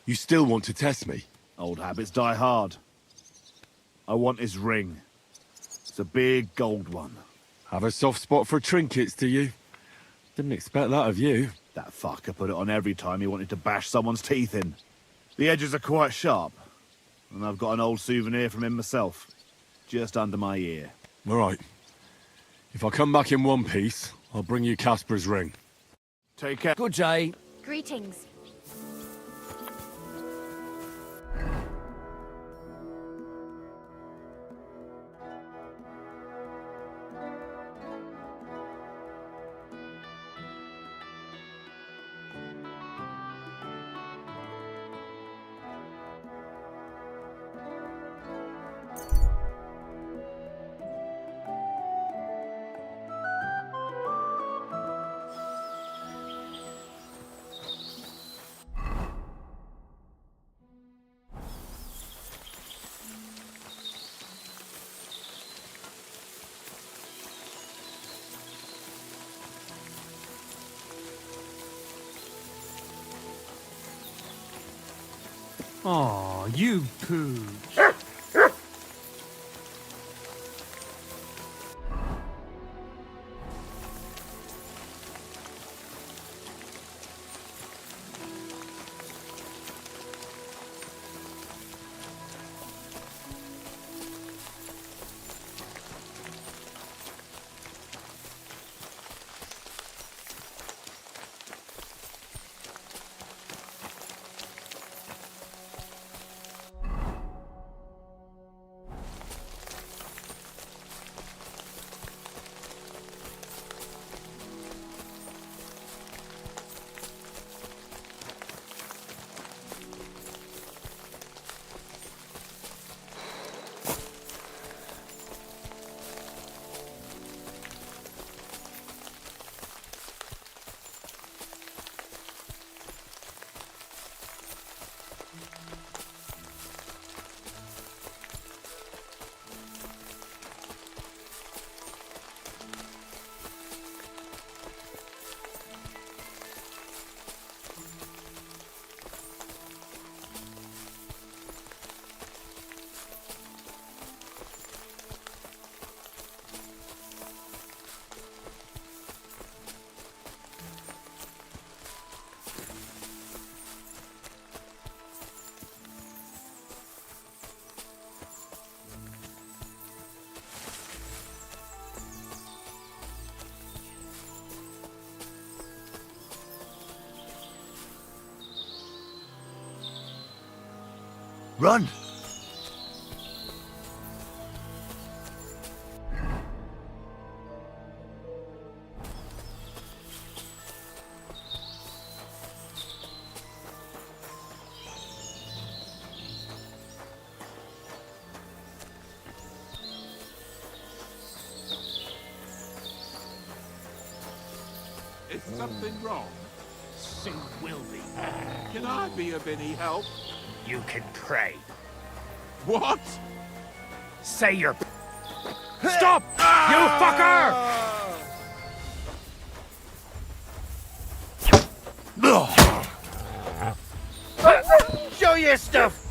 Speaker 1: You still want to test me?
Speaker 21: Old habits die hard. I want his ring. It's a big gold one.
Speaker 1: Have a soft spot for trinkets, do you? Didn't expect that of you.
Speaker 21: That fucker put it on every time he wanted to bash someone's teeth in. The edges are quite sharp. And I've got an old souvenir from him myself. Just under my ear.
Speaker 1: All right. If I come back in one piece, I'll bring you Casper's ring.
Speaker 21: Take care.
Speaker 7: Good day.
Speaker 17: Greetings.
Speaker 23: Aw, you pooch.
Speaker 21: Run!
Speaker 18: Is something wrong?
Speaker 12: Soon will be.
Speaker 18: Can I be of any help?
Speaker 12: You can pray.
Speaker 18: What?
Speaker 12: Say your... Stop! You fucker!
Speaker 7: Show your stuff!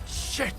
Speaker 12: Shit!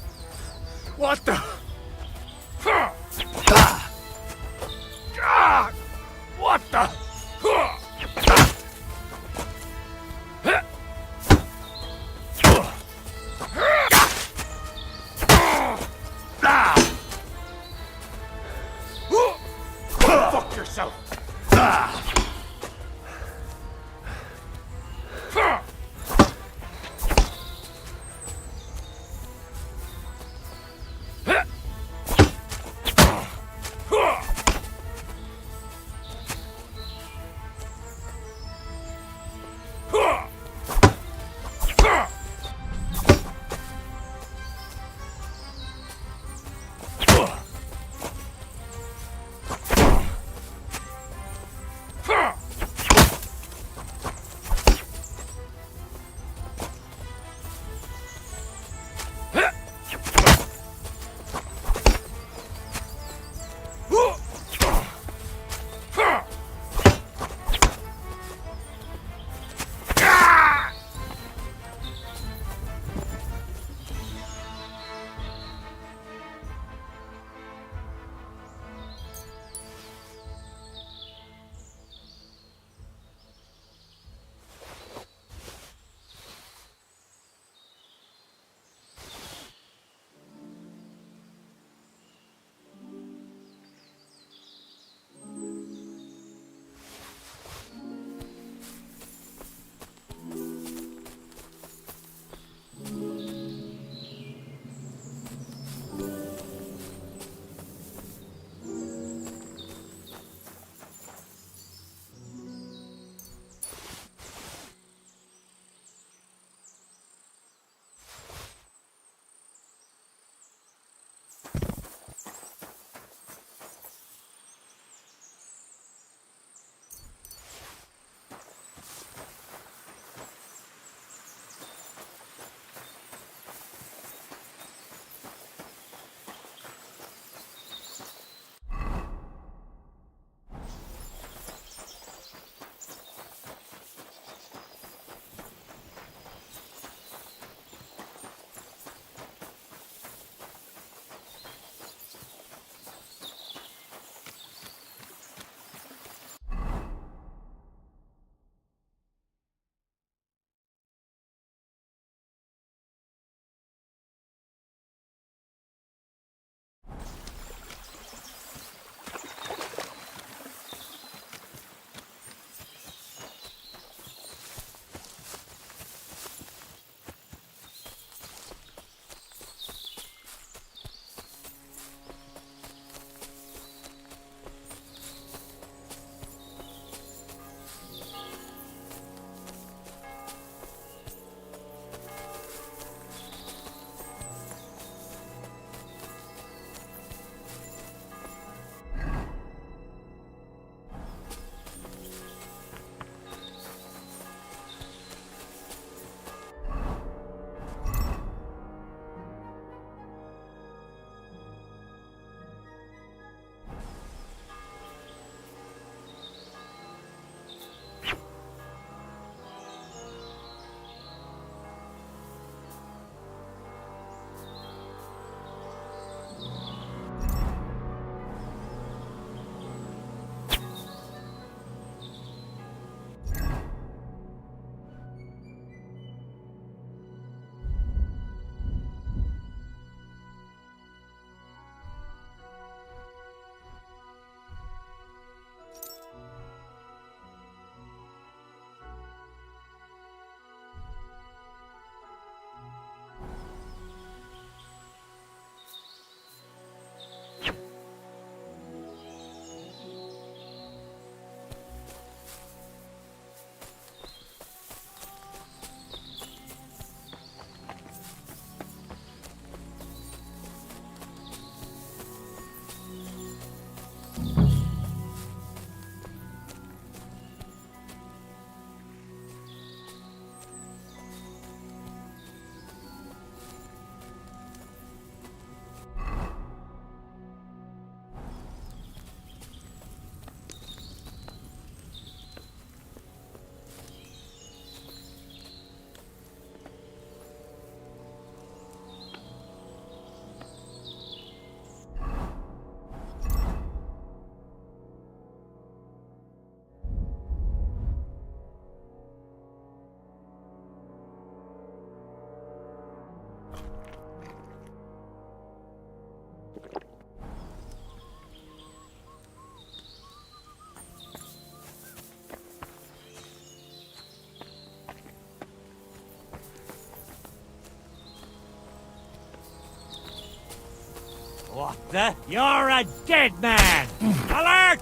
Speaker 12: What the? You're a dead man! Alert!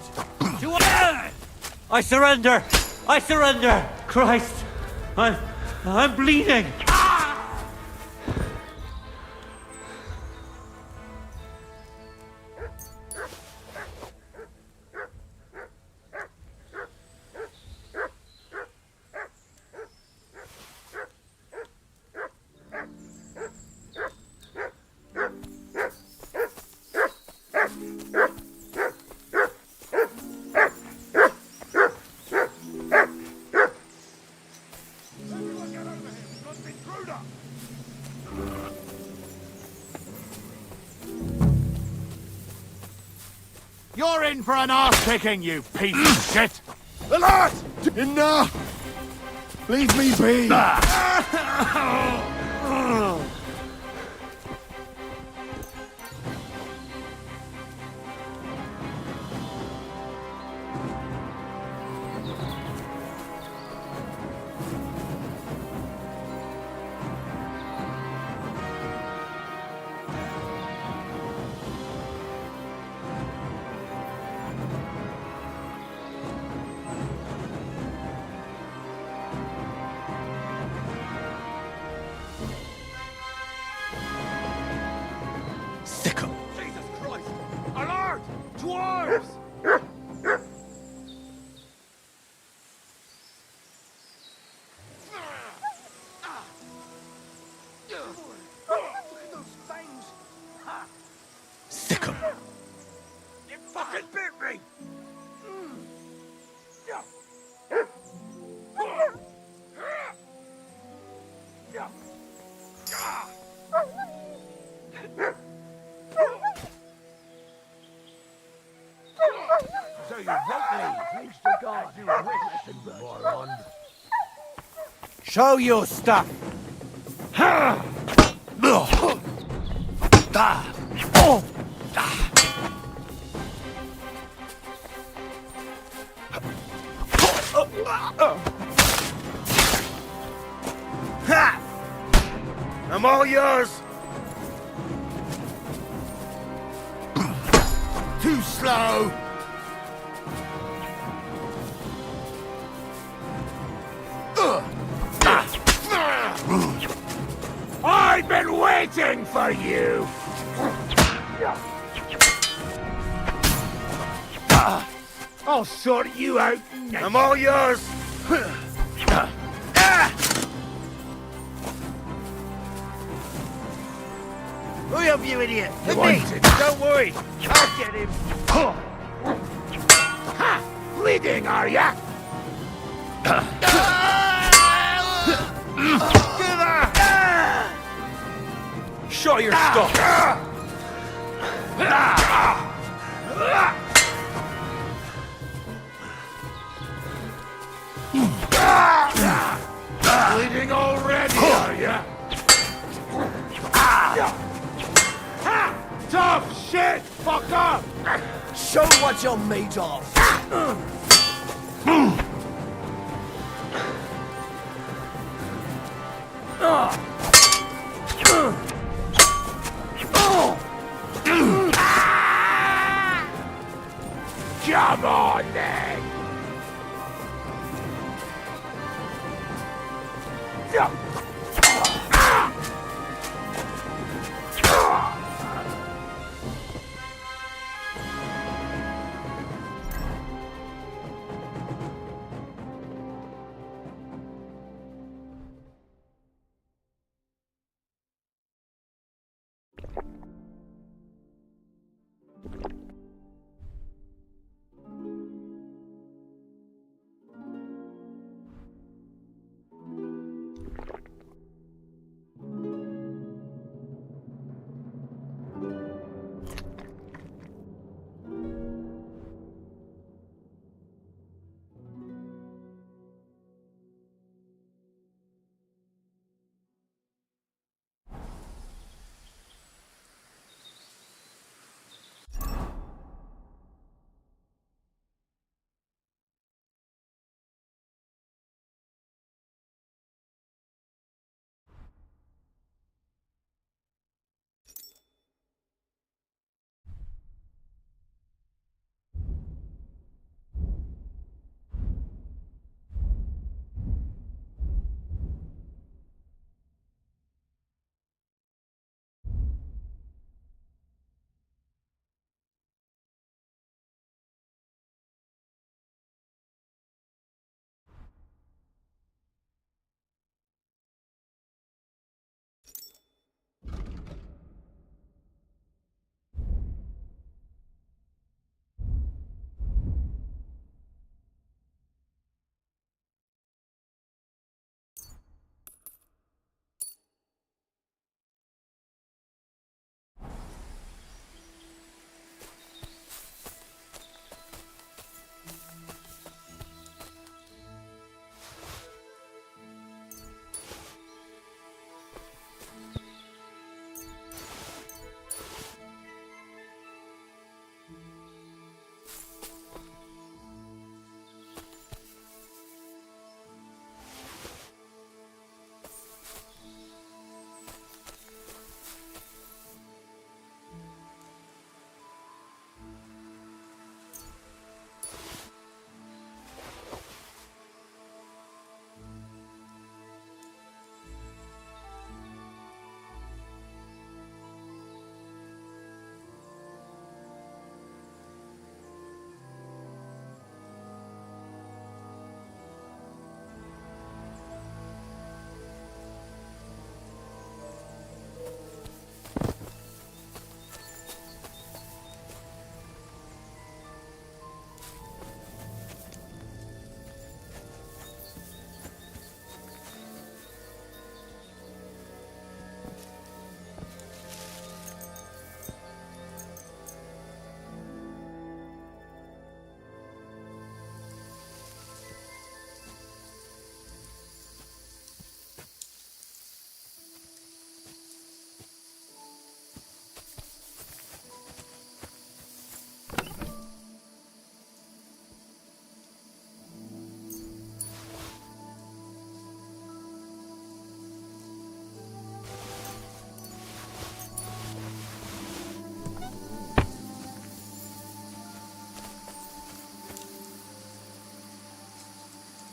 Speaker 12: To alert! I surrender! I surrender! Christ! I'm bleeding!
Speaker 3: You're in for an ass kicking, you piece of shit!
Speaker 21: Alert! Enough! Leave me be!
Speaker 3: Sicko!
Speaker 2: Jesus Christ! Alert! Dwarves!
Speaker 3: Sicko!
Speaker 2: You fucking bit me!
Speaker 3: So you won't leave, thanks to God. You wish, moron.
Speaker 2: Show your stuff!
Speaker 5: I'm all yours! Too slow!
Speaker 2: I've been waiting for you! I'll sort you out next.
Speaker 5: I'm all yours! Hurry up, you idiot! Hit me! Don't worry! I'll get him!
Speaker 2: Ha! Bleeding, are ya?
Speaker 3: Show your stuff!
Speaker 2: Bleeding already, are ya? Tough shit, fucker!
Speaker 7: Show what you're made of.
Speaker 2: Come on, then!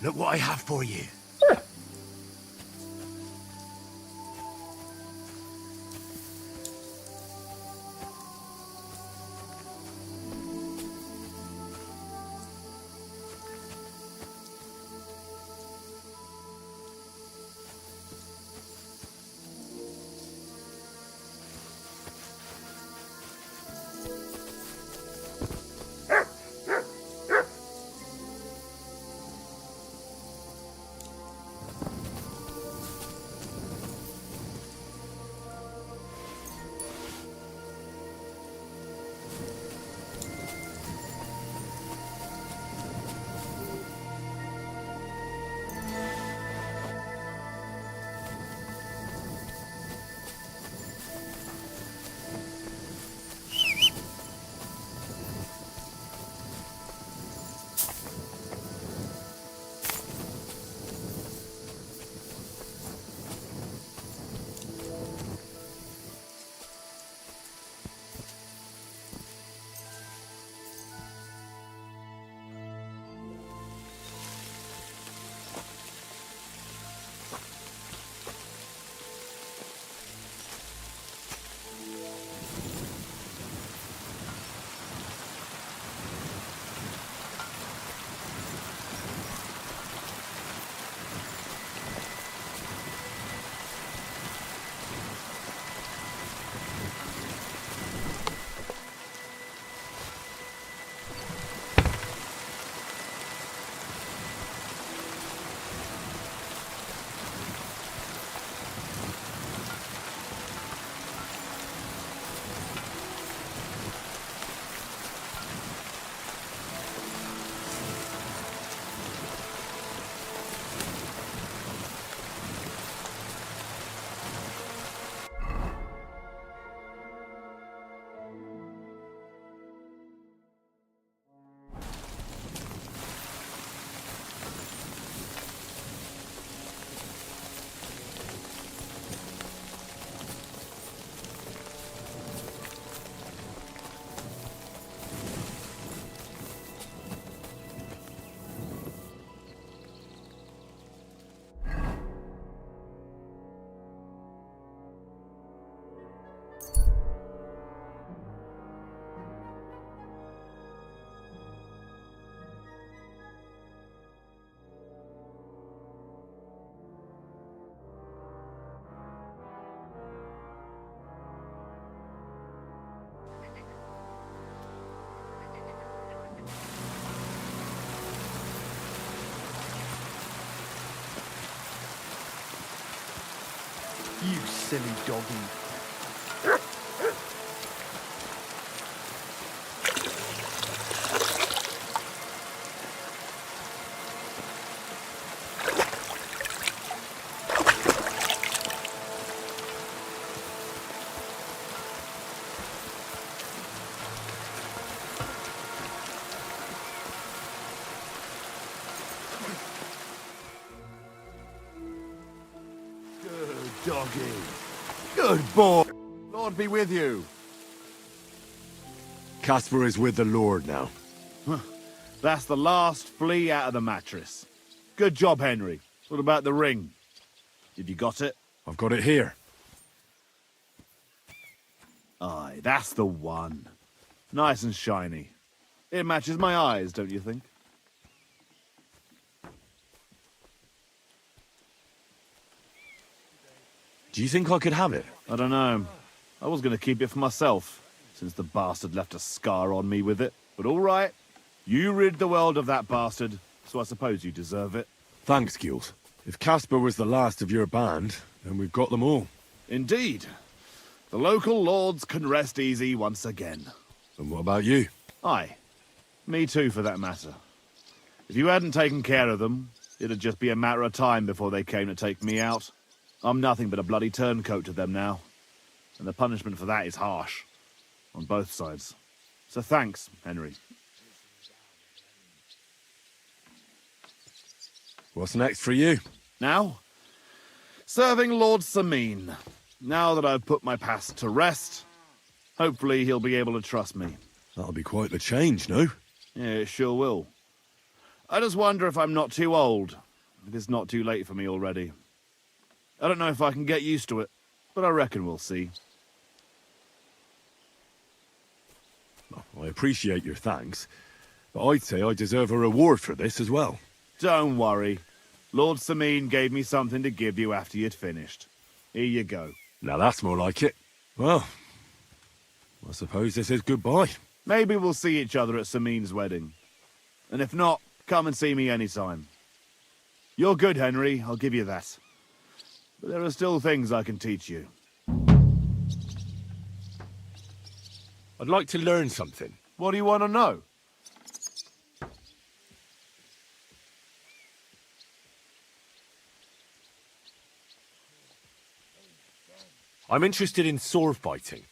Speaker 3: Look what I have for you.
Speaker 6: You silly doggy.
Speaker 21: Good doggy. Good boy. Lord be with you.
Speaker 1: Caspar is with the Lord now.
Speaker 21: That's the last flea out of the mattress. Good job, Henry. What about the ring? Did you got it?
Speaker 1: I've got it here.
Speaker 21: Aye, that's the one. Nice and shiny. It matches my eyes, don't you think?
Speaker 1: Do you think I could have it?
Speaker 21: I don't know. I was going to keep it for myself, since the bastard left a scar on me with it. But all right. You rid the world of that bastard, so I suppose you deserve it.
Speaker 1: Thanks, Gilles. If Caspar was the last of your band, then we've got them all.
Speaker 21: Indeed. The local lords can rest easy once again.
Speaker 1: And what about you?
Speaker 21: Aye. Me too, for that matter. If you hadn't taken care of them, it'd just be a matter of time before they came to take me out. I'm nothing but a bloody turncoat to them now. And the punishment for that is harsh. On both sides. So thanks, Henry.
Speaker 1: What's next for you?
Speaker 21: Now? Serving Lord Sameen. Now that I've put my past to rest, hopefully he'll be able to trust me.
Speaker 1: That'll be quite the change, no?
Speaker 21: Yeah, it sure will. I just wonder if I'm not too old. If it's not too late for me already. I don't know if I can get used to it, but I reckon we'll see.
Speaker 1: I appreciate your thanks, but I'd say I deserve a reward for this as well.
Speaker 21: Don't worry. Lord Sameen gave me something to give you after you'd finished. Here you go.
Speaker 1: Now that's more like it. Well, I suppose this is goodbye.
Speaker 21: Maybe we'll see each other at Sameen's wedding. And if not, come and see me anytime. You're good, Henry, I'll give you that. But there are still things I can teach you.
Speaker 1: I'd like to learn something.
Speaker 21: What do you want to know?
Speaker 1: I'm interested in sword fighting.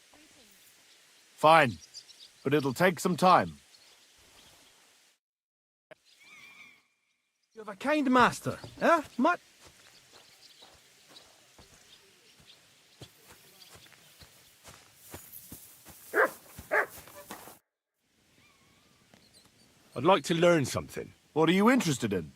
Speaker 21: Fine, but it'll take some time.
Speaker 6: You have a kind master, eh?
Speaker 1: I'd like to learn something.
Speaker 21: What are you interested in?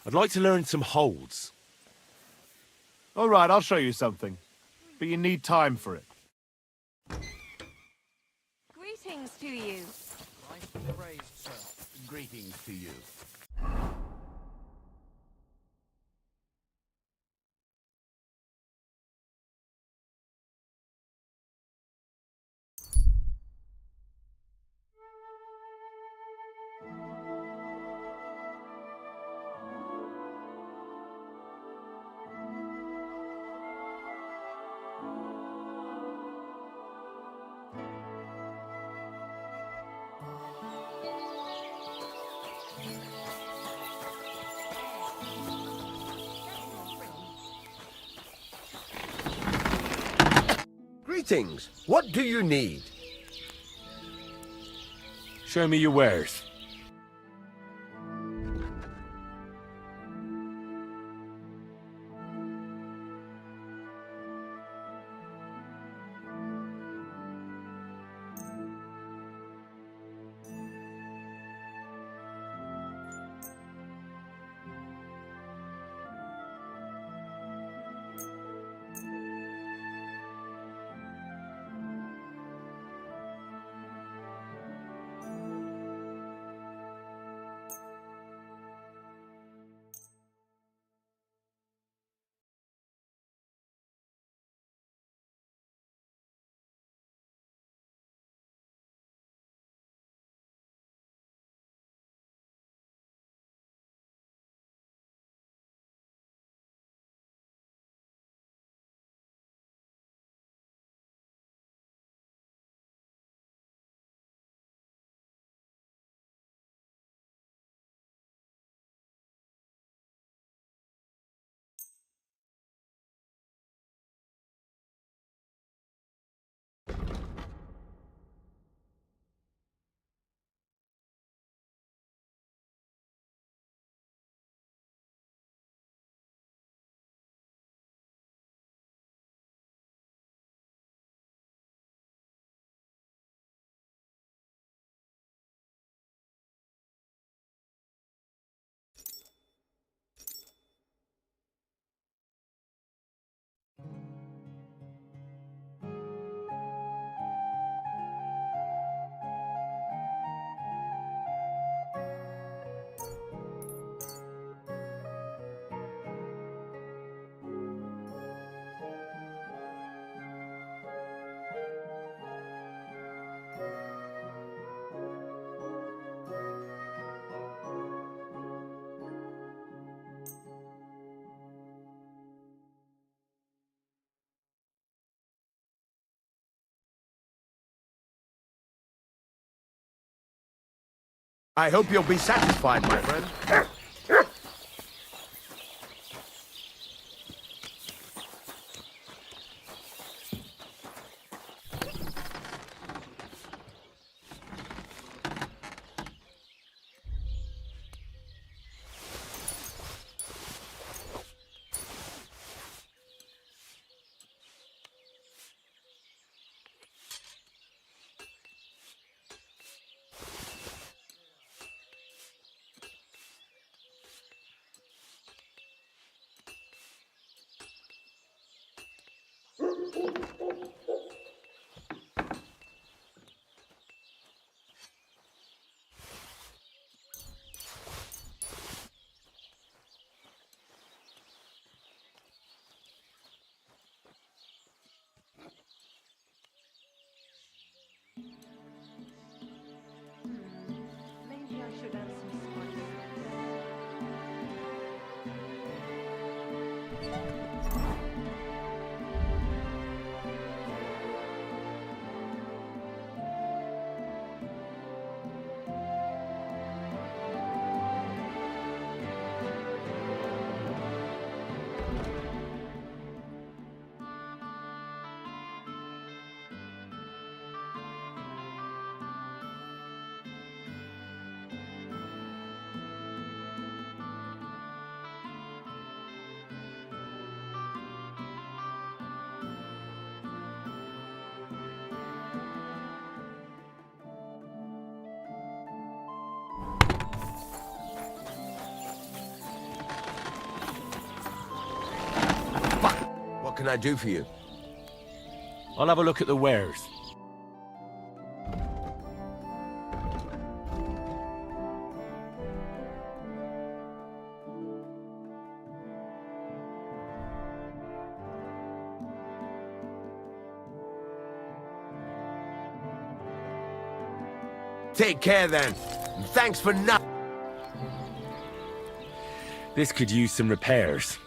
Speaker 1: I'd like to learn some holds.
Speaker 21: All right, I'll show you something. But you need time for it.
Speaker 14: Greetings to you.
Speaker 15: Christ be praised, sir. Greetings to you.
Speaker 5: Greetings. What do you need?
Speaker 1: Show me your wares.
Speaker 5: I hope you'll be satisfied, my friend. What can I do for you?
Speaker 16: I'll have a look at the wares.
Speaker 5: Take care then. And thanks for nothing.
Speaker 16: This could use some repairs.